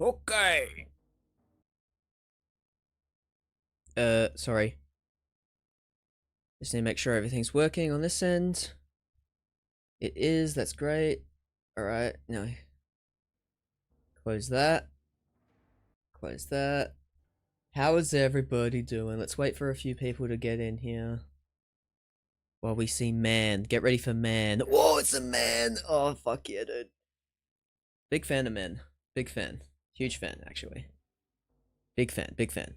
Okay. Sorry. Just need to make sure everything's working on this end. It is, that's great. Alright, now close that. Close that. How is everybody doing? Let's wait for a few people to get in here. While we see man. Get ready for man. Whoa, it's a man! Oh, fuck yeah, dude. Big fan of men. Big fan. Huge fan, actually. Big fan, big fan.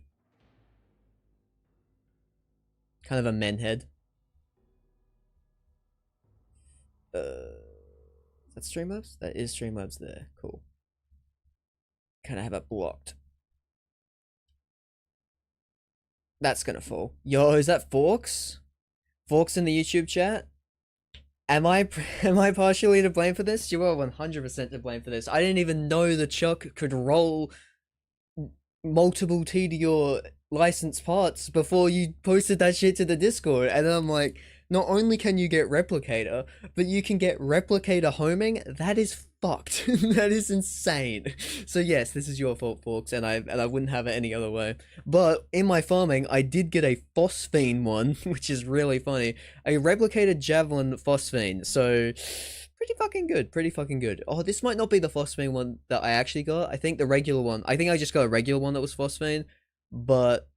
Kind of a men head. Is that Streamlabs? That is Streamlabs there. Cool. Kind of have it blocked. That's gonna fall. Yo, is that Forks? Forks in the YouTube chat? Am I partially to blame for this? You are 100% to blame for this. I didn't even know the Chuck could roll multiple TDR license parts before you posted that shit to the Discord, and then I'm like, not only can you get replicator, but you can get replicator homing. That is fucked. That is insane. So yes, this is your fault, Forks, and I wouldn't have it any other way. But in my farming, I did get a phosphine one, which is really funny. A replicated javelin phosphine. So pretty fucking good. Pretty fucking good. Oh, this might not be the phosphine one that I actually got. I think the regular one. I think I just got a regular one that was phosphine, but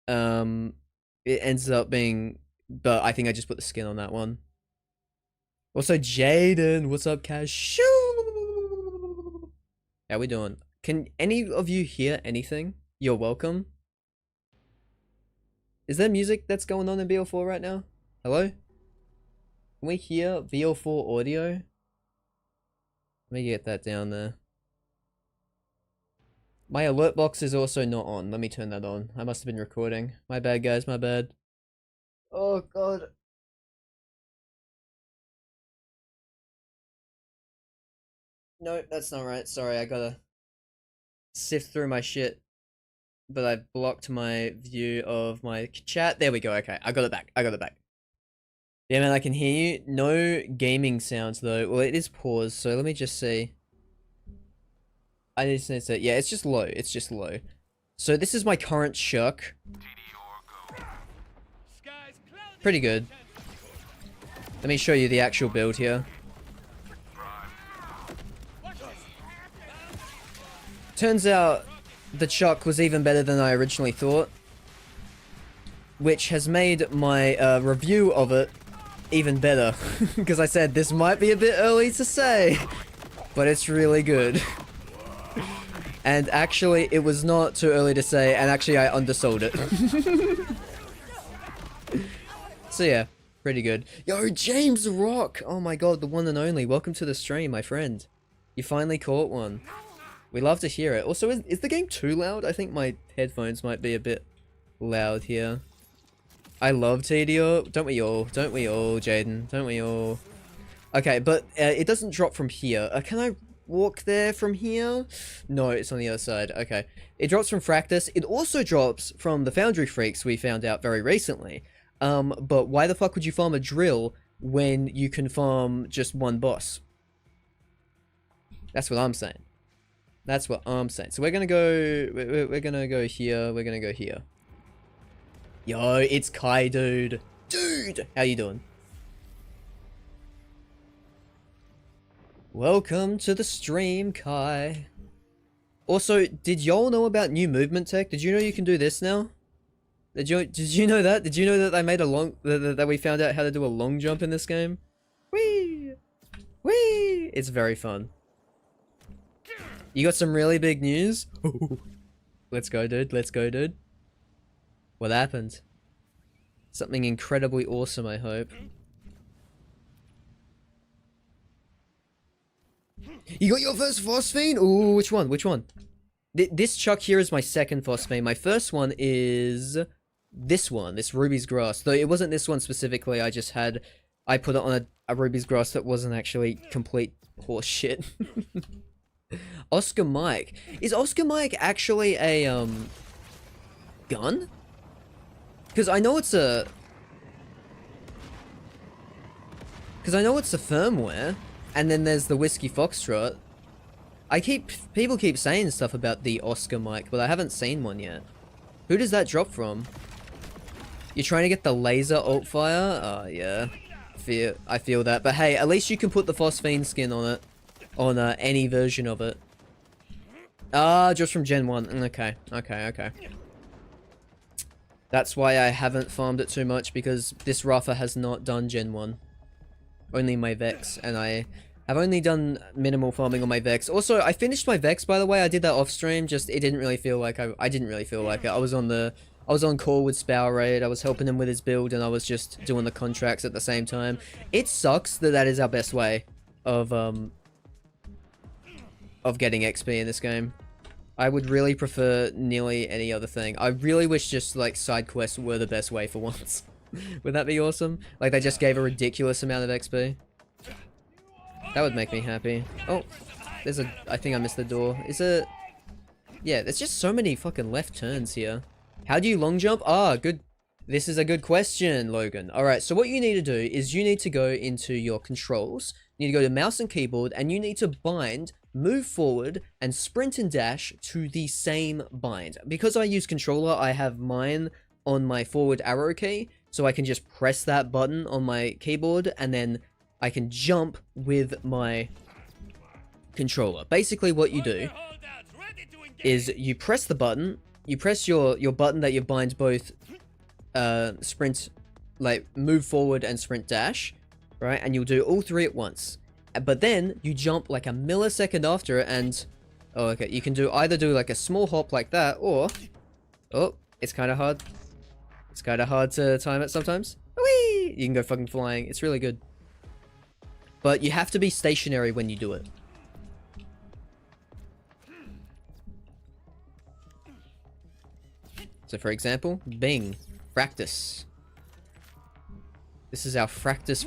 it ends up being. But I think I just put the skin on that one. Also, Jaden, what's up, Cash? How we doing? Can any of you hear anything? You're welcome. Is there music that's going on in BL4 right now? Hello? Can we hear VL4 audio? Let me get that down there. My alert box is also not on. Let me turn that on. I must have been recording. My bad, guys, my bad. Oh, God. No, that's not right. Sorry, I gotta sift through my shit. But I blocked my view of my chat. There we go. Okay, I got it back. I got it back. Yeah, man, I can hear you. No gaming sounds, though. Well, it is paused, so let me just see. I just need to say, yeah, it's just low. It's just low. So this is my current Shurk. Pretty good. Let me show you the actual build here. Turns out the Chuck was even better than I originally thought, which has made my review of it even better, because I said this might be a bit early to say, but it's really good. And actually, it was not too early to say, and actually I undersold it. So yeah, pretty good. Yo, James Rock! Oh my god, the one and only. Welcome to the stream, my friend. You finally caught one. We love to hear it. Also, is the game too loud? I think my headphones might be a bit loud here. I love TDR. Don't we all? Don't we all, Jaden? Don't we all? Okay, but it doesn't drop from here. Can I walk there from here? No, it's on the other side. Okay. It drops from Fractus. It also drops from the Foundry Freaks we found out very recently. But why the fuck would you farm a drill when you can farm just one boss? That's what I'm saying. That's what I'm saying. So we're gonna go. We're gonna go here. We're gonna go here. Yo, it's Kai, dude. Dude, how you doing? Welcome to the stream, Kai. Also, did y'all know about new movement tech? Did you know you can do this now? Did you know that? Did you know that they made a long that we found out how to do a long jump in this game? Whee! Whee! It's very fun. You got some really big news? Let's go, dude. Let's go, dude. What happened? Something incredibly awesome, I hope. You got your first phosphine? Ooh, which one? Which one? This Chuck here is my second phosphine. My first one is this one, this Ruby's Grass. Though it wasn't this one specifically, I put it on a Ruby's Grass that wasn't actually complete horse shit. Oscar Mike. Is Oscar Mike actually a, gun? Because I know it's a... Because I know it's a firmware, and then there's the Whiskey Foxtrot. People keep saying stuff about the Oscar mic, but I haven't seen one yet. Who does that drop from? You're trying to get the laser alt fire? Oh, yeah. I feel that. But hey, at least you can put the phosphine skin on it. On any version of it. Ah, just from Gen 1. Okay. That's why I haven't farmed it too much, because this Rafa has not done Gen 1. Only my Vex, and I have only done minimal farming on my Vex. Also, I finished my Vex, by the way. I did that off stream, just it didn't really feel like I didn't really feel like it. I was on call with Spowerade, I was helping him with his build, and I was just doing the contracts at the same time. It sucks that that is our best way of getting XP in this game. I would really prefer nearly any other thing. I really wish just, like, side quests were the best way for once. Would that be awesome? Like, they just gave a ridiculous amount of XP. That would make me happy. Oh, there's a... I think I missed the door. Is it... Yeah, there's just so many fucking left turns here. How do you long jump? Ah, good. This is a good question, Logan. Alright, so what you need to do is you need to go into your controls. You need to go to mouse and keyboard, and you need to bind, move forward, and sprint and dash to the same bind. Because I use controller, I have mine on my forward arrow key, so I can just press that button on my keyboard, and then I can jump with my controller. Basically what you do is you press the button, you press your button that you bind both sprint, like move forward and sprint dash, right? And you'll do all three at once. But then you jump like a millisecond after it, and oh, okay, you can either do like a small hop like that, or oh, it's kind of hard. It's kind of hard to time it sometimes. Whee! You can go fucking flying. It's really good. But you have to be stationary when you do it. So for example, Bing, practice. This is our practice.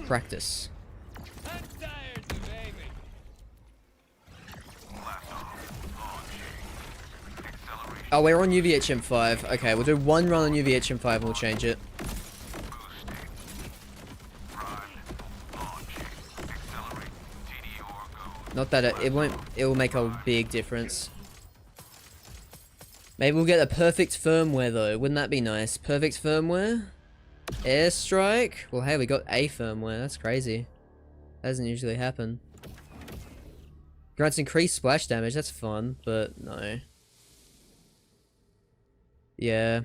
Oh, we're on UVHM5. Okay, we'll do one run on UVHM5 and we'll change it. Not that it will make a big difference. Maybe we'll get a perfect firmware though. Wouldn't that be nice? Perfect firmware? Airstrike? Well, hey, we got a firmware. That's crazy. That doesn't usually happen. Grants increased splash damage. That's fun, but no. Yeah.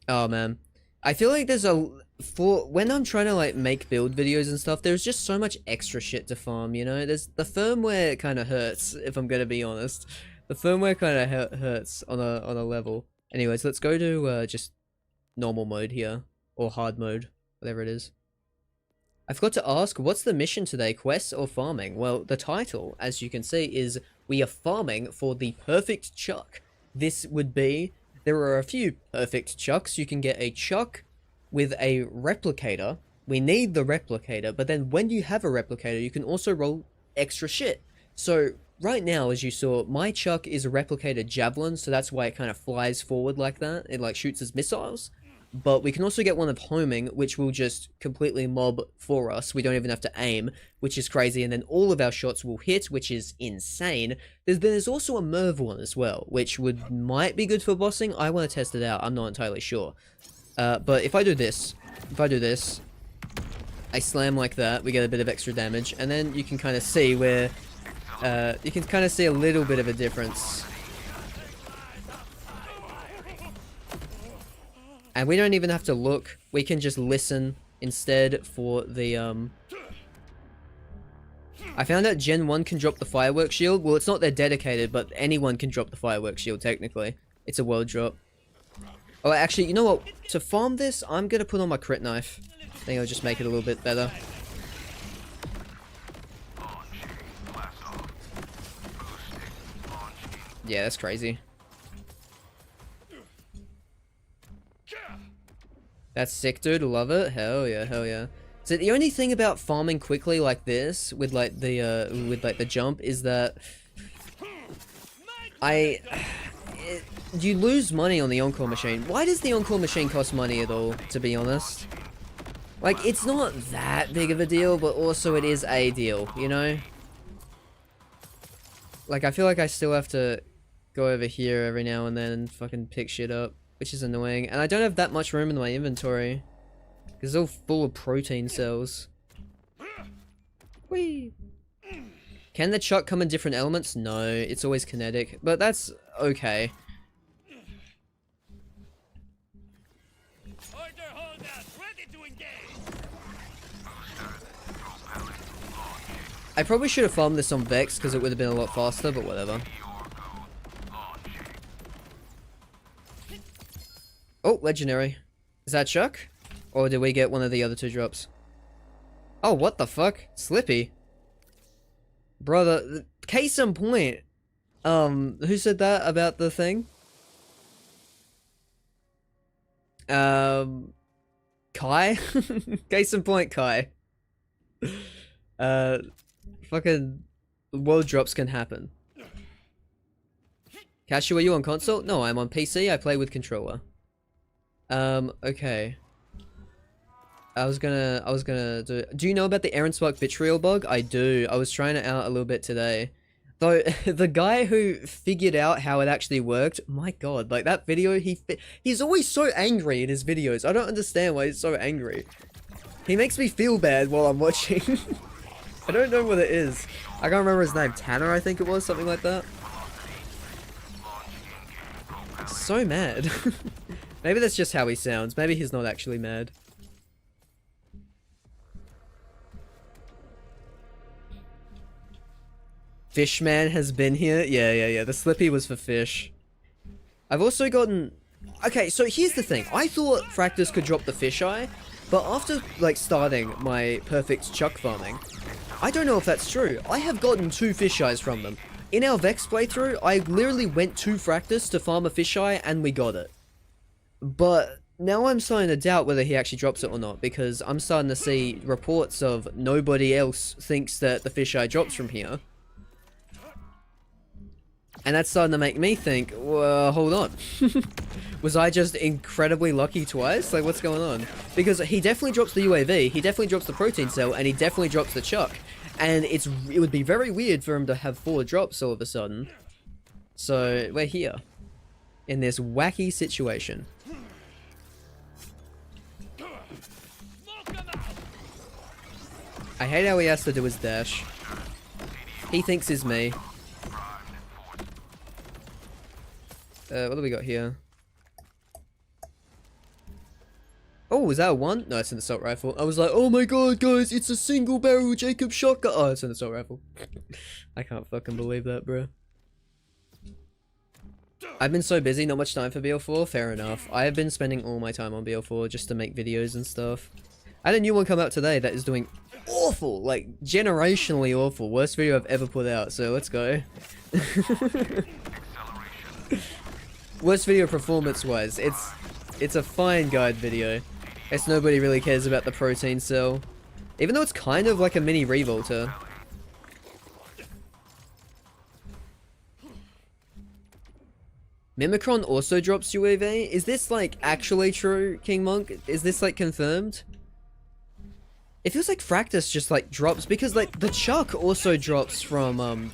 Oh man. I feel like there's when I'm trying to like make build videos and stuff, there's just so much extra shit to farm, you know? The firmware kind of hurts, if I'm gonna be honest. The firmware kind of hurts on a level. Anyways, let's go to just normal mode here, or hard mode, whatever it is. I forgot to ask, what's the mission today, quests or farming? Well, the title, as you can see, is we are farming for the perfect chuck. This would be, there are a few perfect chucks. You can get a chuck with a replicator. We need the replicator, but then when you have a replicator, you can also roll extra shit. So right now, as you saw, my chuck is a replicated javelin, so that's why it kind of flies forward like that. It like shoots as missiles. But we can also get one of homing, which will just completely mob for us. We don't even have to aim, which is crazy. And then all of our shots will hit, which is insane. There's also a Merv one as well, which might be good for bossing. I want to test it out. I'm not entirely sure. But if I do this, I slam like that, we get a bit of extra damage. And then you can kind of see where, you can kind of see a little bit of a difference. And we don't even have to look, we can just listen instead for the, I found out Gen 1 can drop the fireworks shield. Well, it's not that dedicated, but anyone can drop the fireworks shield, technically. It's a world drop. Oh, actually, you know what? To farm this, I'm gonna put on my crit knife. I think it'll just make it a little bit better. Yeah, that's crazy. That's sick, dude. Love it. Hell yeah, hell yeah. So the only thing about farming quickly like this, with like the jump, is that you lose money on the encore machine. Why does the encore machine cost money at all, to be honest? Like, it's not that big of a deal, but also it is a deal, you know? Like, I feel like I still have to go over here every now and then and fucking pick shit up, which is annoying. And I don't have that much room in my inventory. Because it's all full of protein cells. Whee! Can the chuck come in different elements? No, it's always kinetic. But that's okay. I probably should have farmed this on Vex because it would have been a lot faster, but whatever. Oh, legendary. Is that Chuck? Or did we get one of the other two drops? Oh, what the fuck? Slippy. Brother, case in point. Who said that about the thing? Kai? Case in point, Kai. Fucking world drops can happen. Cashew, are you on console? No, I'm on PC. I play with controller. Okay. I was gonna do you know about the Aaron Spark vitriol bug? I do. I was trying it out a little bit today. Though, the guy who figured out how it actually worked, my god, like that video, he's always so angry in his videos. I don't understand why he's so angry. He makes me feel bad while I'm watching. I don't know what it is. I can't remember his name. Tanner, I think it was, something like that. So mad. Maybe that's just how he sounds. Maybe he's not actually mad. Fishman has been here. Yeah. The Slippy was for fish. I've also gotten... Okay, so here's the thing. I thought Fractus could drop the fisheye, but after, like, starting my perfect chuck farming, I don't know if that's true. I have gotten 2 fisheyes from them. In our Vex playthrough, I literally went to Fractus to farm a fisheye, and we got it. But now I'm starting to doubt whether he actually drops it or not, because I'm starting to see reports of nobody else thinks that the fisheye drops from here. And that's starting to make me think, well, hold on. Was I just incredibly lucky twice? Like, what's going on? Because he definitely drops the UAV, he definitely drops the protein cell, and he definitely drops the chuck. And it would be very weird for him to have 4 drops all of a sudden. So, we're here. In this wacky situation. I hate how he has to do his dash. He thinks he's me. What do we got here? Oh, is that a 1? No, it's an assault rifle. I was like, oh my god, guys, it's a single barrel Jacob shotgun. Oh, it's an assault rifle. I can't fucking believe that, bro. I've been so busy, not much time for BL4. Fair enough. I have been spending all my time on BL4 just to make videos and stuff. I had a new one come out today that is doing awful, like generationally awful. Worst video I've ever put out, so let's go. Worst video performance-wise, it's a fine guide video. Guess nobody really cares about the protein cell. Even though it's kind of like a mini revolter. Mimicron also drops UAV? Is this like actually true, King Monk? Is this like confirmed? It feels like Fractus just like drops because like the Chuck also drops from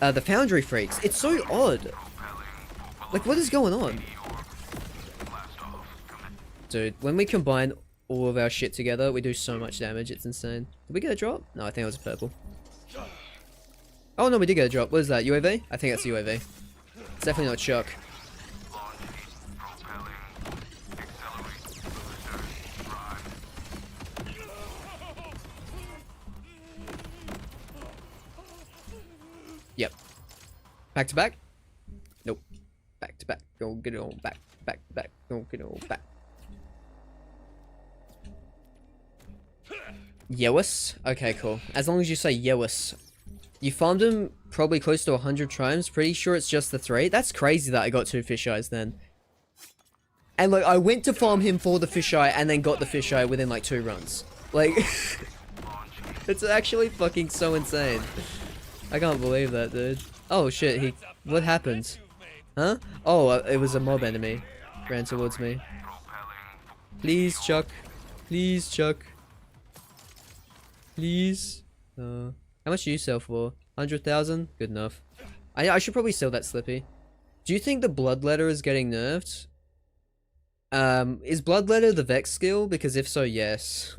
the Foundry Freaks. It's so odd. Like, what is going on? Dude, when we combine all of our shit together, we do so much damage, it's insane. Did we get a drop? No, I think it was purple. Oh no, we did get a drop. What is that, UAV? I think that's UAV. It's definitely not Chuck. Yep. Back to back? Nope. Back to back. Go get it on back. Back to back. Go get it on back. Yewis? Okay, cool. As long as you say Yewis. You farmed him probably close to 100 times. Pretty sure it's just the 3. That's crazy that I got 2 fisheyes then. And like, I went to farm him for the fisheye and then got the fisheye within like 2 runs. Like, it's actually fucking so insane. I can't believe that, dude. Oh shit, what happened? Huh? Oh, it was a mob enemy. Ran towards me. Please, Chuck. Please, Chuck. Please. How much do you sell for? 100,000? Good enough. I should probably sell that Slippy. Do you think the Bloodletter is getting nerfed? Is Bloodletter the Vex skill? Because if so, yes.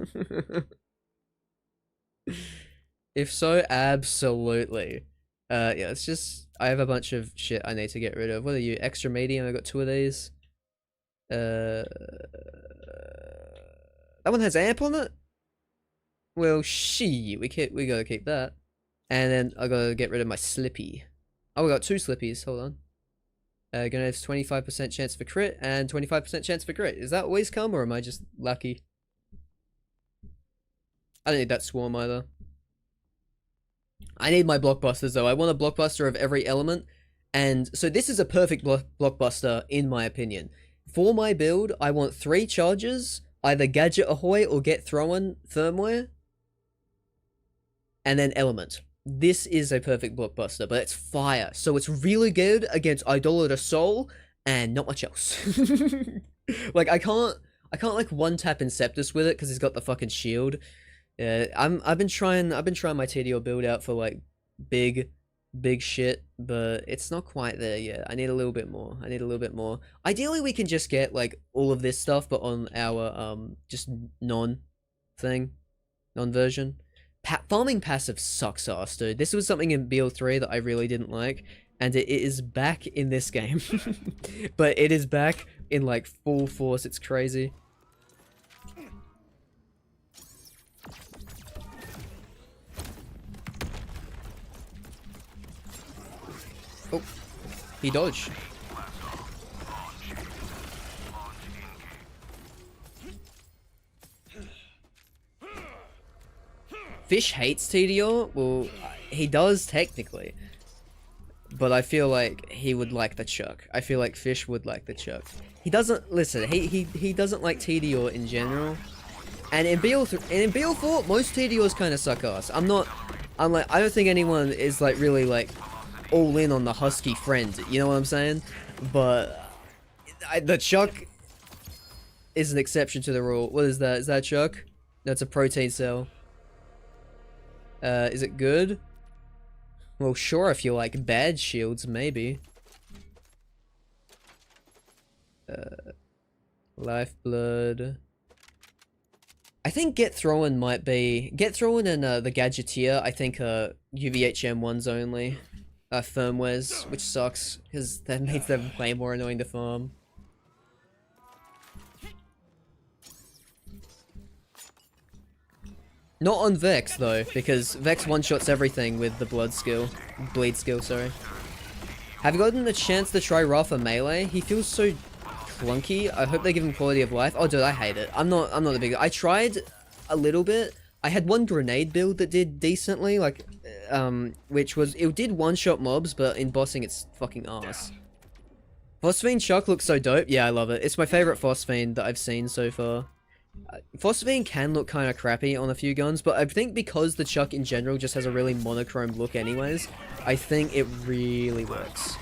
If so, absolutely. Yeah, it's just... I have a bunch of shit I need to get rid of. What are you? Extra medium? I got 2 of these. That one has amp on it? Well, we gotta keep that. And then I gotta get rid of my Slippy. Oh, we got 2 Slippies. Hold on. Gonna have 25% chance for crit and 25% chance for crit. Is that always come, or am I just lucky? I don't need that swarm either. I need my blockbusters though. I want a blockbuster of every element. And so this is a perfect blockbuster in my opinion. For my build, I want 3 charges, either Gadget Ahoy or Get Thrown firmware. And then element. This is a perfect blockbuster, but it's fire. So it's really good against Idolater Soul and not much else. Like I can't like one tap Inceptus with it because he's got the fucking shield. Yeah, I've been trying my TDO build out for like big shit, but it's not quite there yet. I need a little bit more. Ideally we can just get like all of this stuff but on our just non version. Farming passive sucks ass, dude. This was something in BL3 that I really didn't like, and it is back in this game. But it is back in like full force. It's crazy. Oh, he dodged. Fish hates TDR? Well, he does technically. But I feel like he would like the Chuck. I feel like Fish would like the Chuck. He doesn't, listen, he doesn't like TDR in general. And in BL4, most TDRs kind of suck ass. I don't think anyone is like really like all in on the Husky friend, you know what I'm saying? But the Chuck is an exception to the rule. What is that? Is that Chuck? That's a protein cell. Is it good? Well, sure, if you like bad shields, maybe. Lifeblood. I think Get Thrown might be... Get Thrown and the Gadgeteer, I think UVHM ones only. Firmwares, which sucks, because that makes them way more annoying to farm. Not on Vex, though, because Vex one-shots everything with the bleed skill, sorry. Have you gotten the chance to try Rafa Melee? He feels so clunky. I hope they give him quality of life. Oh, dude, I hate it. I'm not a big... I tried a little bit. I had one grenade build that did decently, like, which was... It did one-shot mobs, but in bossing, it's fucking ass. Phosphine Chuck looks so dope. Yeah, I love it. It's my favorite Phosphine that I've seen so far. Phosphine can look kind of crappy on a few guns, but I think because the Chuck in general just has a really monochrome look anyways, I think it really works.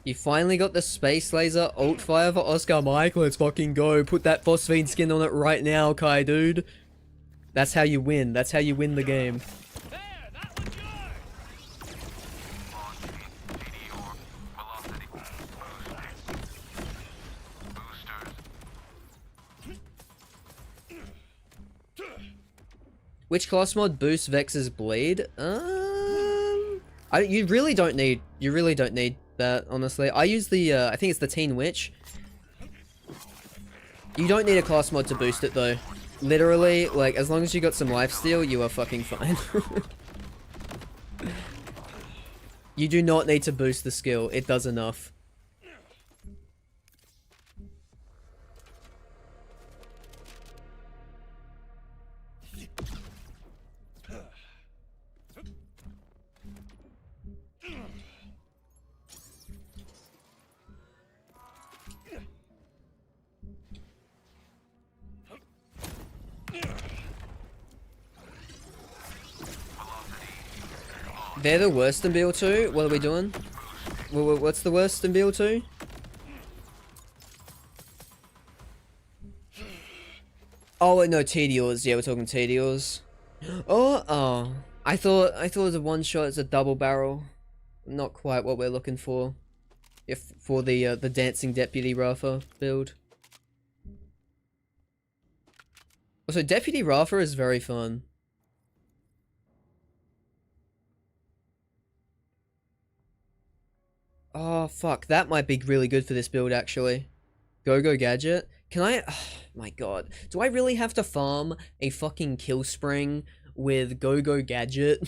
You finally got the Space Laser ult fire for Oscar Mike. Let's fucking go. Put that Phosphine skin on it right now, Kai dude. That's how you win. That's how you win the game. Which class mod boosts Vex's bleed? You really don't need that, honestly. I use the I think it's the Teen Witch. You don't need a class mod to boost it though. Literally, like as long as you got some lifesteal, you are fucking fine. You do not need to boost the skill. It does enough. They're the worst in BL2? What are we doing? What's the worst in BL2? Oh, no, TDOs. Yeah, we're talking TDOs. Oh. I thought it was a one shot, it's a double barrel. Not quite what we're looking for. If for the dancing deputy Rafa build. Also, Deputy Rafa is very fun. Oh fuck, that might be really good for this build actually. Go gadget. Can I? Oh, my god, do I really have to farm a fucking kill spring with go gadget?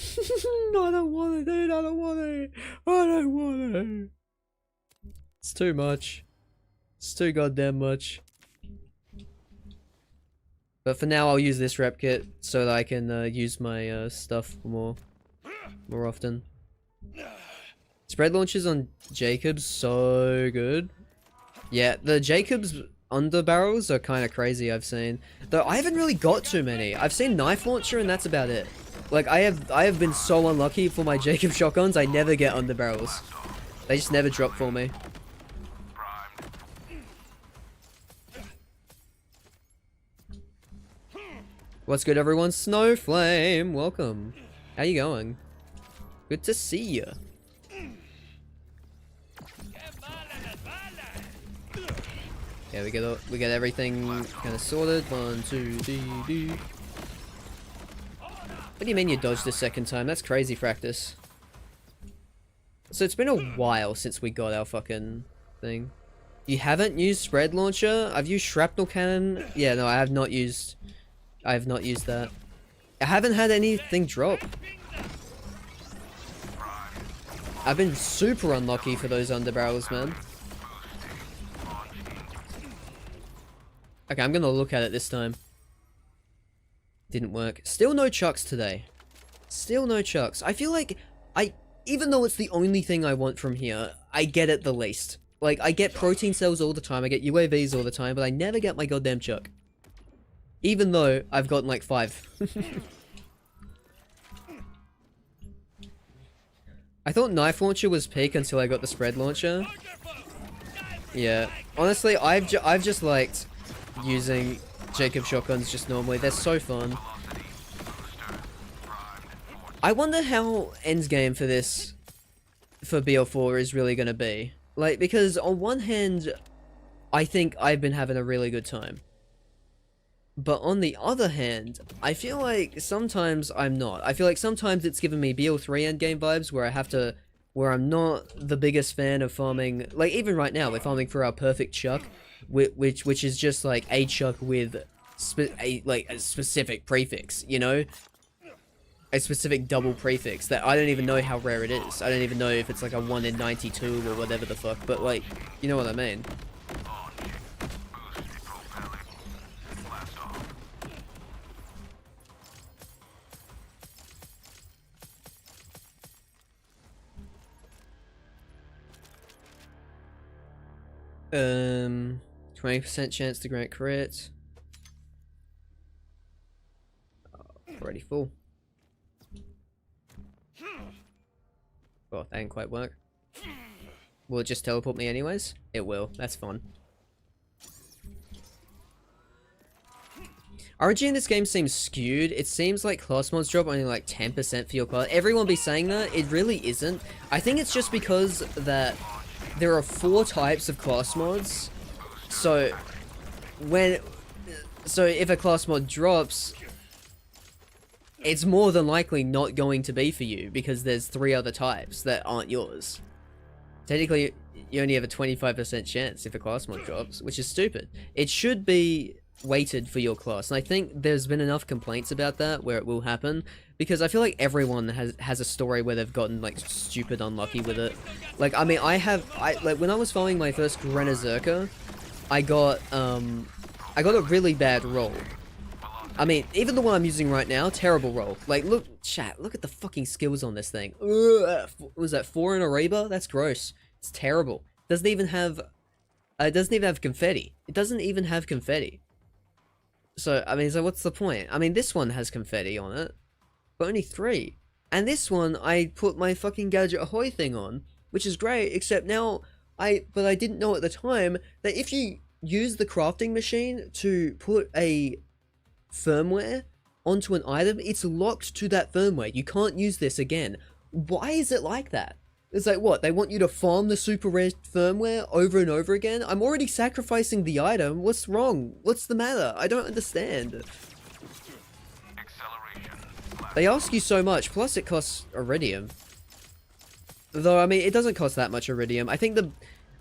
I don't want to, dude. I don't want to. I don't want to. It's too much. It's too goddamn much. But for now, I'll use this rep kit so that I can use my stuff more often. Spread launches on Jacobs, so good. Yeah, the Jacobs under barrels are kind of crazy, I've seen. Though I haven't really got too many. I've seen knife launcher and that's about it. Like, I have been so unlucky for my Jacob shotguns, I never get under barrels. They just never drop for me. What's good, everyone? Snowflame, welcome. How you going? Good to see you. Yeah, we get everything kind of sorted. 1, 2, 3. What do you mean you dodged the second time? That's crazy, Fractus. So it's been a while since we got our fucking thing. You haven't used spread launcher? I've used shrapnel cannon. Yeah, no, I have not used that. I haven't had anything drop. I've been super unlucky for those underbarrels, man. Okay, I'm gonna look at it this time. Didn't work. Still no chucks today. Still no chucks. I feel like even though it's the only thing I want from here, I get it the least. Like, I get protein cells all the time, I get UAVs all the time, but I never get my goddamn chuck. Even though I've gotten like 5. I thought knife launcher was peak until I got the spread launcher. Yeah. Honestly, I've just liked using Jacob shotguns just normally. They're so fun. I wonder how endgame for this, for BL4 is really gonna be. Like, because on one hand, I think I've been having a really good time. But on the other hand, I feel like sometimes I'm not. I feel like sometimes it's given me BL3 endgame vibes where I'm not the biggest fan of farming. Like, even right now, we're farming for our perfect chuck, which is just like a chuck with a specific prefix, you know? A specific double prefix that I don't even know how rare it is. I don't even know if it's like a 1 in 92 or whatever the fuck, but like, you know what I mean. Um, 20% chance to grant crit. Already full. Oh, that didn't quite work. Will it just teleport me anyways? It will. That's fun. RNG in this game seems skewed. It seems like class mods drop only like 10% for your class. Everyone be saying that. It really isn't. I think it's just because that there are 4 types of class mods. So if a class mod drops, it's more than likely not going to be for you because there's 3 other types that aren't yours. Technically, you only have a 25% chance if a class mod drops, which is stupid. It should be weighted for your class, and I think there's been enough complaints about that where it will happen, because I feel like everyone has a story where they've gotten like stupid unlucky with it. Like, I mean, like when I was following my first Renazerka, I got a really bad roll. I mean, even the one I'm using right now, terrible roll. Like, look, chat, look at the fucking skills on this thing. Ugh, what was that, 4 in a Reba? That's gross. It's terrible. Doesn't even have confetti. It doesn't even have confetti. So, I mean, so what's the point? I mean, this one has confetti on it, but only 3. And this one, I put my fucking Gadget Ahoy thing on, which is great, except now, but I didn't know at the time that if you use the crafting machine to put a firmware onto an item, it's locked to that firmware. You can't use this again. Why is it like that? It's like, what, they want you to farm the super rare firmware over and over again? I'm already sacrificing the item. What's wrong? What's the matter? I don't understand. They ask you so much, plus it costs iridium. Though, I mean, it doesn't cost that much iridium. I think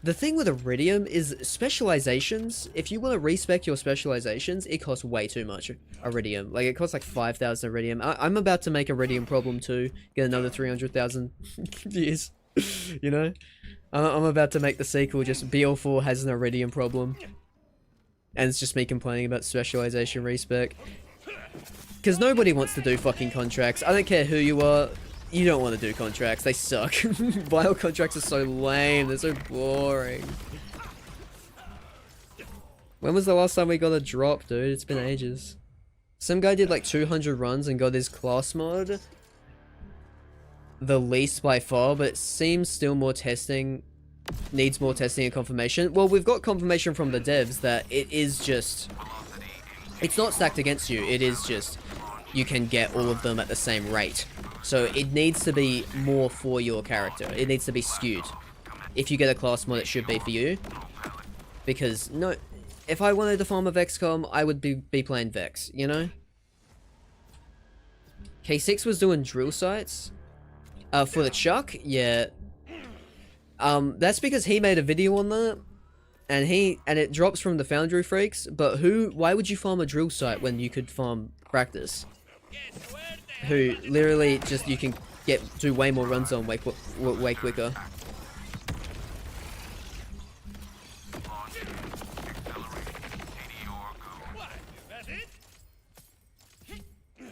the thing with iridium is specializations. If you want to respec your specializations, it costs way too much iridium. Like, it costs like 5,000 iridium. I'm about to make iridium problem too. Get another 300,000 views. You know? I'm about to make the sequel, just BL4 has an iridium problem. And it's just me complaining about specialization respec. Because nobody wants to do fucking contracts. I don't care who you are. You don't want to do contracts. They suck. Bio contracts are so lame. They're so boring. When was the last time we got a drop, dude? It's been ages. Some guy did like 200 runs and got his class mod. The least by far, but it seems still more testing. Needs more testing and confirmation. Well, we've got confirmation from the devs that it is just... It's not stacked against you. It is just... You can get all of them at the same rate. So it needs to be more for your character. It needs to be skewed. If you get a class mod, it should be for you. Because, no... If I wanted to farm a Vexcom, I would be playing Vex, you know? K6 was doing drill sites. For the Chuck, yeah. That's because he made a video on that. And it drops from the Foundry Freaks. But why would you farm a drill site when you could farm practice? Who literally just, you can do way more runs on way quicker.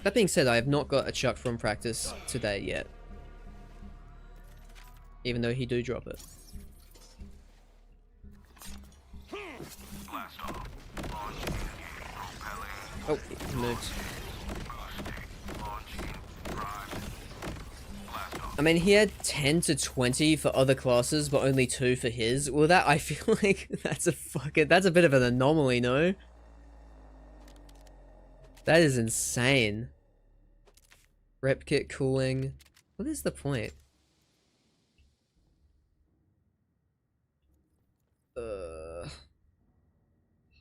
That being said, I have not got a Chuck from practice today yet. Even though he do drop it. Oh, he moved. I mean, he had 10 to 20 for other classes, but only 2 for his. Well, that, I feel like that's a bit of an anomaly, no? That is insane. Rep kit cooling. What is the point?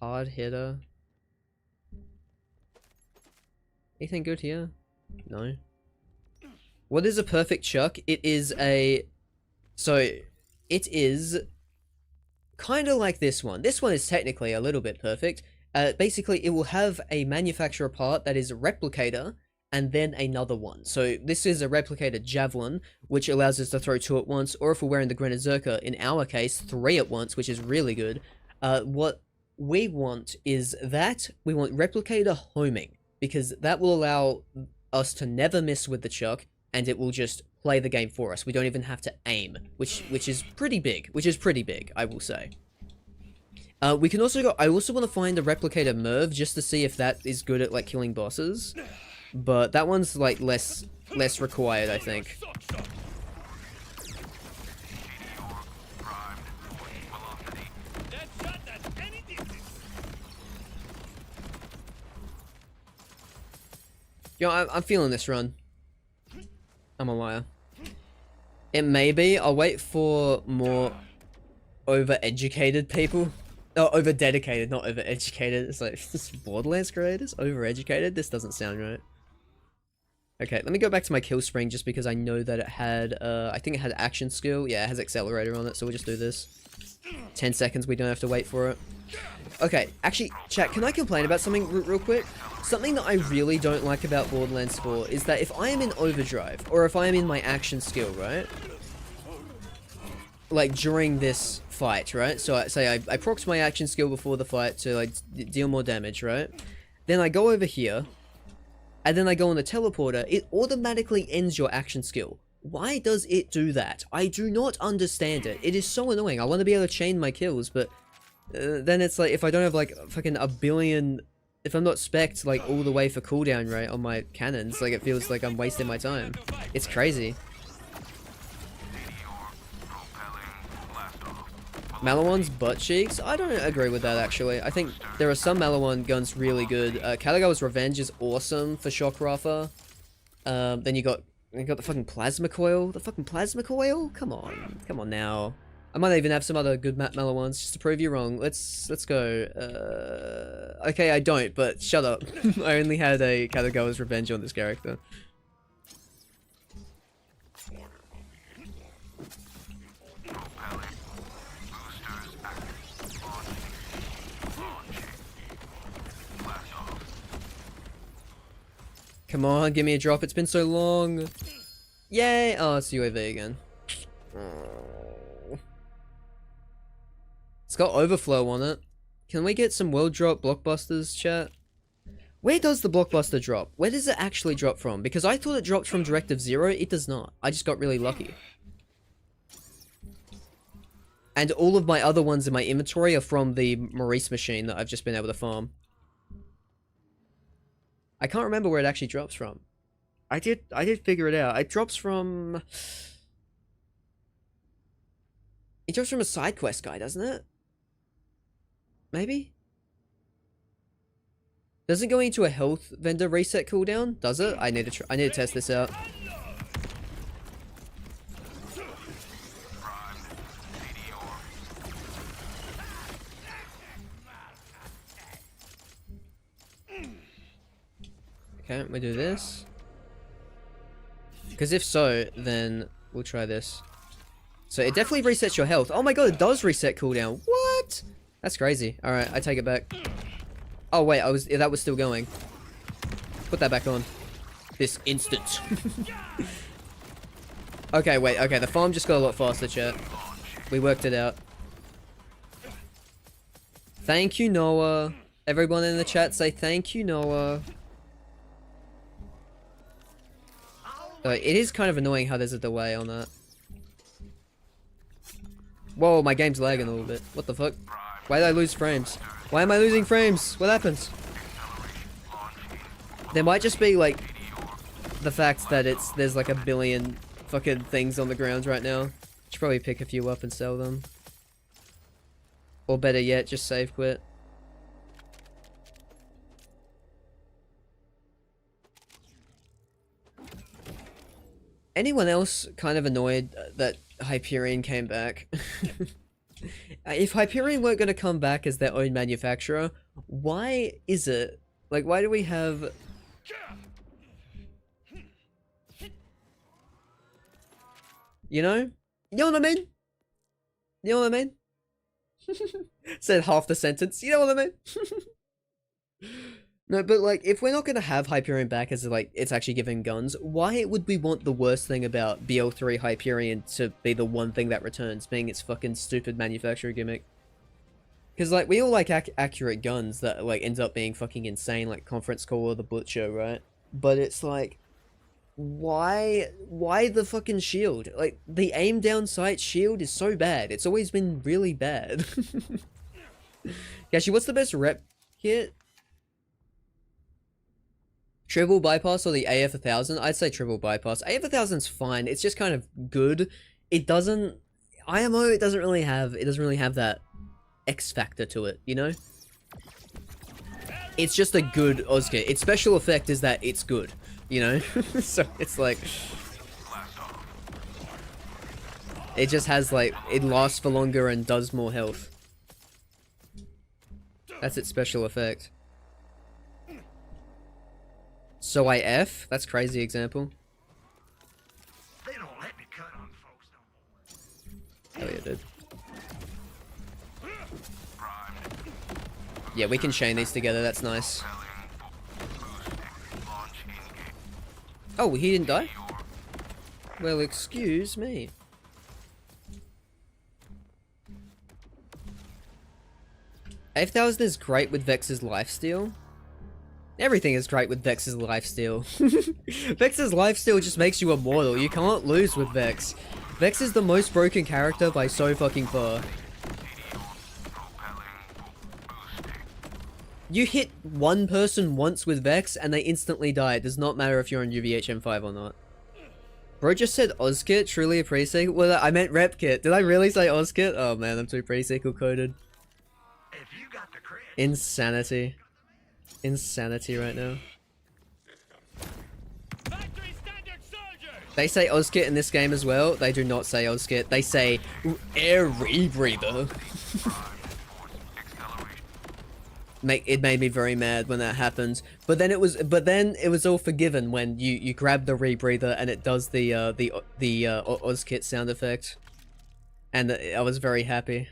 Hard hitter. Anything good here? No. What is a perfect Chuck? It is a... So, it is kind of like this one. This one is technically a little bit perfect. Basically, it will have a manufacturer part that is a replicator, and then another one. So, this is a replicator javelin, which allows us to throw 2 at once, or if we're wearing the Grenadier Zerker, in our case, 3 at once, which is really good. What we want is that we want replicator homing, because that will allow us to never miss with the Chuck, and it will just play the game for us. We don't even have to aim, which is pretty big. I will say. We can also go... I also want to find a replicator Merv, just to see if that is good at, like, killing bosses. But that one's, like, less required, I think. Yo, I'm feeling this run. I'm a liar. It may be. I'll wait for more over-educated people. Oh, over-dedicated, not over-educated. It's like, Borderlands creators? Over-educated? This doesn't sound right. Okay, let me go back to my kill spring just because I know that it had, I think it had action skill. Yeah, it has accelerator on it, so we'll just do this. 10 seconds, we don't have to wait for it. Okay, actually, chat, can I complain about something real quick? Something that I really don't like about Borderlands 4 is that if I am in overdrive, or if I am in my action skill, right? Like, during this fight, right? So, I procced my action skill before the fight to, like, deal more damage, right? Then I go over here, and then I go on the teleporter, it automatically ends your action skill. Why does it do that? I do not understand it. It is so annoying. I want to be able to chain my kills, but then it's like, if I don't have, like, fucking a billion... If I'm not spec'd, like, all the way for cooldown rate on my cannons, like, it feels like I'm wasting my time. It's crazy. Malawan's butt cheeks? I don't agree with that, actually. I think there are some Malawan guns really good. Katagawa's Revenge is awesome for Shock Raffa. Then you got the fucking Plasma Coil. The fucking Plasma Coil? Come on. Come on now. I might even have some other good Malawans just to prove you wrong. Let's go. Okay, I don't, but shut up. I only had a Katagawa's Revenge on this character. Come on, give me a drop. It's been so long. Yay! Oh, it's UAV again. Oh. It's got overflow on it. Can we get some world drop blockbusters, chat? Where does the blockbuster drop? Where does it actually drop from? Because I thought it dropped from Directive Zero. It does not. I just got really lucky. And all of my other ones in my inventory are from the Maurice machine that I've just been able to farm. I can't remember where it actually drops from. I did figure it out. It drops from... It drops from a side quest guy, doesn't it? Maybe? Does it go into a health vendor reset cooldown? Does it? I need to test this out. Okay, we do this. Because if so, then we'll try this. So it definitely resets your health. Oh my god, it does reset cooldown. What? That's crazy. Alright, I take it back. Oh wait, that was still going. Put that back on. This instant. Okay, wait, okay, the farm just got a lot faster, chat. We worked it out. Thank you, Noah. Everyone in the chat say thank you, Noah. It is kind of annoying how there's a delay on that. Whoa, my game's lagging a little bit. What the fuck? Why did I lose frames? Why am I losing frames? What happens? There might just be, like, the fact that there's like a billion fucking things on the ground right now. Should probably pick a few up and sell them. Or better yet, just save quit. Anyone else kind of annoyed that Hyperion came back? If Hyperion weren't going to come back as their own manufacturer, why is it? Like, why do we have... You know? You know what I mean? You know what I mean? Said half the sentence. You know what I mean? No, but like, if we're not going to have Hyperion back as like, it's actually giving guns, why would we want the worst thing about BL3 Hyperion to be the one thing that returns, being its fucking stupid manufacturer gimmick? Because like, we all like accurate guns that like ends up being fucking insane, like Conference Call or the Butcher, right? But it's like, why the fucking shield? Like, the aim down sight shield is so bad. It's always been really bad. Actually, what's the best rep kit? Triple bypass or the AF1000? I'd say triple bypass. AF1000's fine. It's just kind of good. It doesn't... IMO, it doesn't really have that X factor to it, you know? It's just a good Oz kit. Its special effect is that it's good, you know? So it's like... It just has like... It lasts for longer and does more health. That's its special effect. So I F? That's crazy example. They don't let me cut on folks no more. Hell yeah, dude. Yeah, we can chain these together, that's nice. Oh, he didn't die? Well, excuse me. A1000 is great with Vex's lifesteal. Everything is great with Vex's lifesteal. Vex's lifesteal just makes you immortal. You can't lose with Vex. Vex is the most broken character by so fucking far. You hit one person once with Vex and they instantly die. It does not matter if you're on UVHM5 or not. Bro just said Ozkit, truly a pre-sequel. Well, I meant Repkit. Did I really say Ozkit? Oh man, I'm too pre-sequel coded. Insanity. Insanity right now. They say Ozkit in this game as well. They do not say Ozkit. They say air rebreather. It made me very mad when that happened. But then it was all forgiven when you grab the rebreather and it does the Ozkit sound effect. And I was very happy.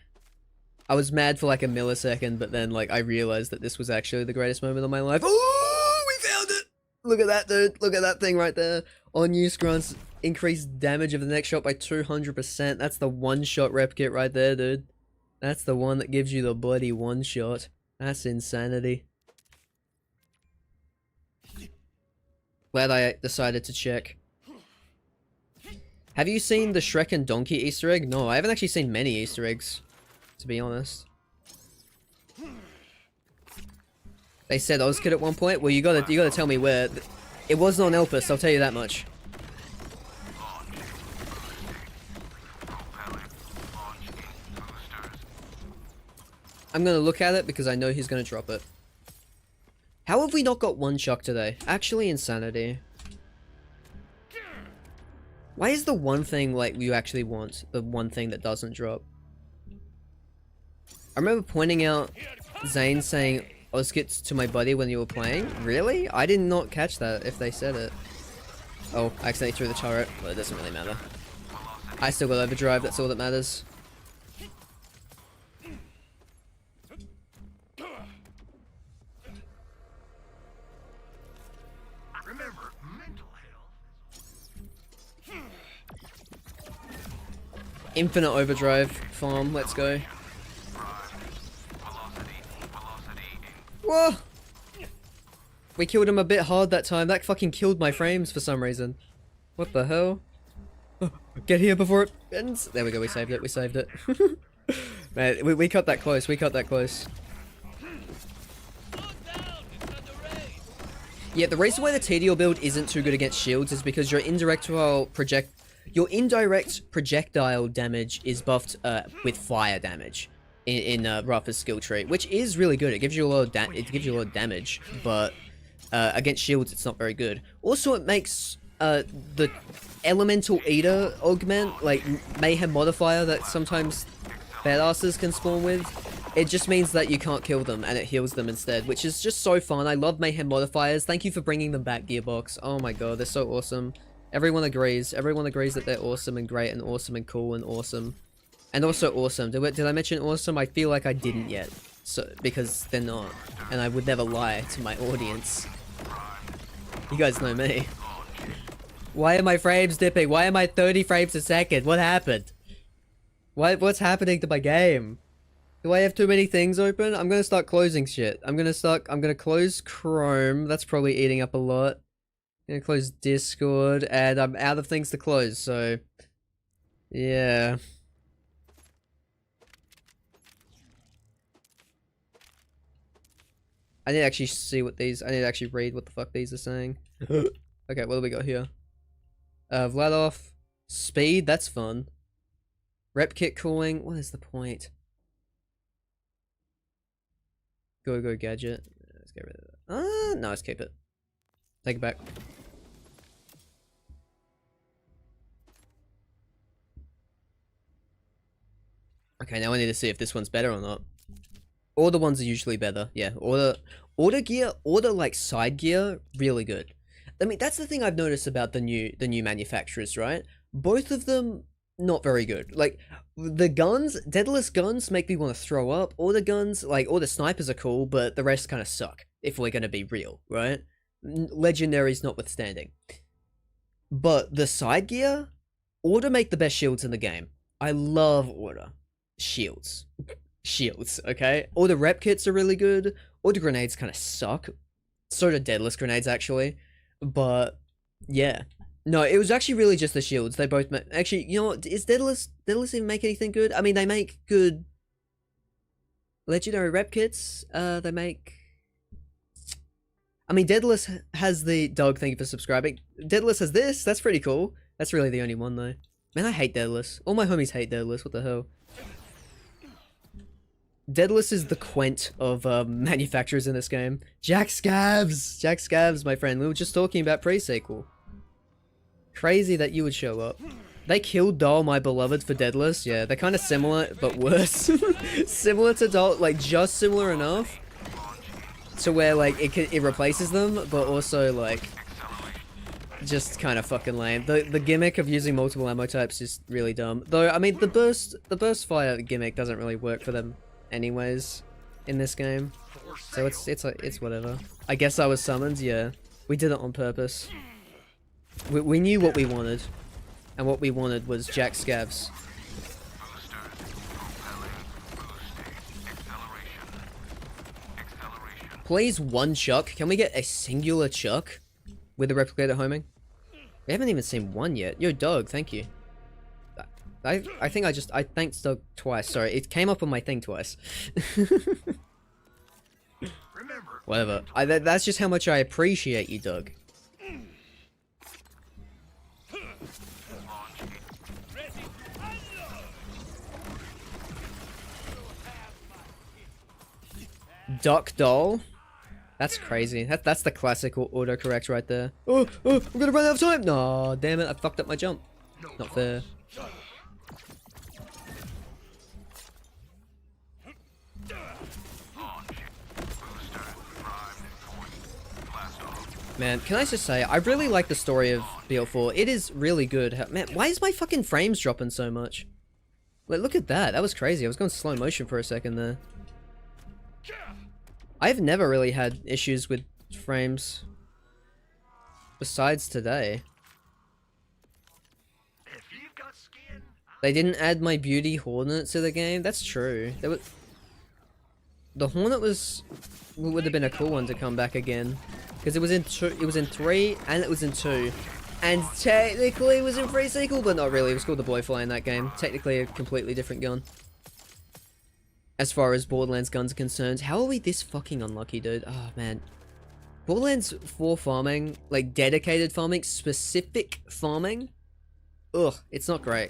I was mad for like a millisecond, but then like I realized that this was actually the greatest moment of my life. Oh, we found it! Look at that, dude. Look at that thing right there. On use grants, increased damage of the next shot by 200%. That's the one-shot rep kit right there, dude. That's the one that gives you the bloody one-shot. That's insanity. Glad I decided to check. Have you seen the Shrek and Donkey Easter egg? No, I haven't actually seen many Easter eggs, to be honest. They said Ozkit at one point. Well, you gotta tell me where. It wasn't on Elpis, I'll tell you that much. I'm gonna look at it because I know he's gonna drop it. How have we not got one chuck today? Actually, insanity. Why is the one thing like you actually want the one thing that doesn't drop? I remember pointing out Zane saying Ozkits to my buddy when you were playing. Really? I did not catch that if they said it. Oh, I accidentally threw the turret. Well, it doesn't really matter. I still got overdrive, that's all that matters. Remember, mental health. Infinite overdrive farm, let's go. Whoa! We killed him a bit hard that time. That fucking killed my frames for some reason. What the hell? Oh, get here before it ends. There we go, we saved it, we saved it. Man, we cut that close, we cut that close. Yeah, the reason why the TDL build isn't too good against shields is because your indirect projectile damage is buffed with fire damage in Rafa's skill tree, which is really good. It gives you a lot of damage, but against shields it's not very good. Also, it makes the elemental eater augment, like mayhem modifier that sometimes badasses can spawn with. It just means that you can't kill them and it heals them instead, which is just so fun. I love mayhem modifiers. Thank you for bringing them back, Gearbox. Oh my god, they're so awesome. Everyone agrees. Everyone agrees that they're awesome and great and awesome and cool and awesome. And also awesome. Did I mention awesome? I feel like I didn't yet. So, because they're not. And I would never lie to my audience. You guys know me. Why are my frames dipping? Why am I 30 frames a second? What happened? What's happening to my game? Do I have too many things open? I'm gonna start closing shit. I'm gonna close Chrome. That's probably eating up a lot. I'm gonna close Discord, and I'm out of things to close, so... yeah. I need to actually see what these... I need to actually read what the fuck these are saying. Okay, what do we got here? Vladoff. Speed, that's fun. Rep kit cooling, what is the point? Go gadget. Let's get rid of that. No, let's keep it. Take it back. Okay, now I need to see if this one's better or not. Order ones are usually better. Yeah, order gear, order like side gear, really good. I mean, that's the thing I've noticed about the new manufacturers, right? Both of them not very good. Like the guns, Daedalus guns make me want to throw up. Order guns, like all the snipers are cool, but the rest kind of suck. If we're gonna be real, right? Legendaries notwithstanding. But the side gear, Order make the best shields in the game. I love Order. Shields. Shields, okay? Order rep kits are really good. Order grenades kind of suck. So do Daedalus grenades, actually. But, yeah. No, it was actually really just the shields. They both actually, you know what? Is Daedalus even make anything good? I mean, they make good legendary rep kits. They make... I mean, Daedalus has the... Doug, thank you for subscribing. Daedalus has this. That's pretty cool. That's really the only one though. Man, I hate Daedalus. All my homies hate Daedalus. What the hell? Daedalus is the Quent of manufacturers in this game. Jack Scabs! Jack Scabs, my friend. We were just talking about pre-sequel. Crazy that you would show up. They killed Doll, my beloved, for Daedalus. Yeah, they're kind of similar, but worse. Similar to Doll, like just similar enough to where like it replaces them, but also like just kind of fucking lame. The gimmick of using multiple ammo types is really dumb. Though I mean the burst fire gimmick doesn't really work for them anyways in this game. So it's whatever. I guess I was summoned. Yeah, we did it on purpose. We knew what we wanted. And what we wanted was Jack Scabs. Please one chuck. Can we get a singular chuck with the replicator homing? We haven't even seen one yet. Yo, Doug, thank you. I think I thanked Doug twice. Sorry, it came up on my thing twice. Whatever. That's just how much I appreciate you, Doug. Duck Doll? That's crazy. That's the classical autocorrect right there. Oh, I'm gonna run out of time! No, damn it, I fucked up my jump. Not fair. Man, can I just say, I really like the story of BL4. It is really good. Man, why is my fucking frames dropping so much? Like, look at that. That was crazy. I was going slow motion for a second there. I've never really had issues with frames. Besides today. They didn't add my beauty Hornet to the game? That's true. The Hornet would have been a cool one to come back again. Because it was in 3 and it was in 2. And technically it was in pre-sequel, but not really. It was called the Blowfly in that game. Technically a completely different gun. As far as Borderlands guns are concerned. How are we this fucking unlucky, dude? Oh, man. Borderlands 4 farming, like dedicated farming, specific farming, ugh, it's not great.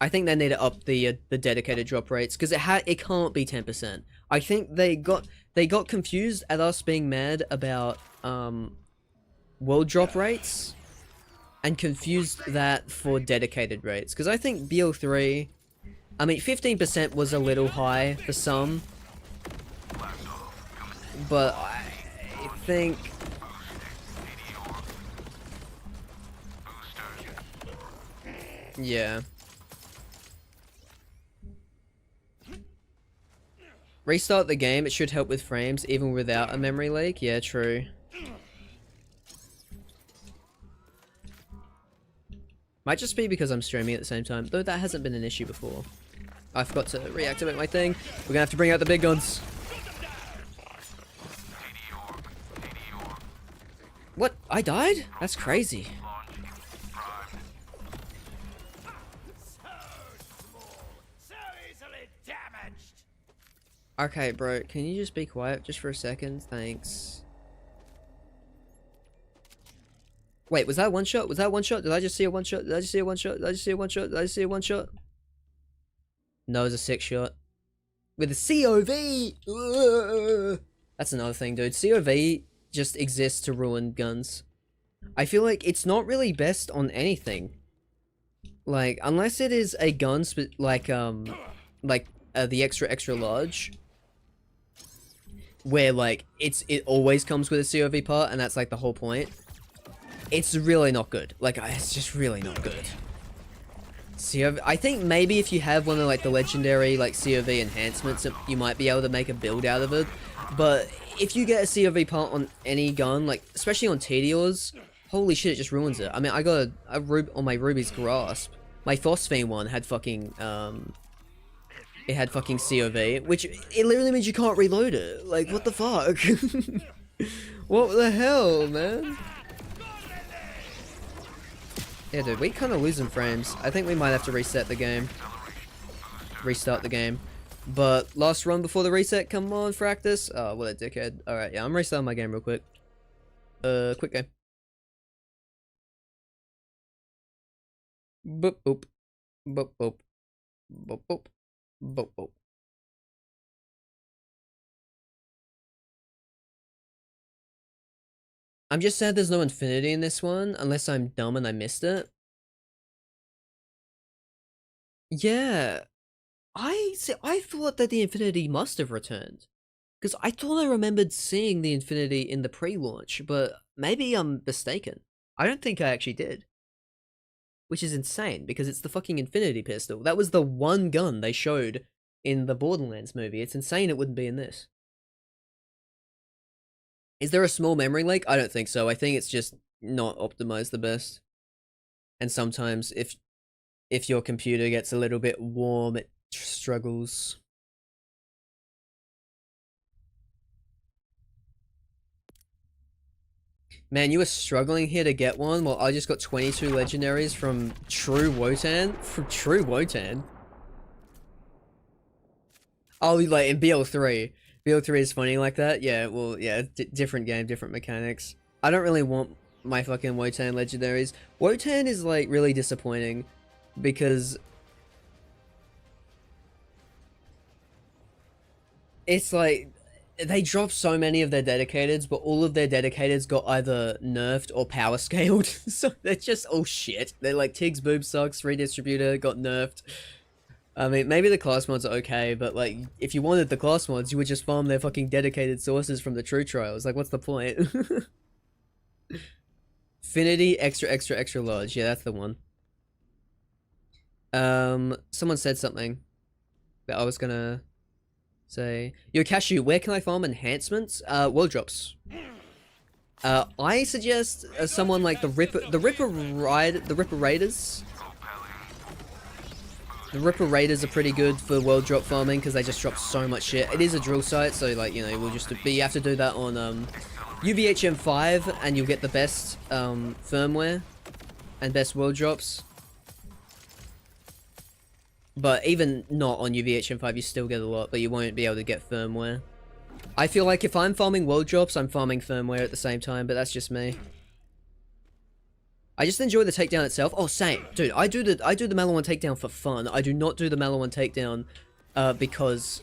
I think they need to up the dedicated drop rates, because it can't be 10%. I think they got confused at us being mad about world drop rates, and confused that for dedicated rates. Because I think BL3, I mean 15% was a little high for some, but I think yeah. Restart the game, it should help with frames even without a memory leak. Yeah, true. Might just be because I'm streaming at the same time, though that hasn't been an issue before. I forgot to reactivate my thing. We're gonna have to bring out the big guns. What? I died? That's crazy. Okay, bro, can you just be quiet just for a second? Thanks. Wait, was that one shot? Was that one shot? Did I just see a one shot? Did I just see a one shot? Did I just see a one shot? Did I just see a one shot? No, it was a 6 shot. With a COV! Ugh. That's another thing, dude. COV just exists to ruin guns. I feel like it's not really best on anything. Like, unless it is a gun, the extra large. Where, like, it always comes with a COV part, and that's, like, the whole point. It's really not good. Like, it's just really not good. COV, I think maybe if you have one of, like, the legendary, like, COV enhancements, you might be able to make a build out of it. But if you get a COV part on any gun, like, especially on Tediors, holy shit, it just ruins it. I mean, I got a on my Ruby's Grasp. My Phosphine one had fucking, it had fucking COV, which it literally means you can't reload it. Like, what the fuck? What the hell, man? Yeah, dude, we kind of losing frames. I think we might have to reset the game. Restart the game. But last run before the reset, come on, Fractus. Oh, what a dickhead. Alright, yeah, I'm restarting my game real quick. Quick game. Boop boop. Boop boop. Boop boop. Boop boop. I'm just sad there's no infinity in this one, unless I'm dumb and I missed it. Yeah. I thought that the infinity must have returned. Because I thought I remembered seeing the infinity in the pre-launch, but maybe I'm mistaken. I don't think I actually did. Which is insane, because it's the fucking infinity pistol. That was the one gun they showed in the Borderlands movie. It's insane it wouldn't be in this. Is there a small memory leak? I don't think so. I think it's just not optimized the best. And sometimes if your computer gets a little bit warm, it struggles. Man, you were struggling here to get one. Well, I just got 22 legendaries from True Wotan. From True Wotan? Oh, like in BL3. BL3 is funny like that? Yeah, well, yeah, different game, different mechanics. I don't really want my fucking Wotan legendaries. Wotan is like really disappointing because it's like they dropped so many of their dedicateds, but all of their dedicateds got either nerfed or power scaled. So they're just all shit. They're like Tig's boob sucks, redistributor got nerfed. I mean, maybe the class mods are okay, but like, if you wanted the class mods, you would just farm their fucking dedicated sources from the true trials. Like, what's the point? Infinity extra extra extra large. Yeah, that's the one. Someone said something that I was gonna say. Yo, Cashew, where can I farm enhancements? World drops. I suggest someone like the Ripper Raiders. The Ripper Raiders are pretty good for world drop farming because they just drop so much shit. It is a drill site, so like, you know, we'll just be, you have to do that on UVHM5 and you'll get the best firmware and best world drops. But even not on UVHM5, you still get a lot, but you won't be able to get firmware. I feel like if I'm farming world drops, I'm farming firmware at the same time, but that's just me. I just enjoy the takedown itself. Oh, same. Dude, I do the Maliwan takedown for fun. I do not do the Maliwan takedown because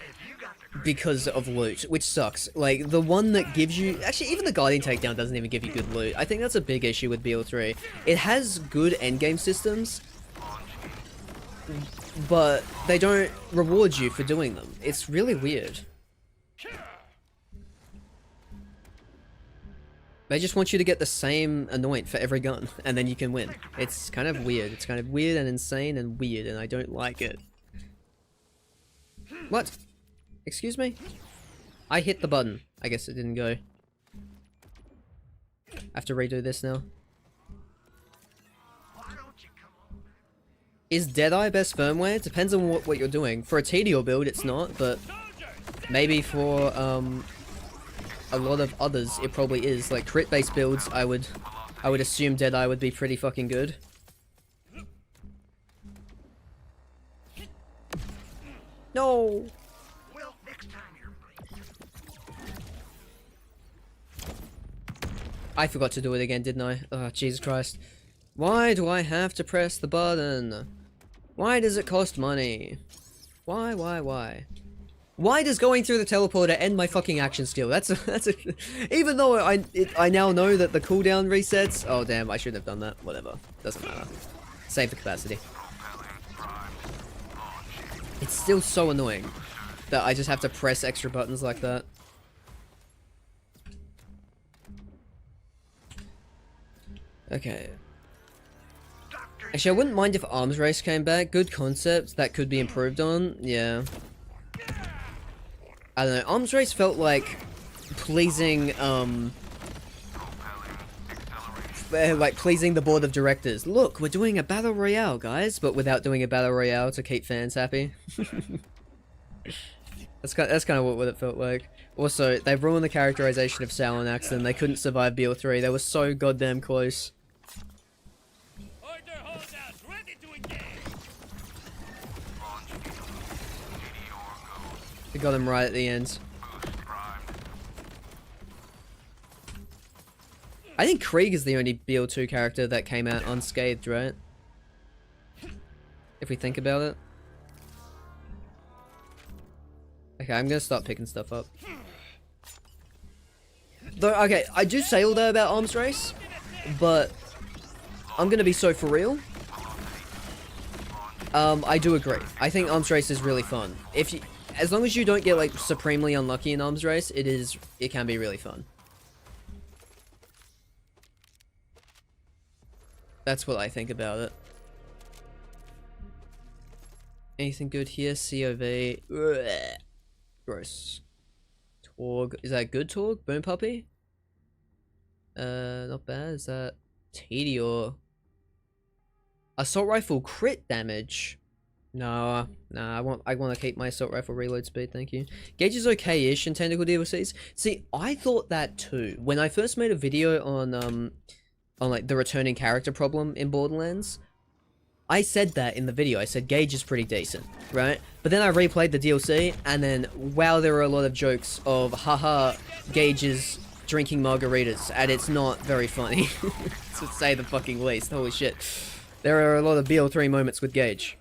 of loot, which sucks. Like, the one that gives you... Actually, even the Guardian takedown doesn't even give you good loot. I think that's a big issue with BL3. It has good endgame systems, but they don't reward you for doing them. It's really weird. They just want you to get the same anoint for every gun, and then you can win. It's kind of weird. It's kind of weird and insane and weird, and I don't like it. What? Excuse me? I hit the button. I guess it didn't go. I have to redo this now. Is Deadeye best firmware? Depends on what you're doing. For a TDO build, it's not, but maybe for a lot of others, it probably is. Like crit-based builds, I would assume Deadeye would be pretty fucking good. No. Well, next time you're I forgot to do it again, didn't I? Oh, Jesus Christ. Why do I have to press the button? Why does it cost money? Why? Why does going through the teleporter end my fucking action skill? That's a even though I now know that the cooldown resets. Oh damn, I shouldn't have done that. Whatever. Doesn't matter. Save the capacity. It's still so annoying that I just have to press extra buttons like that. Okay. Actually, I wouldn't mind if Arms Race came back. Good concept that could be improved on. Yeah. I don't know. Arms Race felt like pleasing, like pleasing the board of directors. Look, we're doing a battle royale, guys, but without doing a battle royale to keep fans happy. That's kind of what it felt like. Also, they ruined the characterization of Salanax and they couldn't survive BL3. They were so goddamn close. We got him right at the end. I think Krieg is the only BL2 character that came out unscathed, right? if we think about it. Okay, I'm gonna start picking stuff up. Though, okay, I do say all that about arms race, but I'm gonna be so for real. I do agree. I think arms race is really fun. As long as you don't get like supremely unlucky in arms race, it can be really fun. That's what I think about it. Anything good here? COV. Ugh. Gross. Torg. Is that good Torg? Boom Puppy? Not bad. Is that Tedior? Assault rifle crit damage. No, I want to keep my assault rifle reload speed, thank you. Gauge is okay-ish in technical DLCs. See, I thought that too. When I first made a video on like the returning character problem in Borderlands, I said that in the video. I said Gauge is pretty decent, right? But then I replayed the DLC, and then wow, there were a lot of jokes of haha, Gauge is drinking margaritas, and it's not very funny, to say the fucking least. Holy shit. There are a lot of BL3 moments with Gauge.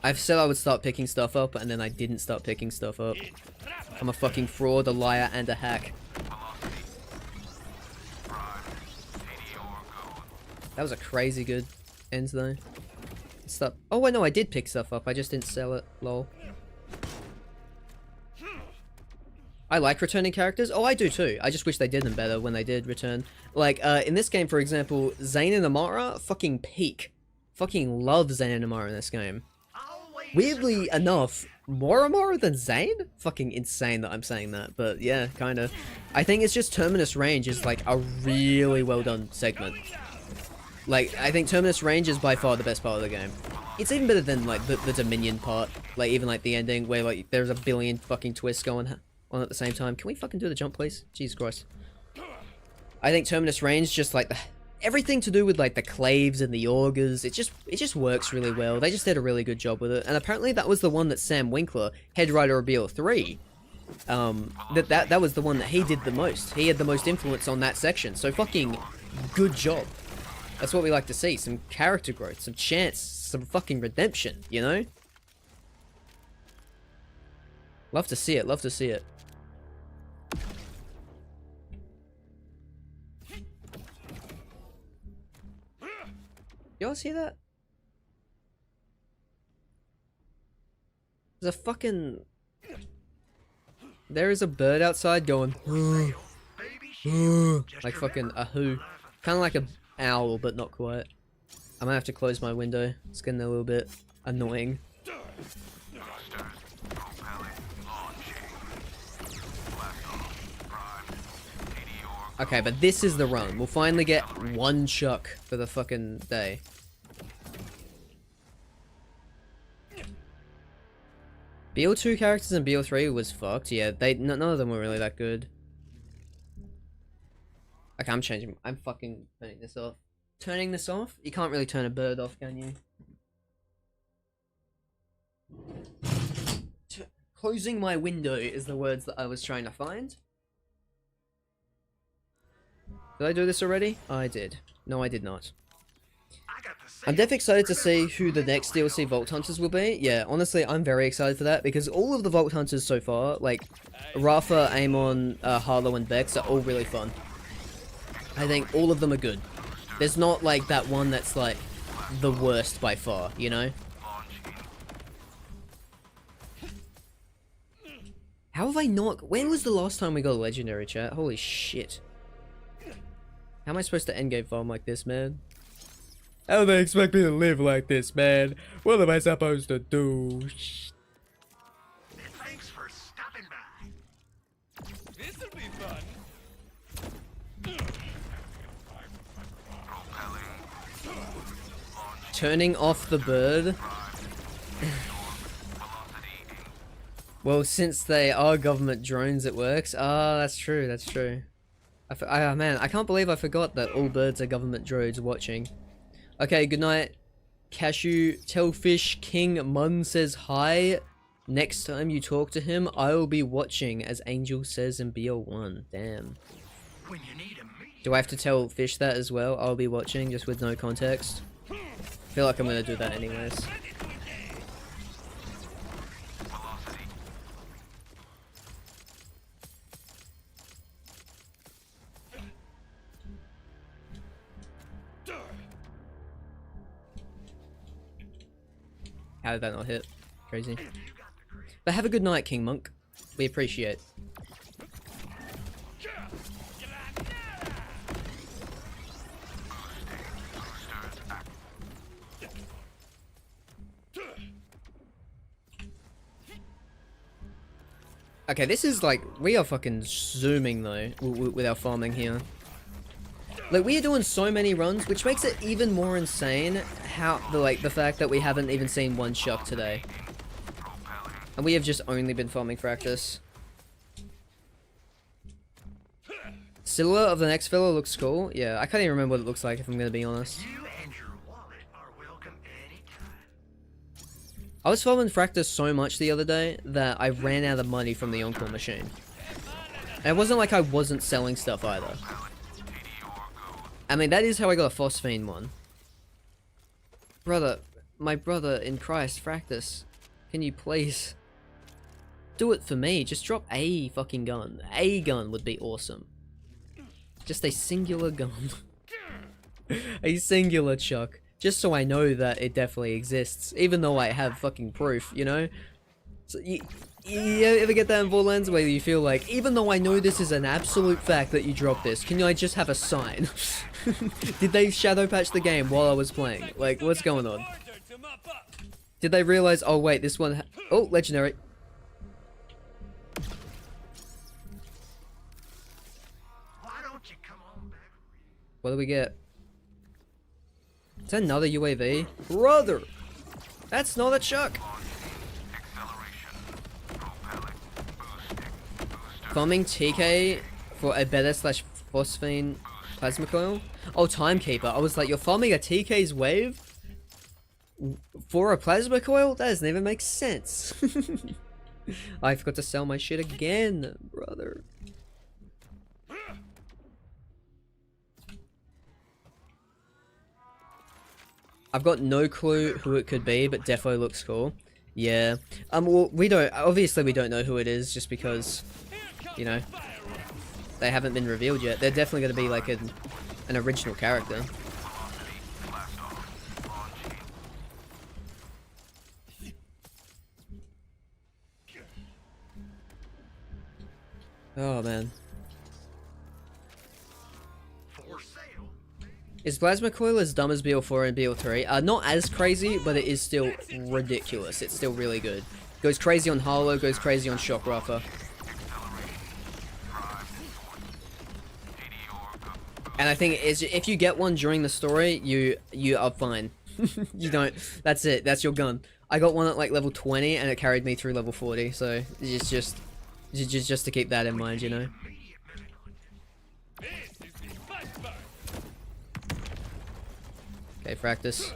I've said I would start picking stuff up, and then I didn't start picking stuff up. I'm a fucking fraud, a liar, and a hack. That was a crazy good end, though. Stuff. Oh, wait, no, I did pick stuff up. I just didn't sell it. Lol. I like returning characters. Oh, I do too. I just wish they did them better when they did return. Like, in this game, for example, Zane and Amara fucking peak. Fucking love Zane and Amara in this game. Weirdly enough, more Amara than Zane? Fucking insane that I'm saying that, but yeah, kinda. I think it's just Terminus Range is like a really well done segment. Like, I think Terminus Range is by far the best part of the game. It's even better than like the Dominion part, like even like the ending where like there's a billion fucking twists going on at the same time. Can we fucking do the jump, please? Jesus Christ. I think Terminus Range just like everything to do with like the claves and the augers, it just works really well. They just did a really good job with it, and apparently that was the one that Sam Winkler, head writer of BL3, that was the one that he did the most. He had the most influence on that section. So fucking good job. That's what we like to see. Some character growth, some chance, some fucking redemption. You know. Love to see it. Love to see it. Y'all see that? There's a fucking... There is a bird outside going... like fucking a who. Kind of like a owl, but not quite. I might have to close my window. It's getting a little bit annoying. Okay, but this is the run. We'll finally get one chuck for the fucking day. BL2 characters and BL3 was fucked. Yeah, none of them were really that good. Okay, I'm fucking turning this off. Turning this off? You can't really turn a bird off, can you? Closing my window is the words that I was trying to find. Did I do this already? I did. No, I did not. I'm definitely excited to see who the next DLC Vault Hunters will be. Yeah, honestly, I'm very excited for that, because all of the Vault Hunters so far, like, Rafa, Amon, Harlow, and Vex are all really fun. I think all of them are good. There's not, like, that one that's, like, the worst by far, you know? How have I not... When was the last time we got a legendary, chat? Holy shit. How am I supposed to endgame farm like this, man? How do they expect me to live like this, man? What am I supposed to do? Thanks for stopping by. This'll be fun. Turning off the bird? Well, since they are government drones, it works. Ah, that's true, that's true. Man, I can't believe I forgot that all birds are government droids watching. Okay, good night. Cashew, Tellfish, King Mun says hi. Next time you talk to him, I will be watching, as Angel says in BL1. Damn. When you need 'em, Do I have to tell Fish that as well? I'll be watching just with no context. I feel like I'm gonna do that anyways. How did that not hit? Crazy. But have a good night, King Monk. We appreciate. Okay, this is like, we are fucking zooming though, with our farming here. Like, we are doing so many runs, which makes it even more insane how, the fact that we haven't even seen one shuck today. And we have just only been farming Fractus. Silhouette of the next fella looks cool. Yeah, I can't even remember what it looks like if I'm gonna be honest. You and your wallet are welcome anytime. I was farming Fractus so much the other day that I ran out of money from the Encore machine. And it wasn't like I wasn't selling stuff either. I mean, that is how I got a Phosphine one. Brother, my brother in Christ, Fractus, can you please do it for me? Just drop a fucking gun. A gun would be awesome. Just a singular gun. A singular chuck. Just so I know that it definitely exists. Even though I have fucking proof, you know? So you ever get that in Borderlands where you feel like, even though I know this is an absolute fact that you dropped this, can I just have a sign? Did they shadow patch the game while I was playing? Like, what's going on? Did they realize, oh wait, this one oh, legendary. Why don't you come on back? What do we get? Is that another UAV? Brother! That's not a chuck! Farming TK for a better slash phosphine plasma coil? Oh, Timekeeper. I was like, you're farming a TK's wave? For a plasma coil? That doesn't even make sense. I forgot to sell my shit again, brother. I've got no clue who it could be, but defo looks cool. Yeah. Well, obviously we don't know who it is just because, you know, they haven't been revealed yet. They're definitely going to be like an original character. Oh man. For sale. Is Plasma Coil as dumb as BL4 and BL3? Not as crazy, but it is still ridiculous. It's still really good. Goes crazy on Harlow, goes crazy on Shock Ruffer. And I think if you get one during the story, you are fine. You don't. That's it. That's your gun. I got one at like level 20, and it carried me through level 40. So it's just to keep that in mind, you know. Okay, Fractus.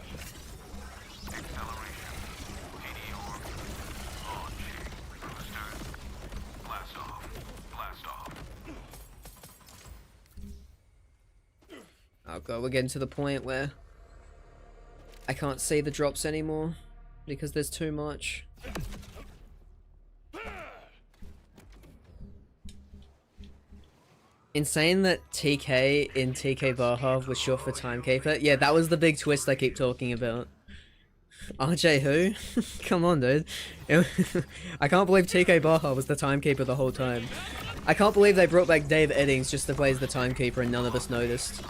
Oh god, we're getting to the point where I can't see the drops anymore because there's too much. Insane that TK in TK Baja was short for Timekeeper. Yeah, that was the big twist I keep talking about. RJ who? Come on, dude. I can't believe TK Baja was the Timekeeper the whole time. I can't believe they brought back Dave Eddings just to play as the Timekeeper and none of us noticed.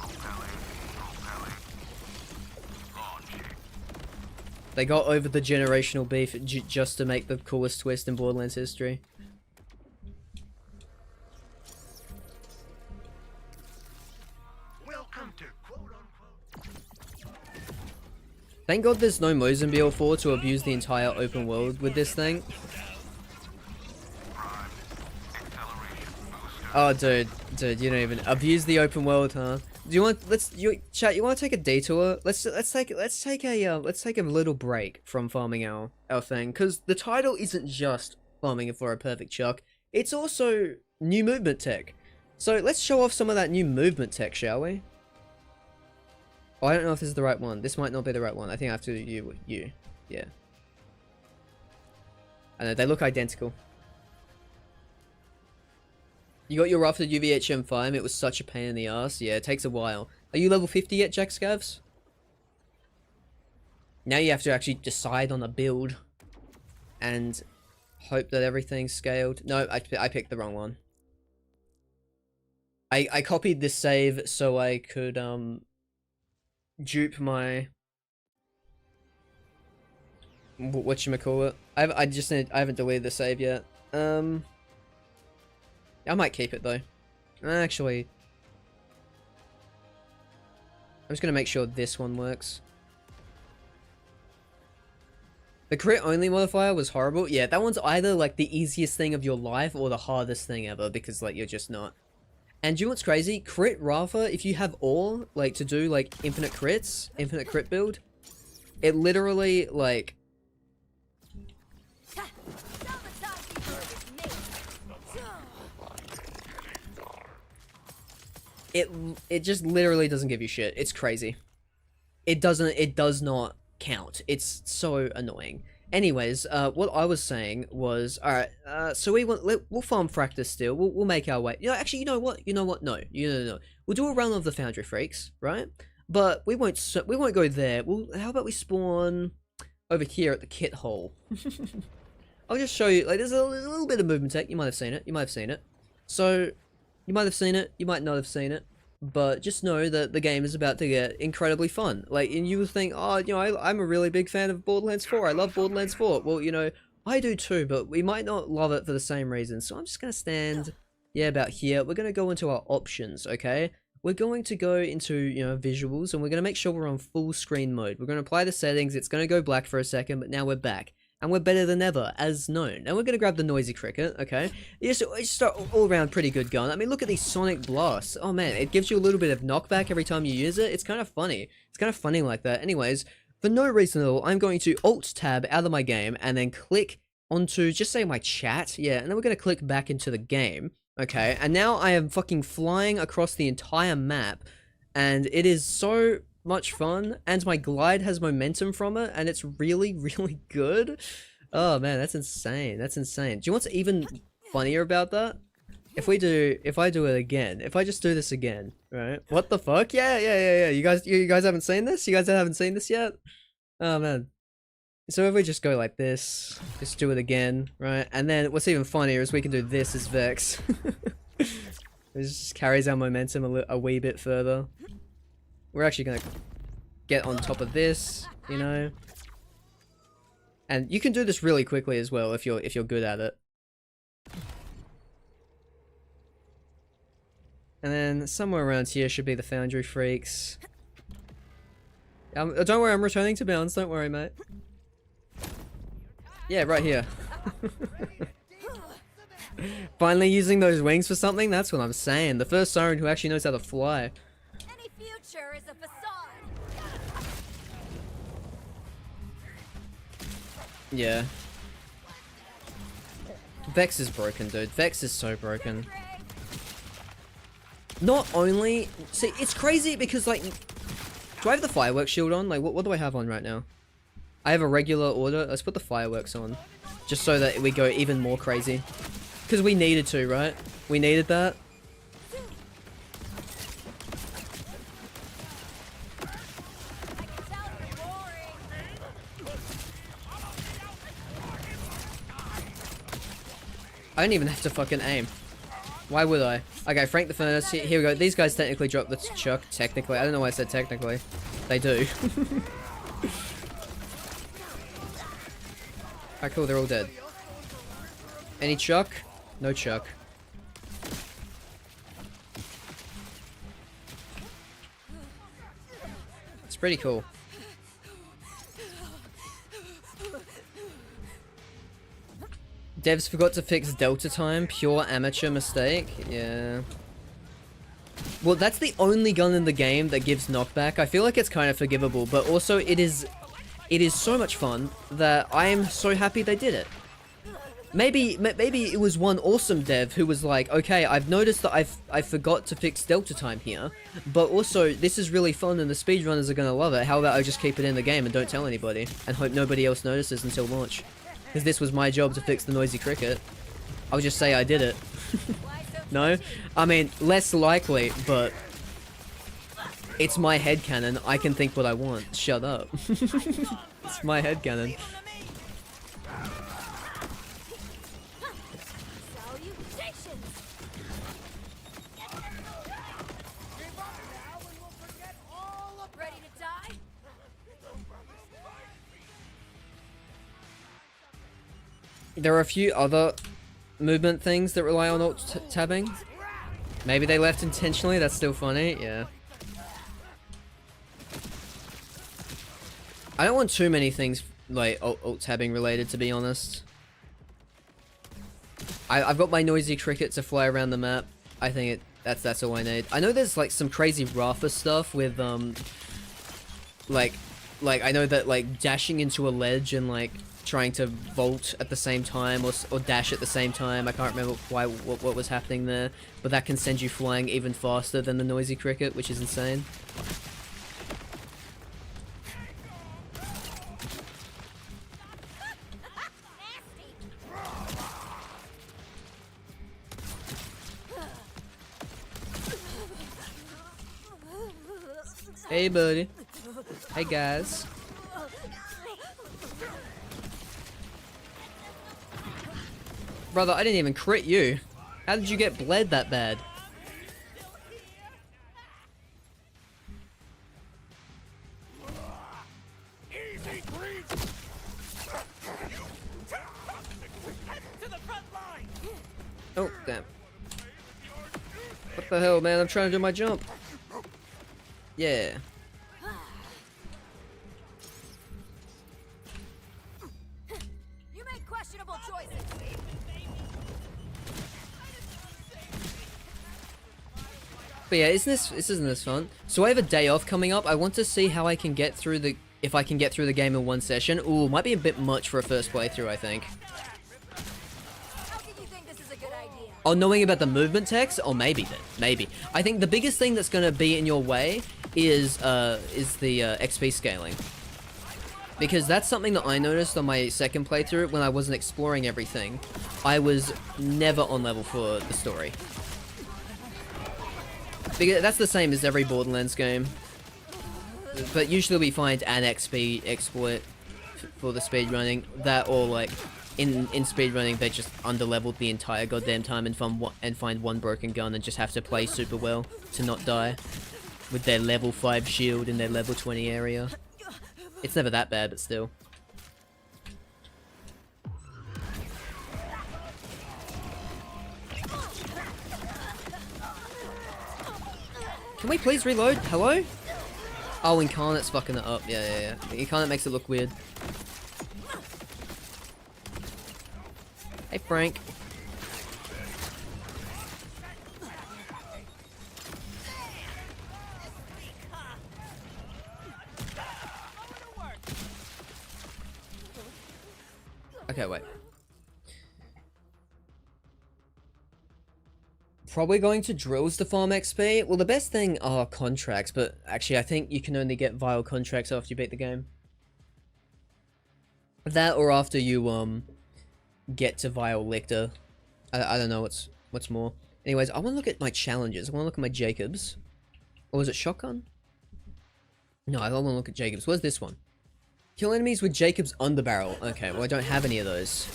They got over the generational beef just to make the coolest twist in Borderlands history. Welcome to quote unquote. Thank god there's no modes in BL4 to abuse the entire open world with this thing. Oh dude, you don't even abuse the open world, huh? Do you want chat, you want to take a detour? Let's take a little break from farming our thing, cuz the title isn't just farming for a perfect chuck. It's also new movement tech. So let's show off some of that new movement tech, shall we? Oh, I don't know if this is the right one. This might not be the right one. I think I have to do you. Yeah. I know, they look identical. You got your rafted UVHM farm. It was such a pain in the ass. Yeah, it takes a while. Are you level 50 yet, Jack Scavs? Now you have to actually decide on a build. And hope that everything's scaled. No, I picked the wrong one. I copied this save so I could, dupe my... whatchamacallit. I haven't deleted the save yet. I might keep it though. Actually, I'm just gonna make sure this one works. The crit only modifier was horrible. Yeah, that one's either like the easiest thing of your life or the hardest thing ever because like you're just not. And do you know what's crazy? Crit Rafa, if you have all like to do like infinite crits, infinite crit build, it literally like it just literally doesn't give you shit. It's crazy. It does not count. It's so annoying. Anyways, what I was saying was, alright, so we'll farm Fractus still, we'll make our way. You know, actually, you know what, no. We'll do a run of the Foundry Freaks, right? But we won't go there. How about we spawn over here at the kit hole? I'll just show you, like, there's a little bit of movement tech, you might have seen it, So, you might have seen it, you might not have seen it, but just know that the game is about to get incredibly fun. Like, and you would think, oh, you know, I'm a really big fan of Borderlands 4, I love Borderlands 4. Well, you know, I do too, but we might not love it for the same reasons. So I'm just gonna stand, yeah, about here. We're gonna go into our options, okay? We're going to go into, you know, visuals, and we're gonna make sure we're on full screen mode. We're gonna apply the settings, it's gonna go black for a second, but now we're back. And we're better than ever, as known. And we're gonna grab the Noisy Cricket, okay? It's just an all-around pretty good gun. I mean, look at these Sonic Blasts. Oh man, it gives you a little bit of knockback every time you use it. It's kind of funny. It's kind of funny like that. Anyways, for no reason at all, I'm going to Alt-Tab out of my game, and then click onto, just say my chat, yeah, and then we're gonna click back into the game, okay? And now I am fucking flying across the entire map, and it is so much fun, and my glide has momentum from it, and it's really, really good. Oh man, that's insane. That's insane. Do you know what's even funnier about that? If I do it again, if I just do this again, right? What the fuck? Yeah. You guys haven't seen this? You guys haven't seen this yet? Oh man. So if we just go like this, just do it again, right? And then what's even funnier is we can do this as Vex. It just carries our momentum a wee bit further. We're actually gonna get on top of this, you know. And you can do this really quickly as well if you're good at it. And then somewhere around here should be the Foundry Freaks. Don't worry, I'm returning to bounds. Don't worry, mate. Yeah, right here. Finally using those wings for something. That's what I'm saying. The first Siren who actually knows how to fly. Any future is a facade. Yeah. Vex is broken, dude. Vex is so broken. Not only... See, it's crazy because, like... Do I have the fireworks shield on? Like, what do I have on right now? I have a regular order. Let's put the fireworks on. Just so that we go even more crazy. Because we needed to, right? We needed that. I don't even have to fucking aim. Why would I? Okay, Frank the Furnace. Here we go. These guys technically drop the chuck. Technically. I don't know why I said technically. They do. Alright, cool. They're all dead. Any chuck? No chuck. It's pretty cool. Devs forgot to fix delta time. Pure amateur mistake. Yeah. Well, that's the only gun in the game that gives knockback. I feel like it's kind of forgivable, but also it is so much fun that I am so happy they did it. maybe it was one awesome dev who was like, okay, I've noticed that I forgot to fix delta time here, but also this is really fun and the speedrunners are gonna love it. How about I just keep it in the game and don't tell anybody and hope nobody else notices until launch? Because this was my job to fix the noisy cricket. I'll just say I did it. No? I mean, less likely, but it's my headcanon. I can think what I want. Shut up. It's my headcanon. Salutations! Ready to die? There are a few other movement things that rely on alt tabbing. Maybe they left intentionally, that's still funny, yeah. I don't want too many things like alt tabbing related, to be honest. I've got my noisy cricket to fly around the map. I think that's all I need. I know there's like some crazy Rafa stuff with like I know that like dashing into a ledge and like trying to vault at the same time or dash at the same time. I can't remember what was happening there, but that can send you flying even faster than the noisy cricket, which is insane. Hey buddy. Hey guys. Brother, I didn't even crit you. How did you get bled that bad? Oh, damn. What the hell, man? I'm trying to do my jump. Yeah. You make questionable choices. But yeah, isn't this fun? So I have a day off coming up. I want to see how I can get through if I can get through the game in one session. Ooh, might be a bit much for a first playthrough, I think. How can you think this is a good idea? Oh, knowing about the movement text? Oh, maybe then. Maybe. I think the biggest thing that's going to be in your way is the XP scaling. Because that's something that I noticed on my second playthrough when I wasn't exploring everything. I was never on level for the story. Because that's the same as every Borderlands game. But usually we find an XP exploit for the speedrunning. That or like, in speedrunning they just underleveled the entire goddamn time and find one broken gun and just have to play super well to not die. With their level 5 shield in their level 20 area. It's never that bad, but still. Can we please reload? Hello? Oh, Incarnate's fucking it up. Yeah. Incarnate makes it look weird. Hey, Frank. Okay, wait. Probably going to drills to farm XP. Well, the best thing are contracts, but actually I think you can only get vile contracts after you beat the game. That or after you get to vile lictor. I don't know what's more. Anyways, I want to look at my challenges. I want to look at my Jacobs. Or was it shotgun? No, I don't want to look at Jacobs. What's this one? Kill enemies with Jacob's underbarrel. Okay, well I don't have any of those.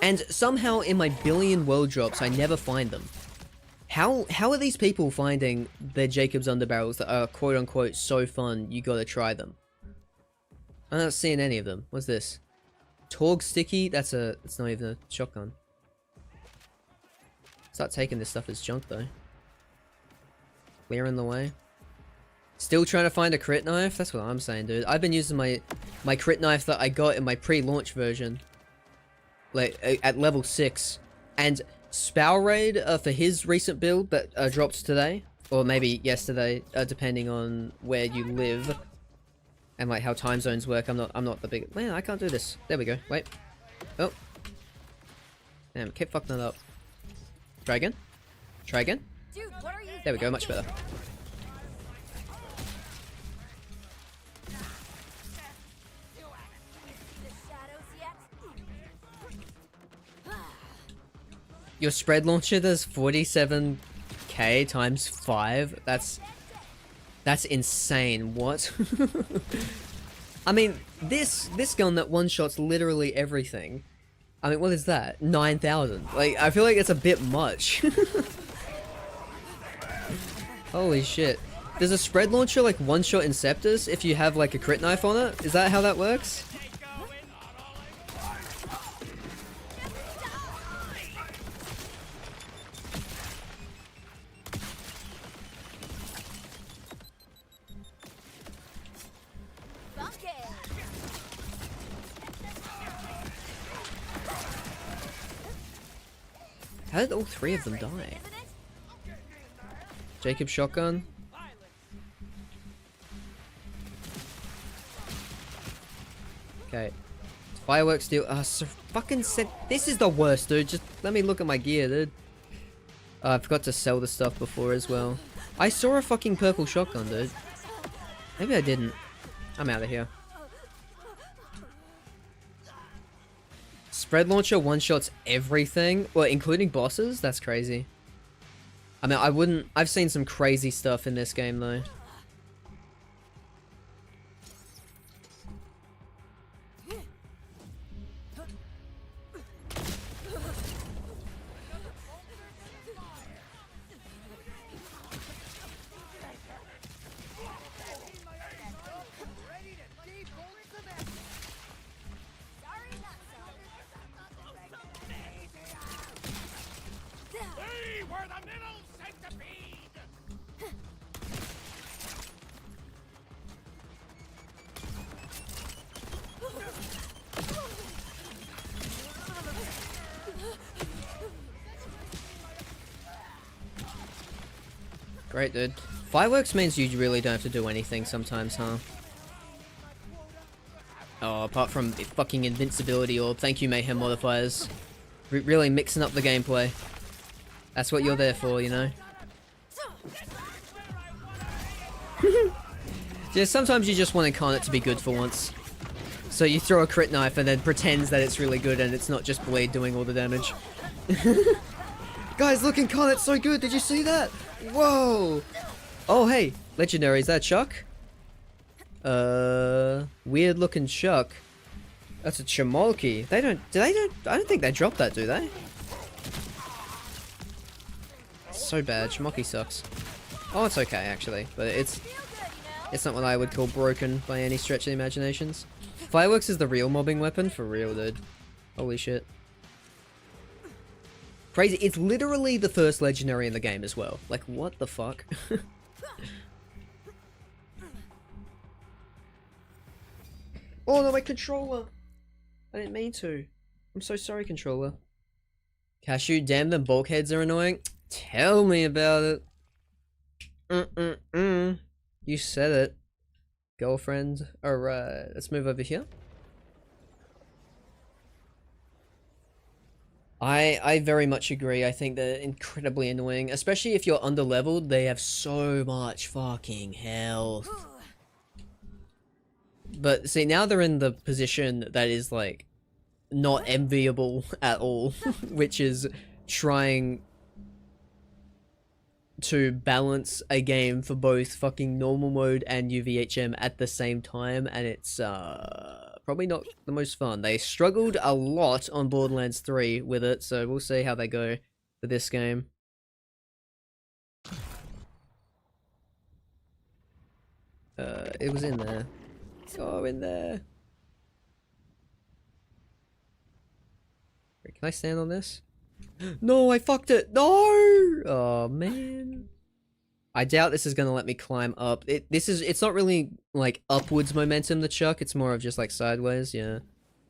And somehow in my billion world drops I never find them. How are these people finding their Jacob's underbarrels that are quote unquote so fun you gotta try them? I'm not seeing any of them. What's this? Torg sticky? It's not even a shotgun. Start taking this stuff as junk though. Clearing the way. Still trying to find a crit knife? That's what I'm saying, dude. I've been using my crit knife that I got in my pre-launch version. Like, at level 6. And Spowraid, for his recent build that dropped today. Or maybe yesterday, depending on where you live. And like how time zones work. I'm not the big... Man, I can't do this. There we go. Wait. Oh. Damn, keep fucking that up. Try again. Try again. Dude, what are you There we go, much better. The shadows yet? Your spread launcher does 47k times 5. That's insane. What? I mean, this gun that one-shots literally everything. I mean, what is that? 9,000. Like, I feel like it's a bit much. Holy shit. Does a spread launcher like one-shot Inceptors if you have like a crit knife on it? Is that how that works? Funky. How did all three of them die? Isn't it? Jacob shotgun. Okay. Fireworks deal. So fucking said. This is the worst, dude. Just let me look at my gear, dude. I forgot to sell the stuff before as well. I saw a fucking purple shotgun, dude. Maybe I didn't. I'm out of here. Spread launcher one-shots everything. Well, including bosses? That's crazy. I mean, I wouldn't... I've seen some crazy stuff in this game, though. Sorry, not We were the middle centipede! Great, dude. Fireworks means you really don't have to do anything sometimes, huh? Oh, apart from the fucking invincibility orb. Thank you, Mayhem modifiers. Really mixing up the gameplay. That's what you're there for, you know? Yeah, sometimes you just want Incarnate to be good for once. So you throw a crit knife and then pretends that it's really good and it's not just Blade doing all the damage. Guys, look, Incarnate's so good, did you see that? Whoa! Oh, hey, Legendary, is that Chuck? Weird looking Chuck. That's a Chimolki. I don't think they drop that, do they? So bad, Chimolki sucks. Oh, it's okay, actually, but it's not what I would call broken by any stretch of the imaginations. Fireworks is the real mobbing weapon, for real, dude. Holy shit. Crazy, it's literally the first legendary in the game as well. Like, what the fuck? Oh no, my controller! I didn't mean to. I'm so sorry, controller. Cashew, damn, the bulkheads are annoying. Tell me about it. You said it. Girlfriend. Alright, let's move over here. I very much agree. I think they're incredibly annoying. Especially if you're under-leveled, they have so much fucking health. But see, now they're in the position that is, like, not enviable at all. Which is trying to balance a game for both fucking normal mode and UVHM at the same time. And it's, probably not the most fun. They struggled a lot on Borderlands 3 with it, so we'll see how they go for this game. It was in there. Oh, in there. Wait, can I stand on this? No, I fucked it! No! Oh, man. I doubt this is gonna let me climb up. It's not really, like, upwards momentum, the Chuck. It's more of just, like, sideways, yeah.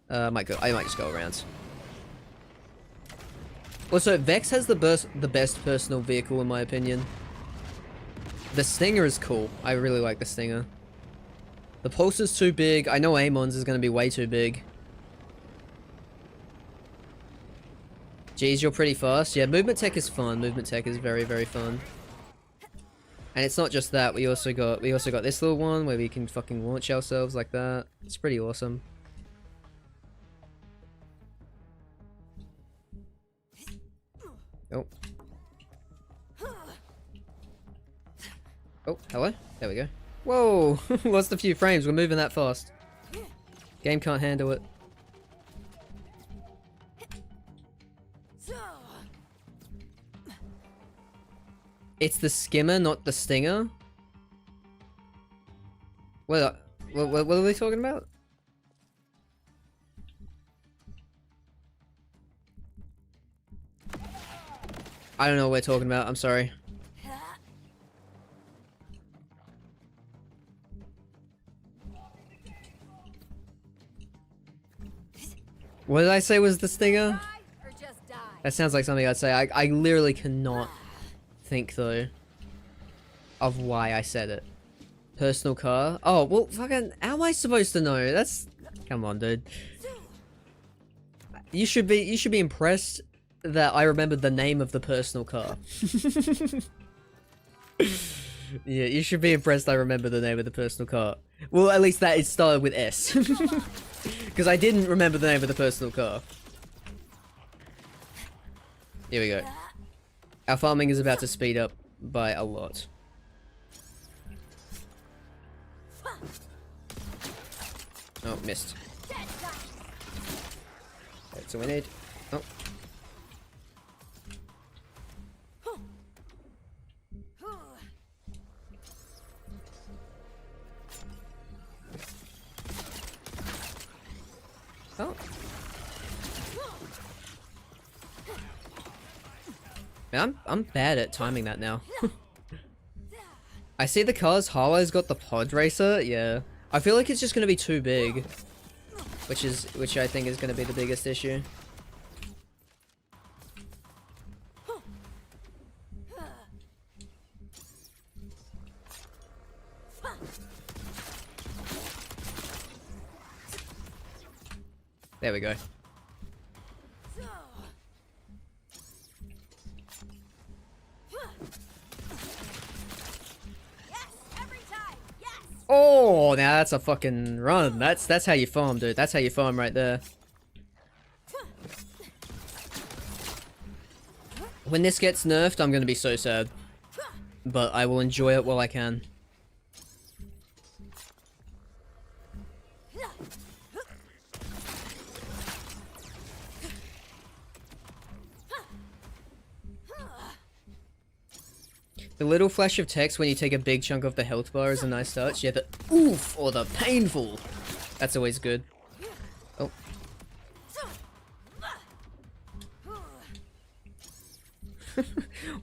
I might just go around. Also, Vex has the best personal vehicle, in my opinion. The Stinger is cool. I really like the Stinger. The Pulse is too big. I know Amon's is gonna be way too big. Geez, you're pretty fast. Yeah, movement tech is fun. Movement tech is very, very fun. And it's not just that. We also got this little one where we can fucking launch ourselves like that. It's pretty awesome. Oh. Oh, hello? There we go. Whoa! Lost a few frames. We're moving that fast. Game can't handle it. It's the skimmer, not the stinger? What are we talking about? I don't know what we're talking about. I'm sorry. What did I say was the stinger? Die or just die. That sounds like something I'd say. I literally cannot think, though, of why I said it. Personal car? Oh, well, fucking, how am I supposed to know? That's... Come on, dude. You should be impressed that I remembered the name of the personal car. Yeah, you should be impressed I remember the name of the personal car. Well, at least that it started with S. Because I didn't remember the name of the personal car. Here we go. Our farming is about to speed up by a lot. Oh, missed. That's what we need. Oh. Oh. Man, I'm bad at timing that now. I see the cars. Harlow's got the pod racer. Yeah. I feel like it's just gonna be too big. Which I think is gonna be the biggest issue. There we go. Oh, now that's a fucking run. That's how you farm, dude. That's how you farm right there. When this gets nerfed, I'm gonna be so sad. But I will enjoy it while I can. The little flash of text when you take a big chunk of the health bar is a nice touch. Yeah, the oof or the painful. That's always good. Oh.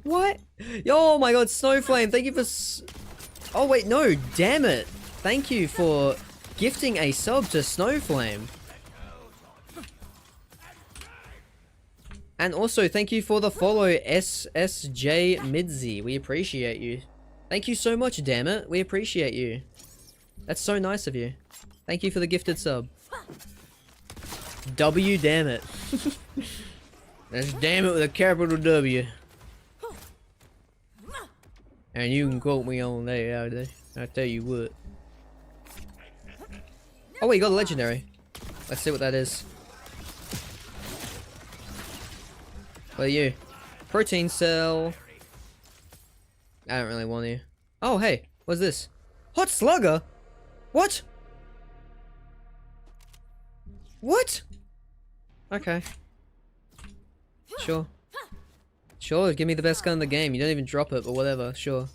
What? Oh my god, Snowflame, thank you for oh wait, no, damn it. Thank you for gifting a sub to Snowflame. And also, thank you for the follow, SSJ Midzi. We appreciate you. Thank you so much, damn it. We appreciate you. That's so nice of you. Thank you for the gifted sub. W, damn it. That's damn it with a capital W. And you can quote me on that out there. I tell you what. Oh wait, you got a legendary. Let's see what that is. What are you? Protein cell. I don't really want you. Oh, hey. What's this? Hot slugger? What? What? Okay. Sure. Sure, give me the best gun in the game. You don't even drop it, but whatever. Sure.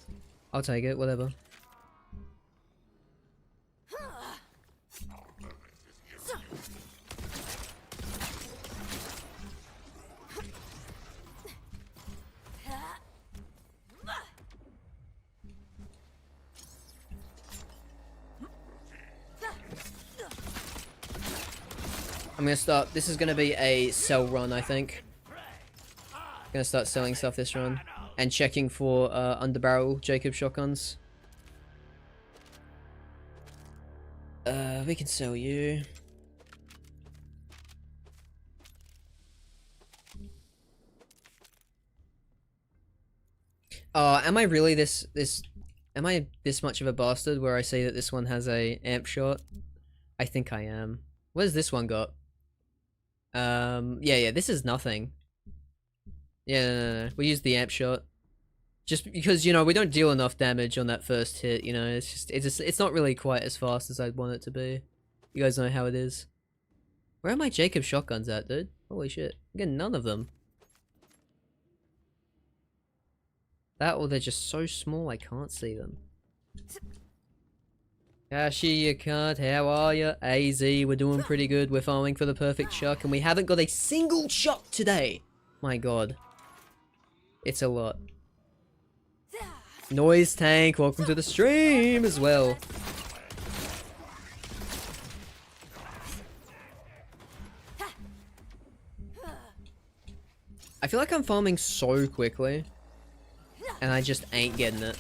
I'll take it, whatever. I'm gonna start, this is gonna be a sell run, I think. Gonna start selling stuff this run. And checking for underbarrel Jacob shotguns. We can sell you. Am I really am I this much of a bastard where I say that this one has a amp shot? I think I am. What has this one got? Yeah, this is nothing. Yeah, no. We use the amp shot. Just because, you know, we don't deal enough damage on that first hit, you know, it's not really quite as fast as I'd want it to be. You guys know how it is. Where are my Jacob shotguns at, dude? Holy shit. I'm getting none of them. That or they're just so small I can't see them. Kashi, you can't. How are you? AZ, we're doing pretty good. We're farming for the perfect chuck, and we haven't got a single shot today. My god. It's a lot. Noise Tank, welcome to the stream as well. I feel like I'm farming so quickly, and I just ain't getting it.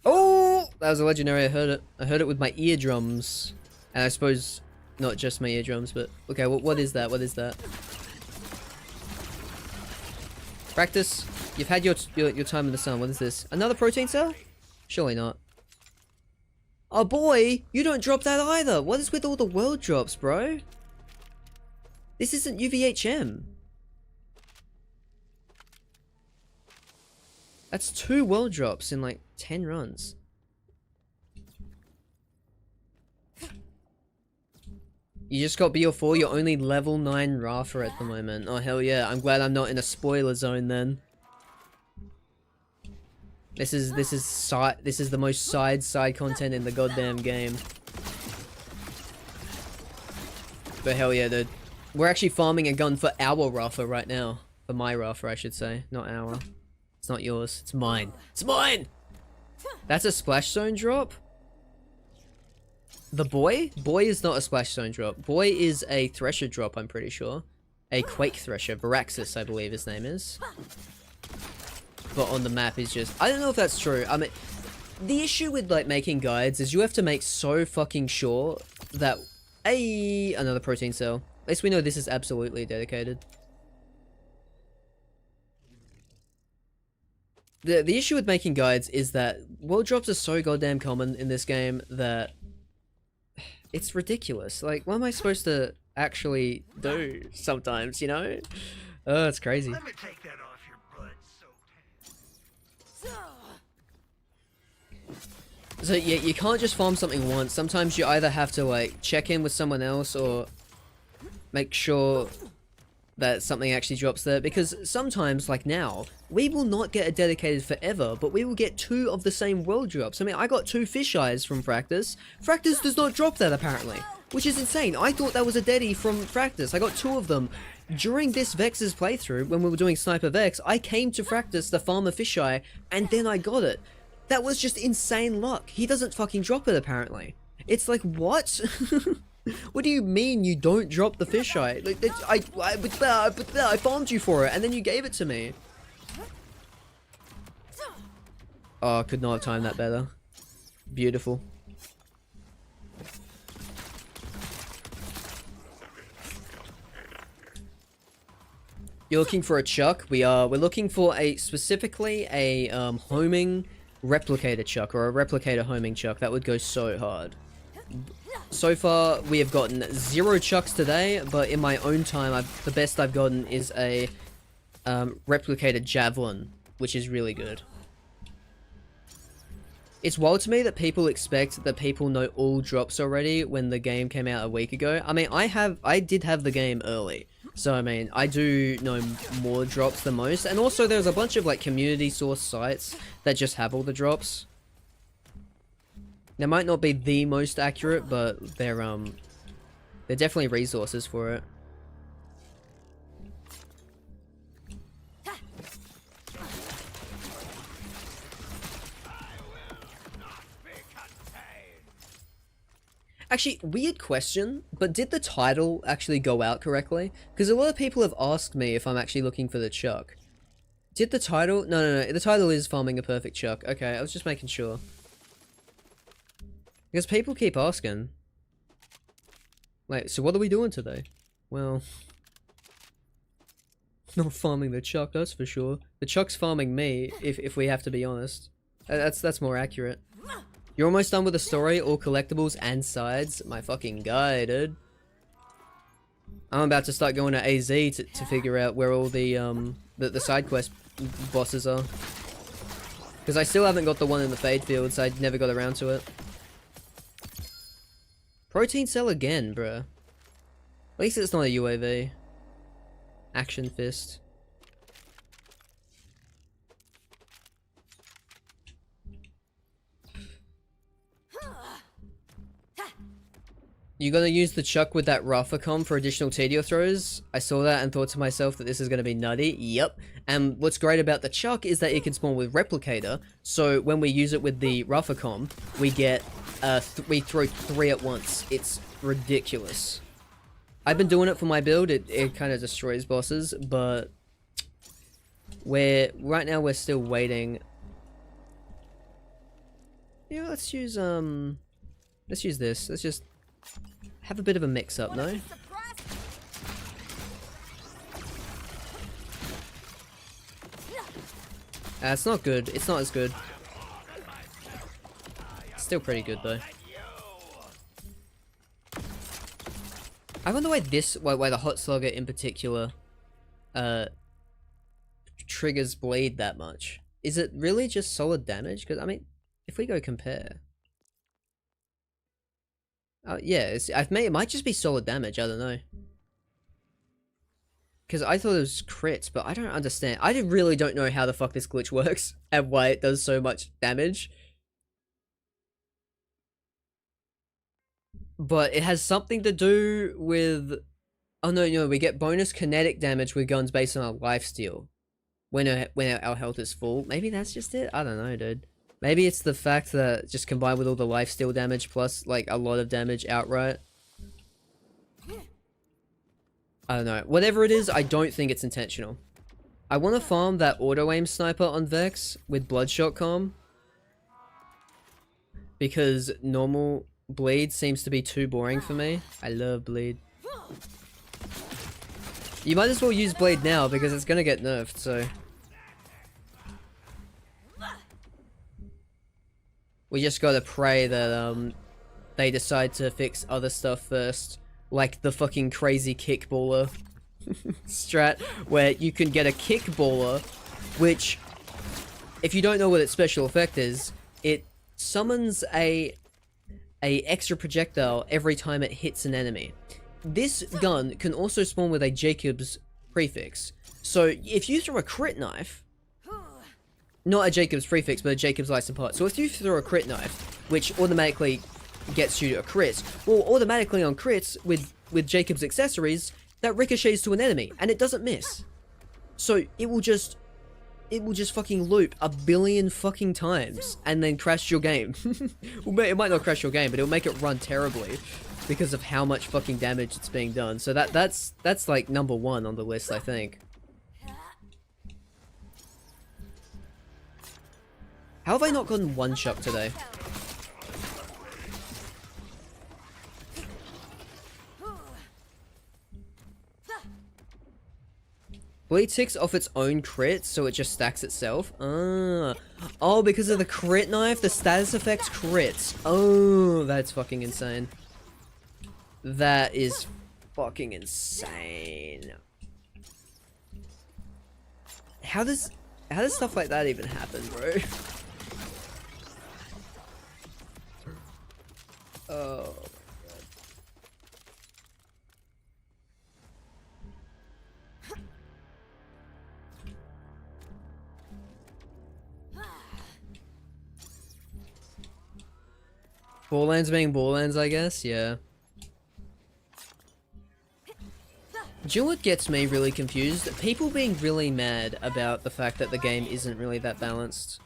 Oh! That was a legendary, I heard it. I heard it with my eardrums. And I suppose not just my eardrums, but... Okay, what is that? What is that? Practice. You've had your time in the sun. What is this? Another protein cell? Surely not. Oh boy! You don't drop that either! What is with all the world drops, bro? This isn't UVHM. That's 2 world drops in like 10 runs. You just got BO4, you're only level 9 Rafa at the moment. Oh hell yeah, I'm glad I'm not in a spoiler zone then. This is the most side content in the goddamn game. But hell yeah, dude. We're actually farming a gun for our Rafa right now. For my Rafa, I should say. Not our. It's not yours. It's mine. It's mine! That's a splash zone drop? The boy? Boy is not a splash zone drop. Boy is a thresher drop, I'm pretty sure. A quake thresher. Varaxis, I believe his name is. But on the map is just... I don't know if that's true. I mean, the issue with like making guides is you have to make so fucking sure that... another protein cell. At least we know this is absolutely dedicated. The issue with making guides is that world drops are so goddamn common in this game that it's ridiculous. Like, what am I supposed to actually do sometimes, you know? Oh, it's crazy. Let me take that off your blood-soaked. So yeah, you can't just farm something once. Sometimes you either have to like check in with someone else or make sure that something actually drops there, because sometimes, like now, we will not get a dedicated forever, but we will get 2 of the same world drops. I mean, I got 2 fish eyes from Fractus. Fractus does not drop that, apparently, which is insane. I thought that was a dedi from Fractus. I got 2 of them. During this Vex's playthrough, when we were doing Sniper Vex, I came to Fractus, the farmer fisheye, and then I got it. That was just insane luck. He doesn't fucking drop it, apparently. It's like, what? What do you mean you don't drop the fisheye? Like, I farmed you for it, and then you gave it to me. Oh, could not have timed that better. Beautiful. You're looking for a chuck? We are. We're looking for specifically a homing replicator chuck, or a replicator homing chuck. That would go so hard. So far, we have gotten 0 chucks today, but in my own time, the best I've gotten is a replicated javelin, which is really good. It's wild to me that people expect that people know all drops already when the game came out a week ago. I mean, I did have the game early, so I mean, I do know more drops than most, and also there's a bunch of like community source sites that just have all the drops. They might not be the most accurate, but they're definitely resources for it. Actually, weird question, but did the title actually go out correctly? Because a lot of people have asked me if I'm actually looking for the chuck. Did the title? No, the title is Farming a Perfect Chuck. Okay, I was just making sure. Because people keep asking. Like, so what are we doing today? Well, Not farming the Chuck, that's for sure. The Chuck's farming me, if we have to be honest. That's more accurate. You're almost done with the story, all collectibles and sides. My fucking guy, dude. I'm about to start going to AZ to figure out where all the side quest bosses are. Because I still haven't got the one in the Fade Fields, I never got around to it. Protein cell again, bruh. At least it's not a UAV. Action fist. You gonna use the Chuck with that Rafacom for additional Tedio throws? I saw that and thought to myself that this is gonna be nutty. Yep. And what's great about the Chuck is that it can spawn with Replicator, so when we use it with the Rafacom, we get, we throw 3 at once. It's ridiculous. I've been doing it for my build, it kind of destroys bosses, but right now we're still waiting. Yeah, let's use this. Let's just have a bit of a mix up, no? It's not good. It's not as good. Still pretty good though. I wonder why why the Hot Slugger in particular triggers bleed that much. Is it really just solid damage? Because I mean, if we go compare. Yeah, it might just be solid damage, I don't know. Because I thought it was crits, but I don't understand. I really don't know how the fuck this glitch works and why it does so much damage. But it has something to do with... Oh no, we get bonus kinetic damage with guns based on our lifesteal. When our health is full. Maybe that's just it? I don't know, dude. Maybe it's the fact that just combined with all the lifesteal damage plus like a lot of damage outright. I don't know. Whatever it is, I don't think it's intentional. I want to farm that auto-aim sniper on Vex with Bloodshot Calm. Because normal bleed seems to be too boring for me. I love bleed. You might as well use bleed now because it's gonna get nerfed, so... We just gotta pray that, they decide to fix other stuff first. Like the fucking crazy kickballer strat, where you can get a kickballer, which, if you don't know what its special effect is, it summons a extra projectile every time it hits an enemy. This gun can also spawn with a Jacob's prefix. So if you throw a crit knife, not a Jacob's prefix, but a Jacob's license part. So if you throw a crit knife, which automatically gets you a crit, well, automatically on crits with Jacob's accessories, that ricochets to an enemy, and it doesn't miss. So it will just fucking loop a billion fucking times, and then crash your game. Well, it might not crash your game, but it'll make it run terribly, because of how much fucking damage it's being done. So that's like number 1 on the list, I think. How have I not gotten one shot today? Bleed ticks off its own crit, so it just stacks itself. Oh, because of the crit knife, the status effects crits. Oh, that's fucking insane. That is fucking insane. How does stuff like that even happen, bro? Oh. Borderlands being Borderlands, I guess, yeah. Do you know what gets me really confused? People being really mad about the fact that the game isn't really that balanced.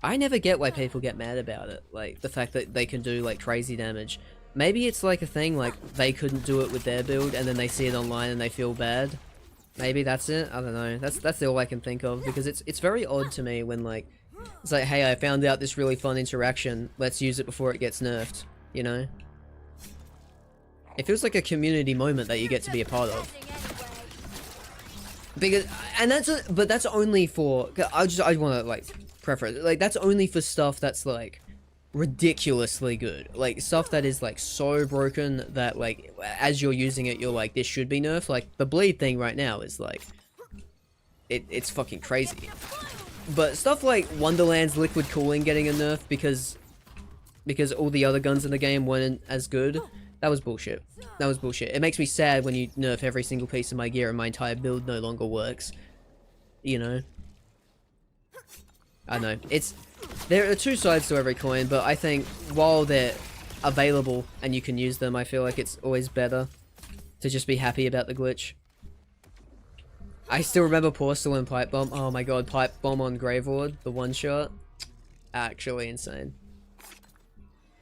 I never get why people get mad about it, like, the fact that they can do, like, crazy damage. Maybe it's like a thing, like, they couldn't do it with their build, and then they see it online and they feel bad. Maybe that's it? I don't know. That's all I can think of, because it's very odd to me when, like, it's like, hey, I found out this really fun interaction, let's use it before it gets nerfed, you know? It feels like a community moment that you get to be a part of. Because, and but that's only for, I want to, like, preference, like, that's only for stuff that's, like, ridiculously good. Like, stuff that is, like, so broken that, like, as you're using it, you're like, this should be nerfed. Like, the bleed thing right now is, like, it's fucking crazy. But stuff like Wonderland's liquid cooling getting a nerf because all the other guns in the game weren't as good, that was bullshit. That was bullshit. It makes me sad when you nerf every single piece of my gear and my entire build no longer works. You know? I know. There are two sides to every coin, but I think while they're available and you can use them, I feel like it's always better to just be happy about the glitch. I still remember Porcelain Pipe Bomb. Oh my god, Pipe Bomb on Graveward, the one shot. Actually insane.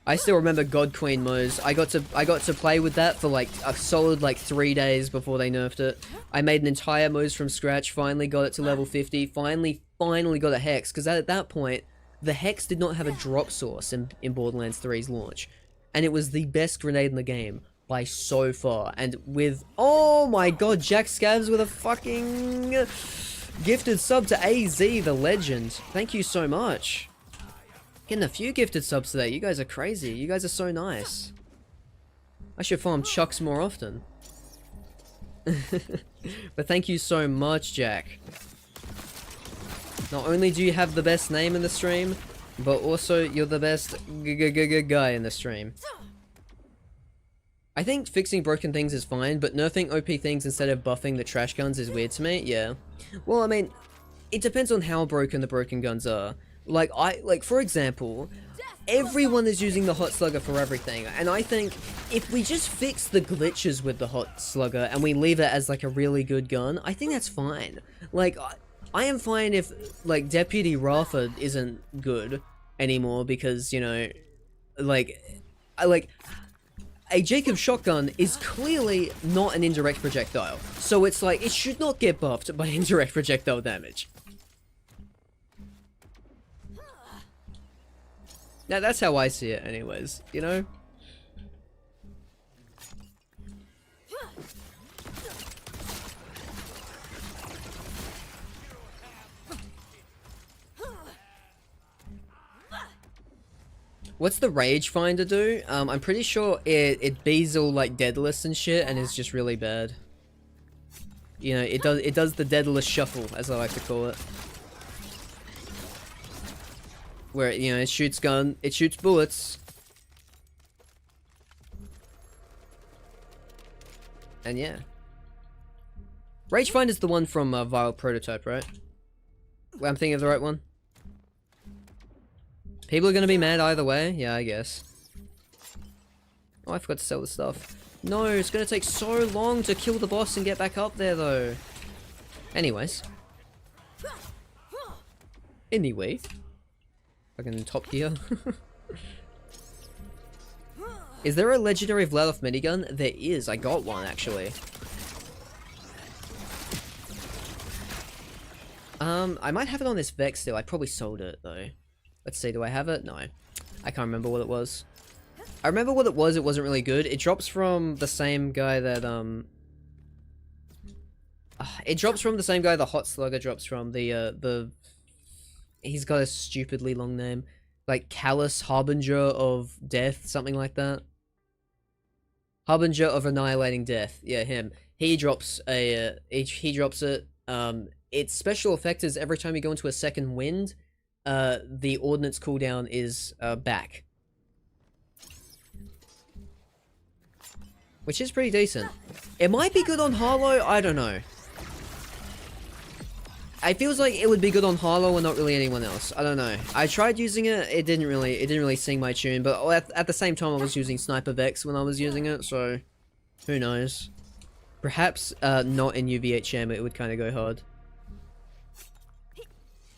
I still remember God Queen Mose. I got to play with that for like a solid like 3 days before they nerfed it. I made an entire Mose from scratch, finally got it to level 50, finally got a Hex, because at that point, the Hex did not have a drop source in Borderlands 3's launch. And it was the best grenade in the game by so far. And with, oh my god, Jack Scabs with a fucking gifted sub to AZ, the legend. Thank you so much. Getting a few gifted subs today. You guys are crazy. You guys are so nice. I should farm Chucks more often. But thank you so much, Jack. Not only do you have the best name in the stream, but also you're the best guy in the stream. I think fixing broken things is fine, but nerfing OP things instead of buffing the trash guns is weird to me. Yeah. Well, I mean, it depends on how broken the broken guns are. Like for example, everyone is using the Hot Slugger for everything, and I think if we just fix the glitches with the Hot Slugger and we leave it as like a really good gun, I think that's fine. Like, I am fine if like Deputy Rafford isn't good anymore because, you know, like a Jacob shotgun is clearly not an indirect projectile, so it's like it should not get buffed by indirect projectile damage. Now that's how I see it anyways, you know? What's the Rage Finder do? I'm pretty sure it bees all like deadless and shit and is just really bad. You know, it does the deadless shuffle, as I like to call it. Where, you know, it shoots bullets. And yeah. Ragefinder's the one from Vile Prototype, right? Well, I'm thinking of the right one. People are gonna be mad either way? Yeah, I guess. Oh, I forgot to sell the stuff. No, it's gonna take so long to kill the boss and get back up there, though. Anyways. Anyway. Fucking Top Gear. Is there a legendary Vladoff minigun? There is. I got one, actually. I might have it on this Vex still. I probably sold it, though. Let's see, do I have it? No. I can't remember what it was. I remember what it was. It wasn't really good. It drops from the same guy that, it drops from the same guy the Hot Slugger drops from. He's got a stupidly long name. Like, Callous Harbinger of Death, something like that. Harbinger of Annihilating Death. Yeah, him. He drops a, he drops it. Its special effect is every time you go into a second wind, the ordnance cooldown is, back. Which is pretty decent. It might be good on Harlow, I don't know. It feels like it would be good on Harlow and not really anyone else. I don't know. I tried using it, it didn't really sing my tune, but at the same time I was using Sniper Vex when I was using it, so who knows. Perhaps not in UVHM it would kind of go hard.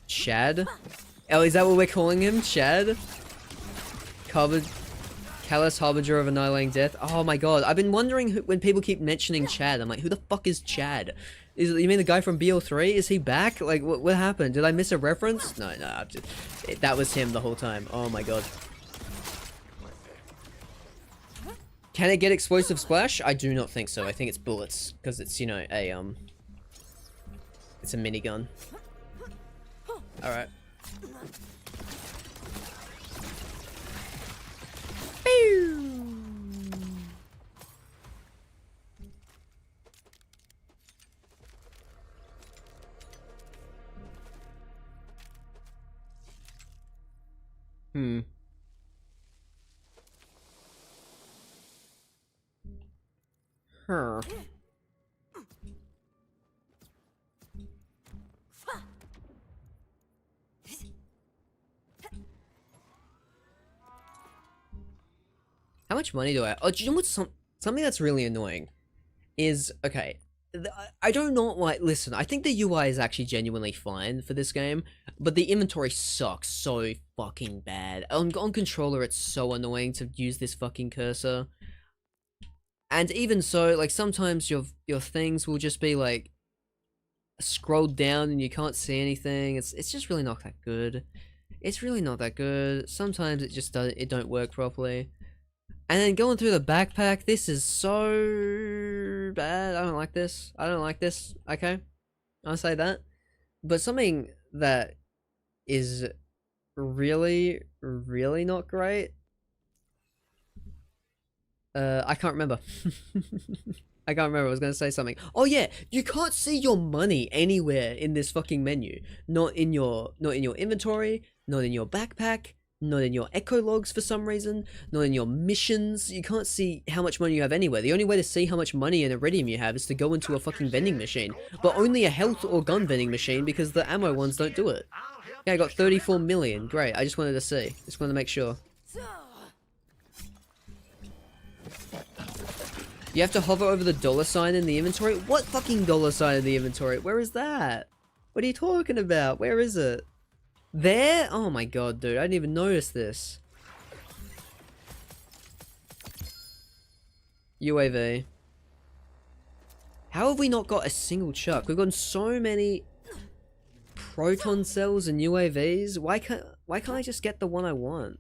Chad? Oh, is that what we're calling him? Chad? Callous Harbinger of Annihilating Death? Oh my god, I've been wondering when people keep mentioning Chad, I'm like, who the fuck is Chad? You mean the guy from BO3? Is he back? Like, what happened? Did I miss a reference? No, that was him the whole time. Oh my god. Can it get Explosive Splash? I do not think so. I think it's bullets, because it's, you know, It's a minigun. Alright. Hmm. Huh. How much money do I? Oh, do you know what's something that's really annoying? Is okay. I do not like. Listen, I think the UI is actually genuinely fine for this game, but the inventory sucks so fucking bad. On controller, it's so annoying to use this fucking cursor. And even so, like sometimes your things will just be like scrolled down and you can't see anything. It's just really not that good. It's really not that good. Sometimes it just don't work properly. And then going through the backpack, this is so bad. I don't like this. I don't like this. Okay, I'll say that. But something that is really, really not great. I can't remember. I can't remember. I was gonna say something. Oh yeah, you can't see your money anywhere in this fucking menu. Not in your inventory. Not in your backpack. Not in your echo logs for some reason. Not in your missions. You can't see how much money you have anywhere. The only way to see how much money and iridium you have is to go into a fucking vending machine. But only a health or gun vending machine because the ammo ones don't do it. Yeah, I got 34 million. Great. I just wanted to see. Just wanted to make sure. You have to hover over the dollar sign in the inventory? What fucking dollar sign in the inventory? Where is that? What are you talking about? Where is it? There? Oh my god, dude. I didn't even notice this. UAV. How have we not got a single chuck? We've gotten so many proton cells and UAVs. Why can't I just get the one I want?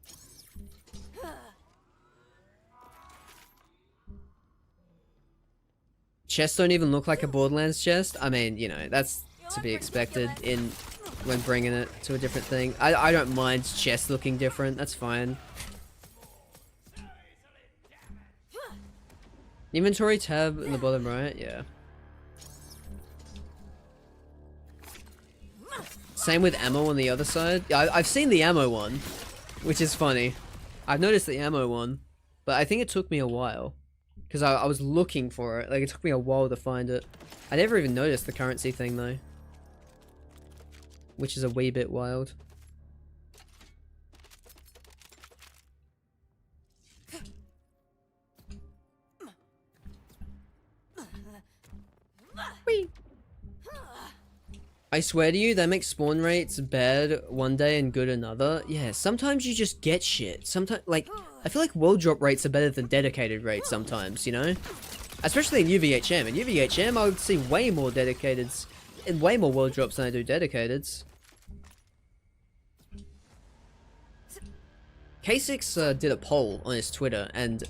Chests don't even look like a Borderlands chest. I mean, you know, that's to be expected when bringing it to a different thing. I don't mind chests looking different. That's fine. Inventory tab in the bottom right. Yeah. Same with ammo on the other side. Yeah, I've seen the ammo one, which is funny. I've noticed the ammo one, but I think it took me a while. Because I was looking for it. Like, it took me a while to find it. I never even noticed the currency thing, though. Which is a wee bit wild. Whee! I swear to you, they make spawn rates bad one day and good another. Yeah, sometimes you just get shit. Sometimes, like, I feel like world drop rates are better than dedicated rates sometimes, you know? Especially in UVHM. In UVHM, I would see way more dedicateds and way more world drops than I do dedicateds. K6 did a poll on his Twitter, and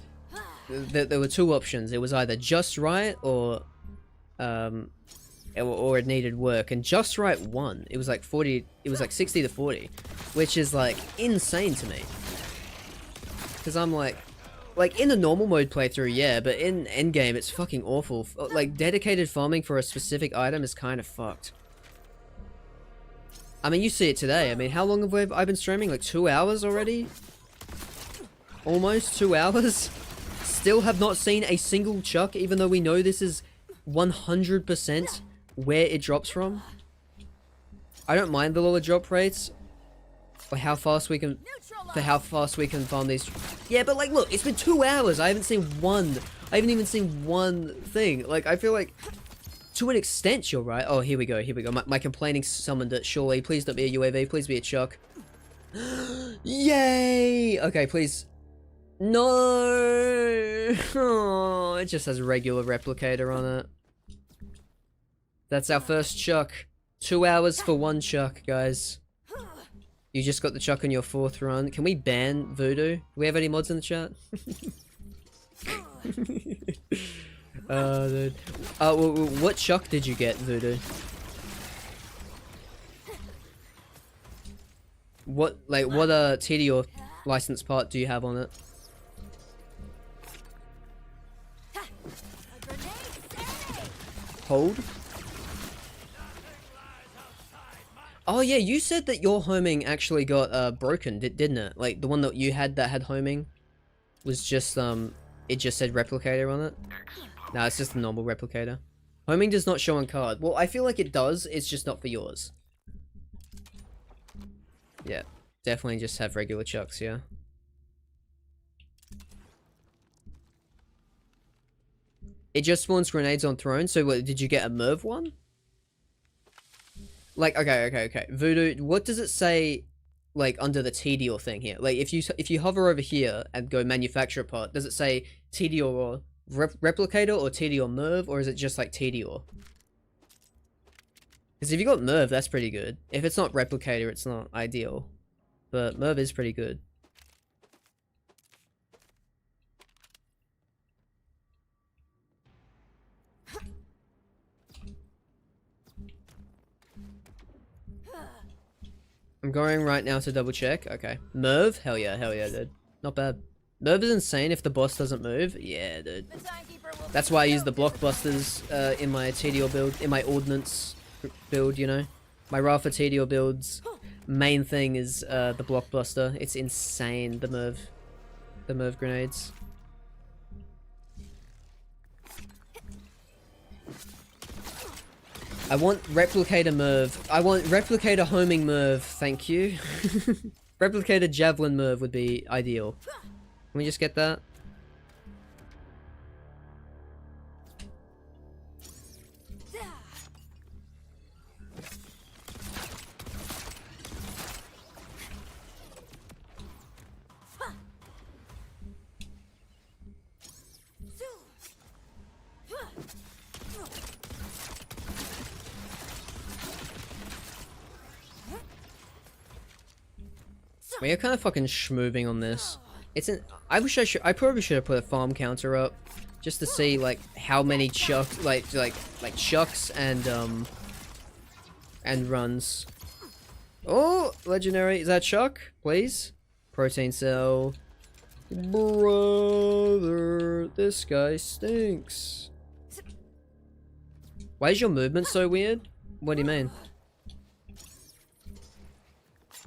there were two options. It was either just right or it needed work, and just right won. It was like 40. It was like 60 to 40, which is like insane to me. Because I'm like in the normal mode playthrough, yeah, but in endgame, it's fucking awful. Like, dedicated farming for a specific item is kind of fucked. I mean, you see it today. I mean, how long have I been streaming? Like 2 hours already? Almost 2 hours? Still have not seen a single chuck, even though we know this is 100% where it drops from. I don't mind the lower drop rates, or how fast we can... for how fast we can farm these. Yeah, but like, look, it's been 2 hours. I haven't seen one. I haven't even seen one thing. Like, I feel like, to an extent, you're right. Oh, here we go. Here we go. My complaining summoned it. Surely, please don't be a UAV. Please be a chuck. Yay! Okay, please. No. Oh, it just has a regular replicator on it. That's our first chuck. 2 hours for one chuck, guys. You just got the chuck on your 4th run. Can we ban Voodoo? Do we have any mods in the chat? Dude. What chuck did you get, Voodoo? What TD or license part do you have on it? A grenade, say! Hold. Oh yeah, you said that your homing actually got broken, didn't it? Like the one that you had that had homing was just it just said replicator on it. No, it's just a normal replicator. Homing does not show on card. Well, I feel like it does, it's just not for yours. Yeah, definitely just have regular chucks, yeah. It just spawns grenades on throne, so what, did you get a Merv one? Like, okay. Voodoo, what does it say, like, under the TDOR thing here? Like, if you hover over here and go manufacturer part, does it say TDOR or replicator or TDOR Merv, or is it just like TDOR? Because if you got Merv, that's pretty good. If it's not replicator, it's not ideal. But Merv is pretty good. I'm going right now to double check. Okay. Merv? Hell yeah, dude. Not bad. Merv is insane if the boss doesn't move. Yeah, dude. That's why I use the blockbusters in my TDO build, in my ordnance build, you know? My Rafa TDO builds main thing is the blockbuster. It's insane, the Merv grenades. I want replicator Merv. I want replicator homing Merv, thank you. Replicator javelin Merv would be ideal. Can we just get that? We are kind of fucking schmoving on this. It's an. I probably should have put a farm counter up, just to see like how many chucks, like chucks and runs. Oh, legendary! Is that Chuck? Please, protein cell. Brother, this guy stinks. Why is your movement so weird? What do you mean?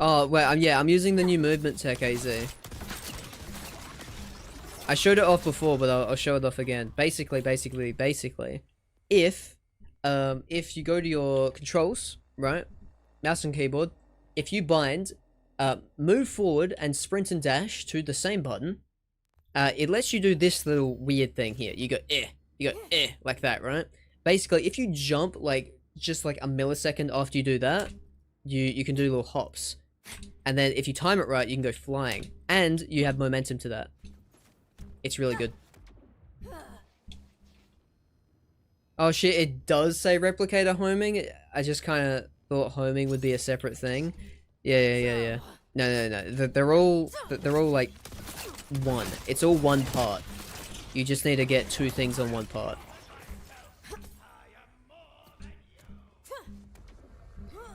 Oh, well, yeah, I'm using the new movement tech, AZ. I showed it off before, but I'll show it off again. Basically, if you go to your controls, right, mouse and keyboard, if you bind, move forward and sprint and dash to the same button, it lets you do this little weird thing here. You go, like that, right? Basically, if you jump, like, just like a millisecond after you do that, you can do little hops. And then if you time it right, you can go flying. And you have momentum to that. It's really good. Oh shit, it does say replicator homing. I just kind of thought homing would be a separate thing. Yeah. No. They're all like one. It's all one part. You just need to get two things on one part.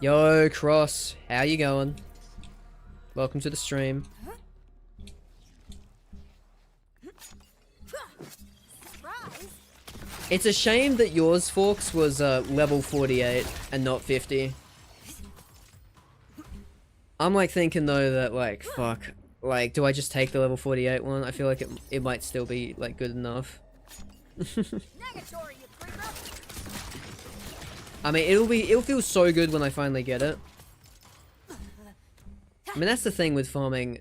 Yo, Cross, how you going? Welcome to the stream. It's a shame that yours, Forks, was level 48 and not 50. I'm like thinking though that like, fuck, like, do I just take the level 48 one? I feel like it might still be like good enough. I mean, it'll feel so good when I finally get it. I mean, that's the thing with farming,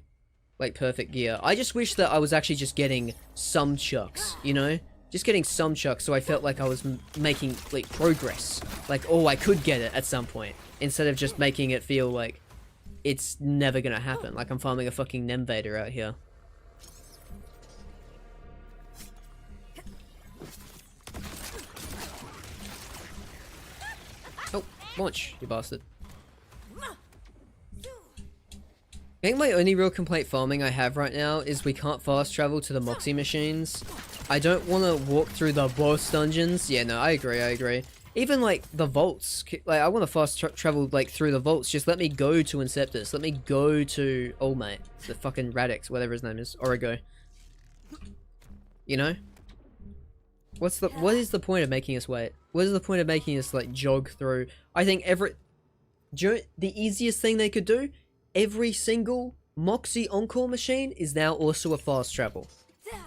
like, perfect gear. I just wish that I was actually just getting some chucks, you know? Just getting some chucks so I felt like I was making, like, progress. Like, oh, I could get it at some point. Instead of just making it feel like it's never gonna happen. Like I'm farming a fucking Nemvader out here. Oh, launch, you bastard. I think my only real complaint farming I have right now is we can't fast travel to the Moxie machines. I don't want to walk through the boss dungeons. Yeah, no, I agree. Even like the vaults, like I want to fast travel like through the vaults. Just let me go to Inceptus. Let me go to All Mate, the fucking Radix, whatever his name is, Origo. You know? What is the point of making us wait? What is the point of making us like jog through? I think the easiest thing they could do, every single Moxie Encore machine is now also a fast travel.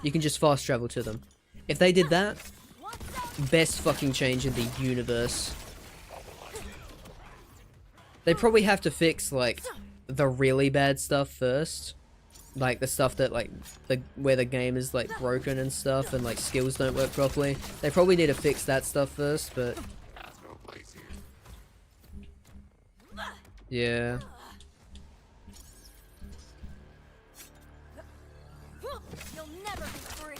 You can just fast travel to them. If they did that, best fucking change in the universe. They probably have to fix like the really bad stuff first. Like the stuff that like where the game is like broken and stuff and like skills don't work properly. They probably need to fix that stuff first, but yeah. You'll never be free.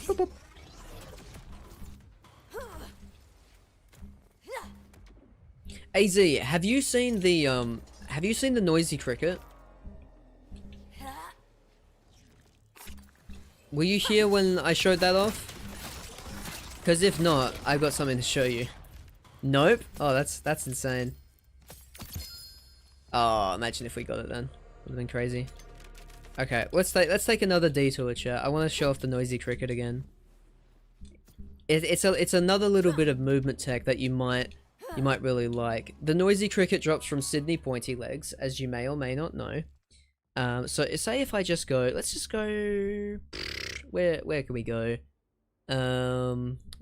Boop, boop. AZ, have you seen the noisy cricket? Were you here when I showed that off? Because if not, I've got something to show you. Nope. Oh, that's insane. Oh, imagine if we got it then. Would have been crazy. Okay, let's take another detour, chat. I want to show off the noisy cricket again. It's another little bit of movement tech that you might really like. The noisy cricket drops from Sydney Pointy Legs, as you may or may not know. So say if I just go, let's just go. Where can we go? A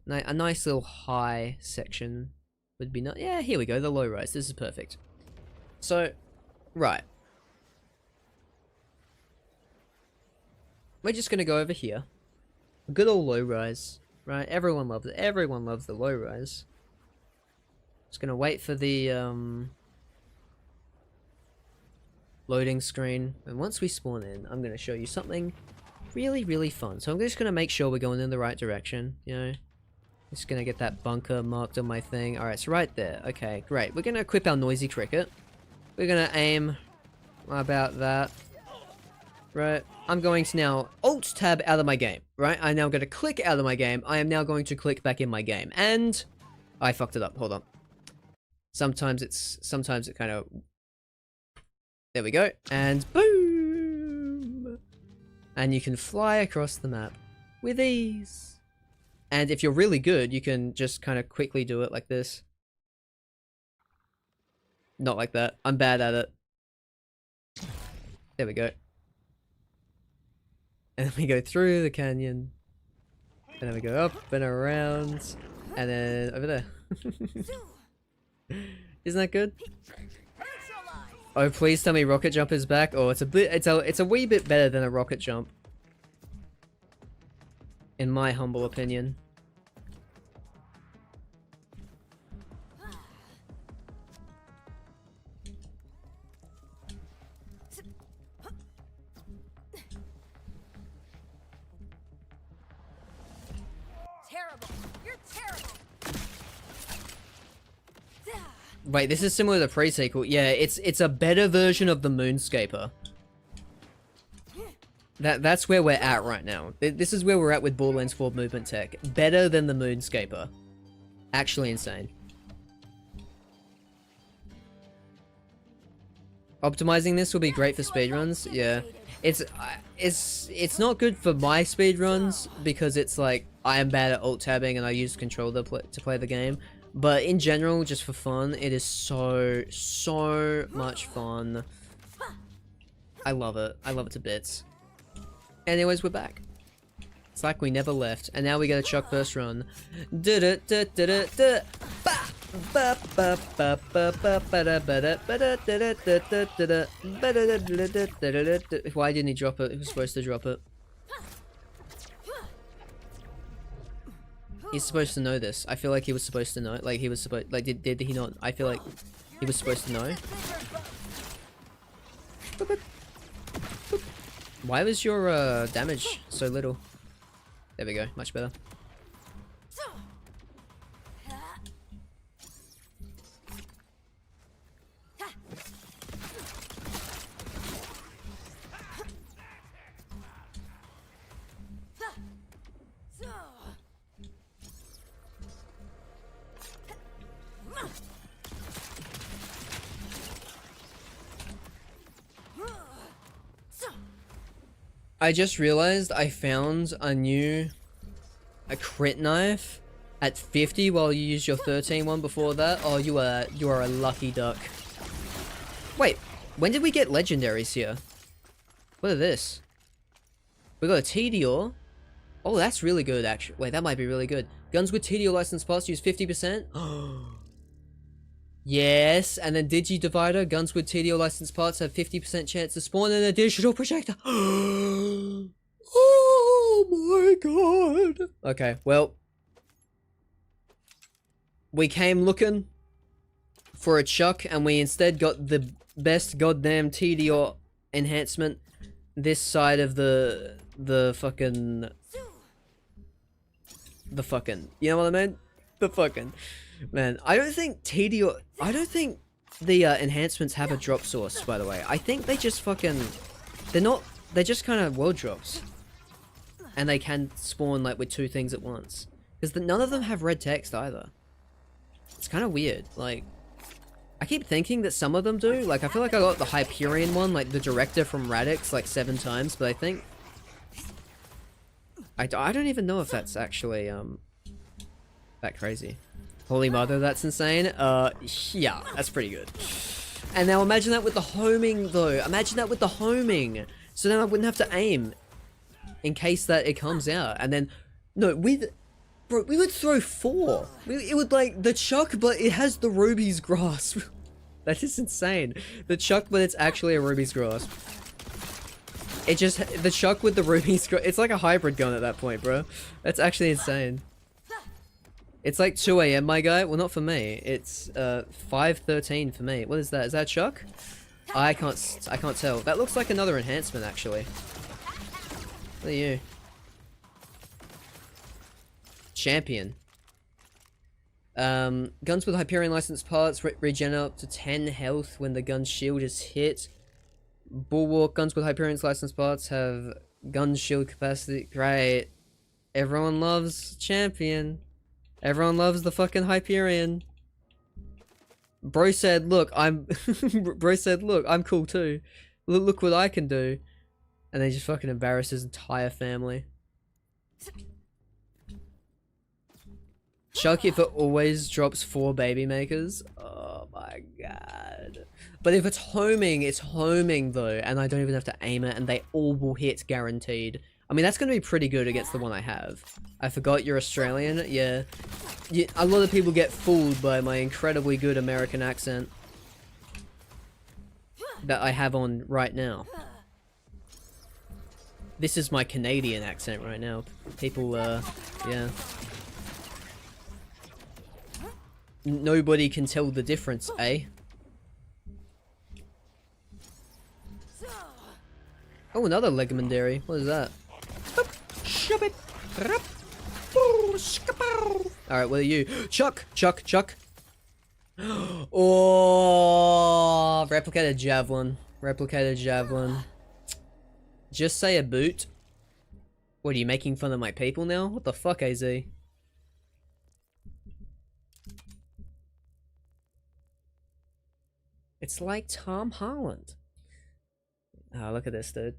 nice little high section would be nice. Yeah, here we go. The low rise. This is perfect. So, right. We're just gonna go over here. Good old low rise, right? Everyone loves it. Everyone loves the low rise. Just gonna wait for the loading screen, and once we spawn in, I'm gonna show you something really fun. So I'm just gonna make sure we're going in the right direction. You know, just gonna get that bunker marked on my thing. All right, it's right there. Okay, great. We're gonna equip our noisy cricket. We're gonna aim about that. Right, I'm going to now Alt Tab out of my game, right? I'm now going to click out of my game. I am now going to click back in my game. And I fucked it up. Hold on. Sometimes it kind of... There we go. And boom! And you can fly across the map with ease. And if you're really good, you can just kind of quickly do it like this. Not like that. I'm bad at it. There we go. And then we go through the canyon. And then we go up and around. And then over there. Isn't that good? Oh, please tell me rocket jump is back. Oh, it's a wee bit better than a rocket jump. In my humble opinion. Wait, this is similar to the pre-sequel. Yeah, it's a better version of the Moonscaper. That's where we're at right now. This is where we're at with Borderlands 4 movement tech. Better than the Moonscaper. Actually insane. Optimizing this will be great for speedruns. Yeah. It's not good for my speedruns because it's like I am bad at alt-tabbing and I use controller to play the game. But in general, just for fun, it is so much fun. I love it. I love it to bits. Anyways, we're back. It's like we never left, and now we get a Chuck first run. Why didn't he drop it? He was supposed to drop it. He's supposed to know this. I feel like he was supposed to know. Like he was supposed. Like did he not? I feel like he was supposed to know. Why was your damage so little? There we go. Much better. I just realized I found a crit knife at 50 while you used your 13 one before that. Oh, you are a lucky duck. Wait, when did we get legendaries here? What are this? We got a TDR. Oh, that's really good, actually. Wait, that might be really good. Guns with TDR license parts use 50%. Yes, and then Digidivider. Guns with TDR license parts have 50% chance to spawn an additional projector. Oh my god. Okay, well. We came looking for a Chuck, and we instead got the best goddamn TDR enhancement this side of the fucking, you know what I mean? The fucking, man, I don't think TDR, I don't think the enhancements have a drop source, by the way. I think they just fucking, they're just kind of world drops. And they can spawn like with two things at once. Because none of them have red text either. It's kind of weird, like, I keep thinking that some of them do. Like, I feel like I got the Hyperion one, like the director from Radix, like 7 times, but I think... I don't even know if that's actually, that crazy. Holy mother, that's insane. Yeah, that's pretty good. And now imagine that with the homing, though. Imagine that with the homing. So then I wouldn't have to aim in case that it comes out. And then, no, with... Bro, we would throw 4. It would, like, the Chuck, but it has the Ruby's Grasp. That is insane. The Chuck, but it's actually a Ruby's Grasp. It just, the Chuck with the Ruby's Grasp, it's like a hybrid gun at that point, bro. That's actually insane. It's like 2 AM, my guy. Well, not for me. It's, 5:13 for me. What is that? Is that Chuck? I can't tell. That looks like another enhancement, actually. What are you? Champion. Guns with Hyperion license parts regen up to 10 health when the gun's shield is hit. Bulwark. Guns with Hyperion's license parts have gun shield capacity. Great. Everyone loves Champion. Everyone loves the fucking Hyperion. Bro said, look, Bro said, look, I'm cool too. Look what I can do. And they just fucking embarrass his entire family. Chuck, if it always drops 4 baby makers. Oh my god. But if it's homing though, and I don't even have to aim it, and they all will hit guaranteed. I mean, that's gonna be pretty good against the one I have. I forgot you're Australian. Yeah. A lot of people get fooled by my incredibly good American accent that I have on right now. This is my Canadian accent right now. People, yeah. Nobody can tell the difference, eh? Oh, another legendary. What is that? Alright, what are you? Chuck! Chuck! Chuck! Oh, replicated javelin. Replicated javelin. Just say a boot. What, are you making fun of my people now? What the fuck, AZ? It's like Tom Holland. Oh, look at this, dude.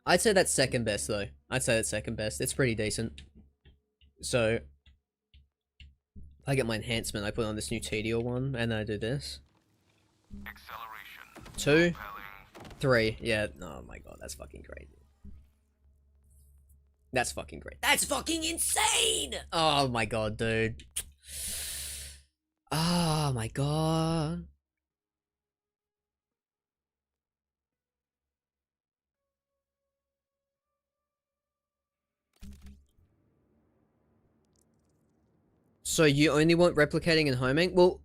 I'd say that's second best, though. I'd say that's second best. It's pretty decent. So, I get my enhancement, I put on this new TDR one, and then I do this. 2, 3. Yeah, oh my god, that's fucking great. That's fucking great. That's fucking insane! Oh my god, dude. Oh my god. So you only want replicating and homing? Well,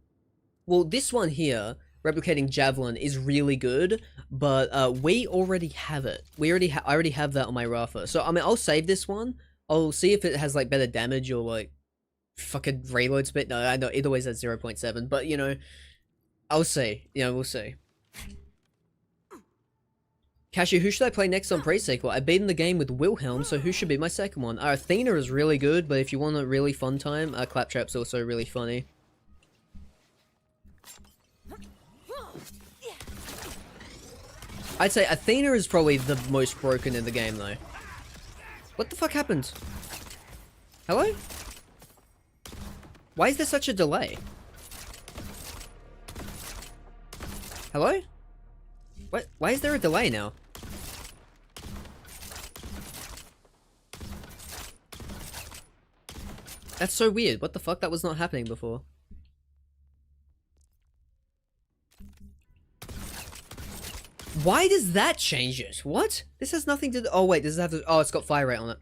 this one here, replicating javelin, is really good, but we already have it. I already have that on my Rafa. So I mean, I'll save this one. I'll see if it has like better damage or like fucking reload speed. No, I know it always has 0.7, but you know, I'll see. You know, we'll see. Cashew, who should I play next on pre-sequel? I've beaten the game with Wilhelm, so who should be my second one? Athena is really good, but if you want a really fun time, Claptrap's also really funny. I'd say Athena is probably the most broken in the game, though. What the fuck happened? Hello? Why is there such a delay? Hello? What? Why is there a delay now? That's so weird. What the fuck? That was not happening before. Why does that change it? What? This has nothing to do. Oh wait, does it have to? Oh, it's got fire rate on it.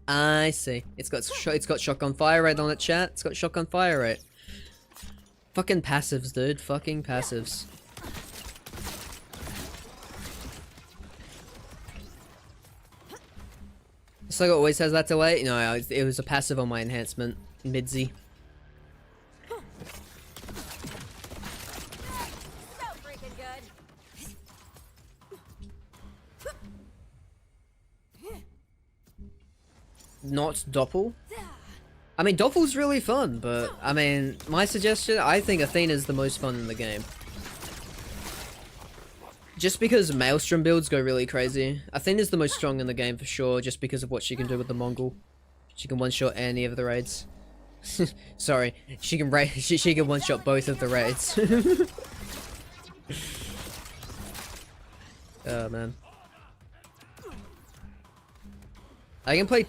I see. It's got shotgun fire rate on it, chat. It's got shotgun fire rate. Fucking passives, dude. Fucking passives. It's like it always has that delay. No, it was a passive on my enhancement, Midzy. So freaking good. Not Doppel. I mean, Doppel's really fun, but I mean, my suggestion, I think Athena's the most fun in the game. Just because Maelstrom builds go really crazy. Athena's the most strong in the game for sure, just because of what she can do with the Mongol. She can one-shot any of the raids. Sorry, she can she can one-shot both of the raids. Oh man. I can play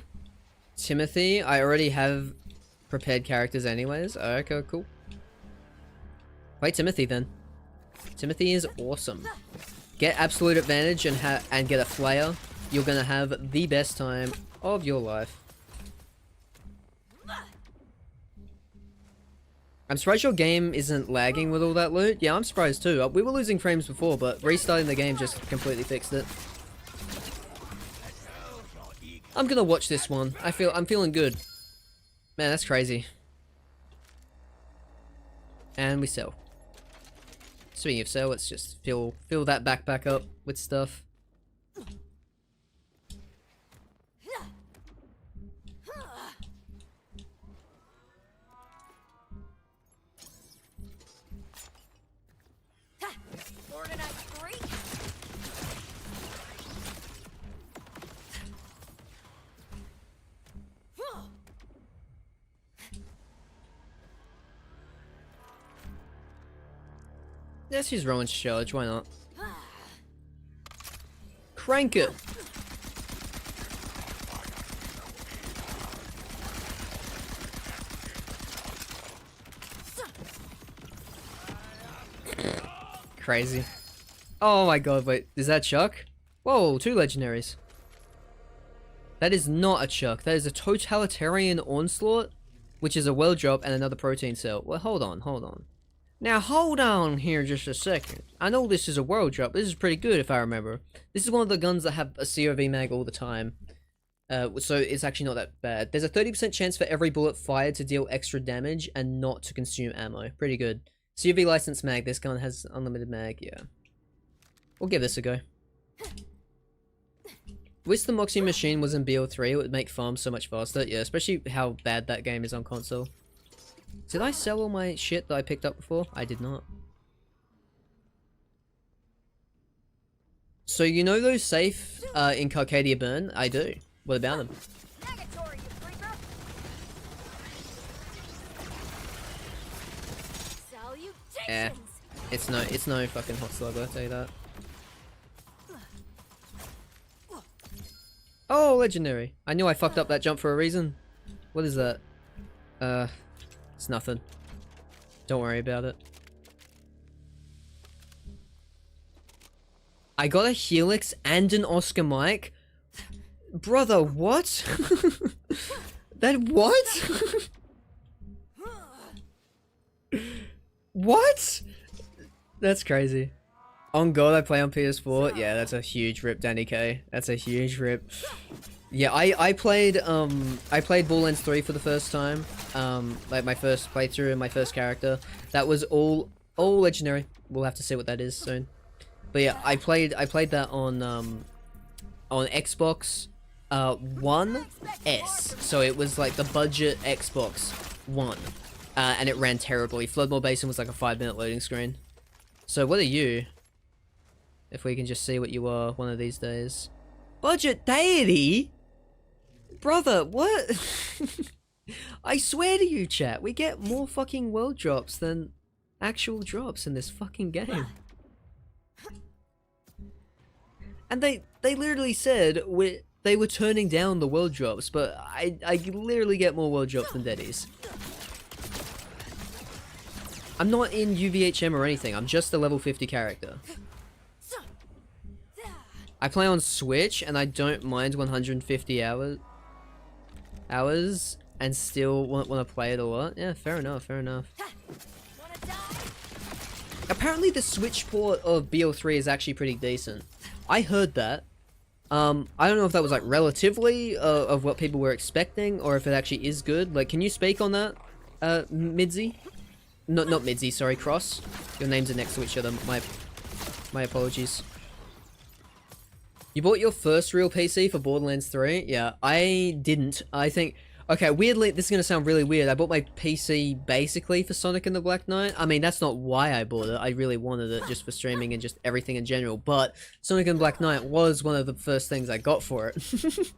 Timothy. I already have prepared characters anyways. Okay, cool. Play Timothy then. Timothy is awesome. Get absolute advantage and get a flare. You're gonna have the best time of your life. I'm surprised your game isn't lagging with all that loot. Yeah, I'm surprised too. We were losing frames before, but restarting the game just completely fixed it. I'm gonna watch this one. I'm feeling good. Man, that's crazy. And we sell. Speaking of sell, let's just fill that backpack up with stuff. Organized freak. Let's use Rowan's charge, why not? Crank it! Crazy. Oh my god, wait, is that Chuck? Whoa, 2 legendaries. That is not a Chuck, that is a Totalitarian Onslaught, which is a well drop and another protein cell. Well, hold on. Now hold on here just a second. I know this is a world drop. This is pretty good if I remember. This is one of the guns that have a COV mag all the time. So it's actually not that bad. There's a 30% chance for every bullet fired to deal extra damage and not to consume ammo. Pretty good. COV license mag. This gun has unlimited mag. Yeah. We'll give this a go. Wish the Moxie machine was in BL3. It would make farms so much faster. Yeah, especially how bad that game is on console. Did I sell all my shit that I picked up before? I did not. So you know those safe in Carcadia Burn? I do. What about them? Negatory, you freaker. Salutations. It's no fucking hot slug, I'll tell you that. Oh, legendary. I knew I fucked up that jump for a reason. What is that? It's nothing. Don't worry about it. I got a Helix and an Oscar Mike. Brother, what? That what? What? That's crazy. On God, I play on PS4. Yeah, that's a huge rip, Danny K. That's a huge rip. Yeah, I played Borderlands 3 for the first time. Like my first playthrough and my first character. That was all legendary. We'll have to see what that is soon. But yeah, I played that on Xbox One S. So it was like the budget Xbox One. And it ran terribly. Floodmore Basin was like a 5-minute loading screen. So what are you? If we can just see what you are one of these days. Budget deity? Brother, what? I swear to you, chat, we get more fucking world drops than actual drops in this fucking game. And they literally said they were turning down the world drops, but I literally get more world drops than deadies. I'm not in UVHM or anything, I'm just a level 50 character. I play on Switch and I don't mind 150 hours and still want to play it a lot. Yeah, fair enough, fair enough. Apparently the Switch port of BL3 is actually pretty decent. I heard that. I don't know if that was like relatively of what people were expecting or if it actually is good. Like, can you speak on that, Midzy? Not Midzy, sorry, Cross. Your names are next to each other. My apologies. You bought your first real PC for Borderlands 3? Yeah, I didn't. I think... Okay, weirdly, this is gonna sound really weird. I bought my PC basically for Sonic and the Black Knight. I mean, that's not why I bought it. I really wanted it just for streaming and just everything in general. But Sonic and Black Knight was one of the first things I got for it.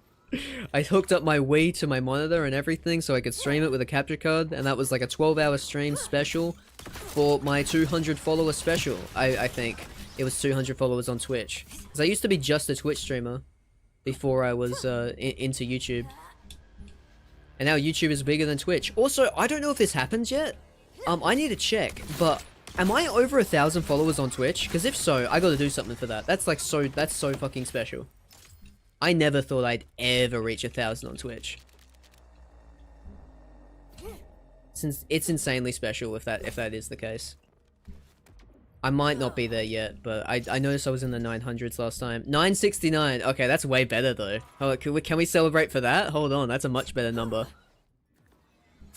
I hooked up my Wii to my monitor and everything so I could stream it with a capture card. And that was like a 12-hour stream special for my 200 follower special, I think. It was 200 followers on Twitch. Because I used to be just a Twitch streamer before I was into YouTube. And now YouTube is bigger than Twitch. Also, I don't know if this happens yet. I need to check, but am I over 1,000 followers on Twitch? Because if so, I gotta do something for that. That's so fucking special. I never thought I'd ever reach 1,000 on Twitch. Since it's insanely special if that is the case. I might not be there yet, but I noticed I was in the 900s last time. 969! Okay, that's way better though. Oh, can we celebrate for that? Hold on, that's a much better number.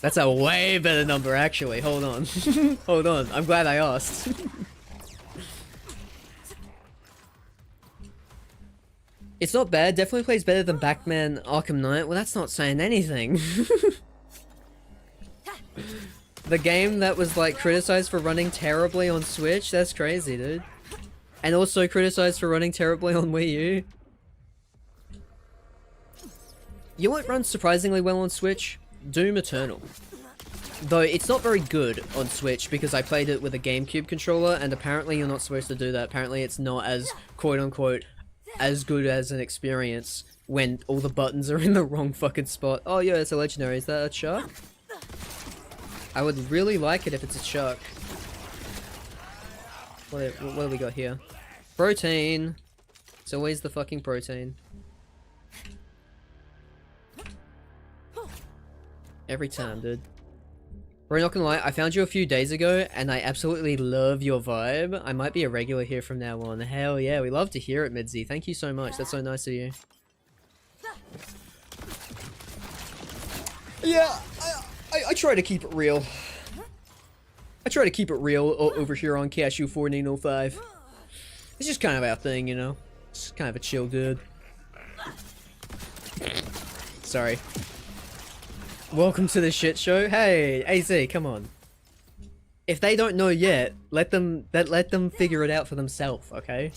That's a way better number actually, hold on. Hold on, I'm glad I asked. It's not bad, definitely plays better than Batman Arkham Knight. Well, that's not saying anything. The game that was like criticized for running terribly on Switch? That's crazy, dude. And also criticized for running terribly on Wii U. You know what runs surprisingly well on Switch? Doom Eternal. Though it's not very good on Switch because I played it with a GameCube controller and apparently you're not supposed to do that. Apparently it's not as quote-unquote as good as an experience when all the buttons are in the wrong fucking spot. Oh yeah, it's a legendary. Is that a shark? I would really like it if it's a shark. What do we got here? Protein! It's always the fucking protein. Every time, dude. Bro, not gonna lie, I found you a few days ago, and I absolutely love your vibe. I might be a regular here from now on. Hell yeah, we love to hear it, Midzy. Thank you so much, that's so nice of you. Yeah, I try to keep it real. I try to keep it real over here on Cashew 1405. It's just kind of our thing, you know? It's kind of a chill dude. Sorry. Welcome to the shit show. Hey, AZ, come on. If they don't know yet, let them figure it out for themselves, okay?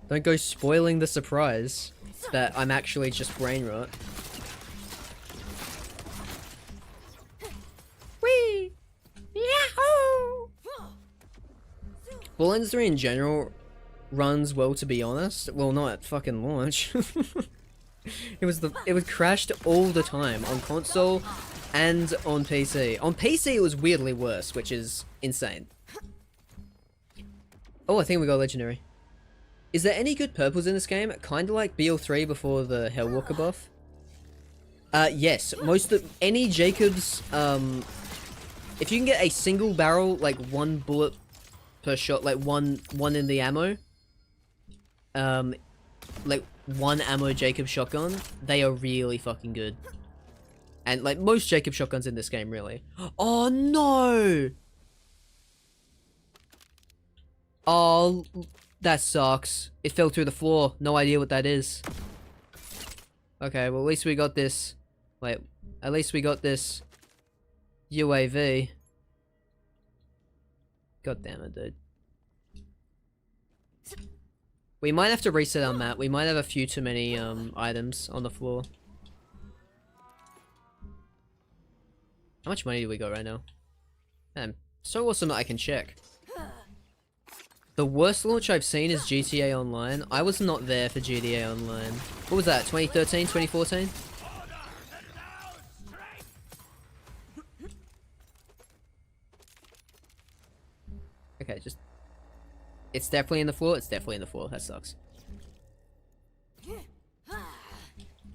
Don't go spoiling the surprise that I'm actually just brain rot. Whee! Yahoo! Borderlands 3 in general runs well, to be honest. Well, not at fucking launch. It was crashed all the time on console and on PC. On PC it was weirdly worse, which is insane. Oh, I think we got legendary. Is there any good purples in this game? Kinda like BL3 before the Hellwalker buff. Yes, any Jacobs, if you can get a single barrel, like one bullet per shot, like one in the ammo, like one ammo Jacob shotgun, they are really fucking good. And like most Jacob shotguns in this game, really. Oh no! Oh, that sucks. It fell through the floor. No idea what that is. Okay, well at least we got this. Wait, at least we got this UAV. God damn it, dude. We might have to reset our map. We might have a few too many items on the floor. How much money do we got right now? Man, so awesome that I can check. The worst launch I've seen is GTA Online. I was not there for GTA Online. What was that, 2013, 2014? Okay, just... It's definitely in the floor, it's definitely in the floor. That sucks.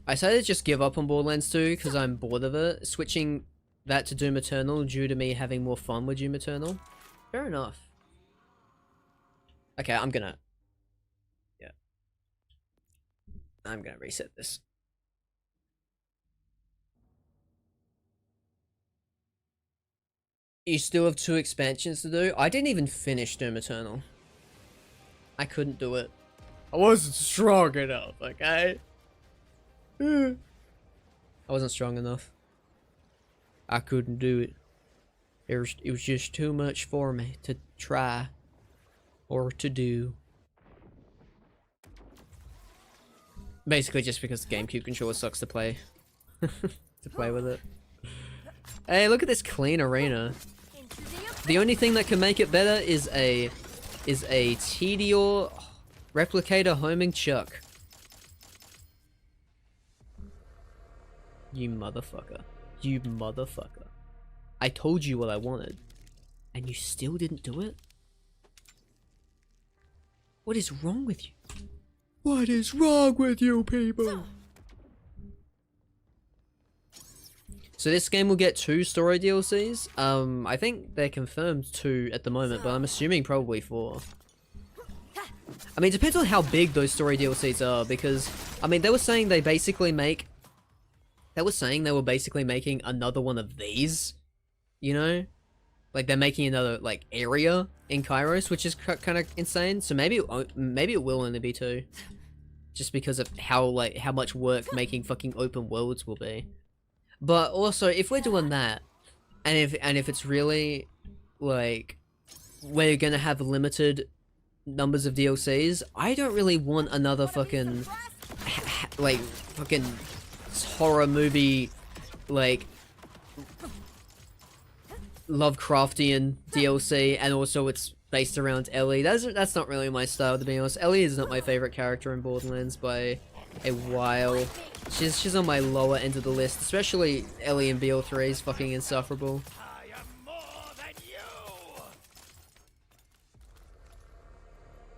I decided to just give up on Borderlands 2 because I'm bored of it. Switching that to Doom Eternal due to me having more fun with Doom Eternal. Fair enough. Okay, I'm gonna... Yeah. I'm gonna reset this. You still have 2 expansions to do? I didn't even finish Doom Eternal. I couldn't do it. I wasn't strong enough, okay? I wasn't strong enough. I couldn't do it. It was just too much for me to try or to do. Basically just because the GameCube controller sucks to play. To play with it. Hey, look at this clean arena. The only thing that can make it better is a Tediore replicator homing chuck. You motherfucker. You motherfucker. I told you what I wanted. And you still didn't do it? What is wrong with you? What is wrong with you people? So this game will get 2 story DLCs. I think they're confirmed 2 at the moment, but I'm assuming probably 4. I mean, it depends on how big those story DLCs are, because, I mean, they were saying they basically make... They were saying they were basically making another one of these, you know? Like, they're making another, like, area in Kairos, which is kind of insane. So maybe it will only be 2. Just because of how much work making fucking open worlds will be. But also, if we're doing that, and if it's really, like, we're gonna have limited numbers of DLCs, I don't really want another fucking, like, fucking horror movie, like, Lovecraftian DLC, and also it's based around Ellie. That's not really my style, to be honest. Ellie is not my favorite character in Borderlands by a while. She's on my lower end of the list, especially Ellie in BL3 is fucking insufferable. I am more than you.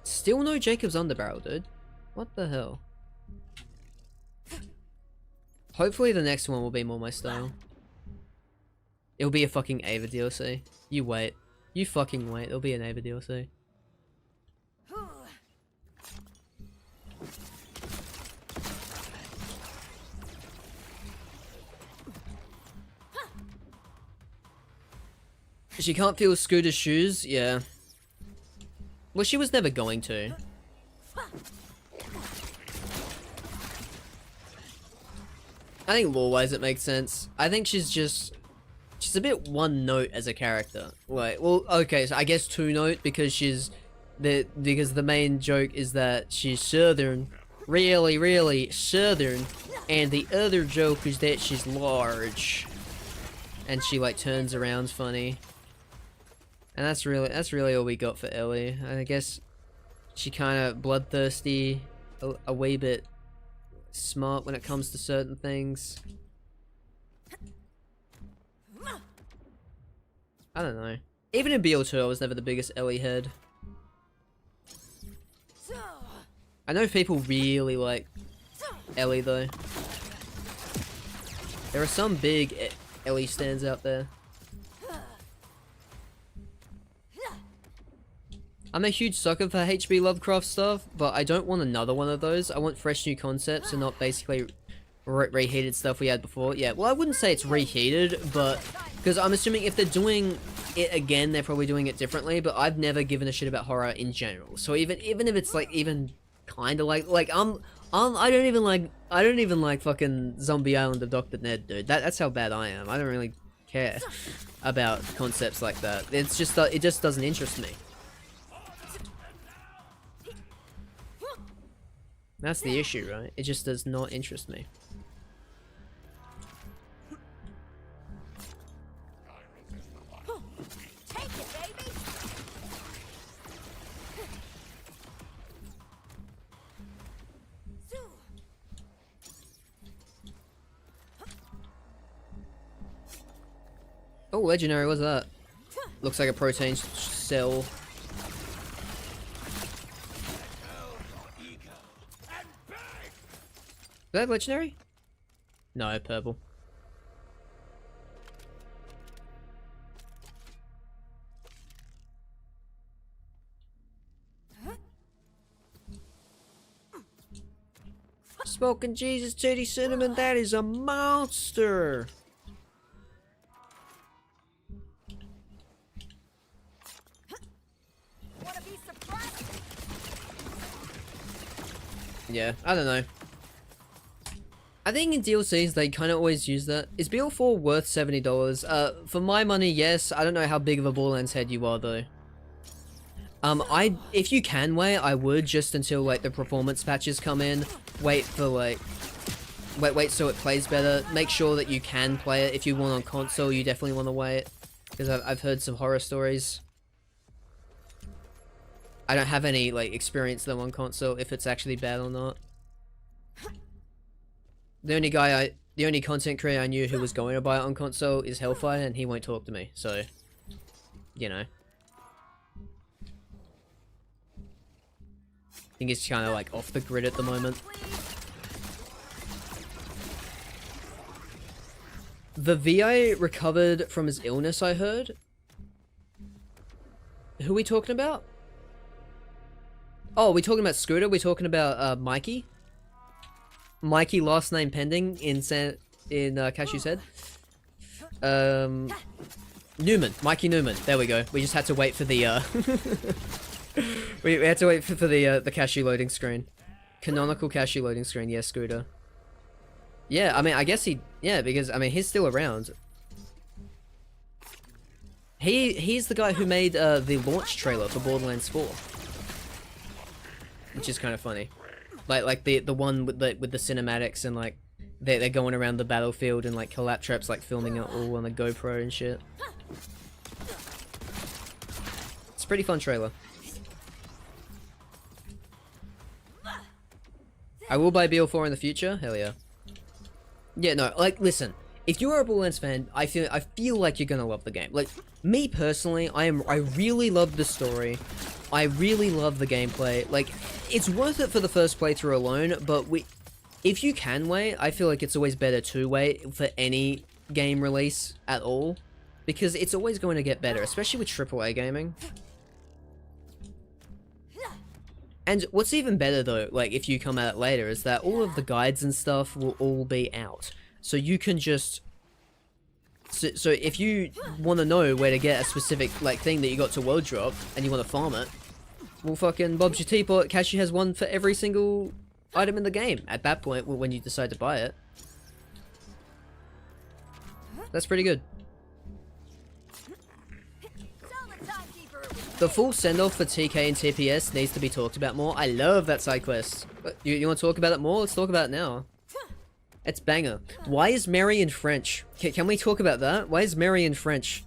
Still no Jacob's Underbarrel, dude. What the hell? Hopefully the next one will be more my style. It'll be a fucking Ava DLC. You wait. You fucking wait. It'll be an Ava DLC. She can't feel Scooter's shoes? Yeah. Well, she was never going to. I think lore-wise it makes sense. I think she's a bit one note as a character. Like, well, okay, so I guess 2 note because because the main joke is that she's southern, really, really southern, and the other joke is that she's large, and she like turns around funny. And that's really all we got for Ellie. I guess she kind of bloodthirsty, a wee bit smart when it comes to certain things. I don't know. Even in BL2, I was never the biggest Ellie head. I know people really like Ellie though. There are some big Ellie stands out there. I'm a huge sucker for HB Lovecraft stuff, but I don't want another one of those. I want fresh new concepts and not basically reheated stuff we had before. Yeah, well I wouldn't say it's reheated, but because I'm assuming if they're doing it again, they're probably doing it differently, but I've never given a shit about horror in general. So even if it's like even kind of like I don't even like fucking Zombie Island of Dr. Ned, dude. That's how bad I am. I don't really care about concepts like that. It's just it just doesn't interest me. That's the issue, right? It just does not interest me. Take it, baby. Zoo. Oh, legendary, what's that? Looks like a protein cell. Is that legendary? No, purple. Smoking Jesus titty cinnamon, that is a monster! Wanna be surprised? Yeah, I don't know. I think in DLCs they kind of always use that. Is BL4 worth $70? For my money, yes. I don't know how big of a Borderlands head you are though. If you can wait, I would, just until like the performance patches come in. Wait for like, wait so it plays better. Make sure that you can play it. If you want on console, you definitely want to wait, because I've heard some horror stories. I don't have any like experience though on console if it's actually bad or not. The only content creator I knew who was going to buy it on console is Hellfire, and he won't talk to me, so, you know. I think it's kind of like off the grid at the moment. The VI recovered from his illness, I heard. Who are we talking about? Oh, are we talking about Scooter? Are we talking about Mikey? Mikey, last name pending in Cashew's Head. Newman, Mikey Newman. There we go. We just had to wait for the we had to wait for the Cashew loading screen. Canonical Cashew loading screen. Yes, Scooter. Yeah, I mean, I guess because I mean he's still around. He's the guy who made the launch trailer for Borderlands 4, which is kind of funny. Like the one with the cinematics, and like they're going around the battlefield, and like Claptrap's like filming it all on the GoPro and shit. It's a pretty fun trailer. I will buy BL4 in the future. Hell yeah. Yeah, no, like listen, if you are a Borderlands fan, I feel like you're gonna love the game. Like me personally, I really love the story. I really love the gameplay. Like, it's worth it for the first playthrough alone, but if you can wait, I feel like it's always better to wait for any game release at all, because it's always going to get better, especially with AAA gaming. And what's even better though, like if you come at it later, is that all of the guides and stuff will all be out. So you can just... So if you want to know where to get a specific like thing that you got to world drop, and you want to farm it, well fucking Bob's your teapot, Cashew has one for every single item in the game at that point when you decide to buy it. That's pretty good. The full send-off for TK and TPS needs to be talked about more. I love that side quest. You want to talk about it more? Let's talk about it now. It's banger. Why is Mary in French? Can we talk about that? Why is Mary in French?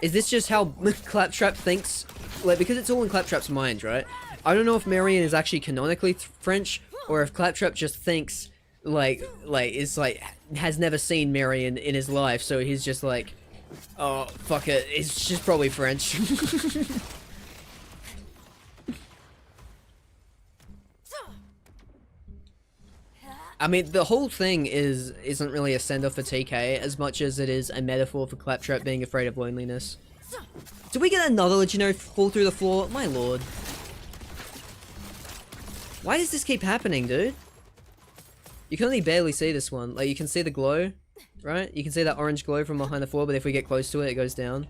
Is this just how Claptrap thinks? Like, because it's all in Claptrap's mind, right? I don't know if Marion is actually canonically French, or if Claptrap just thinks, has never seen Marion in his life, so he's just like, oh, fuck it, it's just probably French. I mean, the whole thing isn't really a send-off for TK as much as it is a metaphor for Claptrap being afraid of loneliness. Did we get another legendary fall through the floor? My lord. Why does this keep happening, dude? You can only barely see this one. Like, you can see the glow, right? You can see that orange glow from behind the floor, but if we get close to it, it goes down.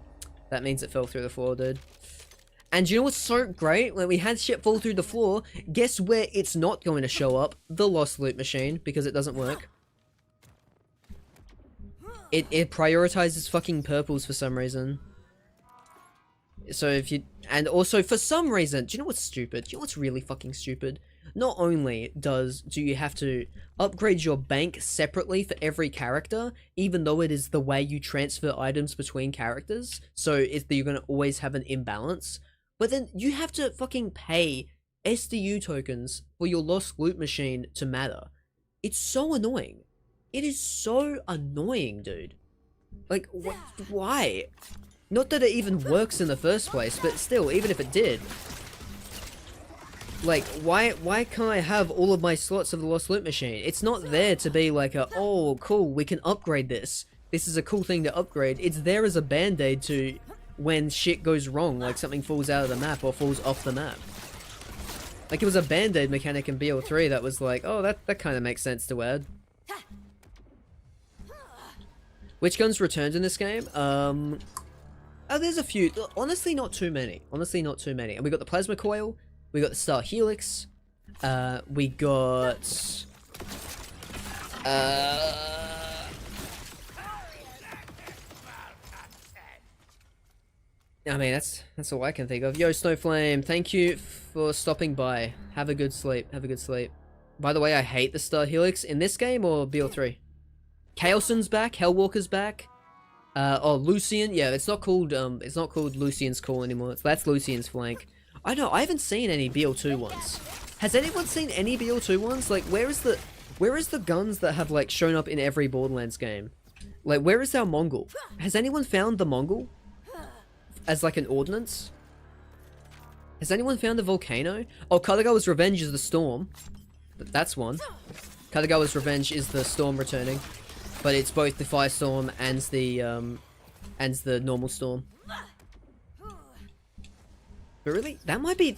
That means it fell through the floor, dude. And you know what's so great? When we had shit fall through the floor, guess where it's not going to show up? The lost loot machine, because it doesn't work. It prioritizes fucking purples for some reason. So if you... And also, for some reason... Do you know what's stupid? Do you know what's really fucking stupid? not only do you have to upgrade your bank separately for every character, even though it is the way you transfer items between characters, so you're going to always have an imbalance, but then you have to fucking pay SDU tokens for your lost loot machine to matter. It's so annoying. It is so annoying, dude. Like, why? Not that it even works in the first place, but still, even if it did. Like, why can't I have all of my slots of the Lost Loot Machine? It's not there to be like oh, cool, we can upgrade this. This is a cool thing to upgrade. It's there as a band-aid to when shit goes wrong, like something falls out of the map or falls off the map. Like, it was a band-aid mechanic in BL3 that was like, oh, that kind of makes sense to add. Which guns returned in this game? Oh, there's a few. Honestly, not too many. Honestly, not too many. And we got the Plasma Coil. We got the Star Helix. We got... I mean, that's all I can think of. Yo, Snowflame, thank you for stopping by. Have a good sleep. Have a good sleep. By the way, I hate the Star Helix in this game or BL3. Chaoson's back. Hellwalker's back. Oh, Lucian. Yeah, it's not called Lucian's Call anymore. That's Lucian's Flank. I know. I haven't seen any BL2 ones. Has anyone seen any BL2 ones? Like, where is the guns that have like shown up in every Borderlands game? Like, where is our Mongol? Has anyone found the Mongol as like an ordnance? Has anyone found the volcano? Oh, Katagawa's Revenge is the storm. That's one. Katagawa's Revenge is the storm returning, but it's both the firestorm and the normal storm. But really, that might be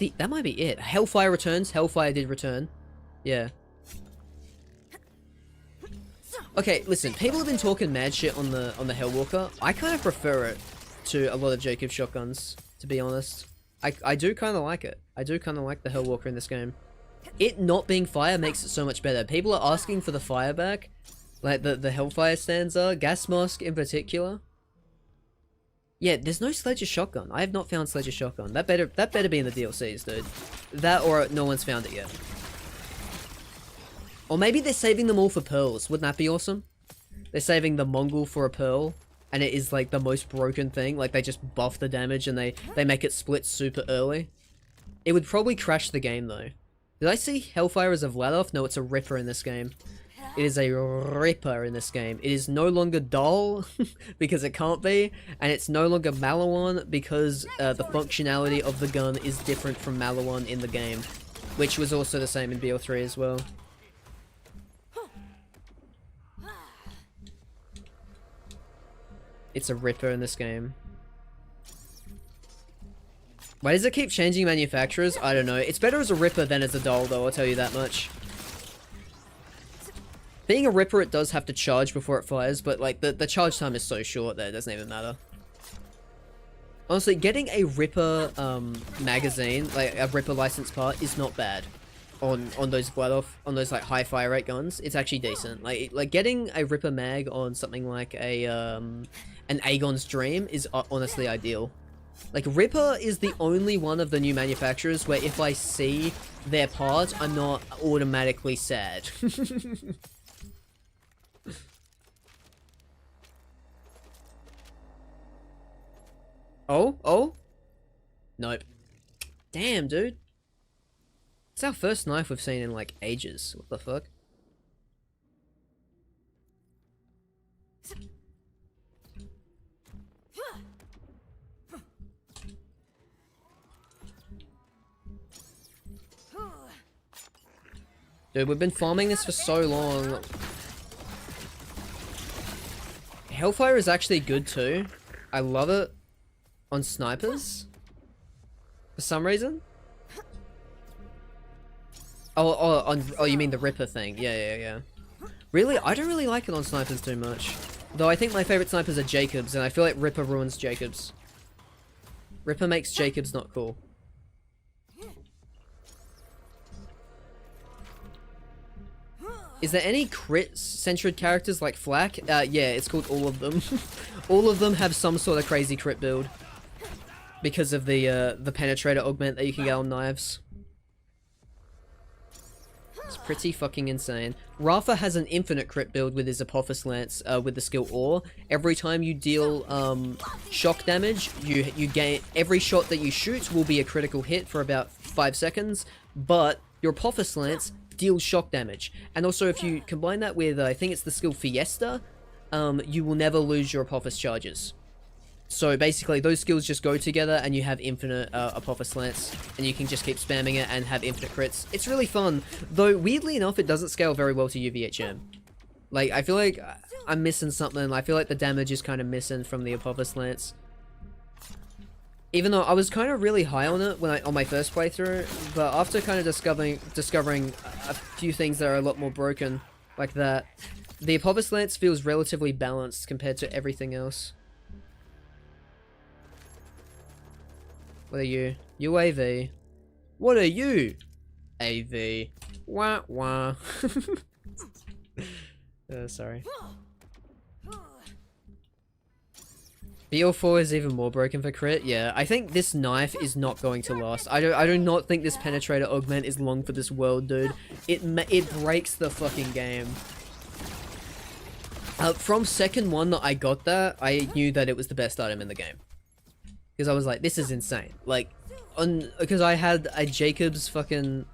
it. Hellfire returns. Hellfire did return. Yeah. Okay, listen. People have been talking mad shit on the Hellwalker. I kind of prefer it to a lot of Jacob shotguns, to be honest. I do kind of like it. I do kind of like the Hellwalker in this game. It not being fire makes it so much better. People are asking for the fire back, like the Hellfire stanza, Gas Mask in particular. Yeah, there's no Sledge's shotgun. I have not found Sledge's shotgun. That better be in the DLCs, dude. That or no one's found it yet. Or maybe they're saving them all for pearls. Wouldn't that be awesome? They're saving the Mongol for a pearl, and it is like the most broken thing. Like, they just buff the damage and they make it split super early. It would probably crash the game though. Did I see Hellfire as a Vladoff? No, it's a Ripper in this game. It is a Ripper in this game. It is no longer Doll, because it can't be, and it's no longer Malawan because the functionality of the gun is different from Malawan in the game, which was also the same in BL3 as well. It's a Ripper in this game. Why does it keep changing manufacturers? I don't know. It's better as a Ripper than as a Doll, though, I'll tell you that much. Being a Ripper, it does have to charge before it fires, but like the charge time is so short that it doesn't even matter. Honestly, getting a Ripper magazine, like a Ripper license part, is not bad on those like high fire rate guns. It's actually decent. Like getting a Ripper mag on something like a an Aegon's Dream is honestly ideal. Like, Ripper is the only one of the new manufacturers where if I see their part, I'm not automatically sad. Oh? Nope. Damn, dude. It's our first knife we've seen in, like, ages. What the fuck? Dude, we've been farming this for so long. Hellfire is actually good too. I love it on snipers. For some reason. Oh, you mean the Ripper thing. Yeah. Really? I don't really like it on snipers too much. Though I think my favorite snipers are Jacobs, and I feel like Ripper ruins Jacobs. Ripper makes Jacobs not cool. Is there any crit-centered characters like Flak? Yeah, it's called all of them. All of them have some sort of crazy crit build. Because of the penetrator augment that you can get on knives. It's pretty fucking insane. Rafa has an infinite crit build with his Apophis Lance with the skill Ore. Every time you deal shock damage, you gain every shot that you shoot will be a critical hit for about 5 seconds, but your Apophis Lance deals shock damage. And also if you combine that with I think it's the skill Fiesta, you will never lose your Apophis charges. So basically, those skills just go together, and you have infinite Apophis Lance, and you can just keep spamming it and have infinite crits. It's really fun, though weirdly enough, it doesn't scale very well to UVHM. Like, I feel like I'm missing something. I feel like the damage is kind of missing from the Apophis Lance. Even though I was kind of really high on it on my first playthrough, but after kind of discovering a few things that are a lot more broken, like that, the Apophis Lance feels relatively balanced compared to everything else. What are you? UAV. What are you? AV. Wah wah. Sorry. BL4 is even more broken for crit. Yeah, I think this knife is not going to last. I do not think this penetrator augment is long for this world, dude. It breaks the fucking game. From second one that I got that, I knew that it was the best item in the game. Because I was like, this is insane. Like, because I had a Jacob's fucking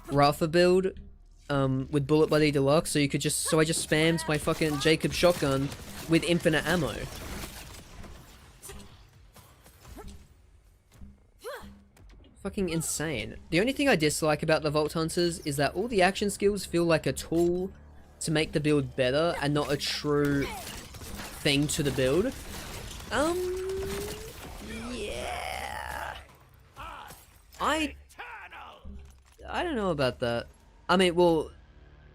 Rafa build, with Bullet Buddy Deluxe, so I just spammed my fucking Jacob shotgun with infinite ammo. Fucking insane. The only thing I dislike about the Vault Hunters is that all the action skills feel like a tool to make the build better and not a true thing to the build. I don't know about that. I mean, well,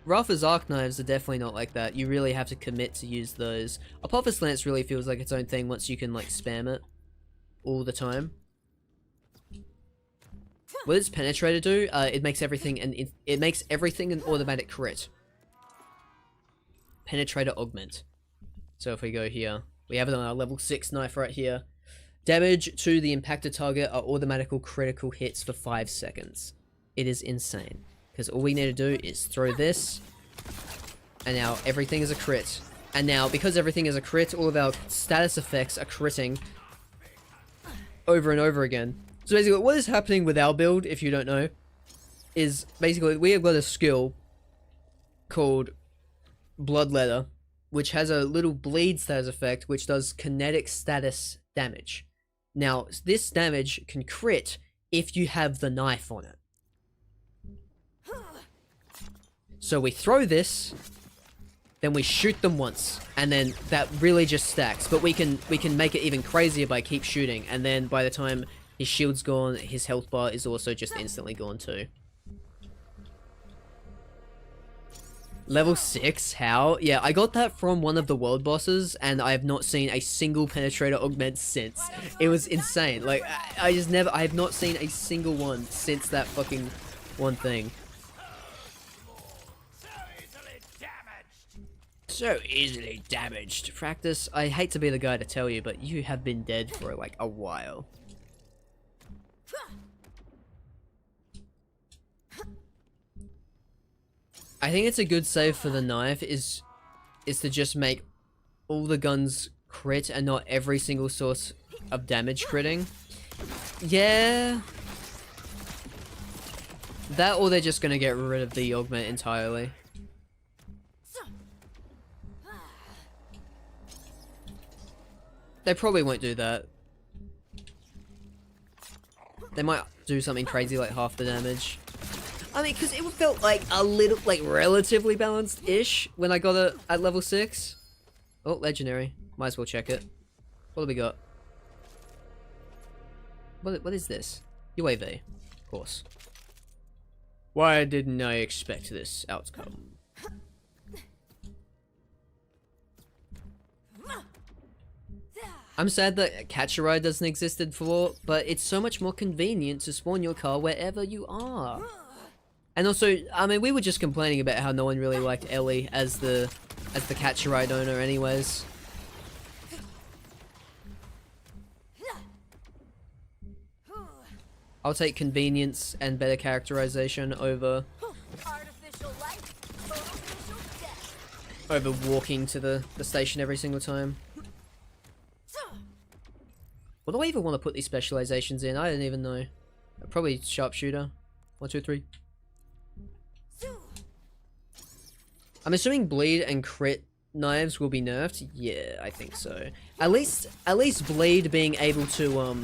Rafa's Arc Knives are definitely not like that. You really have to commit to use those. Apophis Lance really feels like its own thing once you can, like, spam it all the time. What does Penetrator do? It makes everything an automatic crit. Penetrator Augment. So if we go here, we have it on our level 6 knife right here. Damage to the impacted target are automatical critical hits for 5 seconds. It is insane. Because all we need to do is throw this, and now everything is a crit. And now, because everything is a crit, all of our status effects are critting over and over again. So basically, what is happening with our build, if you don't know, is basically we have got a skill called Bloodletter, which has a little bleed status effect, which does kinetic status damage. Now, this damage can crit if you have the knife on it. So we throw this, then we shoot them once, and then that really just stacks. But we can make it even crazier by keep shooting, and then by the time his shield's gone, his health bar is also just instantly gone too. Level 6? How? Yeah, I got that from one of the world bosses, and I have not seen a single penetrator augment since. It was insane. Like, I have not seen a single one since that fucking one thing. So easily damaged. Practice, I hate to be the guy to tell you, but you have been dead for like a while. I think it's a good save for the knife is to just make all the guns crit and not every single source of damage critting. Yeah. That or they're just gonna get rid of the augment entirely. They probably won't do that. They might do something crazy like half the damage. I mean, because it felt like a little, like, relatively balanced-ish when I got it at level 6. Oh, legendary. Might as well check it. What do we got? What is this? UAV. Of course. Why didn't I expect this outcome? I'm sad that Catch a Ride doesn't exist in 4, but it's so much more convenient to spawn your car wherever you are. And also, I mean, we were just complaining about how no one really liked Ellie as the Catch a Ride owner anyways. I'll take convenience and better characterization over Artificial life, artificial death. Over walking to the station every single time. What do I even want to put these specializations in? I don't even know. Probably sharpshooter. 1, 2, 3. I'm assuming bleed and crit knives will be nerfed. Yeah, I think so. At least bleed being able to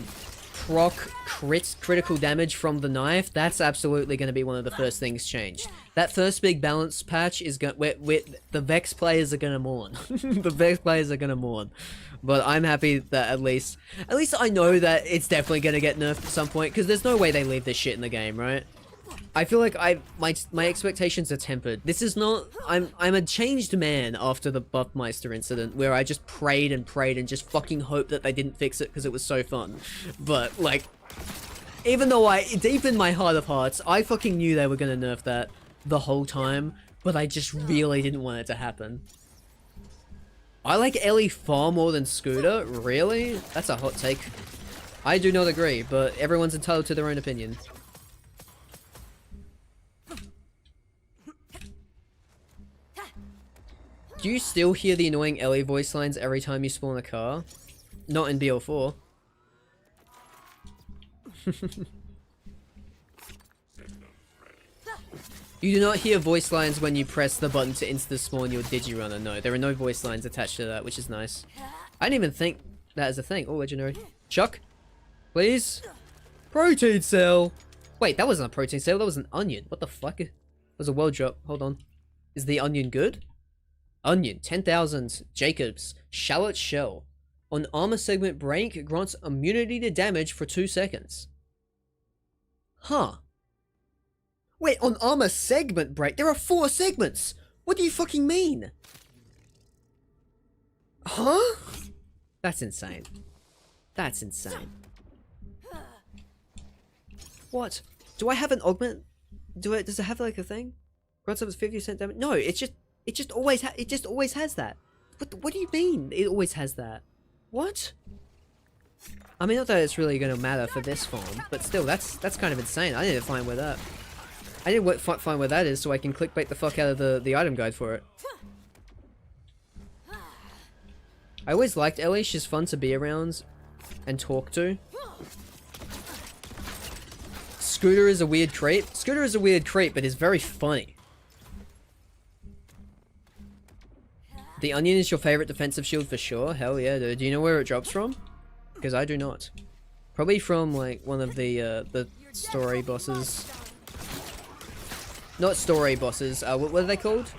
proc critical damage from the knife. That's absolutely going to be one of the first things changed. That first big balance patch is going. The Vex players are going to mourn. The Vex players are going to mourn. But I'm happy that at least I know that it's definitely going to get nerfed at some point, because there's no way they leave this shit in the game, right? I feel like my expectations are tempered. This is not. I'm a changed man after the Buffmeister incident, where I just prayed and just fucking hoped that they didn't fix it because it was so fun. But like, even though deep in my heart of hearts, I fucking knew they were gonna nerf that the whole time, but I just really didn't want it to happen. I like Ellie far more than Scooter. Really? That's a hot take. I do not agree, but everyone's entitled to their own opinion. Do you still hear the annoying Ellie voice lines every time you spawn a car? Not in BL4. You do not hear voice lines when you press the button to insta-spawn your Digirunner. No, there are no voice lines attached to that, which is nice. I didn't even think that is a thing. Oh, legendary. Chuck? Please? Protein cell! Wait, that wasn't a protein cell, that was an onion. What the fuck? It was a world drop. Hold on. Is the onion good? Onion, 10,000 Jacobs, shallot shell. On armor segment break, grants immunity to damage for 2 seconds. Huh. Wait, on armor segment break, there are 4 segments! What do you fucking mean? Huh? That's insane. That's insane. What? Do I have an augment? Does it have like a thing? Grants up to 50% damage? No, it just always has that. What do you mean? It always has that. What? I mean, not that it's really gonna matter for this farm, but still, that's kind of insane. I need to find where that. I need to find where that is so I can clickbait the fuck out of the item guide for it. I always liked Ellie. She's fun to be around and talk to. Scooter is a weird creep. Scooter is a weird creep, but is very funny. The onion is your favorite defensive shield for sure. Hell yeah, dude. Do you know where it drops from? Because I do not. Probably from like one of the story bosses. Not story bosses. What are they called?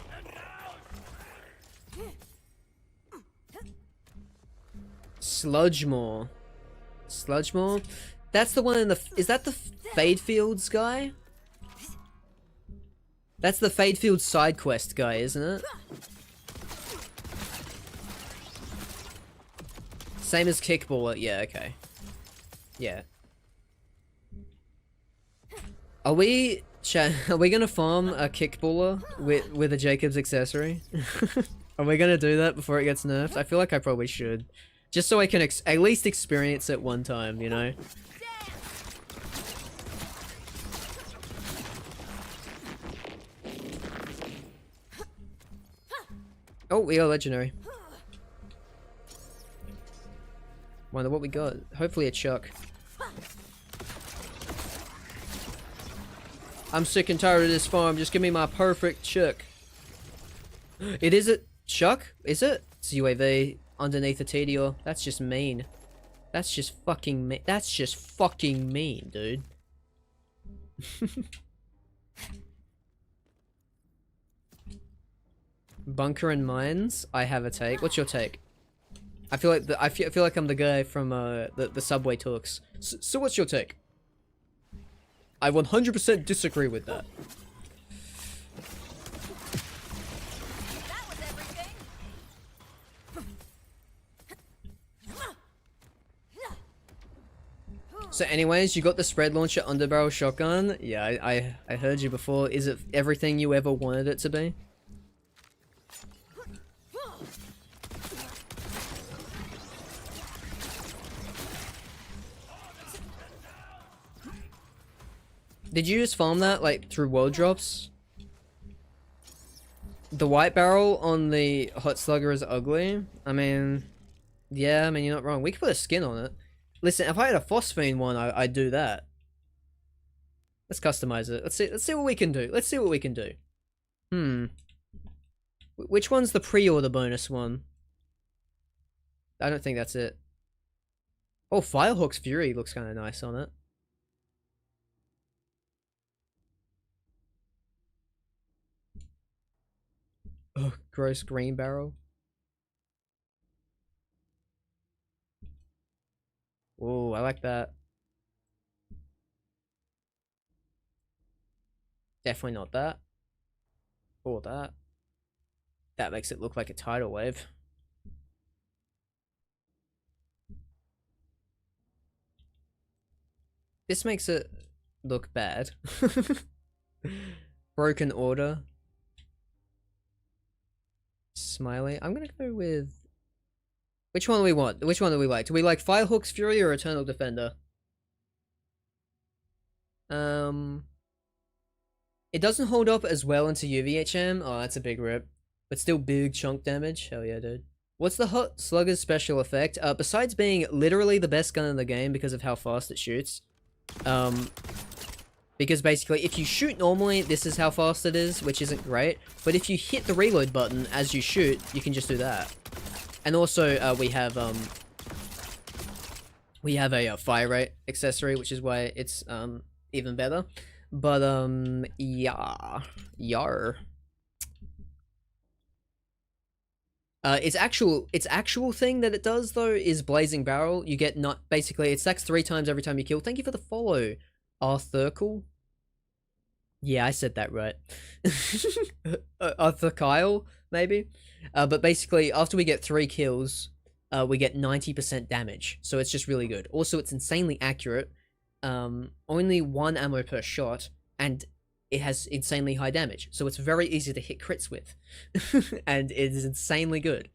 Sludgemore. Sludgemore? That's the one in the. Is that the Fade Fields guy? That's the Fade Fields side quest guy, isn't it? Same as Kickballer. Yeah, okay. Yeah. Are we gonna farm a Kickballer with a Jacob's accessory? Are we gonna do that before it gets nerfed? I feel like I probably should. Just so I can at least experience it one time, you know? Oh, we got legendary. Wonder what we got. Hopefully a Chuck. I'm sick and tired of this farm. Just give me my perfect Chuck. It is a Chuck? Is it? It's UAV underneath the TDR. That's just mean. That's just fucking mean. That's just fucking mean, dude. Bunker and mines. I have a take. What's your take? I feel like I feel like I'm the guy from the subway talks. So what's your take? I 100% disagree with that. That was everything. So anyways, you got the spread launcher underbarrel shotgun. Yeah, I heard you before. Is it everything you ever wanted it to be? Did you just farm that, like, through world drops? The white barrel on the hot slugger is ugly. I mean, yeah, I mean, you're not wrong. We could put a skin on it. Listen, if I had a phosphine one, I'd do that. Let's customize it. Let's see what we can do. Let's see what we can do. Which one's the pre-order bonus one? I don't think that's it. Oh, Firehawk's Fury looks kind of nice on it. Oh, gross green barrel. Oh, I like that. Definitely not that. Or that. That makes it look like a tidal wave. This makes it look bad. Broken Order. Smiley. I'm gonna go with... Which one do we want? Which one do we like? Do we like Firehawk's Fury or Eternal Defender? It doesn't hold up as well into UVHM. Oh, that's a big rip. But still big chunk damage. Hell yeah, dude. What's the Hot Slugger's special effect? Besides being literally the best gun in the game because of how fast it shoots. Because basically, if you shoot normally, this is how fast it is, which isn't great. But if you hit the reload button as you shoot, you can just do that. And also, we have a fire rate accessory, which is why it's even better. But yeah, yar. Its actual thing that it does though is Blazing Barrel. You get not basically it stacks 3 times every time you kill. Thank you for the follow, Arthurkle. Yeah, I said that right. Arthur Kyle, maybe. But basically, after we get 3 kills, we get 90% damage. So it's just really good. Also, it's insanely accurate. Only 1 ammo per shot, and it has insanely high damage. So it's very easy to hit crits with. And it is insanely good.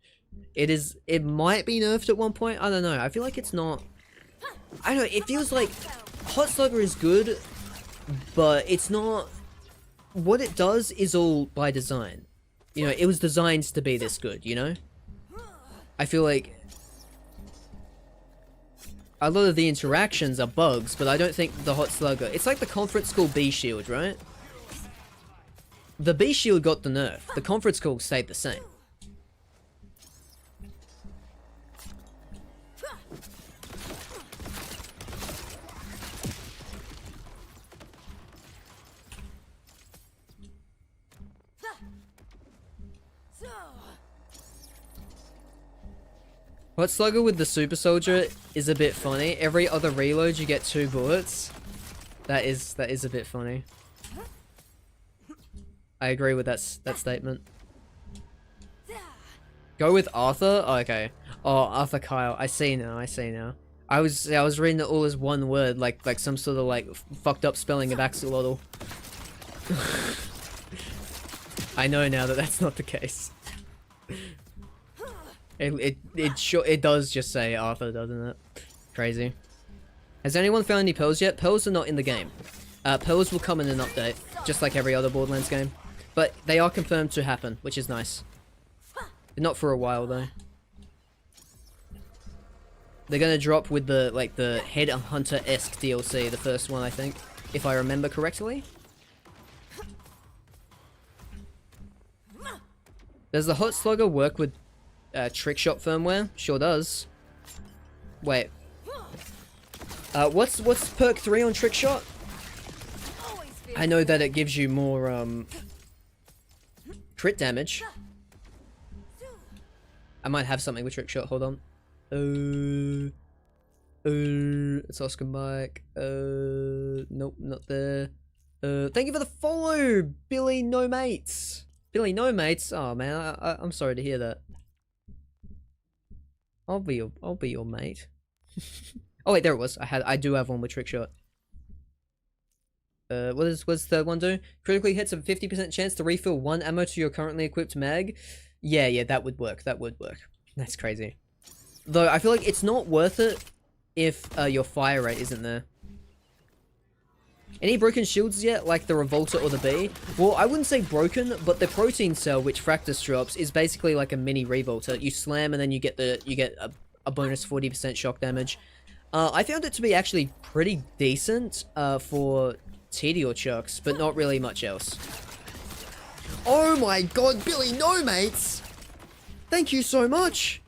It might be nerfed at one point. I don't know. I feel like it's not. I don't know. It feels like Hot Slugger is good, but it's not. What it does is all by design. You know, it was designed to be this good, you know? I feel like a lot of the interactions are bugs, but I don't think the Hot Slugger... It's like the Conference School B Shield, right? The B Shield got the nerf. The Conference School stayed the same. Hot Slugger with the Super Soldier is a bit funny. Every other reload you get 2 bullets. That is a bit funny. I agree with that statement. Go with Arthur? Oh, okay. Oh, Arthur Kyle. I see now. I was reading it all as one word, like some sort of like fucked up spelling of axolotl. I know now that that's not the case. It does just say Arthur, doesn't it? Crazy. Has anyone found any pearls yet? Pearls are not in the game. Pearls will come in an update, just like every other Borderlands game. But they are confirmed to happen, which is nice. Not for a while though. They're gonna drop with the the Headhunter-esque DLC, the first one I think, if I remember correctly. Does the Hot Slugger work with Trickshot firmware? Sure does. Wait. What's perk 3 on Trickshot? I know that it gives you more crit damage. I might have something with Trickshot. Hold on. It's Oscar Mike. Nope, not there. Thank you for the follow, Billy No Mates. Billy No Mates. Oh man, I'm sorry to hear that. I'll be your mate. Oh wait, there it was. I do have one with Trickshot. What's the third one do? Critically hits a 50% chance to refill 1 ammo to your currently equipped mag. Yeah, that would work. That would work. That's crazy. Though I feel like it's not worth it if your fire rate isn't there. Any broken shields yet, like the Revolter or the Bee? Well, I wouldn't say broken, but the protein cell, which Fractus drops, is basically like a mini Revolter. You slam and then you get a bonus 40% shock damage. I found it to be actually pretty decent for Tedior chucks, but not really much else. Oh my god, Billy, no mates! Thank you so much!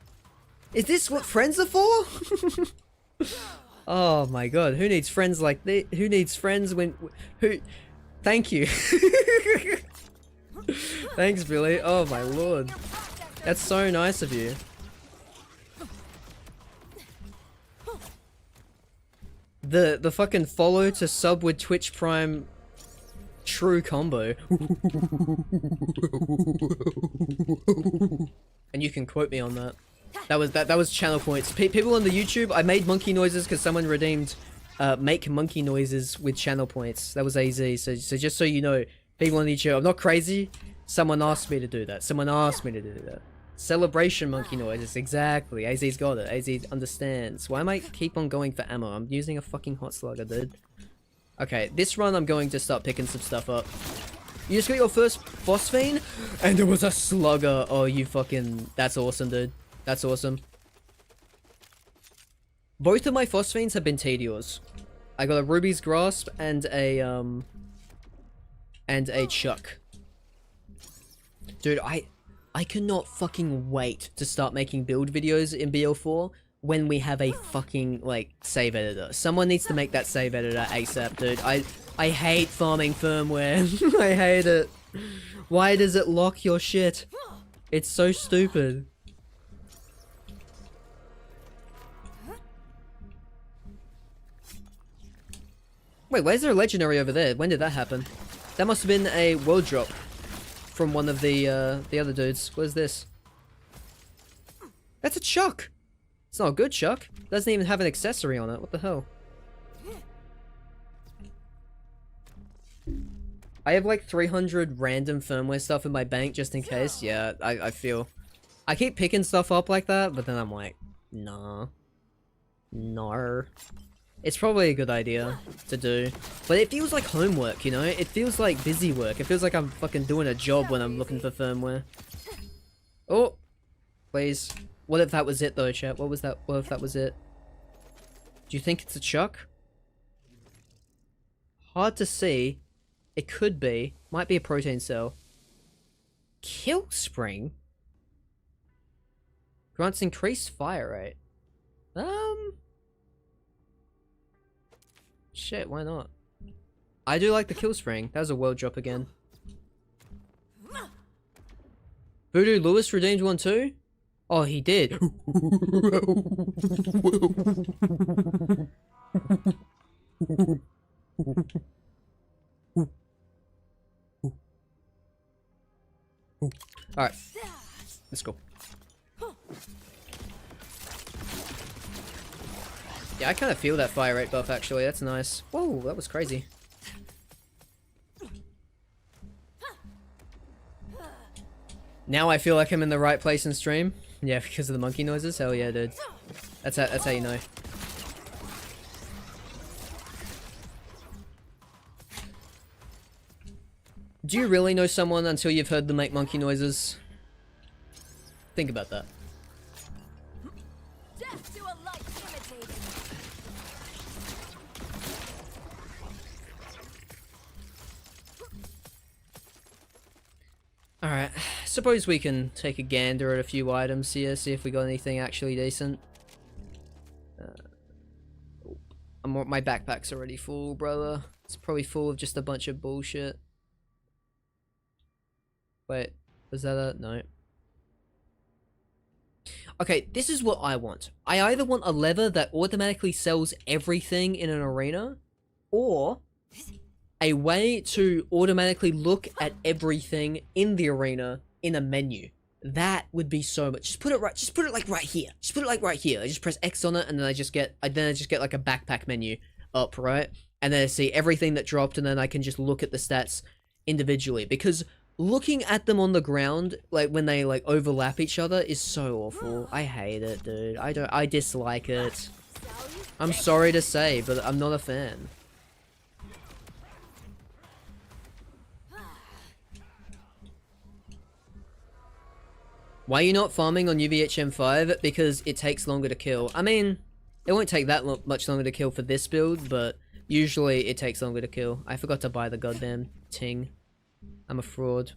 Is this what friends are for? Oh my god, who needs friends like this? Who needs friends when... Who... Thank you. Thanks, Billy. Oh my lord. That's so nice of you. The fucking follow to sub with Twitch Prime true combo. And you can quote me on that. That was channel points. People on the YouTube, I made monkey noises because someone redeemed make monkey noises with channel points. That was AZ. So just so you know, people on YouTube, I'm not crazy. Someone asked me to do that. Someone asked me to do that. Celebration monkey noises, exactly. AZ's got it. AZ understands. Why am I keep on going for ammo? I'm using a fucking hot slugger, dude. Okay, this run I'm going to start picking some stuff up. You just got your first phosphine? And there was a slugger. Oh, you fucking... That's awesome, dude. That's awesome. Both of my phosphines have been Tediors. I got a Ruby's Grasp and a Chuck. Dude, I cannot fucking wait to start making build videos in BL4 when we have a fucking, like, save editor. Someone needs to make that save editor ASAP, dude. I hate farming firmware. I hate it. Why does it lock your shit? It's so stupid. Wait, where's there a legendary over there? When did that happen? That must have been a world drop from one of the other dudes. What is this? That's a Chuck! It's not a good Chuck. It doesn't even have an accessory on it. What the hell? I have like 300 random firmware stuff in my bank just in case. Yeah, I feel... I keep picking stuff up like that, but then I'm like, nah. No. It's probably a good idea to do. But it feels like homework, you know? It feels like busy work. It feels like I'm fucking doing a job when I'm looking for firmware. Oh! Please. What if that was it though, chat? What was that? What if that was it? Do you think it's a Chuck? Hard to see. It could be. Might be a protein cell. Kill Spring? Grants increased fire rate. Shit, why not? I do like the kill spring. That was a world drop again. Voodoo Lewis redeemed one too? Oh, he did. Alright. Let's go. Yeah, I kind of feel that fire rate buff actually, that's nice. Whoa, that was crazy. Now I feel like I'm in the right place in stream. Yeah, because of the monkey noises? Hell yeah, dude. That's how you know. Do you really know someone until you've heard them make monkey noises? Think about that. Death to a light imitated. Alright, suppose we can take a gander at a few items here, see if we got anything actually decent. My backpack's already full, brother. It's probably full of just a bunch of bullshit. Wait, was that a... no. Okay, this is what I want. I either want a lever that automatically sells everything in an arena, or a way to automatically look at everything in the arena in a menu. That would be so much. Just put it like right here. Just put it like right here. I just press X on it and then I just get like a backpack menu up, right? And then I see everything that dropped and then I can just look at the stats individually, because looking at them on the ground, like when they like overlap each other, is so awful. I hate it, dude. I dislike it. I'm sorry to say, but I'm not a fan. Why are you not farming on UVHM5? Because it takes longer to kill. I mean, it won't take that much longer to kill for this build, but usually it takes longer to kill. I forgot to buy the goddamn ting. I'm a fraud.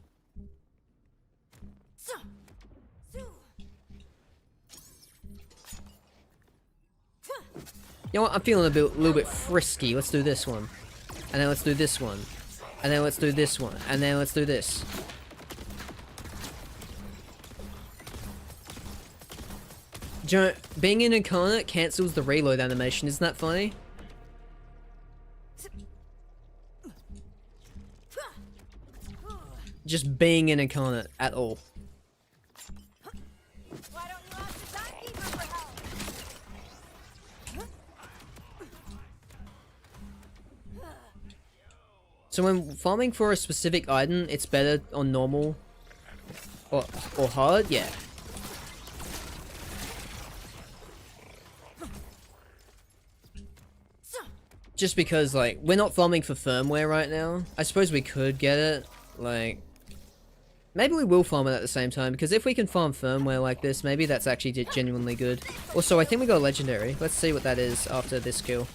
You know what? I'm feeling a little bit frisky. Let's do this one. And then let's do this one. And then let's do this one. And then let's do this. Being an incarnate cancels the reload animation. Isn't that funny? Just being an incarnate at all. Why don't you ask the timekeeper for help? So when farming for a specific item, it's better on normal or hard? Yeah. Just because, like, we're not farming for firmware right now. I suppose we could get it, like... Maybe we will farm it at the same time, because if we can farm firmware like this, maybe that's actually genuinely good. Also, I think we got a legendary. Let's see what that is after this kill.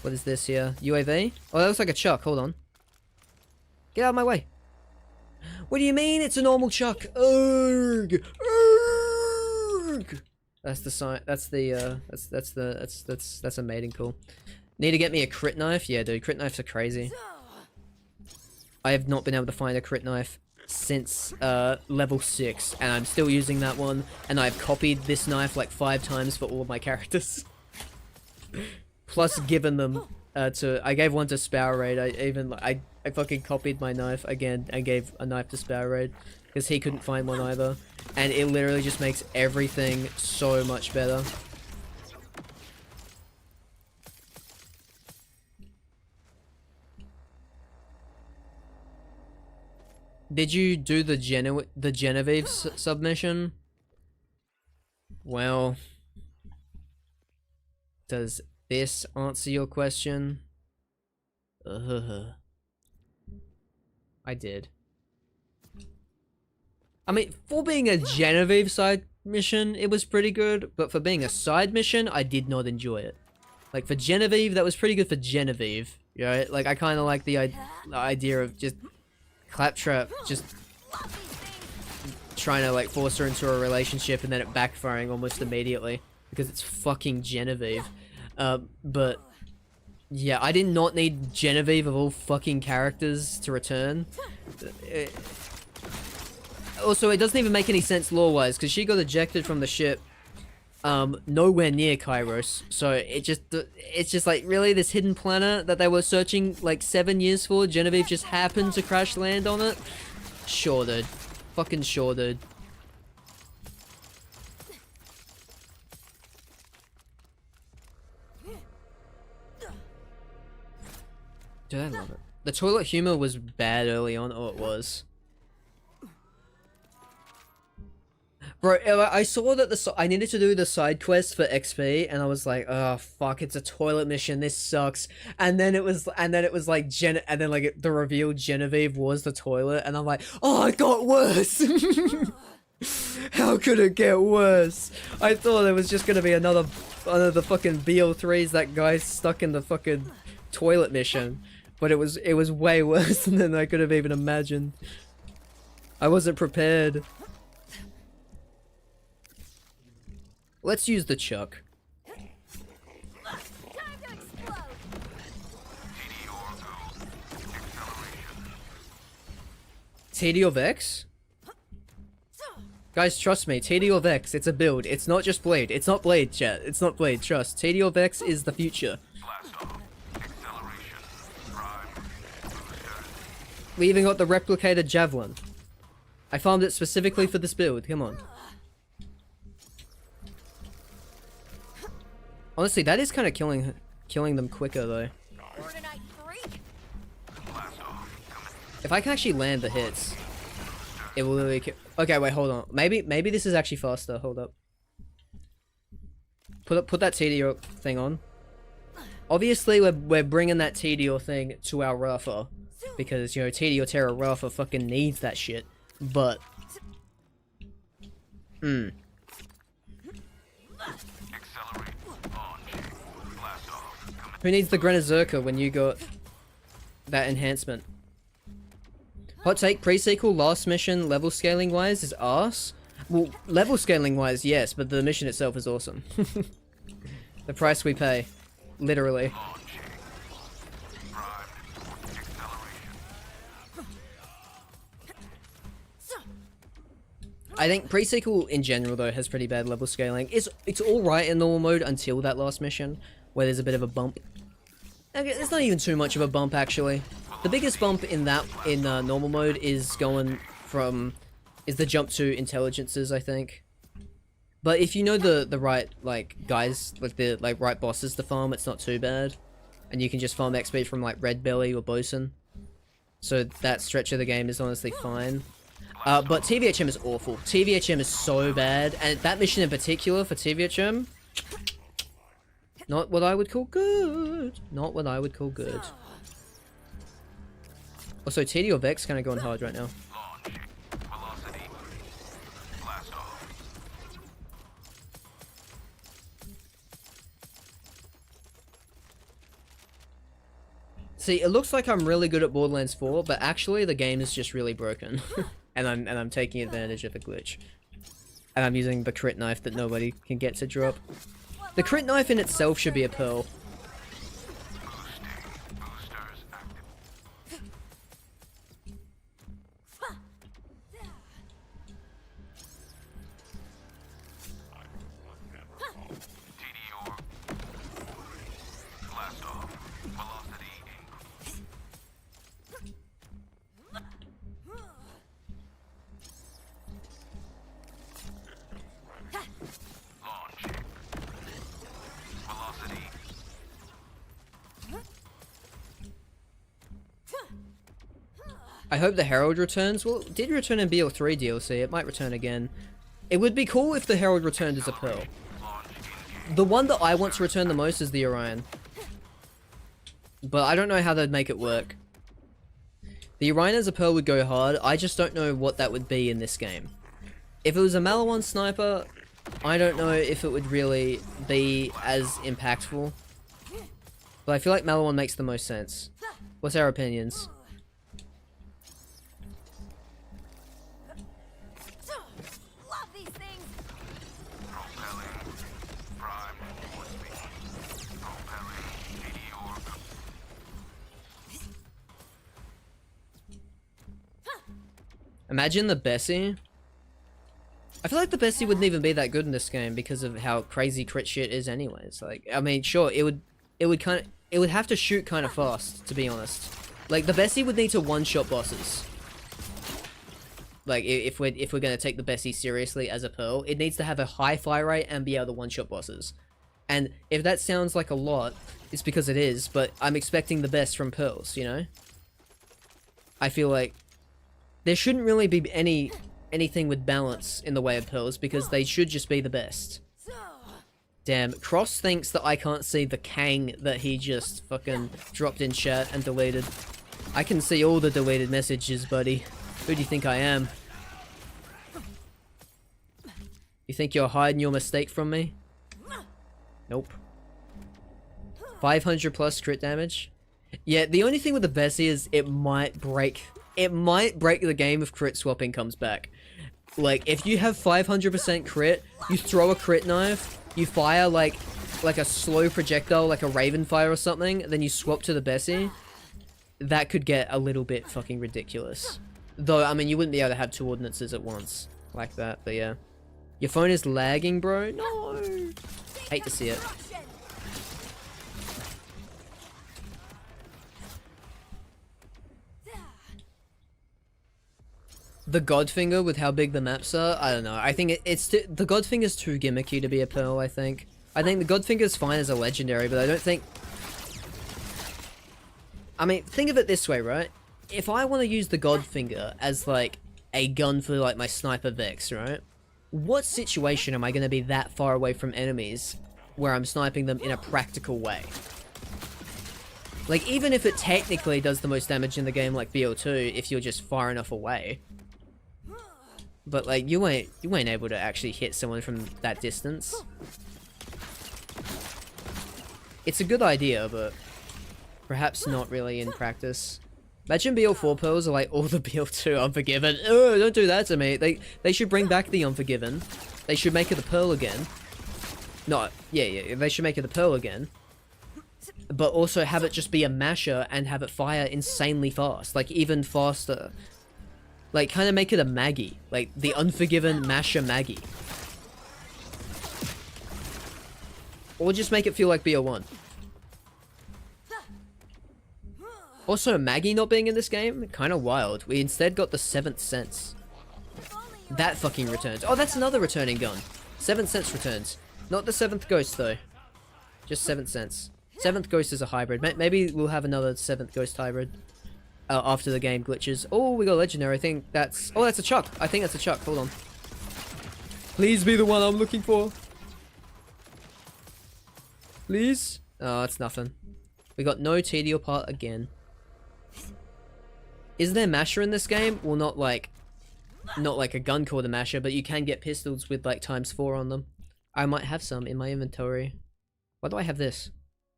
What is this here? UAV? Oh, that looks like a chuck. Hold on. Get out of my way. What do you mean it's a normal chuck? Urgh! Urgh! That's the sign. That's the, that's a mating call. Need to get me a crit knife? Yeah, dude, crit knives are crazy. I have not been able to find a crit knife since level 6, and I'm still using that one, and I've copied this knife like 5 times for all of my characters. Plus given them I gave one to Spower Raid. I fucking copied my knife again and gave a knife to Spower Raid because he couldn't find one either, and it literally just makes everything so much better. Did you do the Genevieve submission? Well, does this answer your question? I did. I mean, for being a Genevieve side mission, it was pretty good, but for being a side mission, I did not enjoy it. Like, for Genevieve, that was pretty good for Genevieve, right? Like, I kind of like the idea of just Claptrap just trying to, like, force her into a relationship and then it backfiring almost immediately because it's fucking Genevieve. But yeah, I did not need Genevieve of all fucking characters to return. Also, it doesn't even make any sense lore-wise because she got ejected from the ship nowhere near Kairos, so it's just like, really, this hidden planet that they were searching like 7 years for, Genevieve just happened to crash land on it? Sure, dude. Fucking sure, dude. Dude, I love it. The toilet humor was bad early on. Oh, it was. Bro, I saw that I needed to do the side quest for XP, and I was like, oh fuck, it's a toilet mission. This sucks. And then it was like the reveal Genevieve was the toilet, and I'm like, oh, it got worse. How could it get worse? I thought there was just gonna be another fucking BL3s, that guy stuck in the fucking toilet mission, but it was way worse than I could have even imagined. I wasn't prepared. Let's use the chuck. Time to explode. TD or Vex? Guys, trust me, TD or Vex, it's a build. It's not just Blade. It's not Blade, chat. It's not Blade, trust. TD or Vex is the future. We even got the replicated Javelin. I farmed it specifically for this build, come on. Honestly, that is kind of killing them quicker though. Ordinite freak. If I can actually land the hits, it will literally kill. Okay, wait, hold on. Maybe this is actually faster. Hold up. Put that TDO thing on. Obviously, we're bringing that TDO thing to our Rafa because, you know, TDO Terra Rafa fucking needs that shit. But Hmm. Accelerate. Launch. Blast off. Who needs the Grenazerka when you got that enhancement? Hot take, pre-sequel last mission level scaling wise is arse. Well, level scaling wise, yes, but the mission itself is awesome. The price we pay. Literally. Launching. Primed. Acceleration. I think pre-sequel in general though has pretty bad level scaling. It's alright in normal mode until that last mission, where there's a bit of a bump. Okay, there's not even too much of a bump actually. The biggest bump in normal mode is the jump to intelligences, I think. But if you know the right like guys, like the right bosses to farm, it's not too bad, and you can just farm XP from like Red Belly or Bosun. So that stretch of the game is honestly fine. But TVHM is awful. TVHM is so bad, and that mission in particular for TVHM, not what I would call good. Not what I would call good. Also, TD or Vex kind of going hard right now. Launching. Velocity. Blast off. See, it looks like I'm really good at Borderlands 4, but actually the game is just really broken. and I'm taking advantage of the glitch. And I'm using the crit knife that nobody can get to drop. The crit knife in itself should be a pearl. Boosters active. TD orb. Blast off. Velocity increase. Launching. Velocity. I hope the Herald returns. Well, it did return in BL3 DLC. It might return again. It would be cool if the Herald returned as a pearl. Launch engage. The one that I want to return the most is the Orion. But I don't know how they'd make it work. The Orion as a pearl would go hard. I just don't know what that would be in this game. If it was a Malawan sniper, I don't know if it would really be as impactful. But I feel like Malawan makes the most sense. What's our opinions? Love these things. Propelling. Prime. Force speed. Propelling. TD orb. Imagine the Bessie. I feel like the Bessie wouldn't even be that good in this game because of how crazy crit shit is anyways. Like, I mean, sure, it would have to shoot kind of fast, to be honest. Like, the Bessie would need to one-shot bosses. Like, if we're gonna take the Bessie seriously as a pearl, it needs to have a high fire rate and be able to one-shot bosses. And if that sounds like a lot, it's because it is, but I'm expecting the best from pearls, you know? I feel like there shouldn't really be anything with balance in the way of pearls because they should just be the best. Damn, Cross thinks that I can't see the Kang that he just fucking dropped in chat and deleted. I can see all the deleted messages, buddy. Who do you think I am? You think you're hiding your mistake from me? Nope. 500 plus crit damage? Yeah, the only thing with the Bessie is it might break the game if crit swapping comes back. Like, if you have 500% crit, you throw a crit knife, you fire like a slow projectile, like a Raven fire or something, then you swap to the Bessie, that could get a little bit fucking ridiculous. Though, I mean, you wouldn't be able to have two ordinances at once like that, but yeah. Your phone is lagging, bro? No! Hate to see it. The Godfinger with how big the maps are, I don't know. I think the Godfinger's too gimmicky to be a pearl, I think. I think the Godfinger's fine as a legendary, but I don't think... I mean, think of it this way, right? If I want to use the Godfinger as, like, a gun for, like, my Sniper Vex, right? What situation am I going to be that far away from enemies where I'm sniping them in a practical way? Like, even if it technically does the most damage in the game like BO2, if you're just far enough away... but like you ain't able to actually hit someone from that distance. It's a good idea, but perhaps not really in practice. Imagine BL4 pearls are like all the BL2 Unforgiven. Oh, don't do that to me. They should bring back the Unforgiven. They should make it the pearl again. No, yeah, they should make it the pearl again. But also have it just be a masher and have it fire insanely fast. Like, even faster. Like, kind of make it a Maggie. Like, the Unforgiven masher Maggie. Or just make it feel like BL1. Also, Maggie not being in this game, kind of wild. We instead got the 7th Sense. That fucking returns. Oh, that's another returning gun. 7th Sense returns. Not the 7th Ghost, though. Just 7th Sense. 7th Ghost is a hybrid. Maybe we'll have another 7th Ghost hybrid. After the game glitches. Oh, we got Legendary. I think that's... Oh, that's a Chuck. I think that's a Chuck. Hold on. Please be the one I'm looking for. Please? Oh, it's nothing. We got no TDO part again. Is there Masher in this game? Well, not like a gun called a Masher, but you can get pistols with like ×4 on them. I might have some in my inventory. Why do I have this?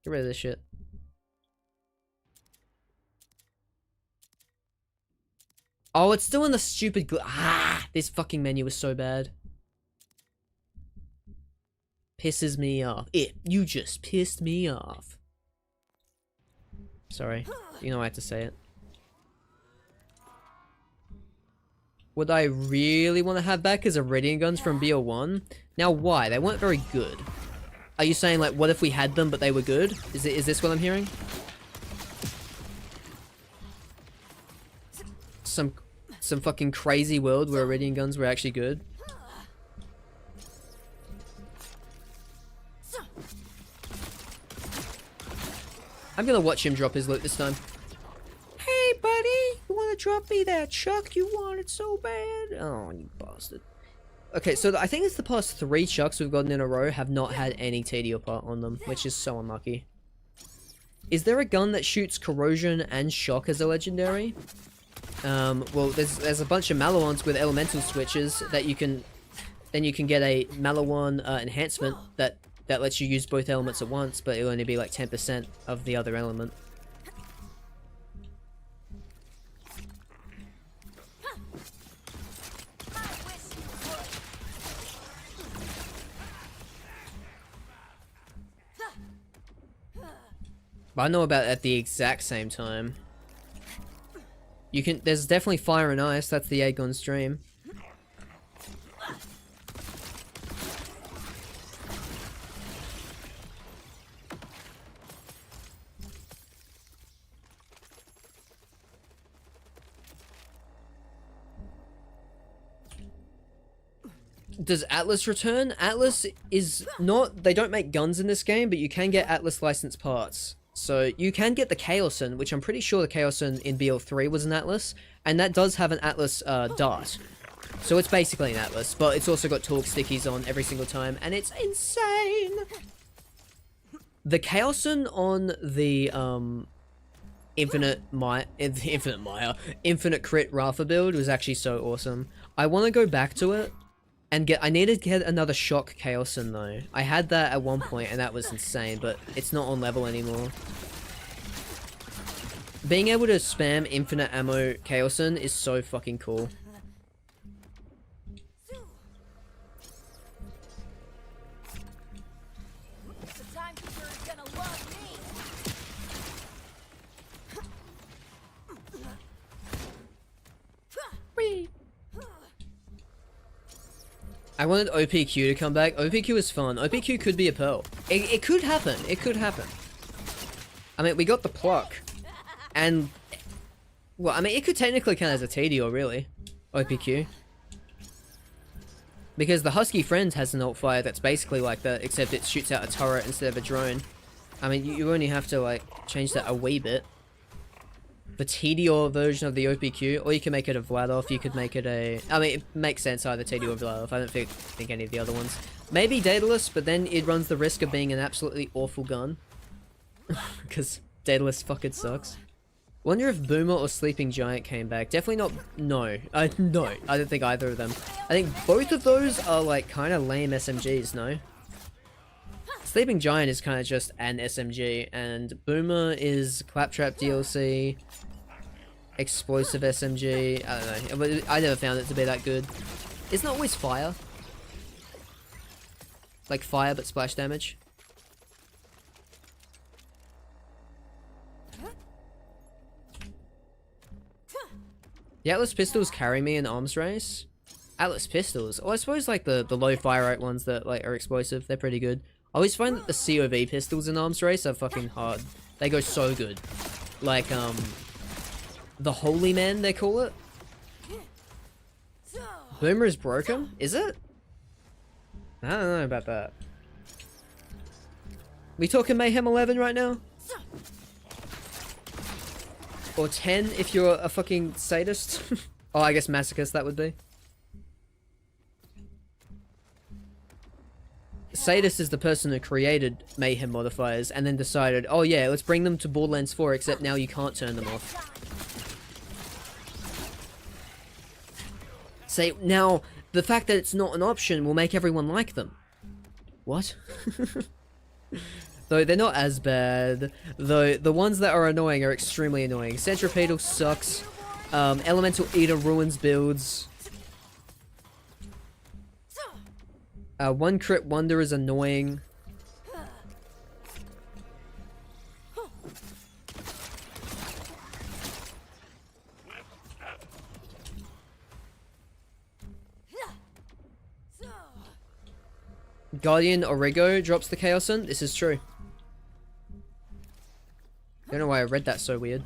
Get rid of this shit. Oh, it's still in the stupid this fucking menu is so bad. Pisses me off. You just pissed me off. Sorry. You know I had to say it. What I really want to have back is Iridium guns from BL1. Now, why? They weren't very good. Are you saying, like, what if we had them but they were good? Is this what I'm hearing? Some fucking crazy world where Iridium guns were actually good? I'm gonna watch him drop his loot this time. Hey, buddy! You wanna drop me that Chuck you wanted so bad? Oh, you bastard. Okay, so I think it's the past 3 Chucks we've gotten in a row have not had any TDO part on them, which is so unlucky. Is there a gun that shoots corrosion and shock as a legendary? Well, there's a bunch of Malawans with elemental switches that you can... Then you can get a Malawan enhancement that lets you use both elements at once, but it'll only be like 10% of the other element. But I know about at the exact same time. You can, there's definitely Fire and Ice, that's the Aegon stream. Does Atlas return? Atlas is not... They don't make guns in this game, but you can get Atlas licensed parts. So you can get the Chaosin, which I'm pretty sure the Chaosin in BL3 was an Atlas, and that does have an Atlas dart. So it's basically an Atlas, but it's also got Torque stickies on every single time, and it's insane! The Chaosin on the Infinite Crit Rafa build was actually so awesome. I want to go back to it. And I need to get another Shock Chaosin though. I had that at one point and that was insane, but it's not on level anymore. Being able to spam infinite ammo Chaosin is so fucking cool. The timekeeper is gonna love me. I wanted OPQ to come back. OPQ is fun. OPQ could be a pearl. It could happen. It could happen. I mean, we got the pluck. And... Well, I mean, it could technically count as a TDO, really. OPQ. Because the Husky Friend has an alt fire that's basically like that, except it shoots out a turret instead of a drone. I mean, you only have to, like, change that a wee bit. The TDO version of the OPQ, or you can make it a Vladoff, you could make it a... I mean, it makes sense either TDO or Vladoff, I don't think any of the other ones. Maybe Daedalus, but then it runs the risk of being an absolutely awful gun. Because Daedalus fucking sucks. Wonder if Boomer or Sleeping Giant came back. Definitely not. No, no. I don't think either of them. I think both of those are like kind of lame SMGs. No. Sleeping Giant is kind of just an SMG, and Boomer is Claptrap DLC, explosive SMG. I don't know. I never found it to be that good. It's not always fire. Like fire, but splash damage. The Atlas pistols carry me in arms race. Atlas pistols. Oh, I suppose like the low fire rate ones that like are explosive. They're pretty good. I always find that the COV pistols in arms race are fucking hard. They go so good. Like the Holy Man they call it. Boomer is broken. Is it? I don't know about that. We talking Mayhem 11 right now? Or 10 if you're a fucking sadist. Oh, I guess masochist that would be. Sadist is the person who created Mayhem modifiers and then decided, oh yeah, let's bring them to Borderlands 4, except now you can't turn them off. Say, now, the fact that it's not an option will make everyone like them. What? Though they're not as bad. Though the ones that are annoying are extremely annoying. Centripetal sucks. Elemental Eater ruins builds. One Crit Wonder is annoying. Guardian Origo drops the Chaos in. This is true. Don't know why I read that so weird.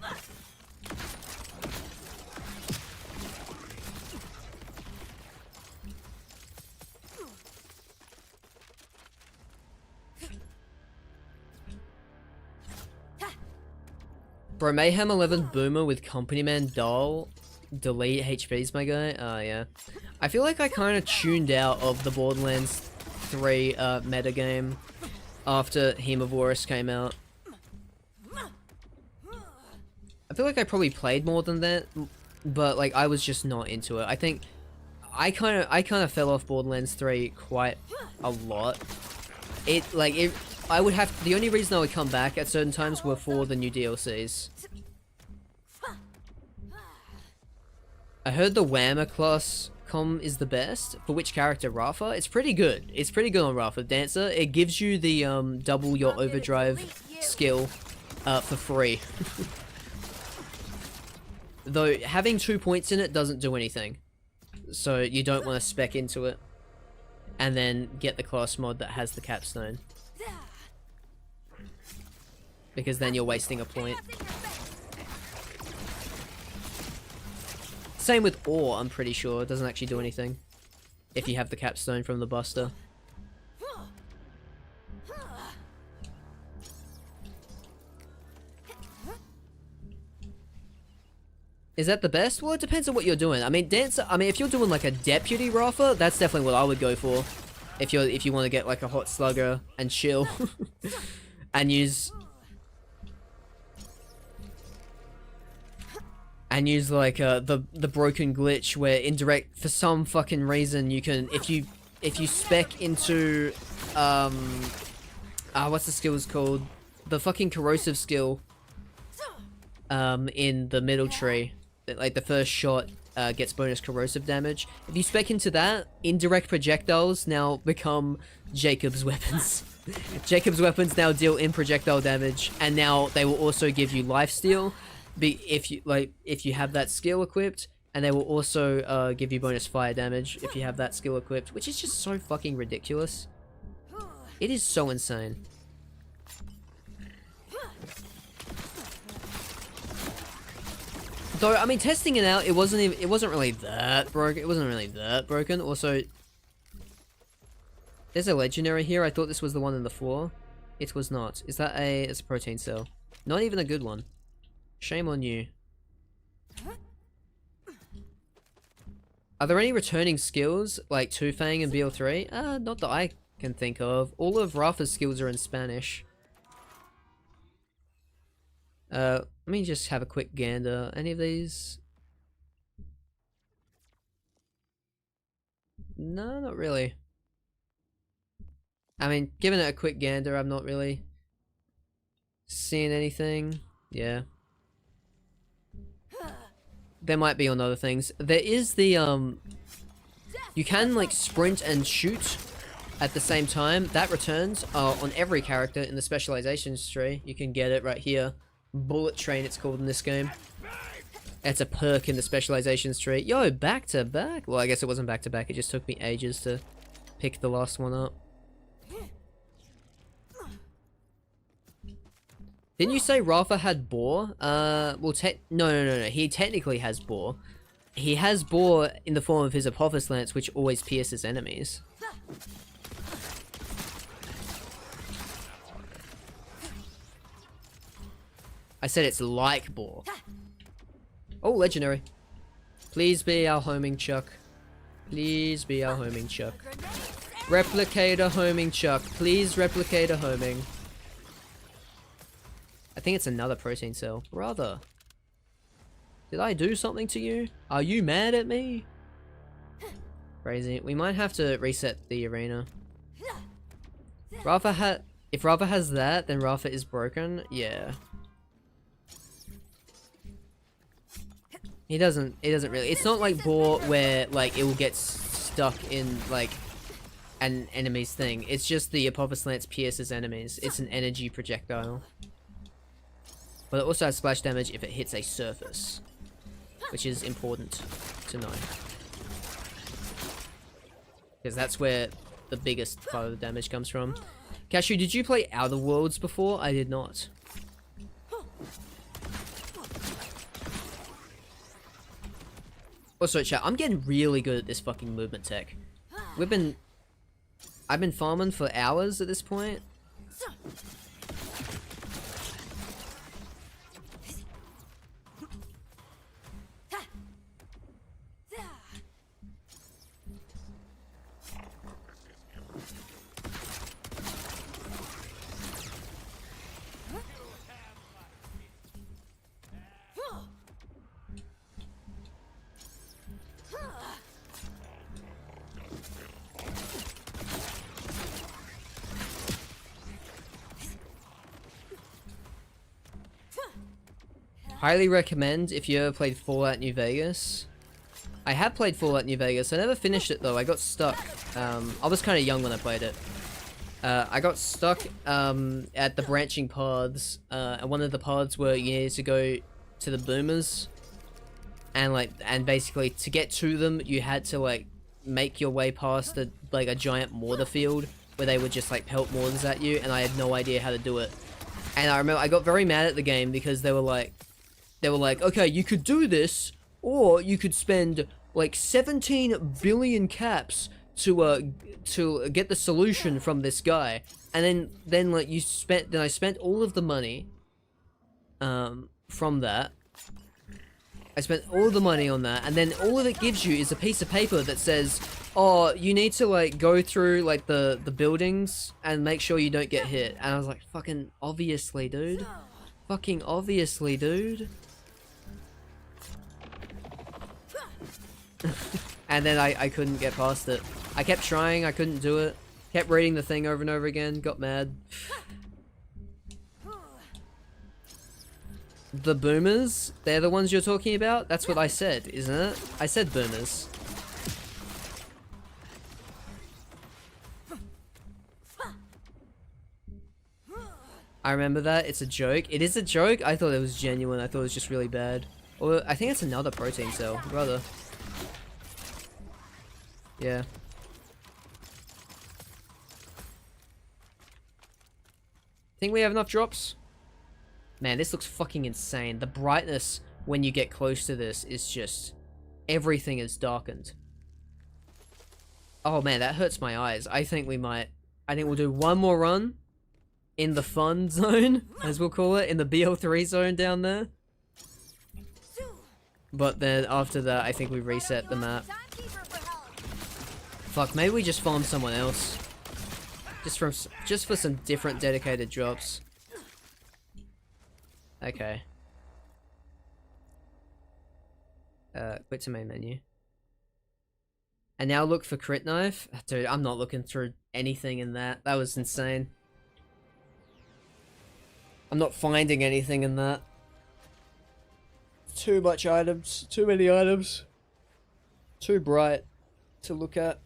Bro, Mayhem 11 Boomer with Company Man Doll. Delete HPs, my guy. Yeah. I feel like I kind of tuned out of the Borderlands 3 metagame after Hemovorus came out. I feel like I probably played more than that, but like I was just not into it. I think I kind of fell off Borderlands 3 quite a lot. I would have, the only reason I would come back at certain times were for the new DLCs. I heard the Whammer class com is the best. For which character? Rafa? It's pretty good. It's pretty good on Rafa. Dancer. It gives you the double your overdrive skill for free. Though having 2 points in it doesn't do anything. So you don't want to spec into it. And then get the class mod that has the capstone. Because then you're wasting a point. Same with ore, I'm pretty sure. It doesn't actually do anything. If you have the capstone from the buster. Is that the best? Well, it depends on what you're doing. I mean, if you're doing like a deputy Rafa, that's definitely what I would go for. If you want to get like a hot slugger and chill. and use like the broken glitch where indirect, for some fucking reason you can, if you spec into what's the skills called, the fucking corrosive skill in the middle tree, like the first shot gets bonus corrosive damage. If you spec into that, indirect projectiles now become Jacob's weapons. Jacob's weapons now deal in projectile damage, and now they will also give you lifesteal if you have that skill equipped, and they will also give you bonus fire damage if you have that skill equipped, which is just so fucking ridiculous. It is so insane. Though, I mean, testing it out, it wasn't really that broken. It wasn't really that broken. Also, there's a legendary here. I thought this was the one in the floor. It was not. Is that it's a protein cell? Not even a good one. Shame on you. Are there any returning skills like Two Fang and BL3? Not that I can think of. All of Rafa's skills are in Spanish. Let me just have a quick gander. Any of these? No, not really. I mean, giving it a quick gander, I'm not really seeing anything. Yeah. There might be on other things. There is the, you can, like, sprint and shoot at the same time. That returns on every character in the specializations tree. You can get it right here. Bullet Train, it's called in this game. It's a perk in the specializations tree. Yo, back to back? Well, I guess it wasn't back to back. It just took me ages to pick the last one up. Didn't you say Rafa had boar? Well, no. He technically has boar. He has boar in the form of his Apophis Lance, which always pierces enemies. I said it's like boar. Oh, legendary. Please be our homing chuck. Please be our homing chuck. Replicate a homing chuck. Please replicate a homing. I think it's another protein cell. Brother. Did I do something to you? Are you mad at me? Crazy. We might have to reset the arena. If Rafa has that, then Rafa is broken. Yeah. He doesn't really. It's not like Boar where like it will get stuck in like an enemy's thing. It's just the Apophis Lance pierces enemies. It's an energy projectile. But it also has splash damage if it hits a surface, which is important to know. Because that's where the biggest part of the damage comes from. Cashew, did you play Outer Worlds before? I did not. Also, chat, I'm getting really good at this fucking movement tech. I've been farming for hours at this point. Highly recommend if you ever played Fallout New Vegas. I have played Fallout New Vegas. I never finished it though. I got stuck. I was kind of young when I played it. I got stuck at the branching paths. And one of the paths where you needed to go to the boomers, and basically to get to them, you had to like make your way past a giant mortar field where they would just like pelt mortars at you, and I had no idea how to do it. And I remember I got very mad at the game because they were like, okay, you could do this, or you could spend like 17 billion caps to get the solution from this guy, and then like I spent all of the money from that. I spent all the money on that, and then all of it gives you is a piece of paper that says, oh, you need to like go through like the buildings and make sure you don't get hit. And I was like, fucking obviously, dude. Fucking obviously, dude. And then I couldn't get past it. I kept trying, I couldn't do it. Kept reading the thing over and over again, got mad. The boomers? They're the ones you're talking about? That's what I said, isn't it? I said boomers. I remember that. It's a joke. It is a joke? I thought it was genuine. I thought it was just really bad. Or I think it's another protein cell, brother. Yeah. Think we have enough drops? Man, this looks fucking insane. The brightness when you get close to this is just... everything is darkened. Oh man, that hurts my eyes. I think we'll do one more run in the fun zone, as we'll call it, in the BL3 zone down there. But then after that, I think we reset the map. Fuck, maybe we just farm someone else. Just for some different dedicated drops. Okay. Quit to main menu. And now look for crit knife. Dude, I'm not looking through anything in that. That was insane. I'm not finding anything in that. Too much items. Too many items. Too bright to look at.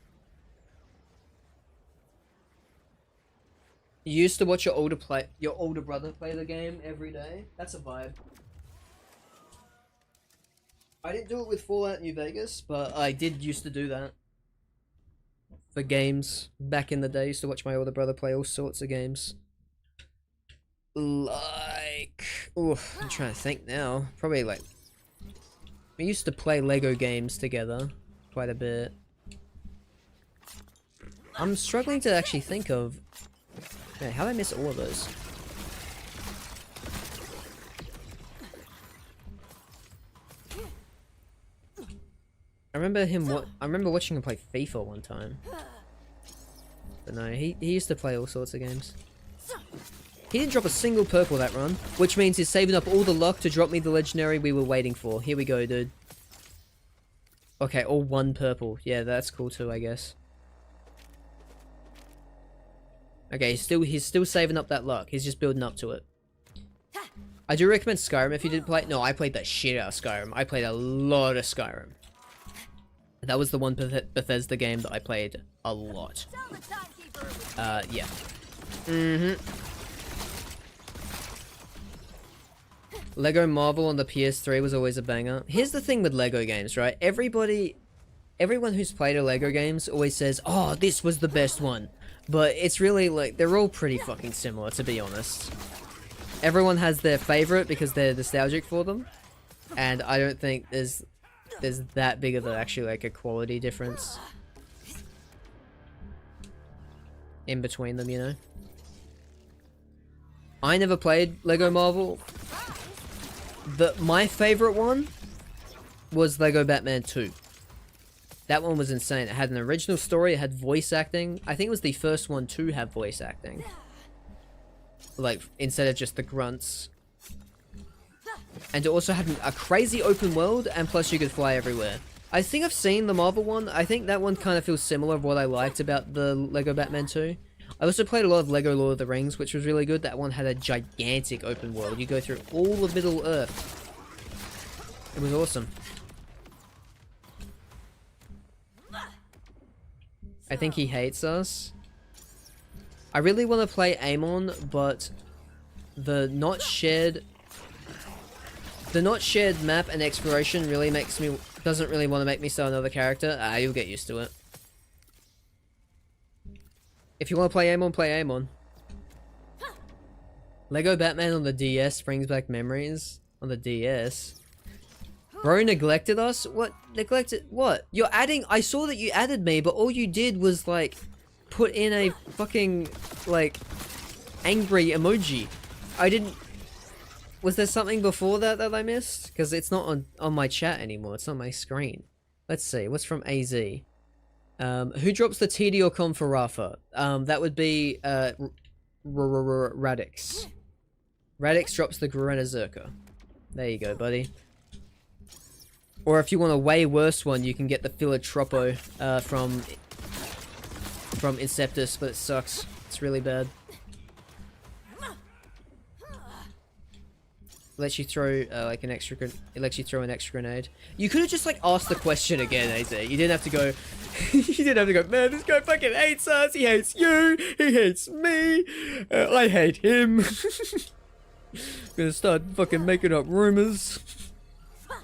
You used to watch your older brother play the game every day? That's a vibe. I didn't do it with Fallout New Vegas, but I did used to do that. For games. Back in the day, I used to watch my older brother play all sorts of games. Like... Oh, I'm trying to think now. Probably like... We used to play Lego games together. Quite a bit. I'm struggling to actually think of... Man, how did I miss all of those? I remember watching him play FIFA one time. But no, he used to play all sorts of games. He didn't drop a single purple that run, which means he's saving up all the luck to drop me the legendary we were waiting for. Here we go, dude. Okay, all one purple. Yeah, that's cool too, I guess. Okay, he's still saving up that luck. He's just building up to it. I do recommend Skyrim if you didn't play it. No, I played that shit out of Skyrim. I played a lot of Skyrim. That was the one Bethesda game that I played a lot. Yeah. Lego Marvel on the PS3 was always a banger. Here's the thing with Lego games, right? Everyone who's played a Lego games always says, oh, this was the best one. But it's really like, they're all pretty fucking similar, to be honest. Everyone has their favorite because they're nostalgic for them. And I don't think there's that big of actually like a quality difference in between them, you know? I never played Lego Marvel. My favorite one was Lego Batman 2. That one was insane. It had an original story, it had voice acting. I think it was the first one to have voice acting. Like, instead of just the grunts. And it also had a crazy open world, and plus you could fly everywhere. I think I've seen the Marvel one. I think that one kind of feels similar to what I liked about the Lego Batman 2. I also played a lot of Lego Lord of the Rings, which was really good. That one had a gigantic open world. You go through all of Middle Earth. It was awesome. I think he hates us. I really want to play Amon, but the not shared map and exploration really doesn't really want to make me sell another character. You'll get used to it. If you want to play Amon, play Amon. Lego Batman on the DS brings back memories. On the DS. Bro neglected us? What? Neglected? What? You're adding... I saw that you added me, but all you did was, like, put in a fucking, like, angry emoji. I didn't... Was there something before that that I missed? Because it's not on my chat anymore. It's on my screen. Let's see. What's from AZ? Who drops the TD or com for Rafa? That would be, Radix. Radix drops the Garena Zerka. There you go, buddy. Or if you want a way worse one, you can get the Philanthropo from Inceptus, but it sucks. It's really bad. Lets you throw like an extra. It lets you throw an extra grenade. You could have just like asked the question again, AZ. You didn't have to go. You didn't have to go. Man, this guy fucking hates us. He hates you. He hates me. I hate him. Gonna start fucking making up rumors.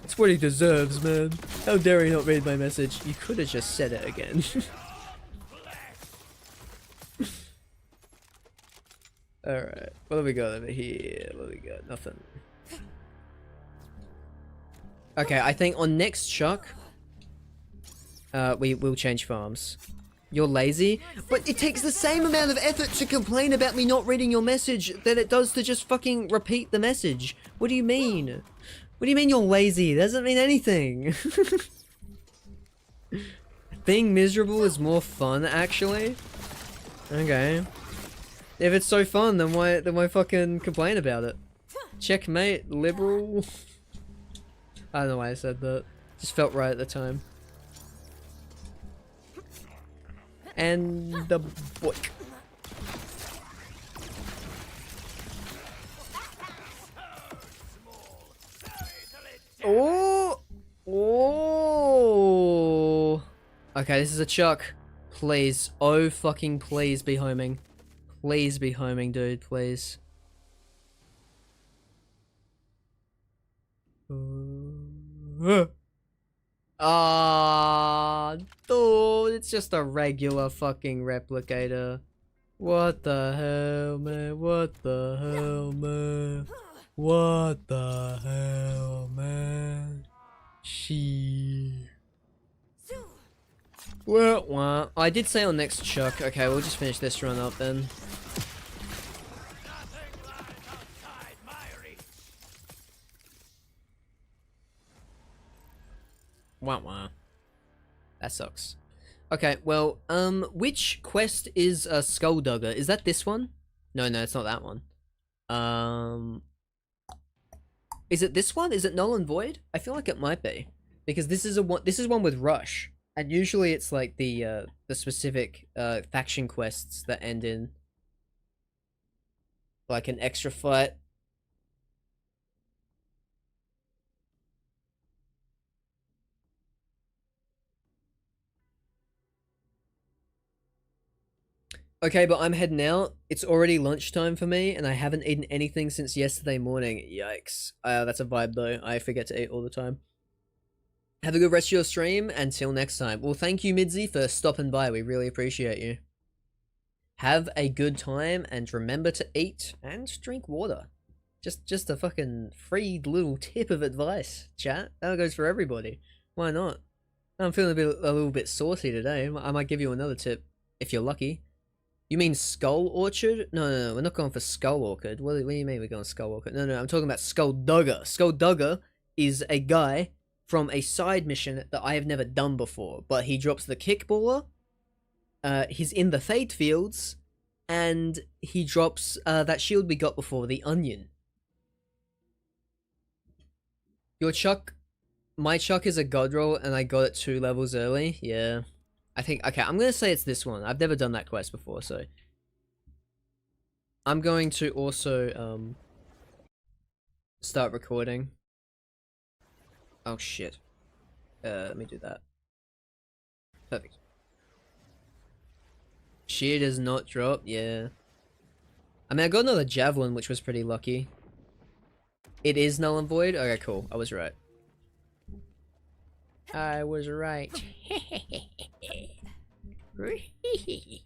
It's what he deserves, man. How dare he not read my message? You could have just said it again. Alright, what have we got over here? What have we got? Nothing. Okay, I think on next Chuck, we will change farms. You're lazy, but it takes the same amount of effort to complain about me not reading your message that it does to just fucking repeat the message. What do you mean? What do you mean you're lazy? It doesn't mean anything. Being miserable is more fun, actually. Okay. If it's so fun, then why fucking complain about it? Checkmate, liberal. I don't know why I said that. Just felt right at the time. And the boy. Oh! Oh! Okay, this is a chuck. Please. Oh, fucking please be homing. Please be homing, dude. Please. Ah, dude, it's just a regular fucking replicator. What the hell, man? What the hell, man? What the hell, man? She. Well, I did say on next chuck. Okay, we'll just finish this run up then. Wah. That sucks. Okay, well, which quest is Skulldugger? Is that this one? No, it's not that one. Is it this one? Is it Null and Void? I feel like it might be, because this is one with Rush, and usually it's like the specific faction quests that end in like an extra fight. Okay, but I'm heading out. It's already lunchtime for me, and I haven't eaten anything since yesterday morning. Yikes. That's a vibe, though. I forget to eat all the time. Have a good rest of your stream. Until next time. Well, thank you, Midzi, for stopping by. We really appreciate you. Have a good time, and remember to eat and drink water. Just a fucking free little tip of advice, chat. That goes for everybody. Why not? I'm feeling a little bit saucy today. I might give you another tip, if you're lucky. You mean Skull Orchard? No, we're not going for Skull Orchard. What do you mean we're going Skull Orchard? No, I'm talking about Skulldugger. Skulldugger is a guy from a side mission that I have never done before, but he drops the Kickballer, he's in the Fate Fields, and he drops that shield we got before, the Onion. Your chuck... My chuck is a god roll, and I got it 2 levels early. Yeah. I think, okay, I'm gonna say it's this one. I've never done that quest before, so I'm going to also start recording. Oh shit. Let me do that. Perfect. She does not drop, yeah. I mean, I got another javelin, which was pretty lucky. It is null and void? Okay, cool. I was right. I was right. Rikiki.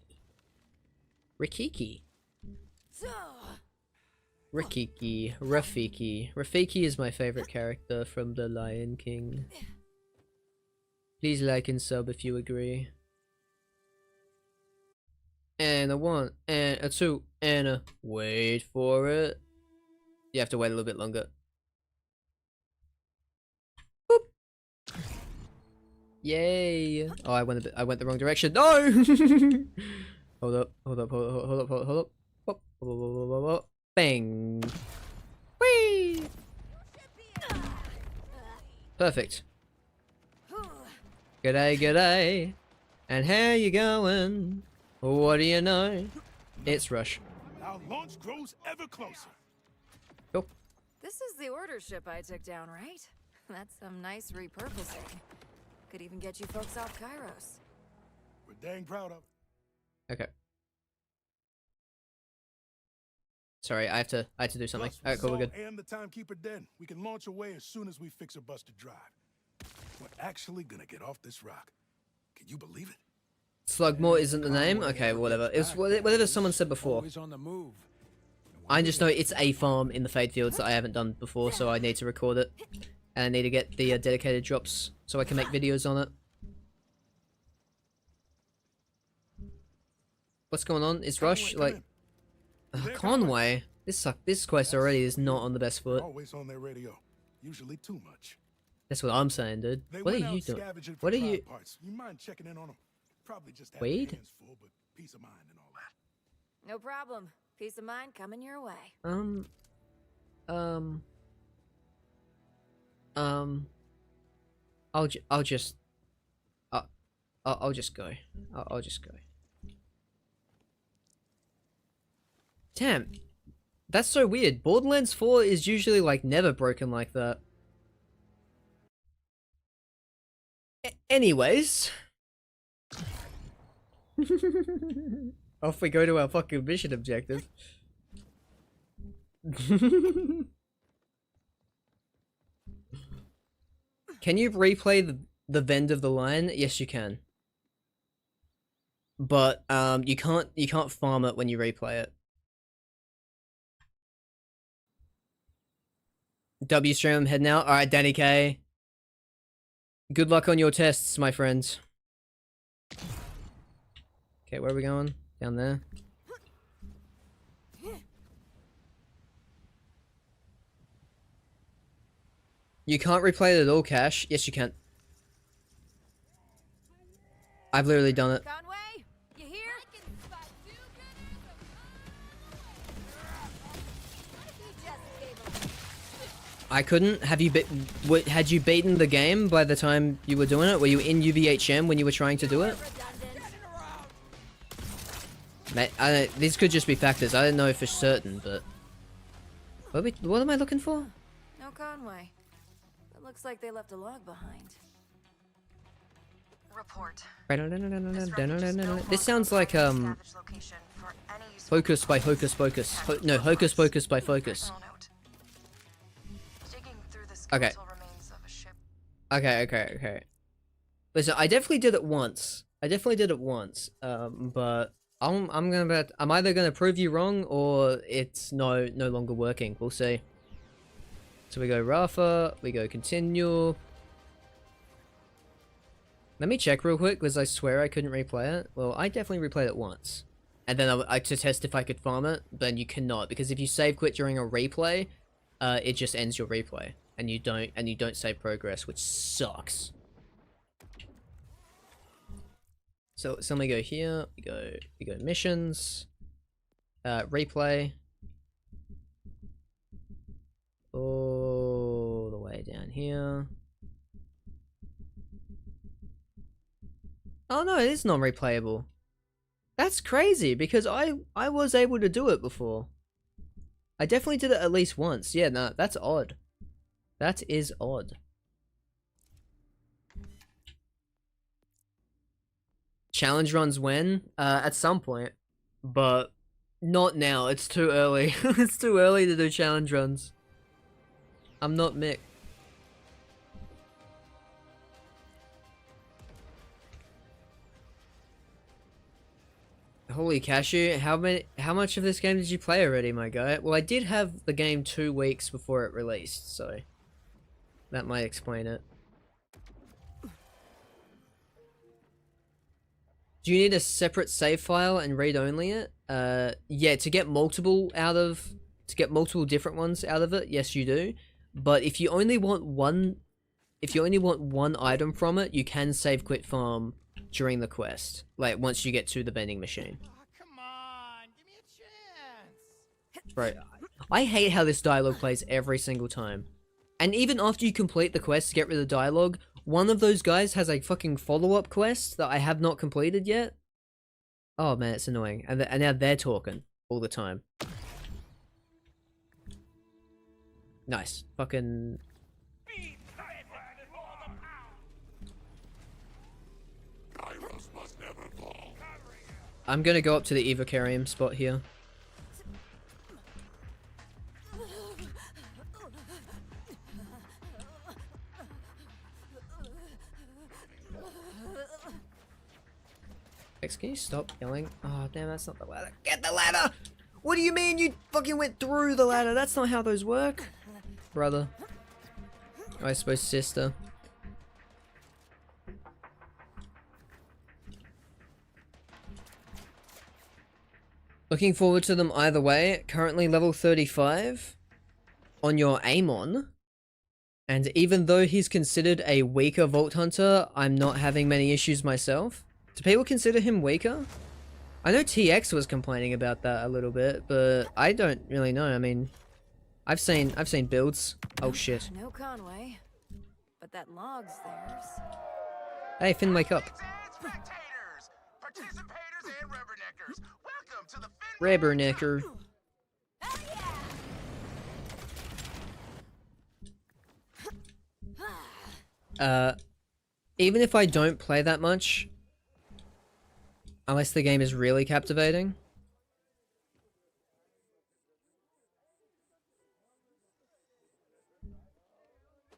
Rafiki. Rafiki is my favorite character from The Lion King. Please like and sub if you agree. And a 1, and a 2, and a... Wait for it. You have to wait a little bit longer. Boop. Yay! Oh, I went the wrong direction. No! Hold up. Hop. Bang. Whee! Perfect. G'day. And how you going? What do you know? It's Rush. Our launch grows ever closer. Cool. This is the order ship I took down, right? That's some nice repurposing. Could even get you folks off Kairos. We're dang proud of it. Okay. Sorry, I have to do something. Plus, Alright, cool, we're good. And the timekeeper dead. We can launch away as soon as we fix a busted drive. We're actually gonna get off this rock. Can you believe it? Slugmore isn't the name? Okay, whatever. It was whatever someone said before. Always on the move. I just know it's a farm in the Fade Fields that I haven't done before, so I need to record it. And I need to get the dedicated drops so I can make videos on it. What's going on? Is Rush, like... Conway? This quest already is not on the best foot. Always on their radio. Usually too much. That's what I'm saying, dude. They What are went out you doing? scavenging for What are drive you... Parts. You mind checking in on them? Probably just have Wade? their hands full, but peace of mind and all that. No problem. Peace of mind coming your way. Um. I'll just. I'll just go. I'll just go. Damn. That's so weird. Borderlands 4 is usually like never broken like that. Anyways. Off we go to our fucking mission objective. Can you replay the Vend of the Line? Yes, you can. But you can't farm it when you replay it. W stream, I'm heading out. Alright, Danny K. Good luck on your tests, my friends. Okay, where are we going? Down there. You can't replay it at all, Cash. Yes, you can. I've literally done it. Conway, you here? I couldn't. Have you had you beaten the game by the time you were doing it? Were you in UVHM when you were trying to do it? Mate, these could just be factors. I don't know for certain, but what am I looking for? No Conway. It looks like they left a log behind. Report. This sounds like Focus by Hocus Pocus. No, Hocus Pocus by Focus. Okay. Okay. Listen, I definitely did it once. But I'm either gonna prove you wrong or it's no longer working. We'll see. So we go Rafa, we go continue. Let me check real quick, because I swear I couldn't replay it. Well, I definitely replayed it once. And then I to test if I could farm it, then you cannot, because if you save quit during a replay, it just ends your replay. And you don't save progress, which sucks. So let me go here, we go missions, replay. All the way down here. Oh no, it is non-replayable. That's crazy, because I was able to do it before. I definitely did it at least once. Yeah, no, that's odd. That is odd. Challenge runs when? At some point. But not now, it's too early. It's too early to do challenge runs. I'm not Mick. Holy cashew, how much of this game did you play already, my guy? Well, I did have the game 2 weeks before it released, so that might explain it. Do you need a separate save file and read only it? Yeah, to get multiple different ones out of it, yes you do. But if you only want one item from it, you can save quit farm during the quest, like once you get to the vending machine. Oh, come on, give me a chance. Right. I hate how this dialogue plays every single time. And even after you complete the quest to get rid of the dialogue, one of those guys has a fucking follow-up quest that I have not completed yet. Oh man, it's annoying. And now they're talking all the time. Nice. Fucking... I'm gonna go up to the Evocarium spot here. X, can you stop yelling? Oh, damn, that's not the ladder. Get the ladder! What do you mean you fucking went through the ladder? That's not how those work. Brother. I suppose sister. Looking forward to them either way. Currently level 35 on your Amon. And even though he's considered a weaker Vault Hunter, I'm not having many issues myself. Do people consider him weaker? I know TX was complaining about that a little bit, but I don't really know. I mean, I've seen builds. Oh shit. No Conway. But that log's theirs. Hey, Finn, wake up. Spectators, participators, and rubberneckers, welcome to the Rubbernecker. Even if I don't play that much, unless the game is really captivating.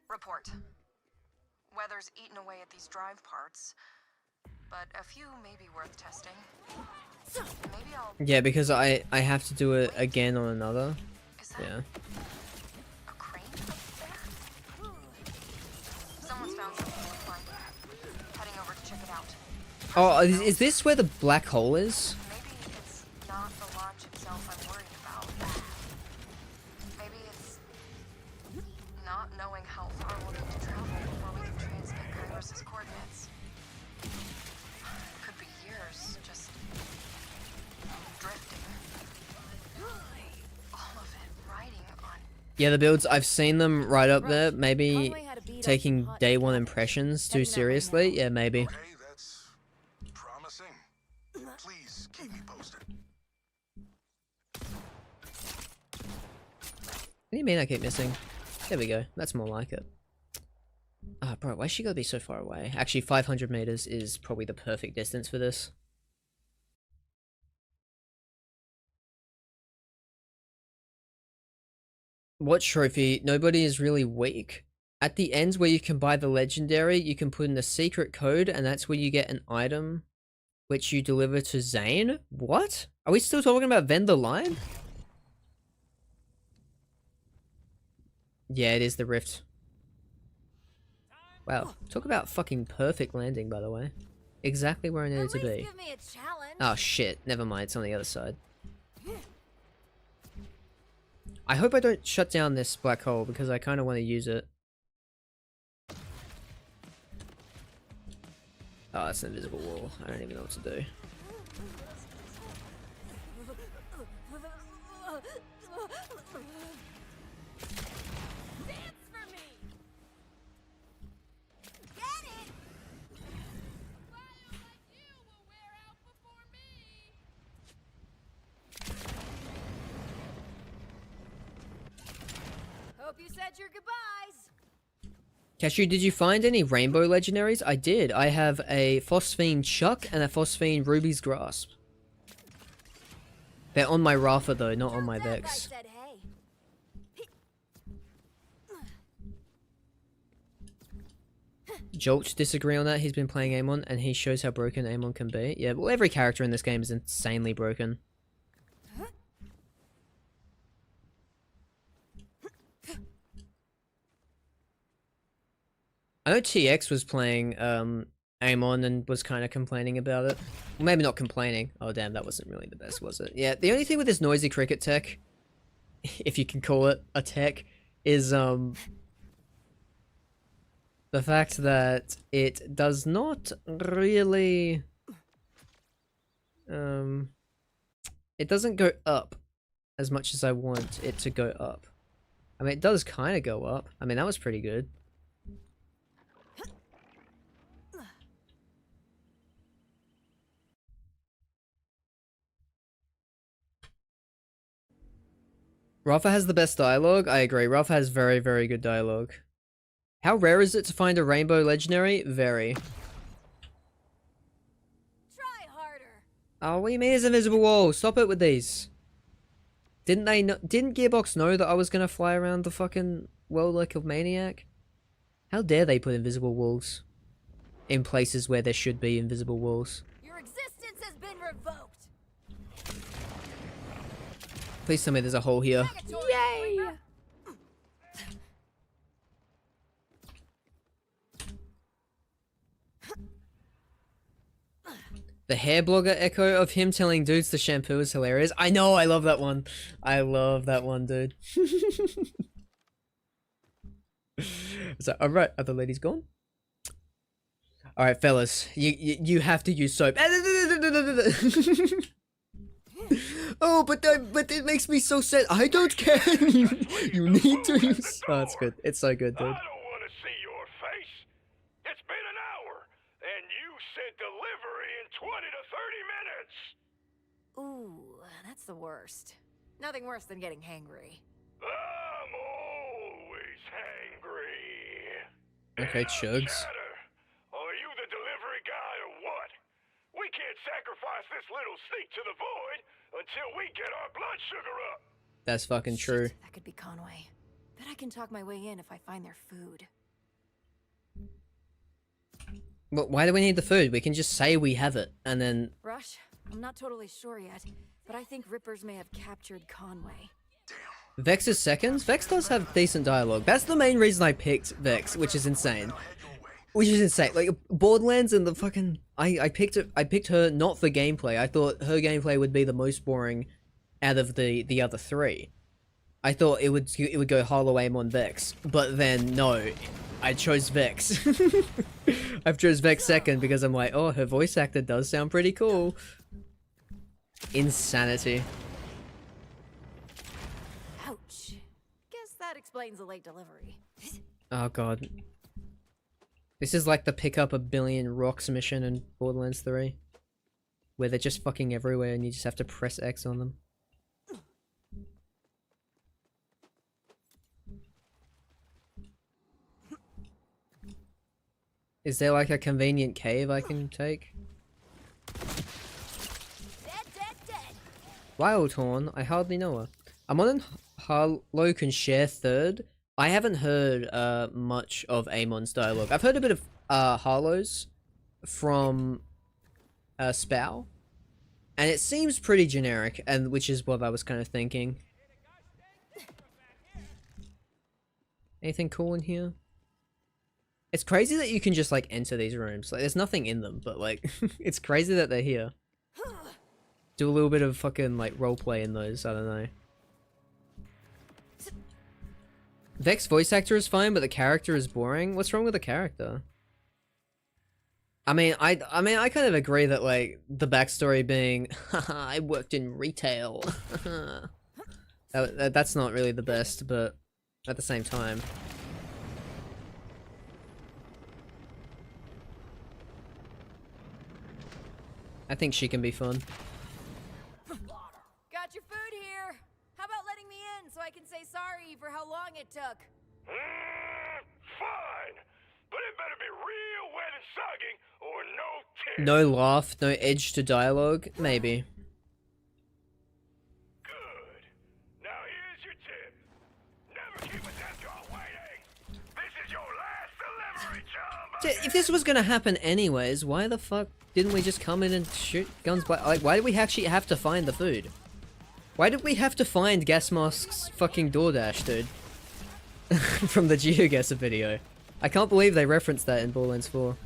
Report. Weather's eaten away at these drive parts, but a few may be worth testing. Maybe I'll... Yeah, because I have to do it again on another. Is that Yeah. a crane up there? Someone's found something worth finding. Heading over to check it out. Oh, is this where the black hole is? Maybe it's not the launch itself I'm worried about. Maybe it's not knowing how far we'll need to travel before we can transmit Kairos' coordinates. Could be years, just drifting. All of it riding on... Yeah, the builds, I've seen them right up there. Maybe Conway had a beat on taking some hot day one cabbage. impressions too Heading that way seriously. now. Yeah, maybe. Okay, that's promising. Please keep me posted. What do you mean I keep missing? There we go. That's more like it. Ah, bro, why she gotta be so far away? Actually, 500 meters is probably the perfect distance for this. What trophy? Nobody is really weak. At the end where you can buy the legendary, you can put in a secret code, and that's where you get an item which you deliver to Zane? What? Are we still talking about vendor line? Yeah, it is the rift. Wow, talk about fucking perfect landing, by the way. Exactly where I needed At to least be. give me a challenge. Oh shit, never mind, it's on the other side. I hope I don't shut down this black hole because I kind of want to use it. Oh, that's an invisible wall. I don't even know what to do. Dance for me. Get it. Hope you said your goodbyes. Cashew, did you find any rainbow legendaries? I did. I have a Phosphine Chuck and a Phosphine Ruby's Grasp. They're on my Rafa though, not on my That guy Vex. said hey. Jolt disagree on that. He's been playing Amon and he shows how broken Amon can be. Yeah, well, every character in this game is insanely broken. I know TX was playing Amon and was kind of complaining about it. Well, maybe not complaining. Oh damn, that wasn't really the best, was it? Yeah, the only thing with this noisy cricket tech, if you can call it a tech, is the fact that it does not really it doesn't go up as much as I want it to go up. I mean, it does kind of go up. I mean, that was pretty good. Rafa has the best dialogue. I agree. Rafa has very, very good dialogue. How rare is it to find a rainbow legendary? Very. Try harder. Oh, what do you mean it's invisible wall? Stop it with these. Didn't they know, didn't Gearbox know that I was gonna fly around the fucking world like a maniac? How dare they put invisible walls in places where there should be invisible walls? Your existence has been revoked. Please tell me there's a hole here. Yay! The hair blogger echo of him telling dudes to shampoo is hilarious. I know, I love that one. I love that one, dude. So, alright, are the ladies gone? Alright, fellas, you have to use soap. Oh, but it makes me so sad. I don't care. You need to use. Oh, it's good. It's so good, dude. I don't want to see your face. It's been an hour, and you said delivery in 20 to 30 minutes. Ooh, that's the worst. Nothing worse than getting hangry. I'm always hangry. Okay, Chugs. Chatter, are you the delivery guy or what? We can't sacrifice this little sneak to the void until we get our blood sugar up. That's fucking true. Shit, that could be Conway. Bet I can talk my way in if I find their food. But why do we need the food? We can just say we have it, and then... Rush, I'm not totally sure yet, but I think Rippers may have captured Conway. Vex is seconds? Vex does have decent dialogue. That's the main reason I picked Vex, which is insane. Which is insane. Like, Borderlands and the fucking... I picked her not for gameplay. I thought her gameplay would be the most boring out of the other three. I thought it would go hollow aim on Vex. But then, no. I chose Vex. I've chose Vex second because I'm like, oh, her voice actor does sound pretty cool. Insanity. Ouch. Guess that explains the late delivery. Oh god. This is like the pick up a billion rocks mission in Borderlands 3. Where they're just fucking everywhere and you just have to press X on them. Is there like a convenient cave I can take? Wildhorn? I hardly know her. Amon and Harlow can share third. I haven't heard much of Amon's dialogue. I've heard a bit of Harlow's from Spow. And it seems pretty generic, and which is what I was kind of thinking. Anything cool in here? It's crazy that you can just like enter these rooms. Like there's nothing in them, but like it's crazy that they're here. Do a little bit of fucking like roleplay in those, I don't know. Vex voice actor is fine, but the character is boring. What's wrong with the character? I mean, I kind of agree that like the backstory being, haha, I worked in retail. That's not really the best, but at the same time. I think she can be fun. Got your food here. How about letting me in so I can say sorry for how long it took? Fine, but it better be real wet and soggy or no tip. No laugh, no edge to dialogue, maybe. Good. Now here's your tip. Never keep a death guard waiting. This is your last delivery job. If this was gonna happen anyways, why the fuck didn't we just come in and shoot guns by- like, why did we actually have to find the food? Why did we have to find Gas Mask's fucking DoorDash, dude? From the GeoGuessr video. I can't believe they referenced that in Borderlands 4.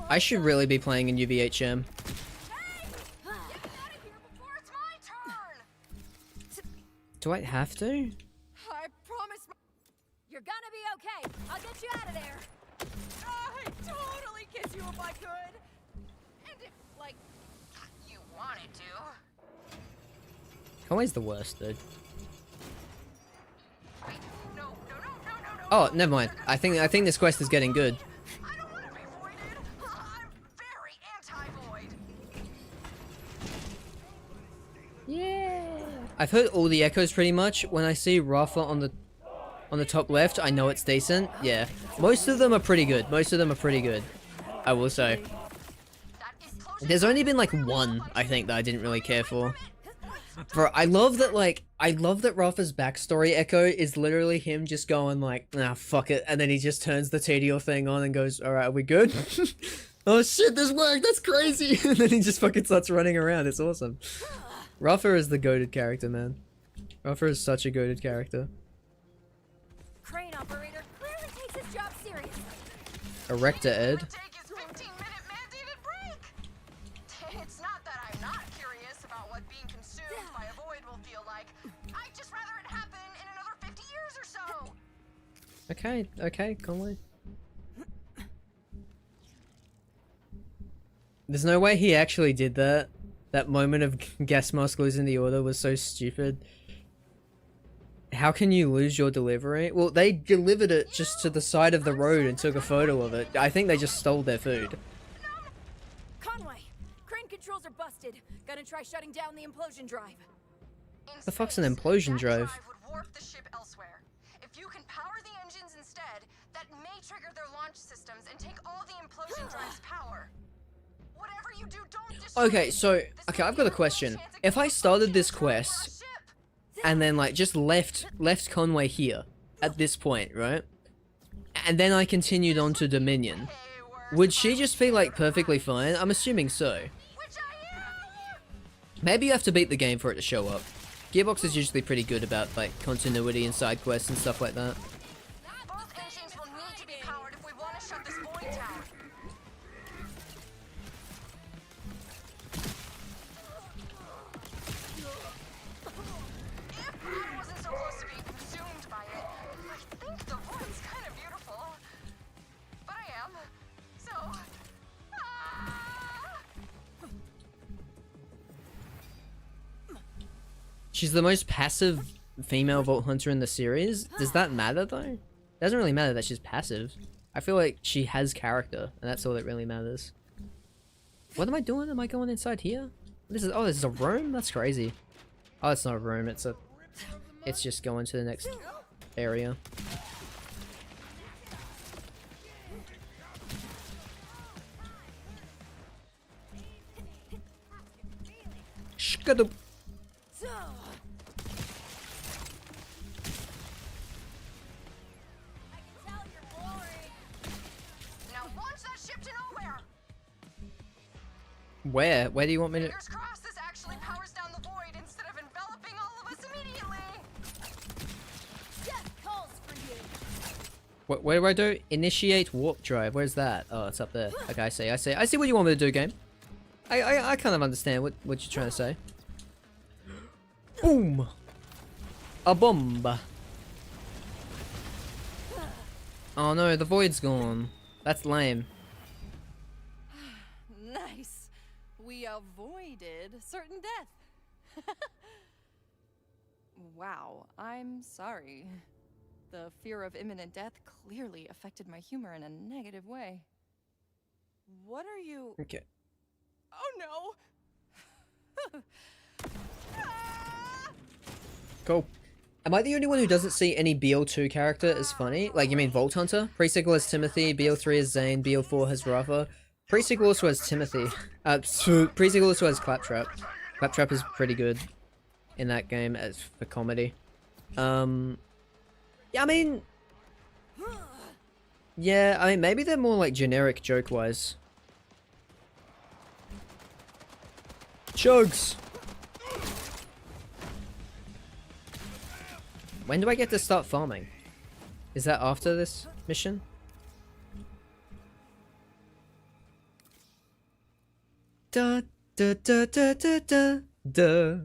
I should really be playing in UVHM. Do I have to? I promise. You're gonna be okay. I'll get you out of there. I'd totally kiss you if I could. And if, like, you wanted to. Conway's the worst, dude. Wait, no. Oh, never mind. I think this quest is getting good. I don't want to be voided. I'm very anti-void. Yeah. I've heard all the echoes pretty much. When I see Rafa on the top left, I know it's decent. Yeah. Most of them are pretty good. I will say. There's only been like one, I think, that I didn't really care for. I love that Rafa's backstory echo is literally him just going like, nah, fuck it, and then he just turns the TDO thing on and goes, alright, are we good? Oh shit, this worked, that's crazy! And then he just fucking starts running around, it's awesome. Rafa is the goated character, man. Rafa is such a goated character. Crane operator clearly takes his job seriously. Erector Ed. Take his 15-minute mandated break. It's not that I'm not curious about what being consumed by a void will feel like. like. I'd just rather it happen in another 50 years or so. Okay, okay, Conway. There's no way he actually did that. That moment of gas mask losing the order was so stupid. How can you lose your delivery? Well, they delivered it just to the side of the road and took a photo of it. I think they just stole their food. Conway, crane controls are busted. Gonna try shutting down the implosion drive. The fuck's an implosion drive? That would warp the ship elsewhere. If you can power the engines instead, that may trigger their launch systems and take all the implosion drive's power. Whatever you do, don't destroy Okay, it. so, This okay, may I've be got a the question. last chance it If I gives started us this to control our quest ship. and then like just left Conway here at this point, right? And then I continued on to Dominion. Hey, we're Would she just be like perfectly fine? I'm assuming so. which I am. Maybe you have to beat the game for it to show up. Gearbox is usually pretty good about like continuity and side quests and stuff like that. Both engines will need to be powered if we want to shut this void down. If I wasn't so close to being consumed by it, I think the void's kind of beautiful. But I am. So. Ah! She's the most passive female Vault Hunter in the series. Does that matter though? It doesn't really matter that she's passive. I feel like she has character, and that's all that really matters. What am I doing? Am I going inside here? This is, oh, this is a room? That's crazy. Oh, it's not a room, it's just going to the next area. Shkadoop. So, I can tell you're boring. Now launch that ship to nowhere. Where? Where do you want me to? Fingers crossed this actually powers down the void instead of enveloping all of us immediately. Death calls for you. What do I do? Initiate warp drive. Where's that? Oh, it's up there. Okay, I see. I see what you want me to do, game. I kind of understand what you're trying to say. Boom. A bomb. Oh no, the void's gone. That's lame. Nice. We avoided certain death. Wow, I'm sorry. The fear of imminent death clearly affected my humor in a negative way. What are you... Okay. Oh no! Ah! Cool. Am I the only one who doesn't see any BL2 character as funny? Like, you mean Vault Hunter? Pre-sequel has Timothy, BL3 has Zane, BL4 has Rafa. Pre-sequel also has Timothy. Pre-sequel also has Claptrap. Claptrap is pretty good in that game as for comedy. Yeah, I mean... Yeah, I mean, maybe they're more like generic joke-wise. Chugs! When do I get to start farming? Is that after this mission? Da da da da da da da.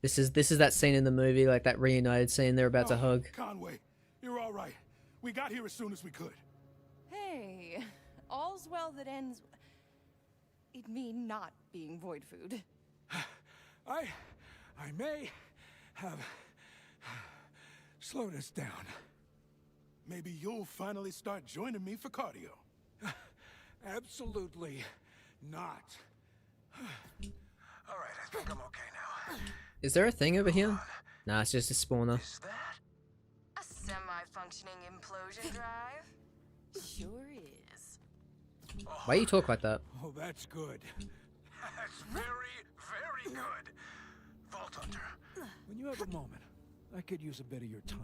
This is that scene in the movie, like that reunited scene they're about to hug. Conway, you're all right. We got here as soon as we could. Hey, all's well that ends... It me not being void food. I may have slowed us down. Maybe you'll finally start joining me for cardio. Absolutely not. All right, I think I'm okay now. Is there a thing over here? Nah, it's just a spawner. Is that? A semi-functioning implosion drive? Sure is. Why you talk like that? Oh, that's good. That's very, very good. Vault Hunter. When you have a moment, I could use a bit of your time.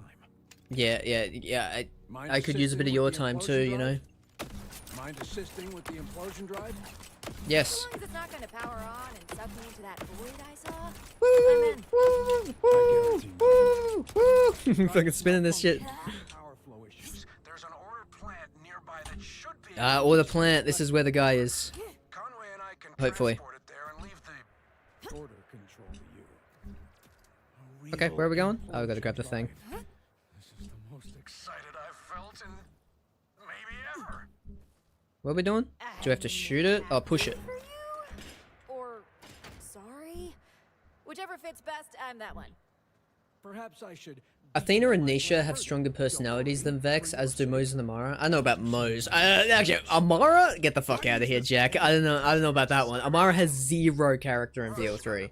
Yeah. Mind I could use a bit of assisting your with the time implosion too, you know. drive? Mind assisting with the implosion drive? Yes. As long as it's not gonna power on and suck me into that void I saw, Woo! I'm in. Woo! Woo! Woo! Woo! Fucking spinning this shit. Power flow issues. There's an order plant nearby that should be. Or the plant. This is where the guy is. Conway and I can Hopefully. transport it there and leave the. Order can Okay, where are we going? Oh, we gotta grab the thing. This is the most Excited I've felt in maybe ever. What are we doing? Do we have to shoot it or push it? For you? Or sorry? Whichever fits best, I'm that one. Perhaps I should. Athena and Nisha have stronger personalities than Vex, as do Mose and Amara. I know about Mose. Actually, Amara? Get the fuck out of here, Jack. I don't know about that one. Amara has zero character in BO3.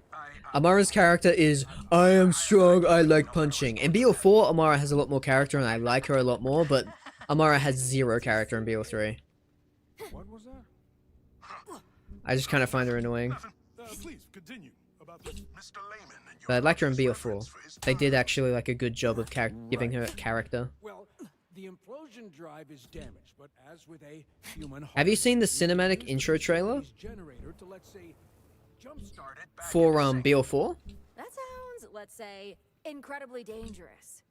Amara's character is, I am strong, I like punching. In BO4, Amara has a lot more character and I like her a lot more, but Amara has zero character in BO3. What was that? I just kind of find her annoying. Please continue about this. Mr. Lehman and But I liked her in your BO4. reference for his They did time. actually like a good job of giving her character. Well, the implosion drive is damaged, but as with a human Have you heart, seen the we can cinematic use the intro trailer body's generator to, let's say, jumpstart it back for into BO4? That sounds, let's say, incredibly dangerous.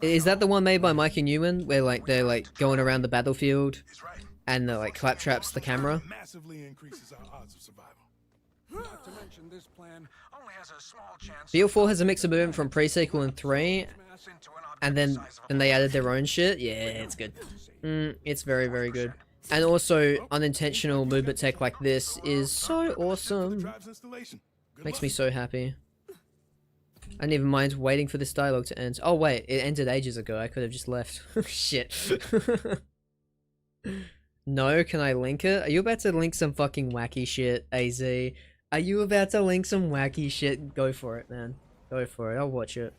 Is that the one made by Mike and Newman, where like they're like going around the battlefield He's right. and the like claptraps the camera? Massively increases our odds of survival. Not to mention this plan Only has a small chance. BO4 has a mix of movement from pre-sequel and 3, Mass into an object and the then size of a they added their own shit. Yeah, it's good. It's very, very good. And also, unintentional movement tech like this is so awesome. Drive's installation. Good Makes luck. me so happy. I didn't even mind waiting for this dialogue to end. Oh wait, it ended ages ago. I could have just left. Shit. No, can I link it? Are you about to link some fucking wacky shit, AZ? Are you about to link some wacky shit? Go for it, man. Go for it. I'll watch it.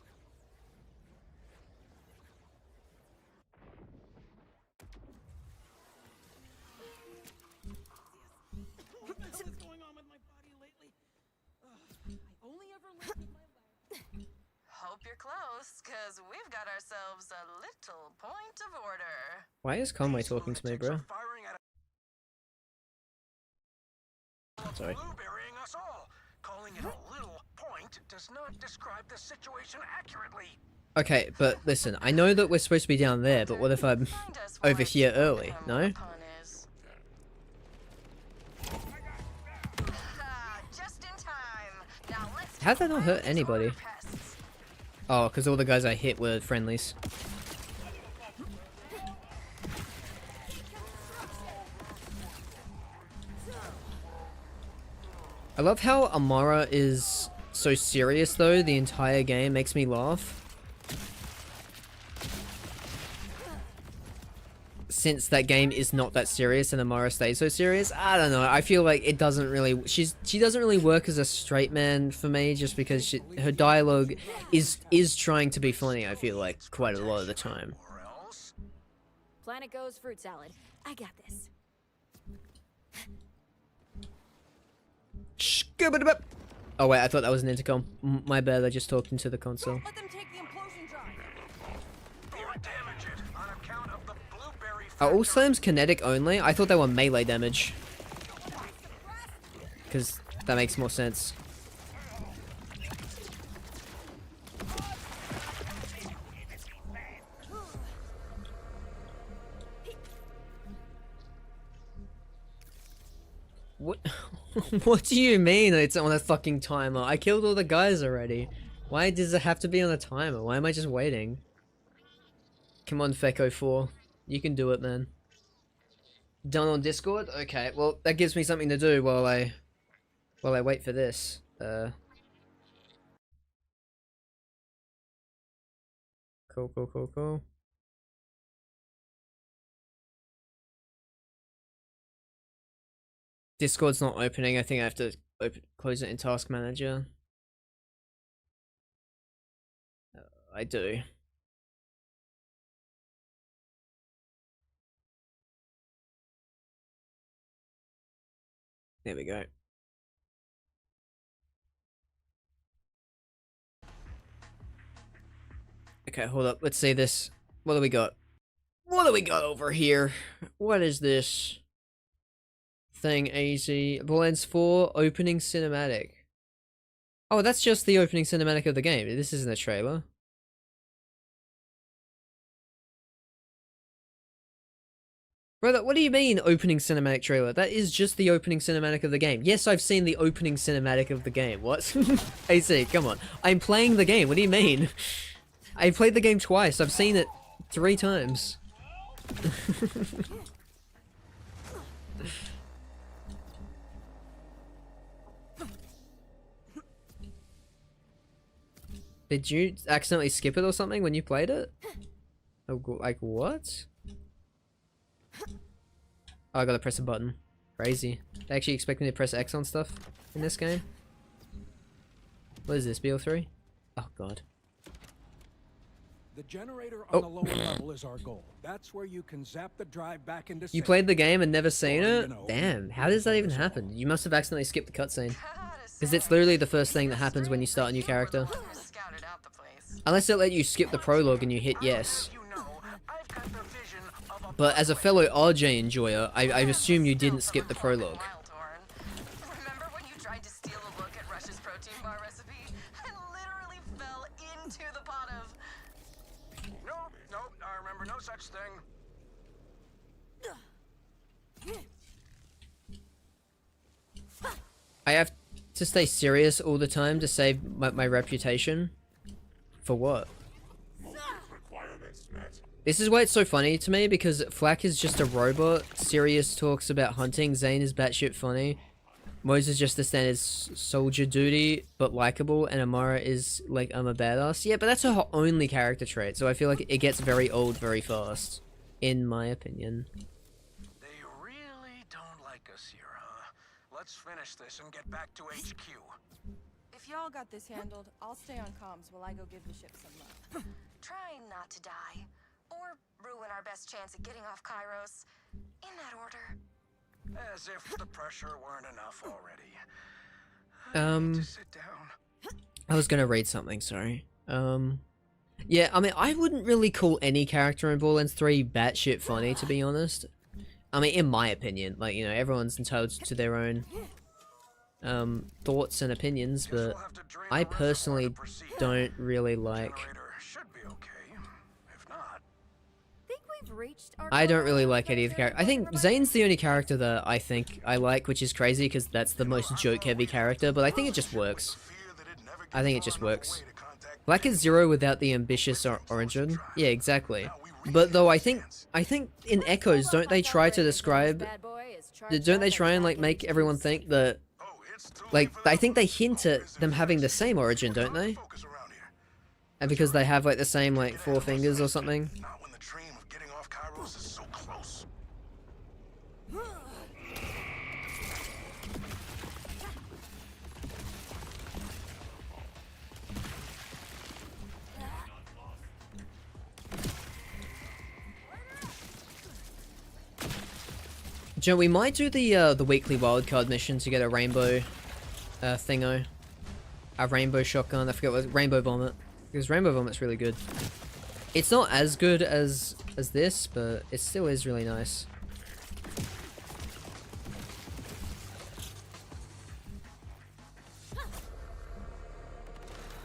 Hope you're close, because we've got ourselves a little point of order. Why is Conway talking to me, bro? lunatics are firing at Sorry. blueberrying us all. Calling it a little point does not describe the situation accurately. Okay, but listen, I know that we're supposed to be down there, but what if I'm Find us over where here Tim early, Pum no? Pun is. Ah, just in time. Now let's How'd that not hurt these anybody? order pests. Oh, because all the guys I hit were friendlies. I love how Amara is so serious though the entire game. Makes me laugh. Since that game is not that serious and Amara stays so serious, I don't know. I feel like it doesn't really. She doesn't really work as a straight man for me, just because her dialogue is trying to be funny. I feel like quite a lot of the time. Or else. Planet goes fruit salad. I got this. Shkibidibip. Oh wait, I thought that was an intercom. My bad. I just talked into the console. Let them take the implosion drive. Or damage it on account of the blueberry Are all factor. slams kinetic only? I thought they were melee damage. Because that makes more sense. What? What do you mean it's on a fucking timer? I killed all the guys already. Why does it have to be on a timer? Why am I just waiting? Come on, Feko4. You can do it, man. Done on Discord? Okay, well, that gives me something to do while I wait for this. Cool. Discord's not opening. I think I have to close it in Task Manager. I do. There we go. Okay, hold up. Let's see this. What do we got? What do we got over here? What is this thing, AZ? Blends 4 opening cinematic. Oh, that's just the opening cinematic of the game. This isn't a trailer. Brother, what do you mean opening cinematic trailer? That is just the opening cinematic of the game. Yes, I've seen the opening cinematic of the game. What? AC, come on. I'm playing the game. What do you mean? I played the game twice. I've seen it 3 times. Did you accidentally skip it or something when you played it? Oh, like what? Oh, I gotta press a button. Crazy. They actually expect me to press X on stuff in this game? What is this, BO3? Oh god. The generator on the lower level is our goal. That's where you can zap the drive back into You played the game and never seen Or, you it? know, Damn, how does that even happen? You must have accidentally skipped the cutscene. Because it's literally the first thing that happens when you start a new character. Scouted out the place. Unless it let you skip the prologue and you hit yes. You know, I've got the vision of a But as a fellow RJ enjoyer, I assume you didn't skip the prologue. Remember when you tried to steal a look at Rush's protein bar recipe and literally fell into the pot of... Nope, I remember no such thing. I have to stay serious all the time to save my reputation. For what? This is why it's so funny to me, because Flack is just a robot, Sirius talks about hunting, Zane is batshit funny, Mose is just the standard soldier duty, but likable, and Amara is like, I'm a badass. Yeah, but that's her only character trait, so I feel like it gets very old very fast, in my opinion. They really don't like us here, huh? Let's finish this and get back to HQ. If y'all got this handled, I'll stay on comms while I go give the ship some love. Try not to die. Or ruin our best chance at getting off Kairos. In that order. As if the pressure weren't enough already. Sit down. I was gonna read something, sorry. Yeah, I mean, I wouldn't really call any character in Borderlands 3 batshit funny, to be honest. I mean, in my opinion, like, you know, everyone's entitled to their own thoughts and opinions, but I personally don't really like... Should be okay. If not, Think we've reached our I don't goal really of like any of the characters. I think Zane's the only character that I think I like, which is crazy because that's the most joke-heavy character, but I think it just works. I think it just works. Black is Zero without the ambitious origin. Yeah, exactly. But though I think in Echoes, don't they try to describe... Don't they try and like make everyone think that... Like, I think they hint at them having the same origin, don't they? And because they have like the same like 4 fingers or something. not when the dream of getting off Kairos is so close. Joe, we might do the weekly wildcard mission to get a rainbow thingo. A rainbow shotgun, I forget what, rainbow vomit. Because rainbow vomit's really good. It's not as good as this, but it still is really nice.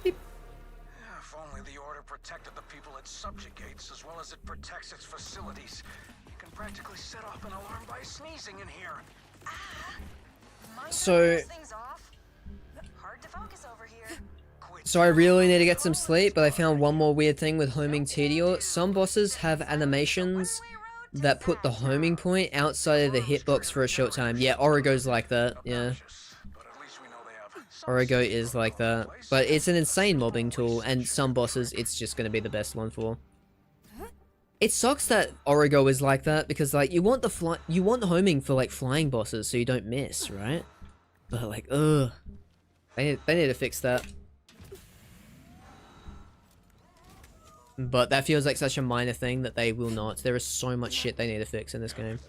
Beep. If only the Order protected the people it subjugates as well as it protects its facilities. You can practically set off an alarm by sneezing in here. So... Things off. Hard to focus over here. So I really need to get some sleep, but I found one more weird thing with homing Tedior. Some bosses have animations that put the homing point outside of the hitbox for a short time. Yeah, Origo's like that, yeah. But at least we know they have Origo is like that. But it's an insane mobbing tool, and some bosses it's just gonna be the best one for. It sucks that Origo is like that, because like, you want the homing for like flying bosses so you don't miss, right? But like, ugh. They need to fix that. But that feels like such a minor thing that they will not. There is so much shit they need to fix in this game.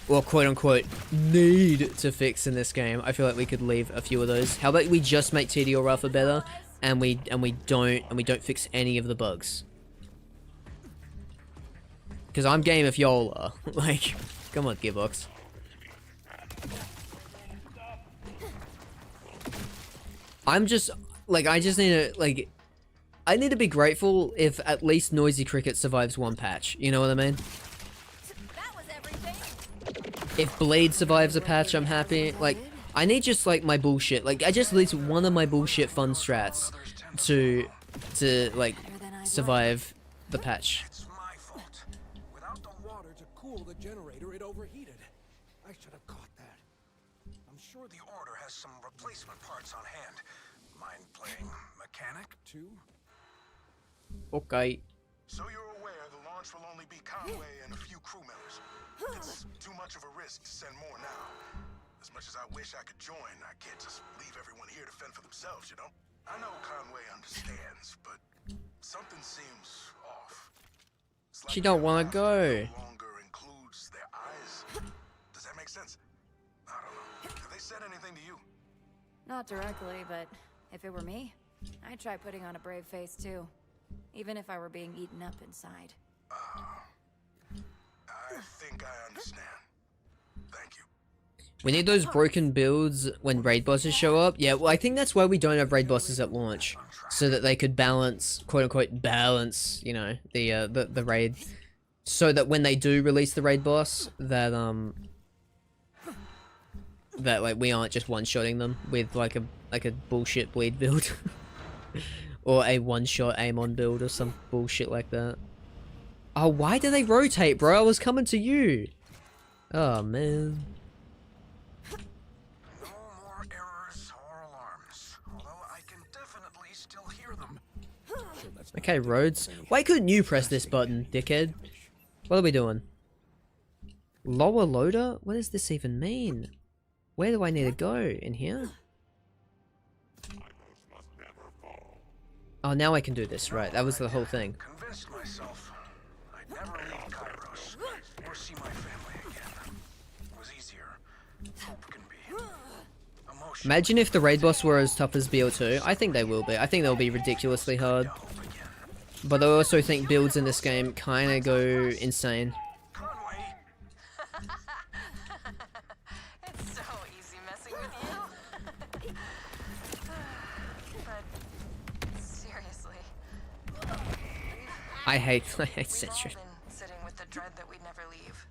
Well, quote unquote, need to fix in this game. I feel like we could leave a few of those. How about we just make TDO Rafa better, and we don't fix any of the bugs. Because I'm game if y'all are. Like, come on, Gearbox. I'm just, like, I just need to, like, I need to be grateful if at least Noisy Cricket survives one patch. You know what I mean? That was If Blade survives a patch, I'm happy. Like, I need just like my bullshit. Like, I just at least one of my bullshit fun strats to like survive the patch. It's my fault. Without the Water to cool the generator, it overheated. I should have caught that. I'm sure the Order has some replacement parts on hand. Mind playing mechanic? Too? Okay. So you're aware the launch will only be Conway and a few crew members. It's too much of a risk to send more now. As much as I wish I could join, I can't just leave everyone here to fend for themselves, you know? I know Conway understands, but something seems off. It's like She don't want to their go. lives no longer includes their eyes. Does that make sense? I don't know. Have they said anything to you? Not directly, but if it were me, I'd try putting on a brave face too. Even if I were being eaten up inside. I think I understand. Thank you. We need those broken builds when raid bosses show up. Yeah, well, I think that's why we don't have raid bosses at launch, so that they could balance, quote unquote, balance, you know, the raid, so that when they do release the raid boss, that that like we aren't just one-shotting them with like a bullshit bleed build, or a one-shot aim on build or some bullshit like that. Oh, why do they rotate, bro? I was coming to you. Oh man. No more errors or alarms, although I can definitely still hear them. Okay, Rhodes. Why couldn't you press this button, dickhead? What are we doing? Lower loader? What does this even mean? Where do I need to go? In here? Oh, now I can do this, right. That was the whole thing. Convinced myself I'd never leave Kairos or see my family again. It was easier. Hope can be. Emotional. Imagine if the raid boss were as tough as BO2. I think they will be. I think they'll be ridiculously hard. But I also think builds in this game kinda go insane. Conway, It's so easy messing with you. But seriously, I hate we've all Citrus. been sitting with the dread that we'd never leave.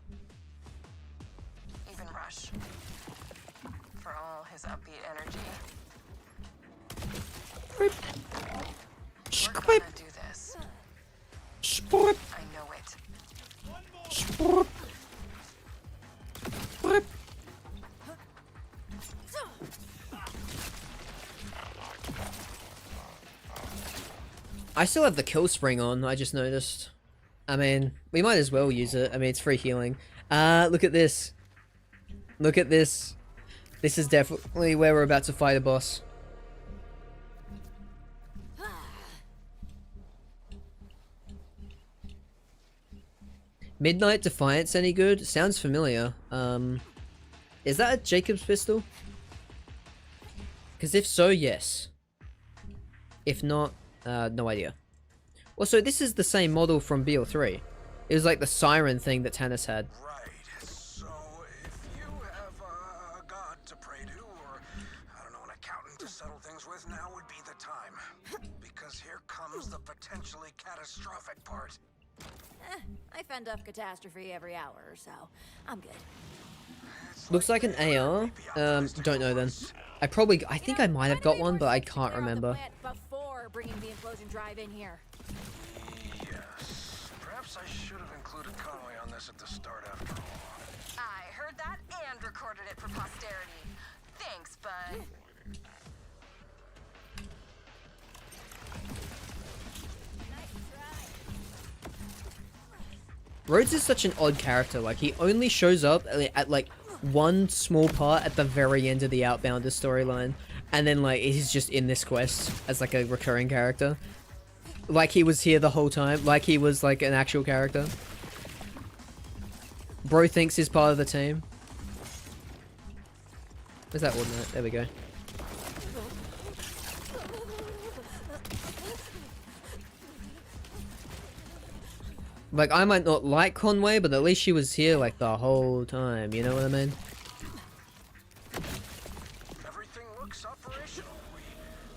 Even Rush. For all his upbeat energy. We're gonna do this. I know it. I still have the kill spring on, I just noticed. I mean, we might as well use it. I mean, it's free healing. Look at this. Look at this. This is definitely where we're about to fight a boss. Midnight Defiance any good? Sounds familiar. Is that a Jacob's pistol? Because if so, yes. If not, no idea. Also, this is the same model from BO3. It was like the siren thing that Tannis had. right. So if you have a god to pray to, or I don't know, an accountant to settle things with, now would be the time. Because here comes the potentially catastrophic part. I fend off catastrophe every hour or so. I'm good. Looks like an AR. Don't know then. I think I might have got one, but I can't remember. Before bringing the implosion drive in here. Yes. Perhaps I should have included Conway on this at the start after all. I heard that and recorded it for posterity. Thanks, bud. Rhodes is such an odd character. Like, he only shows up at like one small part at the very end of the Outbounders storyline, and then like he's just in this quest as like a recurring character. Like he was here the whole time. Like he was like an actual character. Bro thinks he's part of the team. Where's that ordinate? There we go. Like, I might not like Conway, but at least she was here, like, the whole time, you know what I mean? Everything looks operational.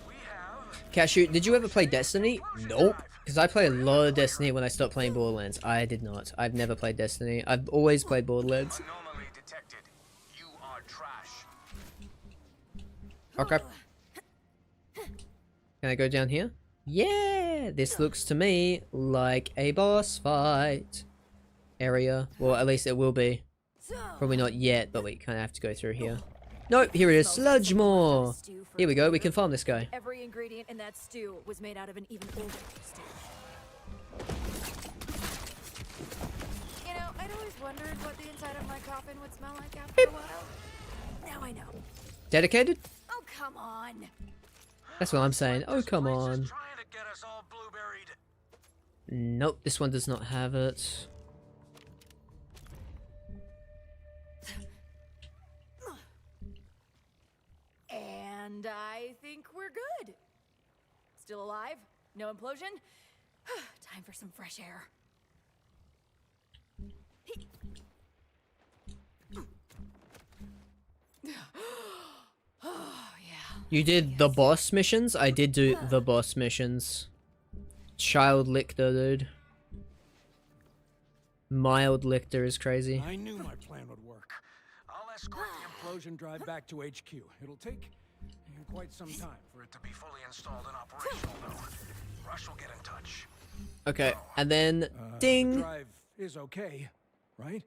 We have... Cashew, did you ever play Destiny? Nope. Because I played a lot of Destiny when I stopped playing Borderlands. I did not. I've never played Destiny. I've always played Borderlands. Anomaly detected. Okay. Can I go down here? Yeah! This looks to me like a boss fight area. Well, at least it will be. Probably not yet, but we kind of have to go through here. Nope, here it is. Sludgemore! Here we go, we can farm this guy. Every ingredient in that stew was made out of an even older stew. You know, I'd always wondered what the inside of my coffin would smell like after a while. Now I know. Dedicated? Oh, come on. That's what I'm saying. Oh, come Place is on. trying to get us all blueberried. Nope, this one does not have it. And I think we're good. Still alive? No implosion? Time for some fresh air. Oh, yeah. You did the boss missions? I did do the boss missions. Child Lictor, dude. Mild Lictor is crazy. I knew my plan would work. I'll escort the Implosion drive back to HQ. It'll take quite some time. for it to be fully installed and operational, though. Rush will get in touch. Okay, and then The ding. drive is okay, right?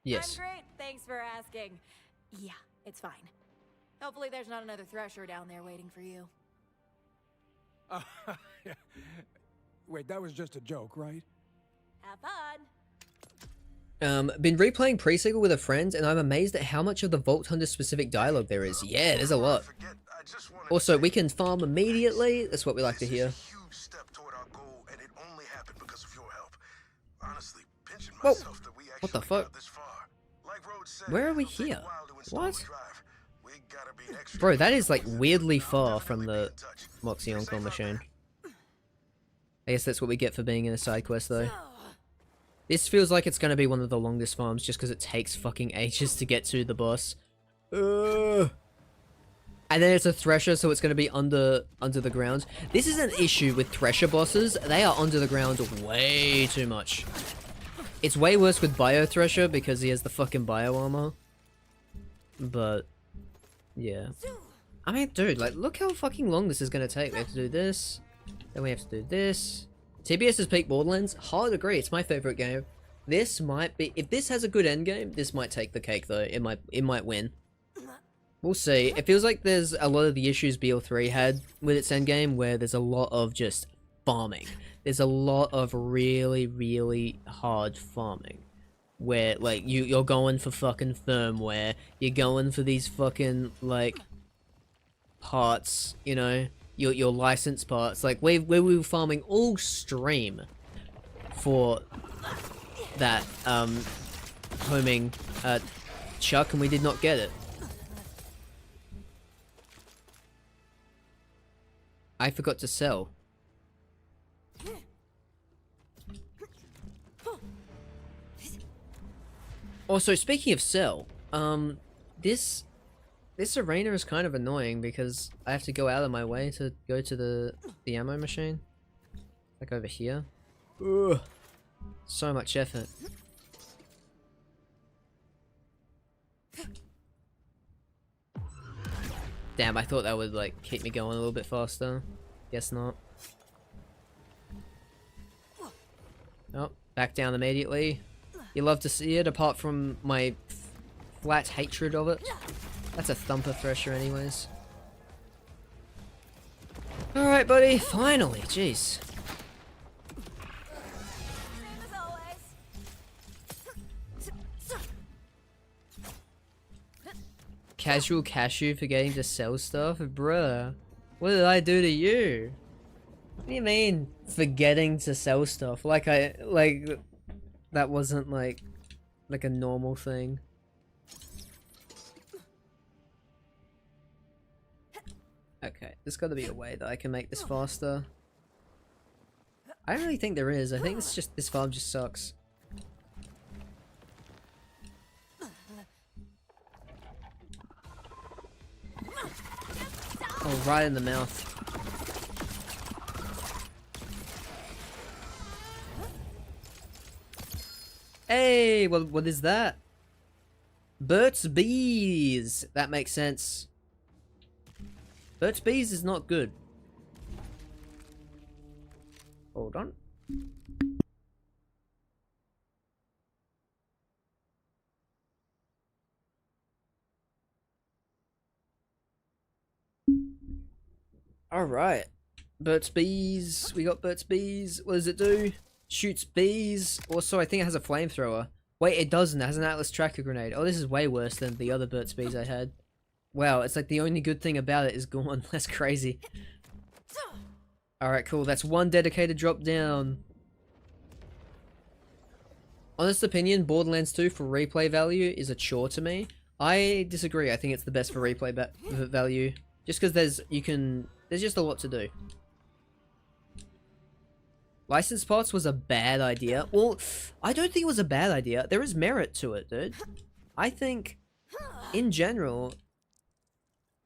Yes. I'm great. Thanks for asking. Yeah, it's fine. Hopefully there's not another thresher down there waiting for you. Yeah. Wait, that was just a joke, right? Have fun. Been replaying Pre-Sequel with a friend, and I'm amazed at how much of the Vault Hunter specific dialogue there is. Yeah, there's a lot. Also, we can farm immediately. That's what we like to hear. Huge step toward our goal, and it only happened because of your help. Honestly, pinching Whoa. myself that we What the actually fuck? got this far. Like Rhodes said, Where are we it'll take a here? while to install What? the drive. We gotta be extra Bro, that careful is like with it. weirdly I'll far from definitely be the in touch. Moxie Stay on-call safe out machine. there. I guess that's what we get for being in a side quest, though. This feels like it's gonna be one of the longest farms, just because it takes fucking ages to get to the boss. Ugh. And then it's a Thresher, so it's gonna be under the ground. This is an issue with Thresher bosses. They are under the ground way too much. It's way worse with Bio Thresher because he has the fucking bio armor. But yeah. I mean, dude, like, look how fucking long this is gonna take. We have to do this, then we have to do this. TBS's Peak Borderlands, hard agree, it's my favorite game. This might be, if this has a good end game, this might take the cake though. It might win. We'll see. It feels like there's a lot of the issues BL3 had with its end game, where there's a lot of just farming. There's a lot of really, really hard farming. Where, like, you're going for fucking firmware, you're going for these fucking, like, parts, you know? Your license parts. Like, we were farming all stream for that, homing, chuck, and we did not get it. I forgot to sell. Also, speaking of sell, this arena is kind of annoying because I have to go out of my way to go to the ammo machine. Like over here. Ugh. So much effort. Damn, I thought that would like keep me going a little bit faster. Guess not. Oh, back down immediately. You love to see it, apart from my flat hatred of it. That's a thumper thresher anyways. Alright, buddy, finally, jeez. Same as always. Casual cashew forgetting to sell stuff? Bruh, what did I do to you? What do you mean, forgetting to sell stuff? Like that wasn't like a normal thing. Okay, there's gotta be a way that I can make this faster. I don't really think there is. I think it's just, this farm just sucks. Oh, right in the mouth. Hey, what is that? Burt's Bees! That makes sense. Burt's Bees is not good. Hold on. Alright. Burt's Bees. We got Burt's Bees. What does it do? Shoots bees. Also, I think it has a flamethrower. Wait, it doesn't. It has an Atlas Tracker Grenade. Oh, this is way worse than the other Burt's Bees I had. Wow, it's like the only good thing about it is gone. That's crazy. Alright, cool. That's one dedicated drop down. Honest opinion, Borderlands 2 for replay value is a chore to me. I disagree. I think it's the best for replay value. Just because there's just a lot to do. License parts was a bad idea. Well, I don't think it was a bad idea. There is merit to it, dude. I think, in general,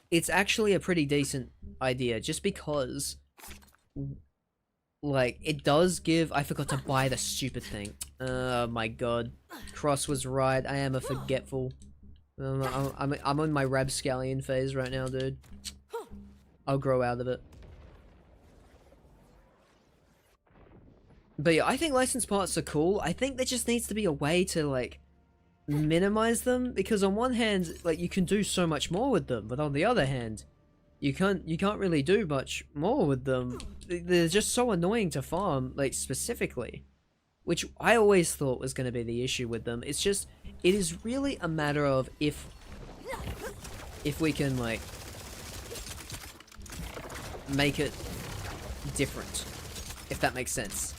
it's actually a pretty decent idea. Just because, like, it does give... I forgot to buy the stupid thing. Oh my god. Cross was right. I am a forgetful. I'm on my Rabscallion phase right now, dude. I'll grow out of it. But yeah, I think license parts are cool. I think there just needs to be a way to, like, minimize them. Because on one hand, like, you can do so much more with them. But on the other hand, you can't really do much more with them. They're just so annoying to farm, like, specifically. Which I always thought was going to be the issue with them. It's just, it is really a matter of if we can, like, make it different. If that makes sense.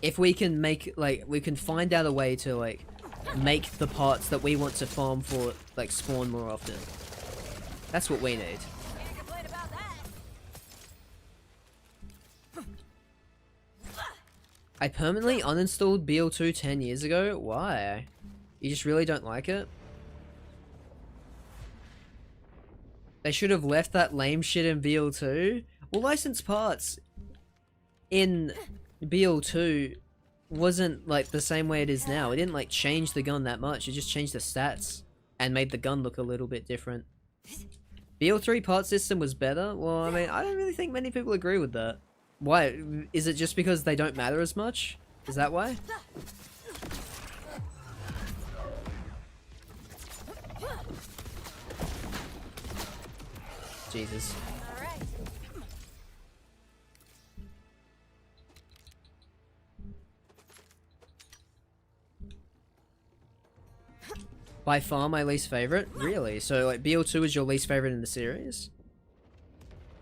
If we can make, like, we can find out a way to, like, make the parts that we want to farm for, like, spawn more often. That's what we need. Can't complain about that. I permanently uninstalled BL2 10 years ago? Why? You just really don't like it? They should have left that lame shit in BL2? Well, licensed parts in BL2 wasn't, like, the same way it is now. It didn't, like, change the gun that much. It just changed the stats and made the gun look a little bit different. BL3 part system was better? Well, I mean, I don't really think many people agree with that. Why? Is it just because they don't matter as much? Is that why? Jesus. All right. By far my least favorite? Really? So, like, BL2 is your least favorite in the series?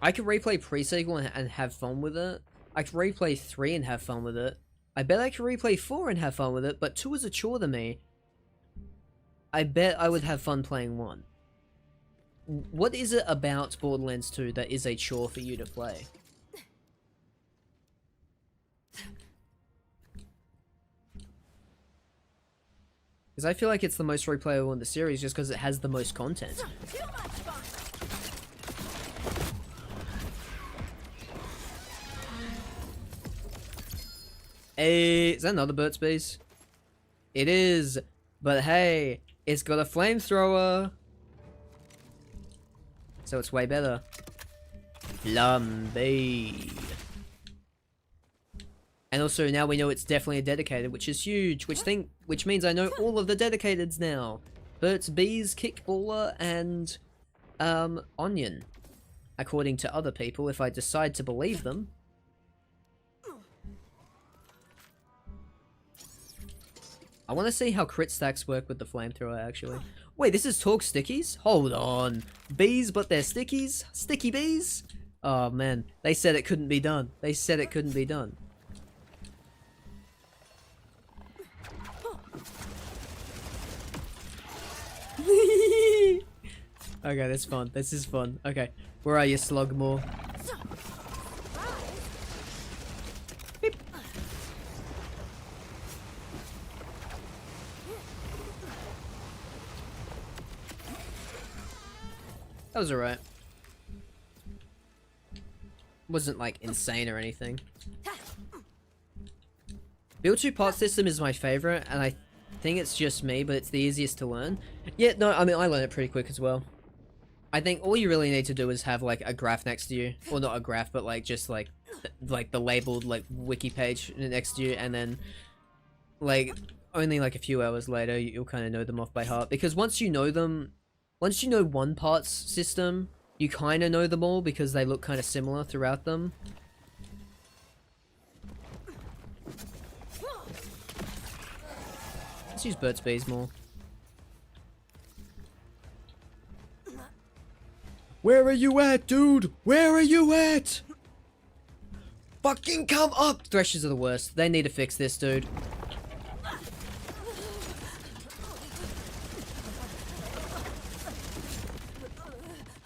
I could replay pre-sequel and have fun with it. I could replay 3 and have fun with it. I bet I could replay 4 and have fun with it, but 2 is a chore to me. I bet I would have fun playing 1. What is it about Borderlands 2 that is a chore for you to play? Because I feel like it's the most replayable in the series just because it has the most content. Hey, is that another Burt's Bees? It is, but hey, it's got a flamethrower. So it's way better. Flambe. And also now we know it's definitely a dedicated, which is huge, which means I know all of the dedicateds now. Burt's Bees, Kickballer, and Onion. According to other people, if I decide to believe them. I want to see how crit stacks work with the flamethrower, actually. Wait, this is Torque Stickies? Hold on. Bees, but they're stickies? Sticky bees? Oh, man. They said it couldn't be done. They said it couldn't be done. Okay, that's fun. This is fun. Okay. Where are you, Slugmore? Beep. That was alright. Wasn't, like, insane or anything. Build 2 part system is my favorite, and I think it's just me, but it's the easiest to learn. Yeah, no, I mean, I learned it pretty quick as well. I think all you really need to do is have, like, a graph next to you. Or not a graph, but, like, just, like the labeled, like, wiki page next to you, and then, like, only, like, a few hours later, you'll kind of know them off by heart. Because once you know them, once you know one parts system, you kind of know them all, because they look kind of similar throughout them. Let's use Burt's Bees more. Where are you at, dude? Where are you at? Fucking come up! Threshers are the worst. They need to fix this, dude.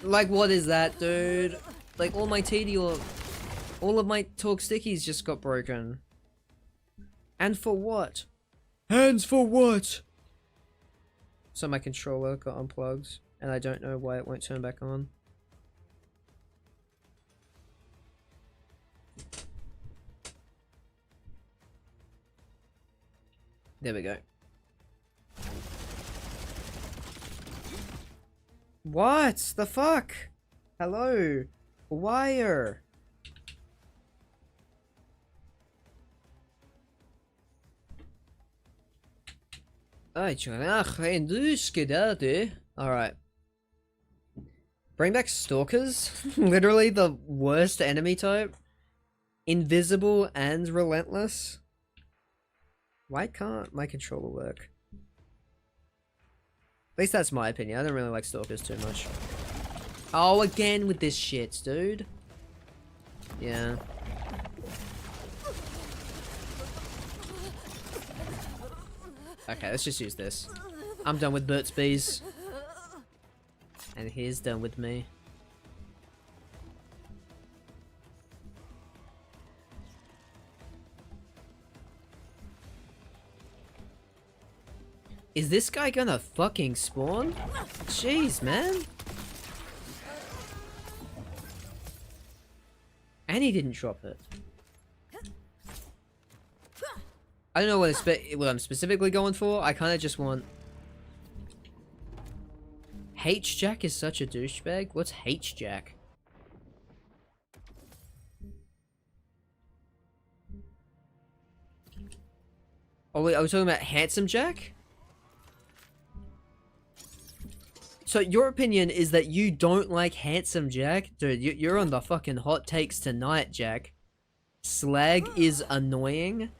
Like, what is that, dude? Like, all my TD all of my Torque Stickies just got broken. And for what? Hands for what? So my controller got unplugged, and I don't know why it won't turn back on. There we go. What the fuck? Hello? Wire? Alright. Bring back Stalkers? Literally the worst enemy type. Invisible and relentless. Why can't my controller work? At least that's my opinion. I don't really like Stalkers too much. Oh, again with this shit, dude. Yeah. Okay, let's just use this. I'm done with Burt's Bees. And he's done with me. Is this guy gonna fucking spawn? Jeez, man. And he didn't drop it. I don't know what I'm specifically going for. I kind of just want... H-Jack is such a douchebag? What's H-Jack? Oh wait, are we talking about Handsome Jack? So your opinion is that you don't like Handsome Jack? Dude, you're on the fucking hot takes tonight, Jack. Slag is annoying.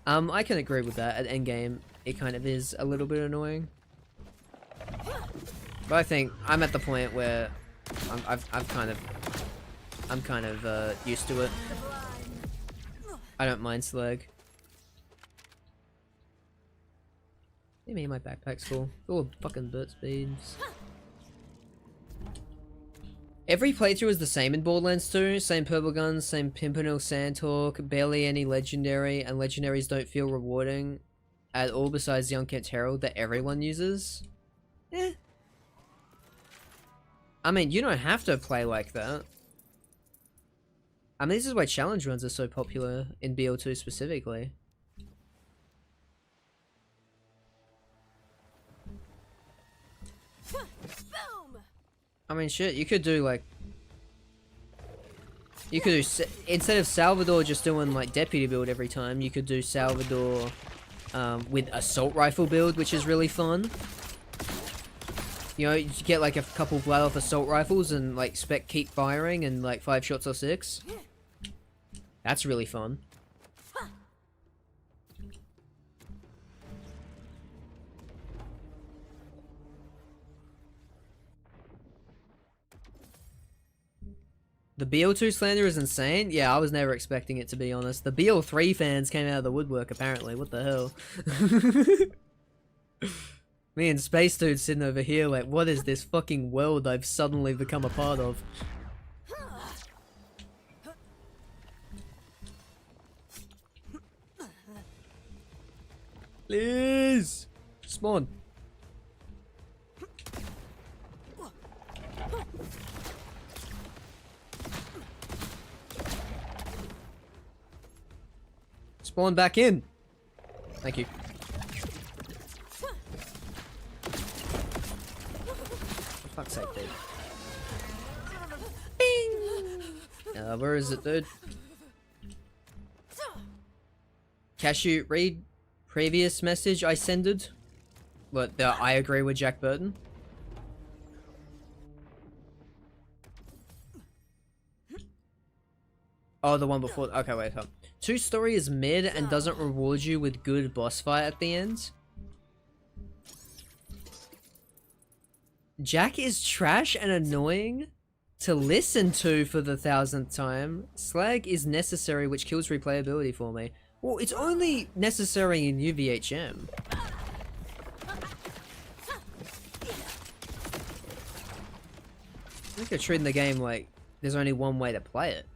I can agree with that. At endgame, it kind of is a little bit annoying. But I think I'm at the point where I'm kind of used to it. I don't mind Slag. Give me my backpack's full. Full of fucking Burt's Bees. Every playthrough is the same in Borderlands 2. Same purple guns, same Pimpernel Sandhawk, barely any legendary, and legendaries don't feel rewarding at all besides the Unkempt Herald that everyone uses. Eh. I mean, you don't have to play like that. I mean, this is why challenge runs are so popular in BL2 specifically. I mean, shit, you could do, like... You could do... Instead of Salvador just doing, like, deputy build every time, you could do Salvador with assault rifle build, which is really fun. You know, you get, like, a couple Vlad-off assault rifles and, like, spec keep firing and, like, 5 shots or 6. That's really fun. The BL2 slander is insane? Yeah, I was never expecting it, to be honest. The BL3 fans came out of the woodwork, apparently. What the hell? Me and Space Dude sitting over here like, what is this fucking world I've suddenly become a part of? Please! Spawn. Spawn back in. Thank you. For fuck's sake, dude. Bing! Where is it, dude? Cashew, read previous message I sended. What, I agree with Jack Burton? Oh, the one before. Okay, wait, hold on. 2 story is mid and doesn't reward you with good boss fight at the end. Jack is trash and annoying to listen to for the 1000th time. Slag is necessary, which kills replayability for me. Well, it's only necessary in UVHM. I think they're treating the game like there's only one way to play it.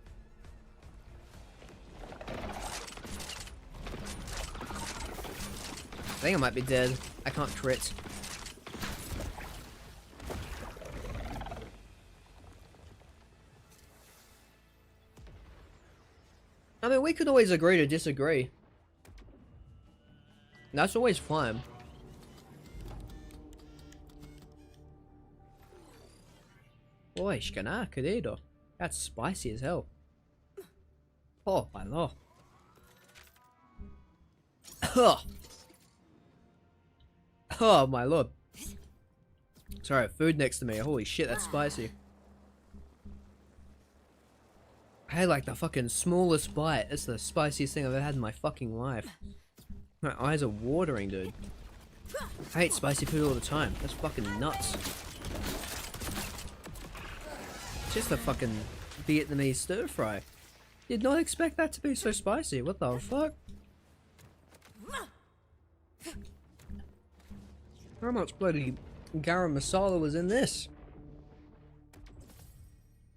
I think I might be dead. I can't crit. I mean, we could always agree to disagree. That's always fun. Boy, shkana, querido. That's spicy as hell. Oh, my lord. Oh, my lord. Sorry, food next to me. Holy shit, that's spicy. I had like the fucking smallest bite. It's the spiciest thing I've ever had in my fucking life. My eyes are watering, dude. I eat spicy food all the time. That's fucking nuts. Just a fucking Vietnamese stir fry. Did not expect that to be so spicy. What the fuck? How much bloody garam masala was in this?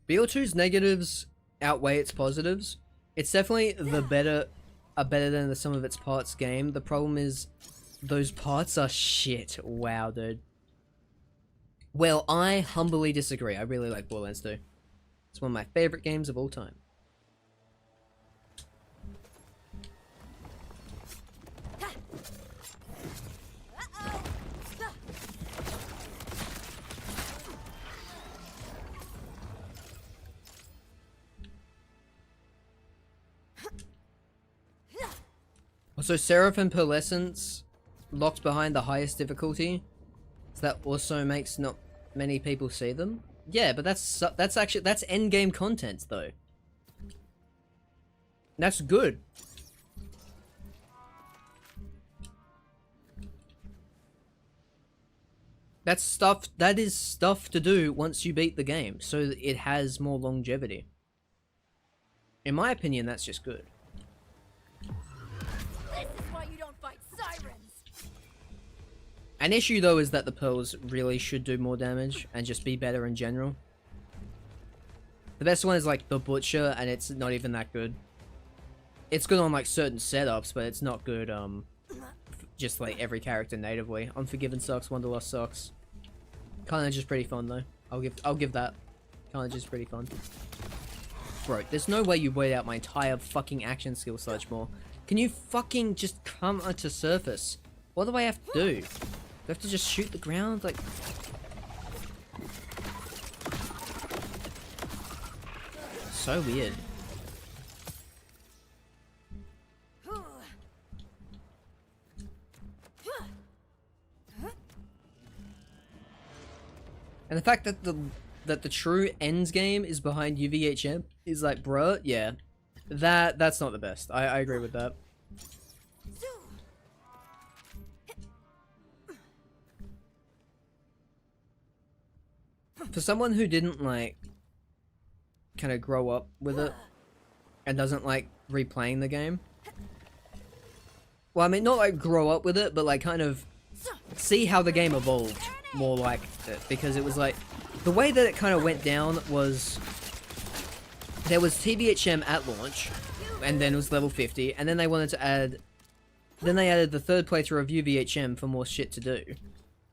BO2's negatives outweigh its positives. It's definitely the better than the sum of its parts game. The problem is those parts are shit. Wow, dude. Well, I humbly disagree. I really like Borderlands 2. It's one of my favorite games of all time. Also, Seraph and Pearlescence locked behind the highest difficulty, so that also makes not many people see them. Yeah, but that's actually that's end game content though. That's good. That's stuff. That is stuff to do once you beat the game, so that it has more longevity. In my opinion, that's just good. An issue though is that the pearls really should do more damage and just be better in general. The best one is like the Butcher, and it's not even that good. It's good on like certain setups, but it's not good just like every character natively. Unforgiven sucks, Wanderlust sucks. Carnage is pretty fun though. I'll give that. Carnage is pretty fun. Bro, there's no way you wait out my entire fucking action skill such more. Can you fucking just come onto surface? What do I have to do? Do I have to just shoot the ground? Like... So weird. And the fact that the true ends game is behind UVHM is like, bruh, yeah. That's not the best. I agree with that. For someone who didn't like kind of grow up with it and doesn't like replaying the game, well, I mean, not like grow up with it, but like kind of see how the game evolved more like it, because it was like the way that it kind of went down was there was TVHM at launch, and then it was level 50, and then they wanted to add, then they added the third playthrough of UVHM for more shit to do.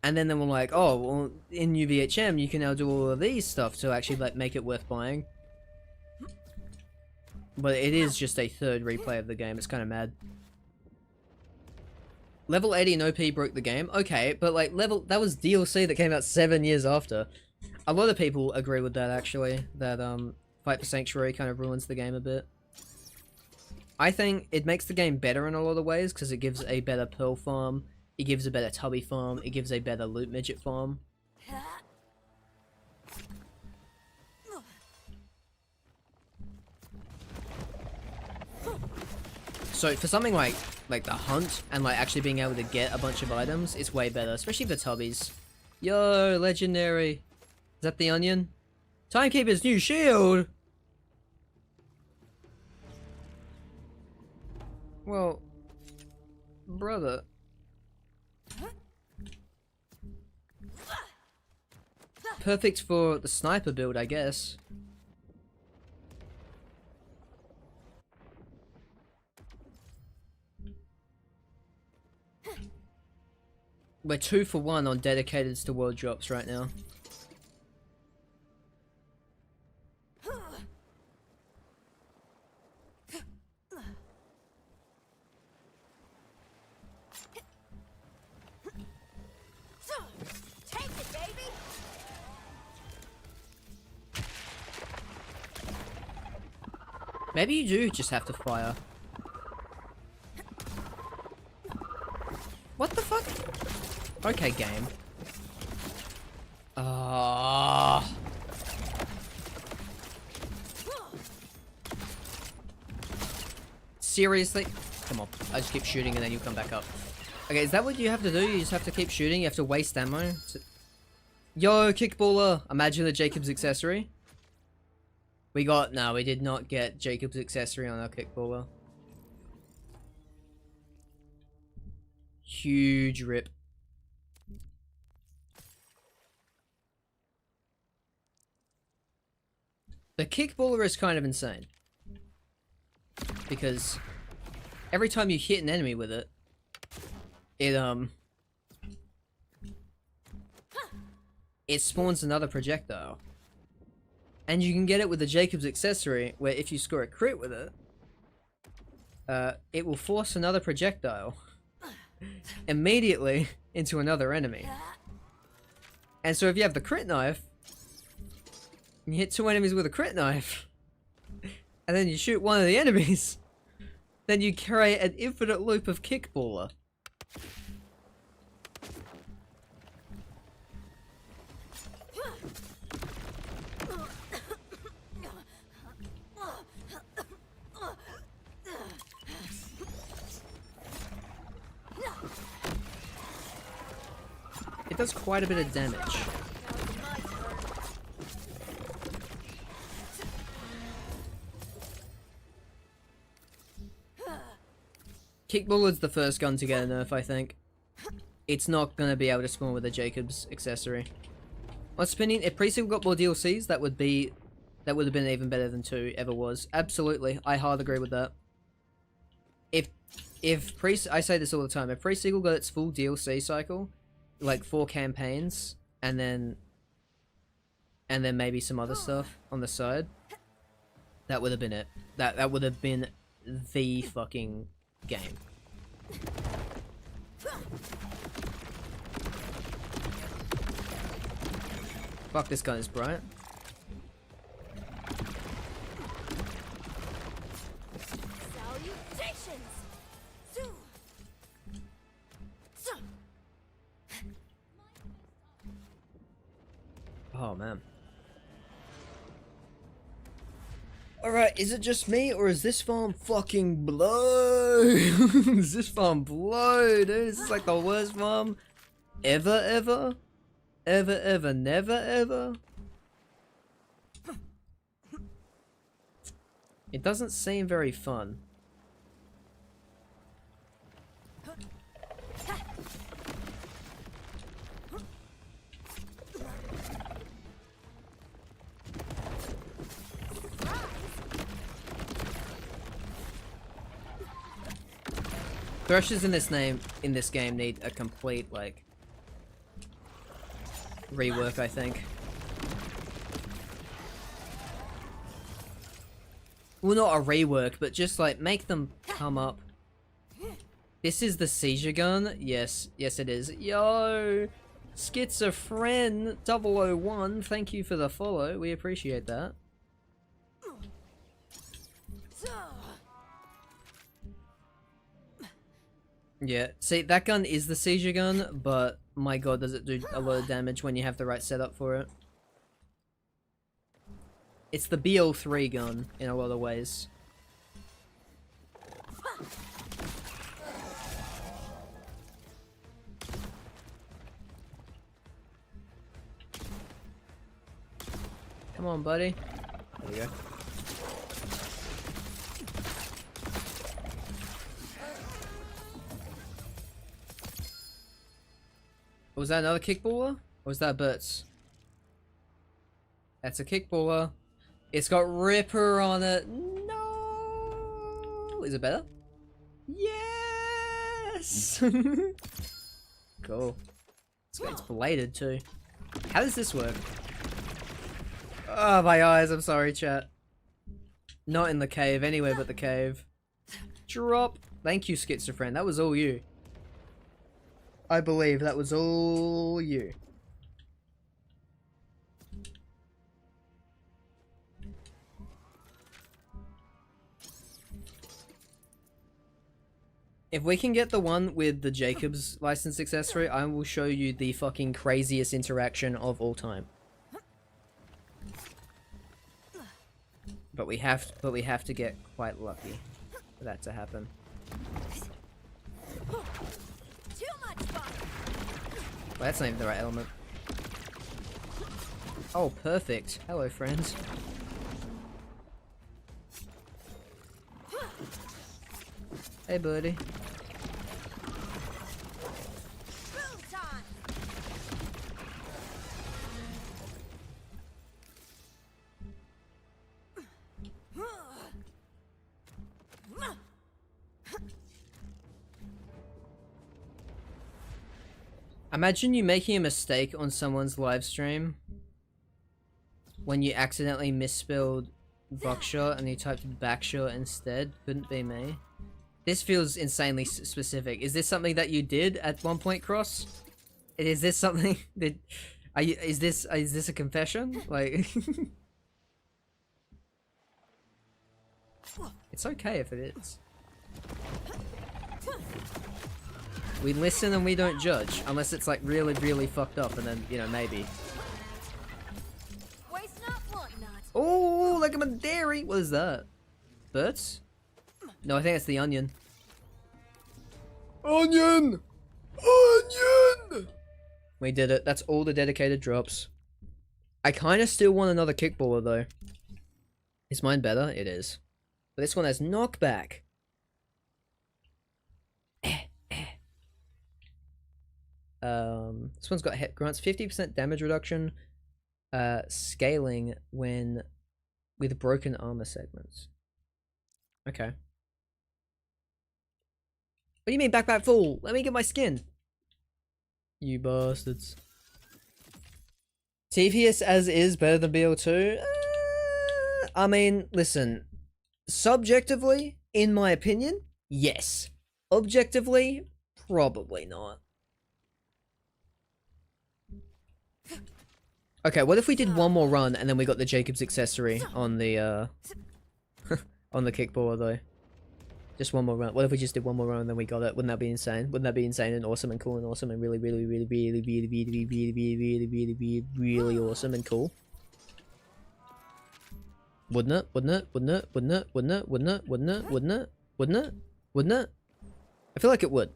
And then they were like, oh, well, in UVHM, you can now do all of these stuff to actually like make it worth buying. But it is just a third replay of the game. It's kind of mad. Level 80 and OP broke the game. Okay, but like that was DLC that came out 7 years after. A lot of people agree with that actually. That Fight for Sanctuary kind of ruins the game a bit. I think it makes the game better in a lot of ways because it gives a better pearl farm, it gives a better tubby farm, it gives a better loot midget farm. So for something like the hunt and like actually being able to get a bunch of items, it's way better, especially for tubbies. Yo, legendary. Is that the onion? Timekeeper's new shield! Well, brother. Perfect for the sniper build, I guess. We're 2 for 1 on dedicateds to world drops right now. Take it, baby. Maybe you do just have to fire. What the fuck? Okay, game. Seriously? Come on, I just keep shooting and then you come back up. Okay, is that what you have to do? You just have to keep shooting? You have to waste ammo? Yo, kickballer! Imagine the Jacob's accessory. No, we did not get Jacob's accessory on our kickballer. Huge rip. The kickballer is kind of insane. Because every time you hit an enemy with it, it spawns another projectile. And you can get it with the Jacob's accessory, where if you score a crit with it, it will force another projectile immediately into another enemy. And so if you have the crit knife, you hit 2 enemies with a crit knife, and then you shoot one of the enemies, then you create an infinite loop of kickballer. It does quite a bit of damage. Kickballer's the first gun to get a nerf, I think. It's not gonna be able to spawn with a Jacob's accessory. On spinning, if Presequel got more DLCs, that would have been even better than 2 ever was. Absolutely, I hard agree with that. I say this all the time, if Presequel got its full DLC cycle, like 4 campaigns, and then maybe some other stuff on the side, that would have been it. That would have been the fucking game. Fuck, this gun is bright. Salutations! Oh man. Alright, is it just me, or is this farm fucking blow? Is this farm blow, dude? Is this like the worst farm ever? Ever, never, ever? It doesn't seem very fun. Thrushes in this game need a complete, like, rework, I think. Well, not a rework, but just, like, make them come up This is the seizure gun? Yes, yes it is. Yo! Schizophren 001, thank you for the follow. We appreciate that. Yeah, see, that gun is the seizure gun, but my god, does it do a lot of damage when you have the right setup for it. It's the BL3 gun in a lot of ways. Come on, buddy. There we go. Was that another kickballer? Or was that Burt's? That's a kickballer. It's got Ripper on it. No! Is it better? Yes! Cool. It's bladed too. How does this work? Oh, my eyes. I'm sorry, chat. Not in the cave. Anywhere but the cave. Drop. Thank you, Schizophren. That was all you. I believe that was all you. If we can get the one with the Jacob's license accessory, I will show you the fucking craziest interaction of all time. But we have to get quite lucky for that to happen. Well, that's not even the right element. Oh, perfect. Hello, friends. Hey, buddy. Imagine you making a mistake on someone's live stream when you accidentally misspelled buckshot and you typed backshot instead. Couldn't be me. This feels insanely specific. Is this something that you did at one point, Cross? Is this something that is this a confession? Like it's okay if it is. We listen and we don't judge, unless it's like really, really fucked up, and then, you know, maybe. Oh, look at my dairy! What is that? Birds? No, I think it's the onion. Onion! Onion! We did it. That's all the dedicated drops. I kind of still want another kickballer, though. Is mine better? It is. But this one has knockback. This one's got grants 50% damage reduction, scaling when with broken armor segments. Okay. What do you mean backpack full? Let me get my skin. You bastards. TPS as is better than BL2? I mean, listen. Subjectively, in my opinion, yes. Objectively, probably not. Okay, what if we did one more run and then we got the Jacob's accessory on the on the kickballer though? Just one more run. What if we just did one more run and then we got it? Wouldn't that be insane? Wouldn't that be insane and awesome and cool and awesome and really awesome and cool? Wouldn't it? Wouldn't it? Wouldn't it? Wouldn't it? Wouldn't it? Wouldn't it? Wouldn't it? Wouldn't it? Wouldn't it? Wouldn't it? I feel like it would.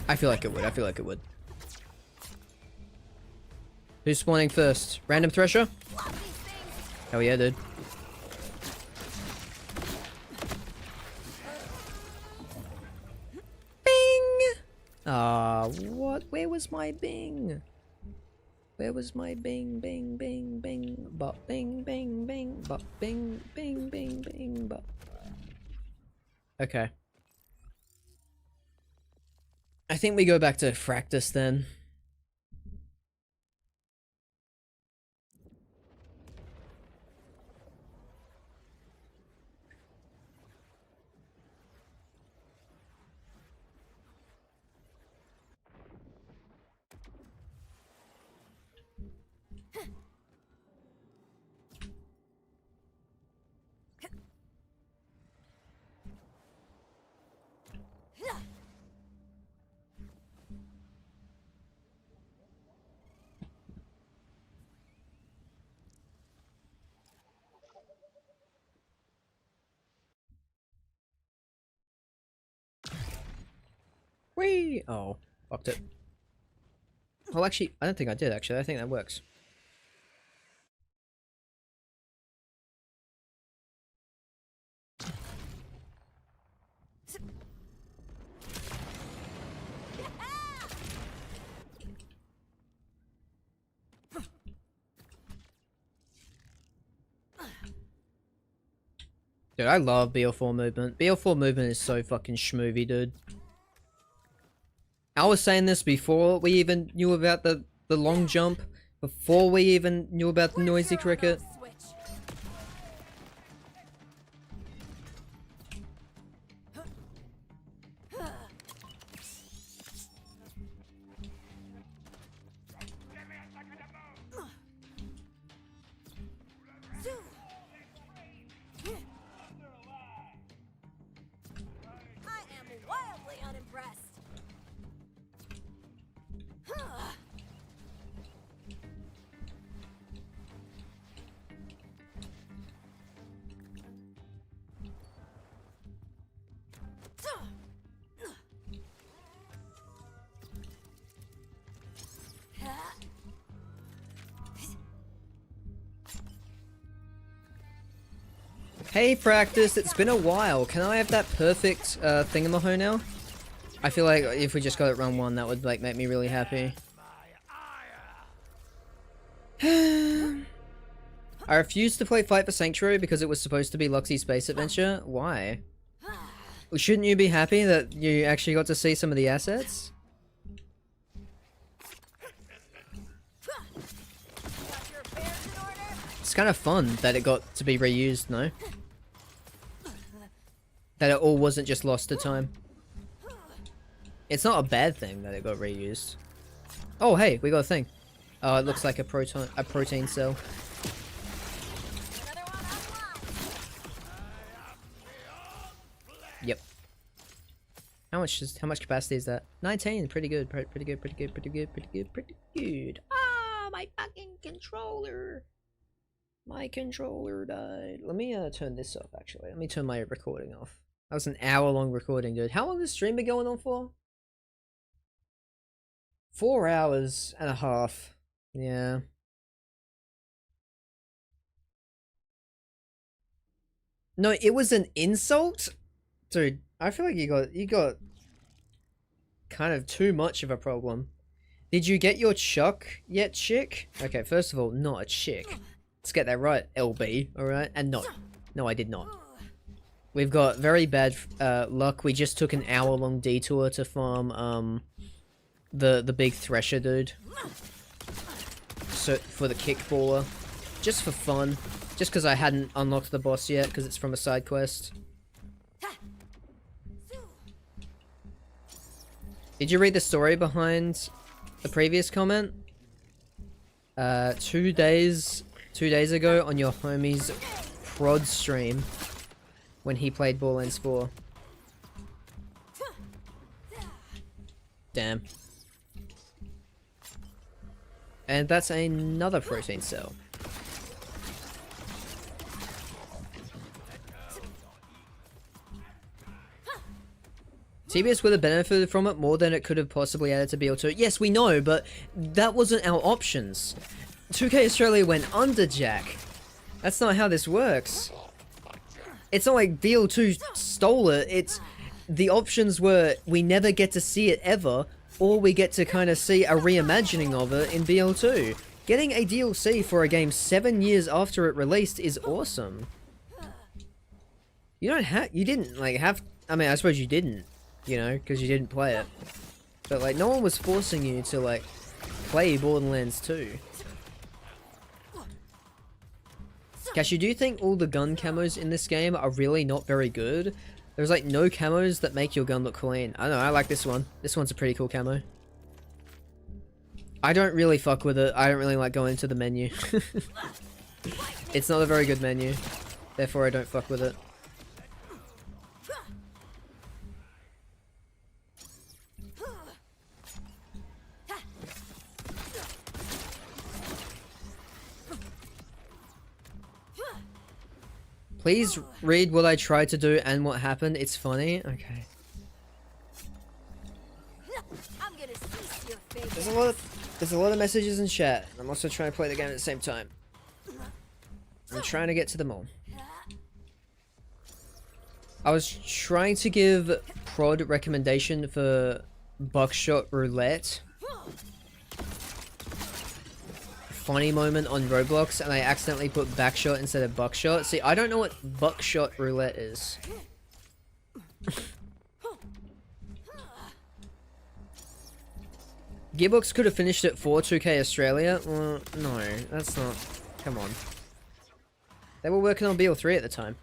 I feel like it would. I feel like it would. Who's spawning first? Random Thresher? Hell yeah, dude. Bing! Ah, what? Where was my bing? Where was my bing, bing, bing, bing, but bing, bing, bing, but bing, bing, bing, bing, but. Okay. I think we go back to Fractus then. Whee! Oh, fucked it. Well, actually, I don't think I did, actually. I think that works. Dude, I love BL4 movement. BL4 movement is so fucking schmoovy, dude. I was saying this before we even knew about the long jump, before we even knew about the noisy cricket. Hey Practice, it's been a while. Can I have that perfect thingamaho now? I feel like if we just got it run 1, that would like make me really happy. I refused to play Fight for Sanctuary because it was supposed to be Luxie's space adventure. Why? Well, shouldn't you be happy that you actually got to see some of the assets? It's kind of fun that it got to be reused, no? That it all wasn't just lost to time. It's not a bad thing that it got reused. Oh, hey, we got a thing. Oh, it looks like a protein cell. Yep. How much capacity is that? 19. Pretty good. Pretty good. Ah, my fucking controller. My controller died. Let me turn this off. Actually, let me turn my recording off. That was an hour-long recording, dude. How long has the stream been going on for? 4 hours and a half. Yeah. No, it was an insult? Dude, I feel like you got kind of too much of a problem. Did you get your chuck yet, chick? Okay, first of all, not a chick. Let's get that right, LB, alright? And no, I did not. We've got very bad luck. We just took an hour-long detour to farm the big thresher dude. So for the kickballer, just for fun, just because I hadn't unlocked the boss yet, because it's from a side quest. Did you read the story behind the previous comment? 2 days ago on your homie's prod stream when he played Borderlands 4. Damn. And that's another protein cell. TBS would have benefited from it more than it could have possibly added to BL2. Yes, we know, but that wasn't our options. 2K Australia went under, Jack. That's not how this works. It's not like BL2 stole it. It's the options were we never get to see it ever, or we get to kind of see a reimagining of it in BL2. Getting a DLC for a game 7 years after it released is awesome. You didn't like have, I mean, I suppose you didn't, you know, because you didn't play it. But like, no one was forcing you to like play Borderlands 2. Cashew, do you think all the gun camos in this game are really not very good? There's like no camos that make your gun look clean. I don't know, I like this one. This one's a pretty cool camo. I don't really fuck with it. I don't really like going to the menu. It's not a very good menu. Therefore I don't fuck with it. Please read what I tried to do and what happened. It's funny. Okay. There's a lot of messages in chat. I'm also trying to play the game at the same time. I'm trying to get to them all. I was trying to give prod recommendation for buckshot roulette. Funny moment on Roblox, and I accidentally put backshot instead of buckshot. See, I don't know what buckshot roulette is. Gearbox could have finished it for 2K Australia. Well, no, that's not. Come on. They were working on BL3 at the time.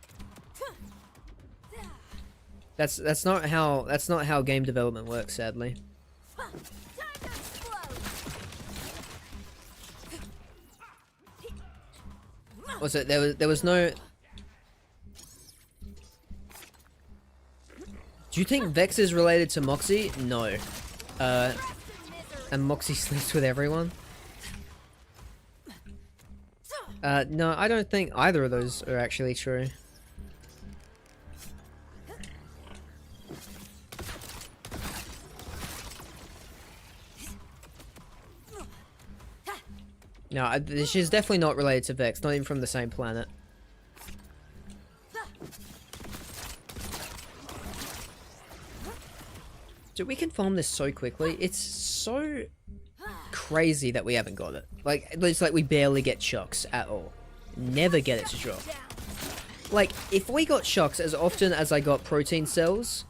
That's not how game development works, sadly. Was it there was no. Do you think Vex is related to Moxie? No. And Moxie sleeps with everyone? No, I don't think either of those are actually true. No, she's definitely not related to Vex, not even from the same planet. Dude, we can farm this so quickly. It's so crazy that we haven't got it. Like, it's like we barely get chucks at all. Never get it to drop. Like, if we got chucks as often as I got protein cells,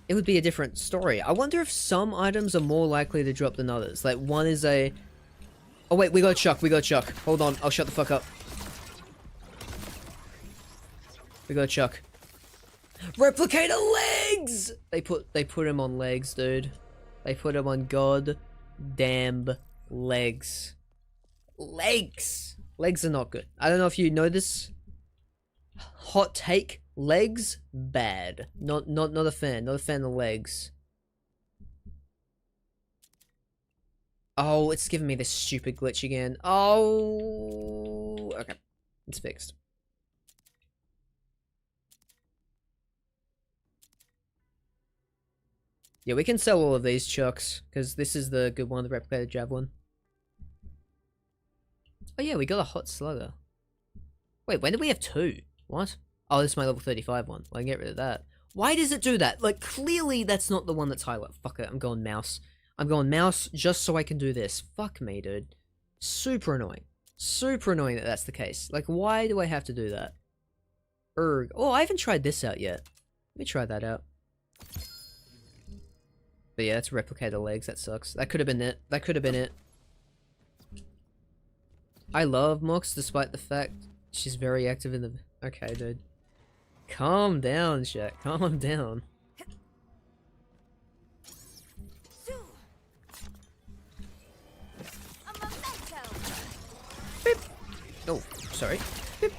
it would be a different story. I wonder if some items are more likely to drop than others. Like, one is a... Oh wait, we got chuck, we got chuck. Hold on, I'll shut the fuck up. We got chuck. Replicator legs! They put him on legs, dude. They put him on god damn legs. Legs! Legs are not good. I don't know if you know this. Hot take, legs, bad. Not a fan. Not a fan of legs. Oh, it's giving me this stupid glitch again. Oh, okay. It's fixed. Yeah, we can sell all of these chucks, because this is the good one, the replicated javelin. Oh yeah, we got a hot slugger. Wait, when did we have two? What? Oh, this is my level 35 one. Well, I can get rid of that. Why does it do that? Like, clearly that's not the one that's highlighted. Fuck it, I'm going mouse. I'm going mouse just so I can do this. Fuck me, dude. Super annoying. Super annoying that that's the case. Like, why do I have to do that? Erg. Oh, I haven't tried this out yet. Let me try that out. But yeah, that's replicator legs. That sucks. That could have been it. That could have been it. I love Mox despite the fact she's very active in the... Okay, dude. Calm down, Shaq. Calm down. Beep. Oh, sorry. Beep.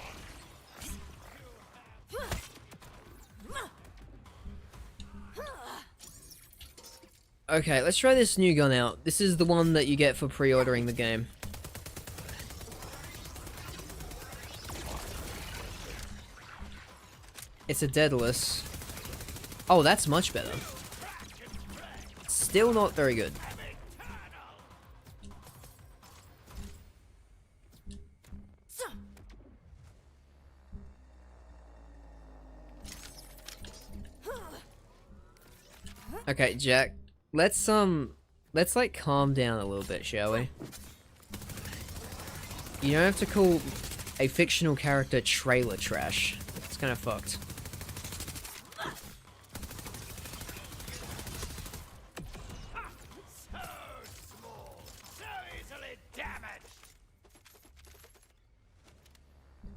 Okay, let's try this new gun out. This is the one that you get for pre-ordering the game. It's a deadless. Oh, that's much better. Still not very good. Okay, Jack. Let's like calm down a little bit, shall we? You don't have to call a fictional character trailer trash. It's kind of fucked.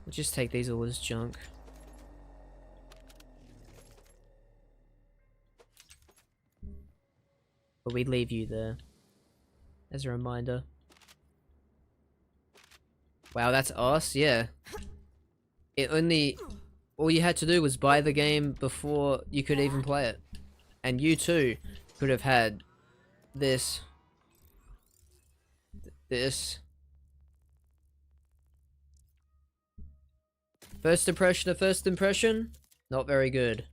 We'll just take these all as junk. But we leave you there. As a reminder. Wow, that's us? Yeah. All you had to do was buy the game before you could even play it. And you too could have had this. This. First impression? Not very good.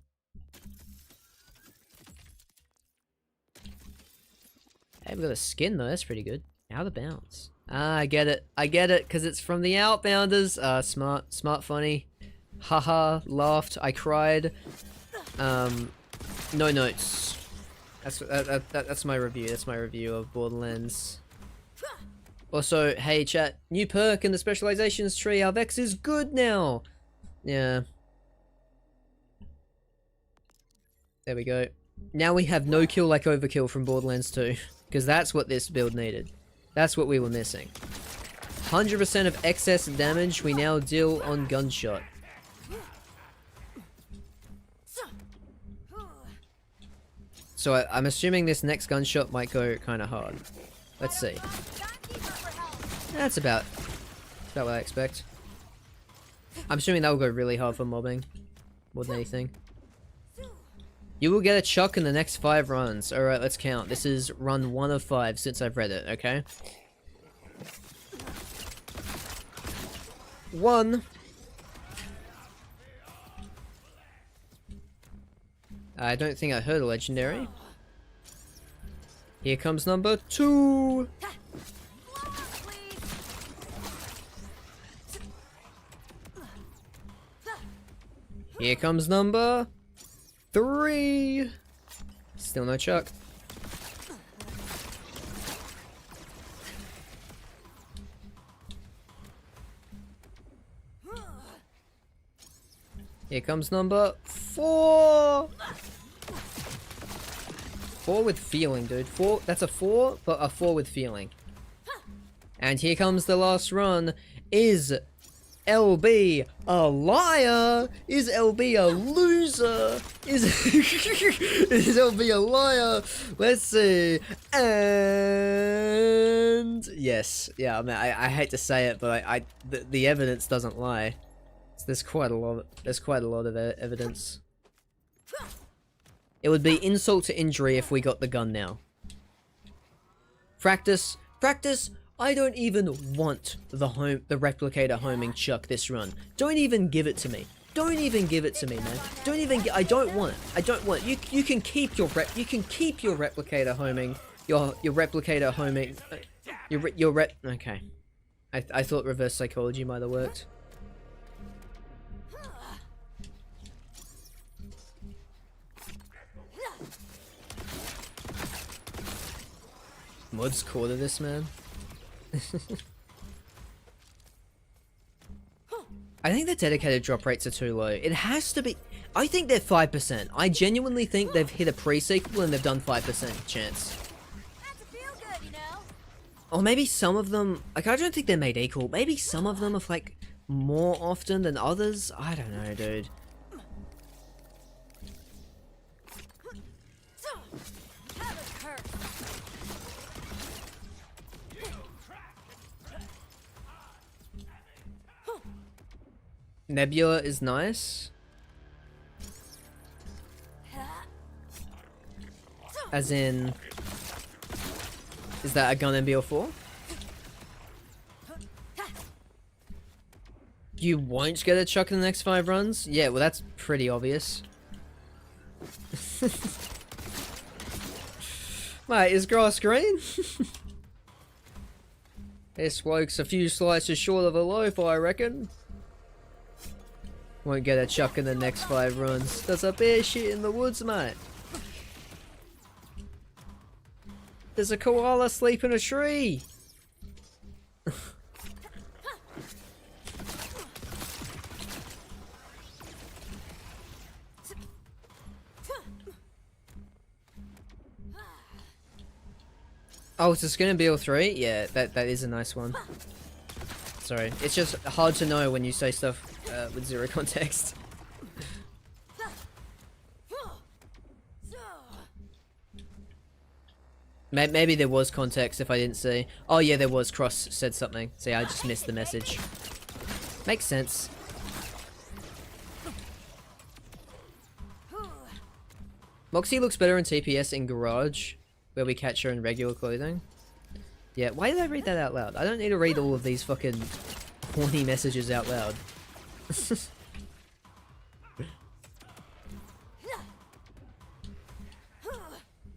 Hey we got a skin though, that's pretty good. Out of bounds. Ah, I get it, because it's from the Outbounders. Smart, funny. Haha, laughed, I cried. No notes. That's my review, of Borderlands. Also, hey chat, new perk in the specializations tree, our Vex is good now! Yeah. There we go. Now we have no kill like overkill from Borderlands 2, because that's what this build needed. That's what we were missing. 100% of excess damage we now deal on gunshot. So I'm assuming this next gunshot might go kind of hard. Let's see. That's about what I expect. I'm assuming that will go really hard for mobbing, more than anything. You will get a chuck in the next 5 runs. Alright, let's count. This is run 1 of 5 since I've read it, okay? 1. I don't think I heard a legendary. Here comes number 2. Here comes number 3. Still no chuck. Here comes number 4. 4 with feeling, dude. 4. That's a 4, but a 4 with feeling. And here comes the last run. Is LB a liar? Is LB a loser? Is LB a liar? Let's see. And yes, yeah. I mean, I hate to say it, but the evidence doesn't lie. There's quite a lot. There's quite a lot of evidence. It would be insult to injury if we got the gun now. Practice. I don't even want the replicator homing chuck this run. Don't even give it to me. Don't even give it to me, man. Don't even. I don't want it. I don't want it. You can keep your replicator homing. Your replicator homing. Okay. I thought reverse psychology might have worked. Mod's core to this, man. I think the dedicated drop rates are too low. It has to be. I think they're 5%. I genuinely think they've hit a pre-sequel and they've done 5% chance. Or maybe some of them, like, I don't think they're made equal. Maybe some of them are like more often than others. I don't know, dude. Nebula is nice. As in, is that a gun in BL4? You won't get a chuck in the next 5 runs? Yeah, well that's pretty obvious. Mate, is grass green? This bloke's a few slices short of a loaf, I reckon. Won't get a chuck in the next 5 runs. There's a bear shit in the woods, mate. There's a koala asleep in a tree. Oh, is this gonna be BL3? Yeah, that is a nice one. Sorry, it's just hard to know when you say stuff with zero context. Maybe there was context if I didn't see. Oh yeah, there was. Cross said something. See, I just missed the message. Makes sense. Moxie looks better in TPS in Garage, where we catch her in regular clothing. Yeah, why did I read that out loud? I don't need to read all of these fucking horny messages out loud.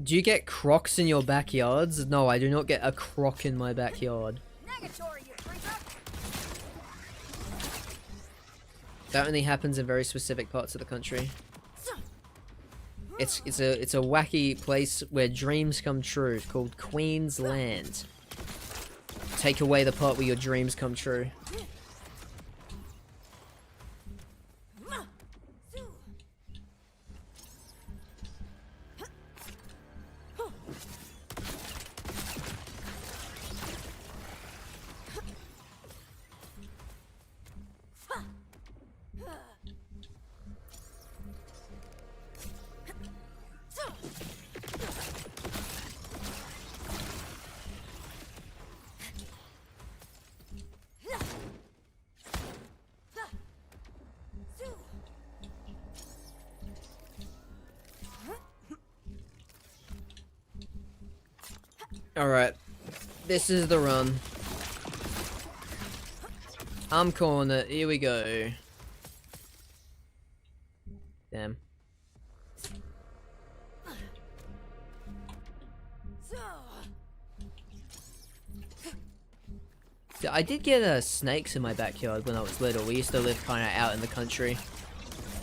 Do you get crocs in your backyards? No, I do not get a croc in my backyard. Negatory, you creeper! That only happens in very specific parts of the country. It's a wacky place where dreams come true, called Queen's Land. Take away the part where your dreams come true. Alright, this is the run. I'm calling it, here we go. Damn. I did get snakes in my backyard when I was little. We used to live kind of out in the country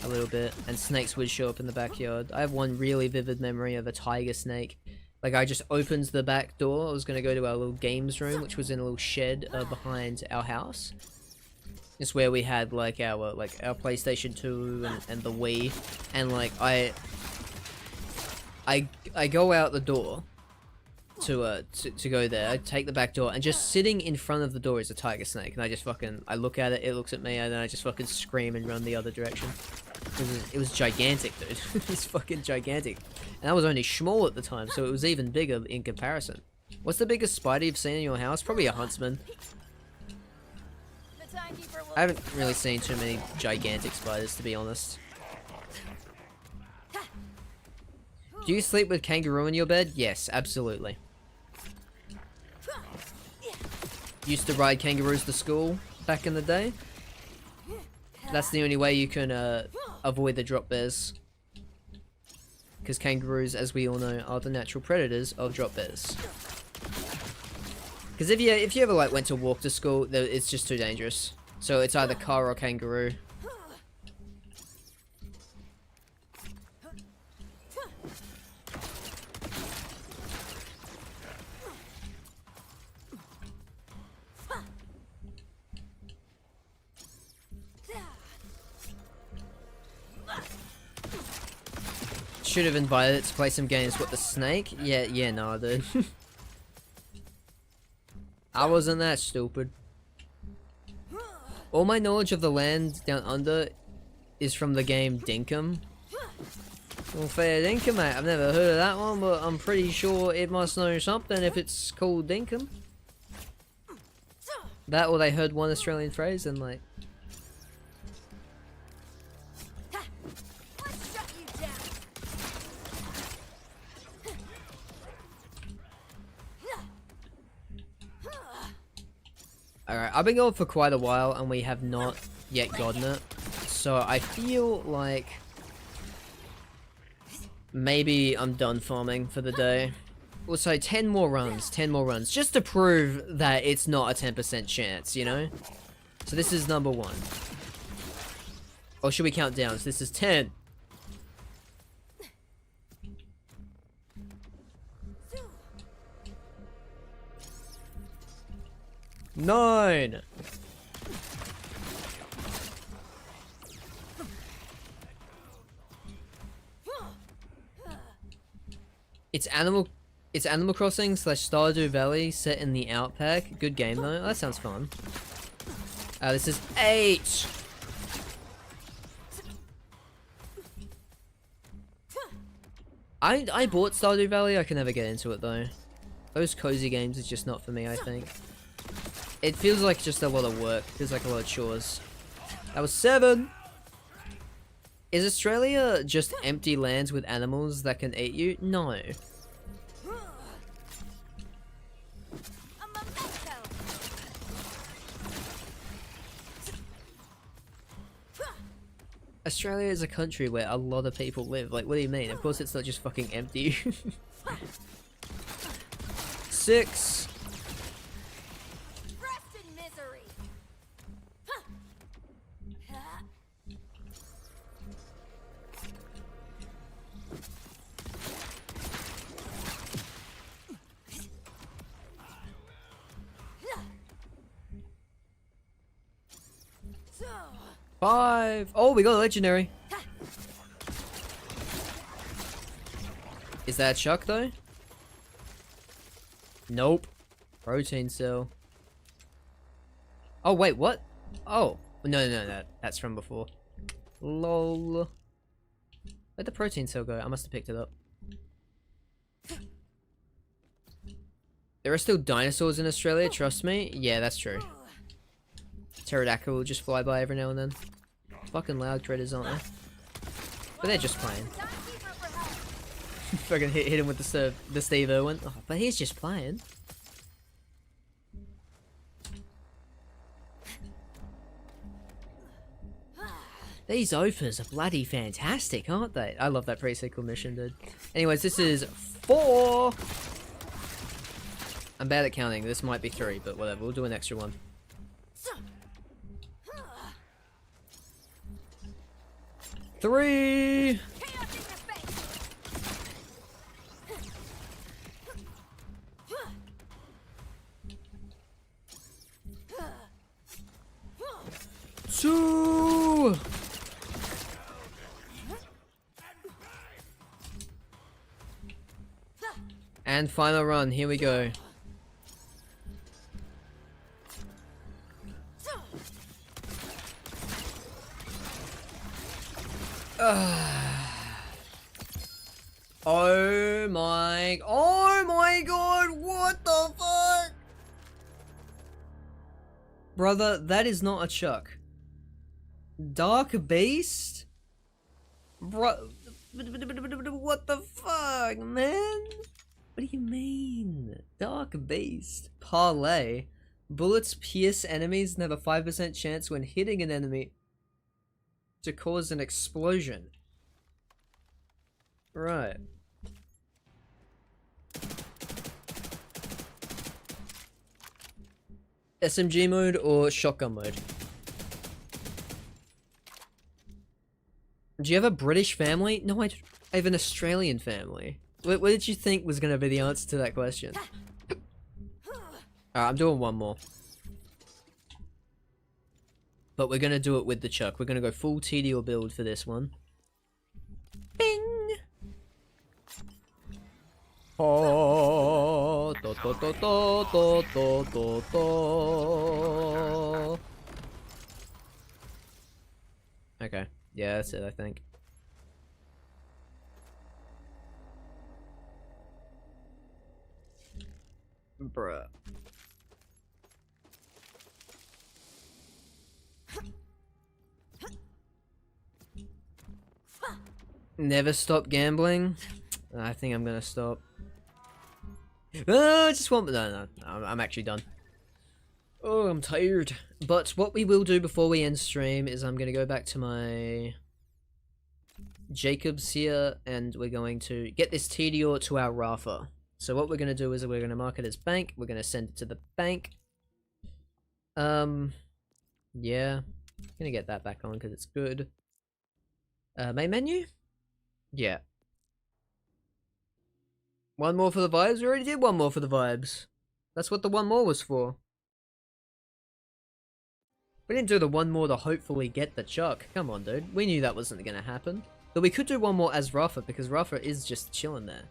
a little bit, and snakes would show up in the backyard. I have one really vivid memory of a tiger snake. Like, I just opened the back door. I was going to go to our little games room, which was in a little shed behind our house. It's where we had, like, our PlayStation 2 and the Wii. And, like, I go out the door to go there. I take the back door, and just sitting in front of the door is a tiger snake. And I just fucking, I look at it, it looks at me, and then I just fucking scream and run the other direction. It was gigantic, dude. It was fucking gigantic. And I was only small at the time, so it was even bigger in comparison. What's the biggest spider you've seen in your house? Probably a huntsman. I haven't really seen too many gigantic spiders, to be honest. Do you sleep with kangaroo in your bed? Yes, absolutely. Used to ride kangaroos to school back in the day. That's the only way you can avoid the drop bears. Because kangaroos, as we all know, are the natural predators of drop bears. Because if you ever like went to walk to school, it's just too dangerous. So it's either car or kangaroo. Should have invited it to play some games with the snake. Yeah, no, dude. I wasn't that stupid. All my knowledge of the land down under is from the game Dinkum. Well, fair dinkum, mate. I've never heard of that one, but I'm pretty sure it must know something if it's called Dinkum. That or they heard one Australian phrase and like... Alright, I've been going for quite a while and we have not yet gotten it. So I feel like maybe I'm done farming for the day. Also, 10 more runs, just to prove that it's not a 10% chance, you know? So this is number 1. Or should we count down? So this is 10. 9. It's Animal Crossing / Stardew Valley set in the Outback. Good game though. That sounds fun. This is 8. I bought Stardew Valley. I can never get into it though. Those cozy games is just not for me, I think. It feels like just a lot of work. It feels like a lot of chores. That was 7. Is Australia just empty lands with animals that can eat you? No. Australia is a country where a lot of people live. Like, what do you mean? Of course it's not just fucking empty. 6. Rest in misery. So, 5. Oh, we got a legendary. Is that a Chuck though? Nope. Protein cell. Oh wait, what? Oh, no. That's from before. Lol. Where'd the protein cell go? I must have picked it up. There are still dinosaurs in Australia, trust me. Yeah, that's true. Pterodactyl will just fly by every now and then. Fucking loud critters, aren't they? But they're just playing. Fucking hit him with the Steve Irwin. Oh, but he's just playing. These OPAs are bloody fantastic, aren't they? I love that pre-sequel mission, dude. Anyways, this is 4. I'm bad at counting. This might be 3, but whatever. We'll do an extra one. 3. Two. And final run, here we go. Oh my god, what the fuck? Brother, that is not a Chuck. Dark Beast? Bro, what the fuck, man? What do you mean? Dark Beast. Parlay. Bullets pierce enemies and have a 5% chance when hitting an enemy to cause an explosion. Right. SMG mode or shotgun mode? Do you have a British family? No, I have an Australian family. What did you think was going to be the answer to that question? Alright, I'm doing one more. But we're going to do it with the Chuck. We're going to go full TDO build for this one. Bing! Oh, do, do, do, do, do, do, do. Okay. Yeah, that's it, I think. Bruh. Never stop gambling? I think I'm gonna stop. Just one. No, I'm actually done. Oh, I'm tired. But what we will do before we end stream is I'm gonna go back to my Jacobs here, and we're going to get this TDO to our Rafa. So what we're gonna do is we're gonna mark it as bank. We're gonna send it to the bank. Yeah, gonna get that back on because it's good. Main menu. Yeah. One more for the vibes? We already did one more for the vibes. That's what the one more was for. We didn't do the one more to hopefully get the Chuck. Come on, dude. We knew that wasn't gonna happen. But we could do one more as Rafa, because Rafa is just chilling there.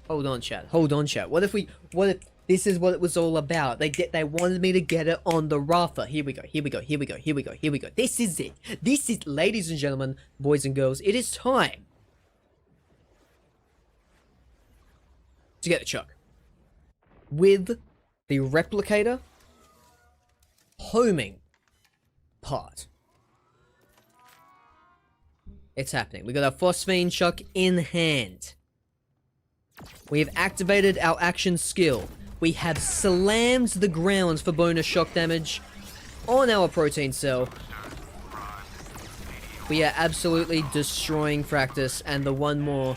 Hold on, chat. Hold on, chat. What if this is what it was all about? They wanted me to get it on the Rafa. Here we go. Here we go. Here we go. Here we go. Here we go. This is it. This is, ladies and gentlemen, boys and girls, it is time to get the Chuck with the replicator homing part. It's happening. We got our phosphine Chuck in hand. We have activated our action skill. We have slammed the grounds for bonus shock damage on our protein cell. We are absolutely destroying Fractus, and the one more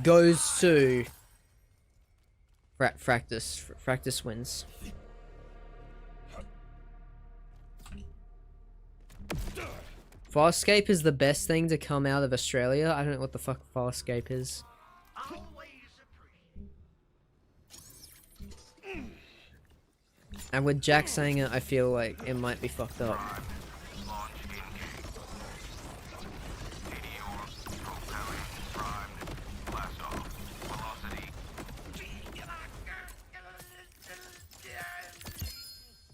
goes to Fractus wins. Farscape is the best thing to come out of Australia. I don't know what the fuck Farscape is. And with Jack saying it, I feel like it might be fucked up.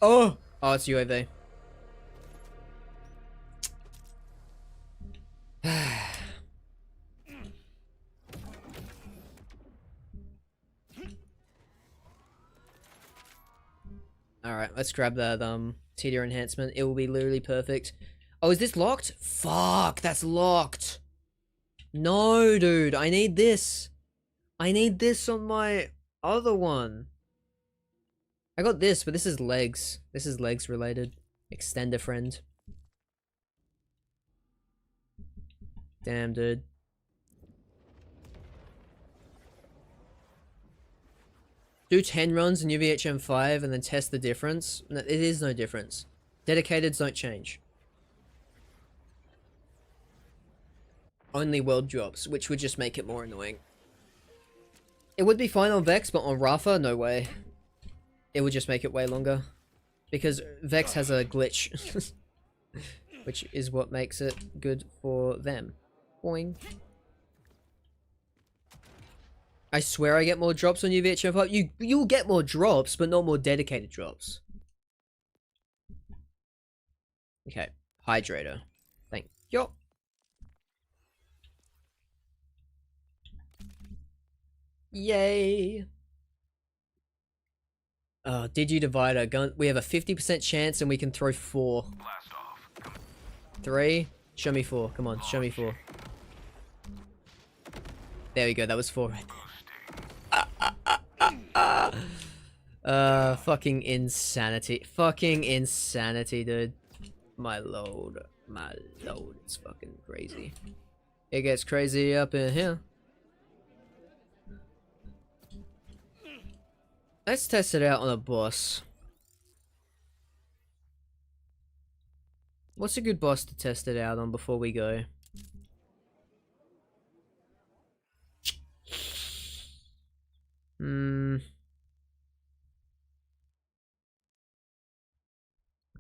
Oh! Oh, it's UAV. Alright, let's grab that TDR enhancement. It will be literally perfect. Oh, is this locked? Fuck, that's locked. No, dude, I need this. I need this on my other one. I got this, but this is legs. This is legs related. Extender friend. Damn, dude. Do 10 runs in UVHM5 and then test the difference. No, it is no difference. Dedicateds don't change. Only world drops, which would just make it more annoying. It would be fine on Vex, but on Rafa, no way. It would just make it way longer. Because Vex has a glitch. Which is what makes it good for them. Boing. I swear I get more drops on UVHM5. You'll get more drops, but not more dedicated drops. Okay. Hydrator. Thank you. Yay. Digi divider gun. We have a 50% chance and we can throw 4. 3. Show me 4. Come on, show me 4. There we go. That was 4 right there. Fucking insanity. Fucking insanity, dude. My lord. My lord. It's fucking crazy. It gets crazy up in here. Let's test it out on a boss. What's a good boss to test it out on before we go?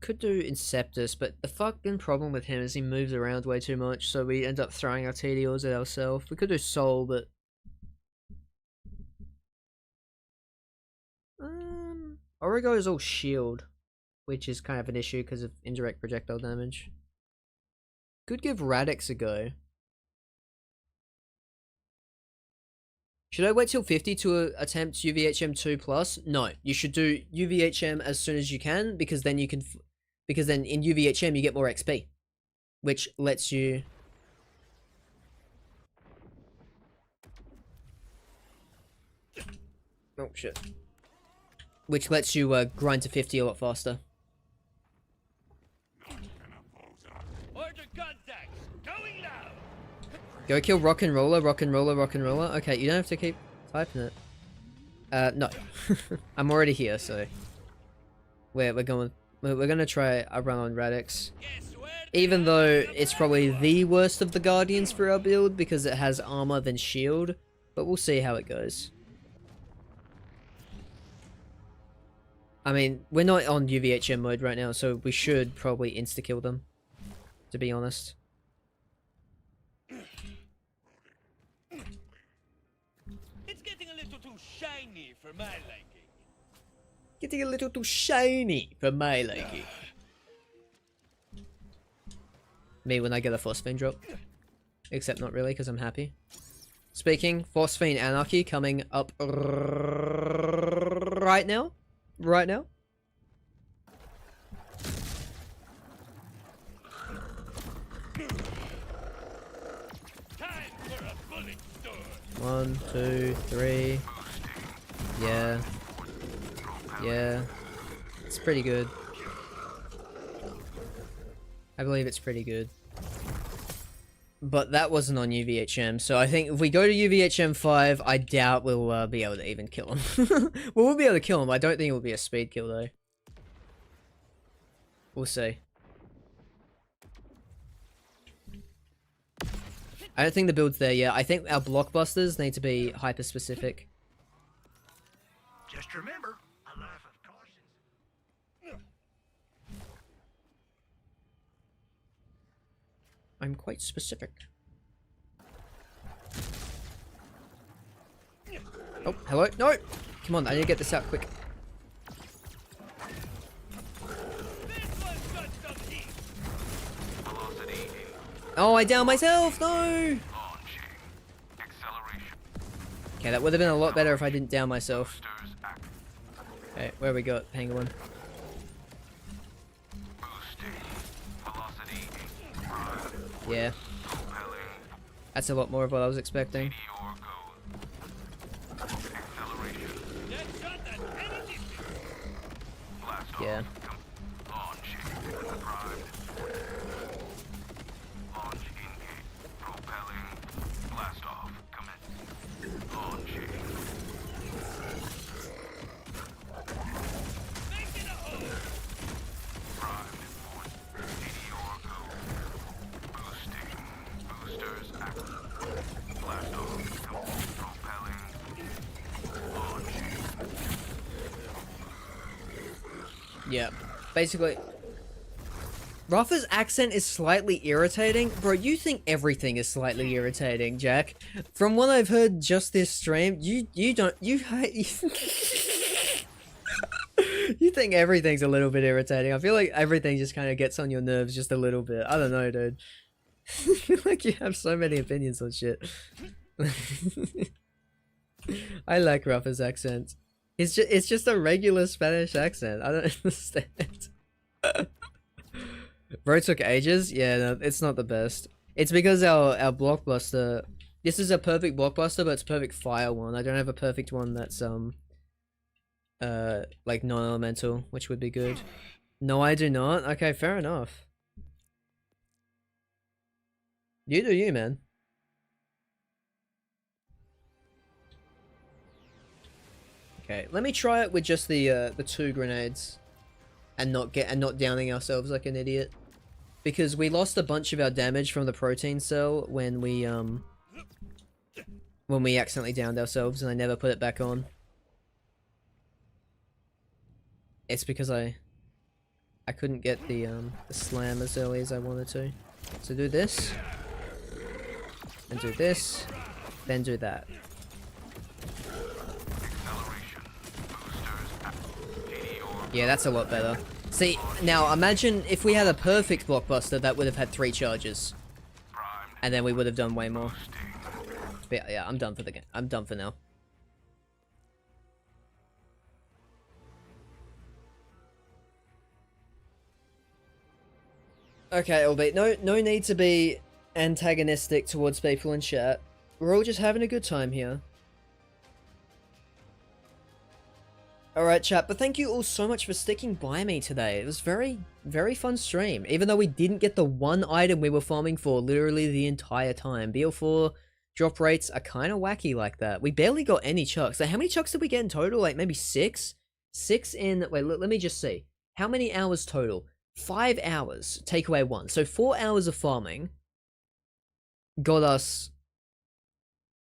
Could do Inceptus, but the fucking problem with him is he moves around way too much, so we end up throwing our TDRs at ourselves. We could do Soul, but... Origo is all shield, which is kind of an issue because of indirect projectile damage. Could give Radix a go. Should I wait till 50 to attempt UVHM 2+? No, you should do UVHM as soon as you can, because then you can... Because then in UVHM you get more XP, which lets you... Oh shit. Which lets you grind to 50 a lot faster. Go kill Rock and Roller, Rock and Roller, Rock and Roller. Okay, you don't have to keep typing it. No. I'm already here, so... We're gonna try a run on Radix. Even though it's probably the worst of the Guardians for our build, because it has armor than shield. But we'll see how it goes. I mean, we're not on UVHM mode right now, so we should probably insta-kill them, to be honest. It's getting a little too shiny for my liking. Getting a little too shiny for my liking. Me when I get a Phosphine drop. Except not really, because I'm happy. Speaking, Phosphine Anarchy coming up right now. Right now. Time for a bullet storm. 1, 2, 3. Yeah. Yeah. It's pretty good. I believe it's pretty good. but that wasn't on UVHM, so I think if we go to UVHM 5, I doubt we'll be able to even kill him. Well, we'll be able to kill him, I don't think it will be a speed kill though. We'll see. I don't think the build's there yet. I think our blockbusters need to be hyper-specific. Just remember, a life of caution. I'm quite specific. Oh, hello? No! Come on, I need to get this out quick. Oh, I downed myself! No! Okay, that would have been a lot better if I didn't down myself. Okay, where we got? Penguin. Yeah. That's a lot more of what I was expecting. Yeah. Yeah, basically, Rafa's accent is slightly irritating. Bro, you think everything is slightly irritating, Jack. From what I've heard just this stream, you think everything's a little bit irritating. I feel like everything just kind of gets on your nerves just a little bit. I don't know, dude. I feel like you have so many opinions on shit. I like Rafa's accent. It's just a regular Spanish accent. I don't understand. Bro, it took ages? Yeah, no, it's not the best. It's because our blockbuster... This is a perfect blockbuster, but it's a perfect fire one. I don't have a perfect one that's, like, non-elemental, which would be good. No, I do not? Okay, fair enough. You do you, man. Okay, let me try it with just the 2 grenades, and not downing ourselves like an idiot, because we lost a bunch of our damage from the protein cell when we accidentally downed ourselves, and I never put it back on. It's because I couldn't get the slam as early as I wanted to. So do this, and do this, then do that. Yeah, that's a lot better. See, now imagine if we had a perfect blockbuster that would have had 3 charges. And then we would have done way more. But yeah, I'm done for the game. I'm done for now. Okay, LB, no need to be antagonistic towards people in chat. We're all just having a good time here. Alright chat, but thank you all so much for sticking by me today. It was very fun stream, even though we didn't get the one item we were farming for literally the entire time. BL4 drop rates are kind of wacky like that. We barely got any chucks. So how many chucks did we get in total? Like maybe 6? 6 in, wait, let me just see. How many hours total? 5 hours, take away 1. So 4 hours of farming got us,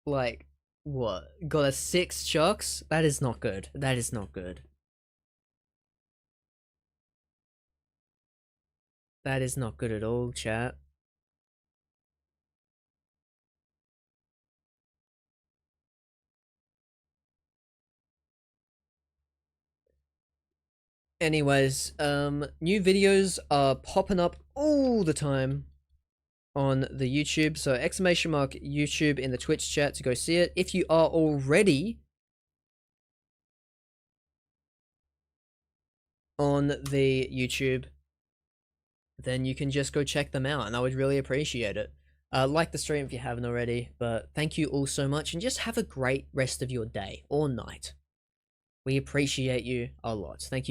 like, what? Got us 6 chucks? That is not good. That is not good. That is not good at all, chat. Anyways, new videos are popping up all the time on the YouTube, so exclamation mark YouTube in the Twitch chat to go see it. If you are already on the YouTube, then you can just go check them out, and I would really appreciate it. Like the stream if you haven't already, but thank you all so much, and just have a great rest of your day or night. We appreciate you a lot. Thank you.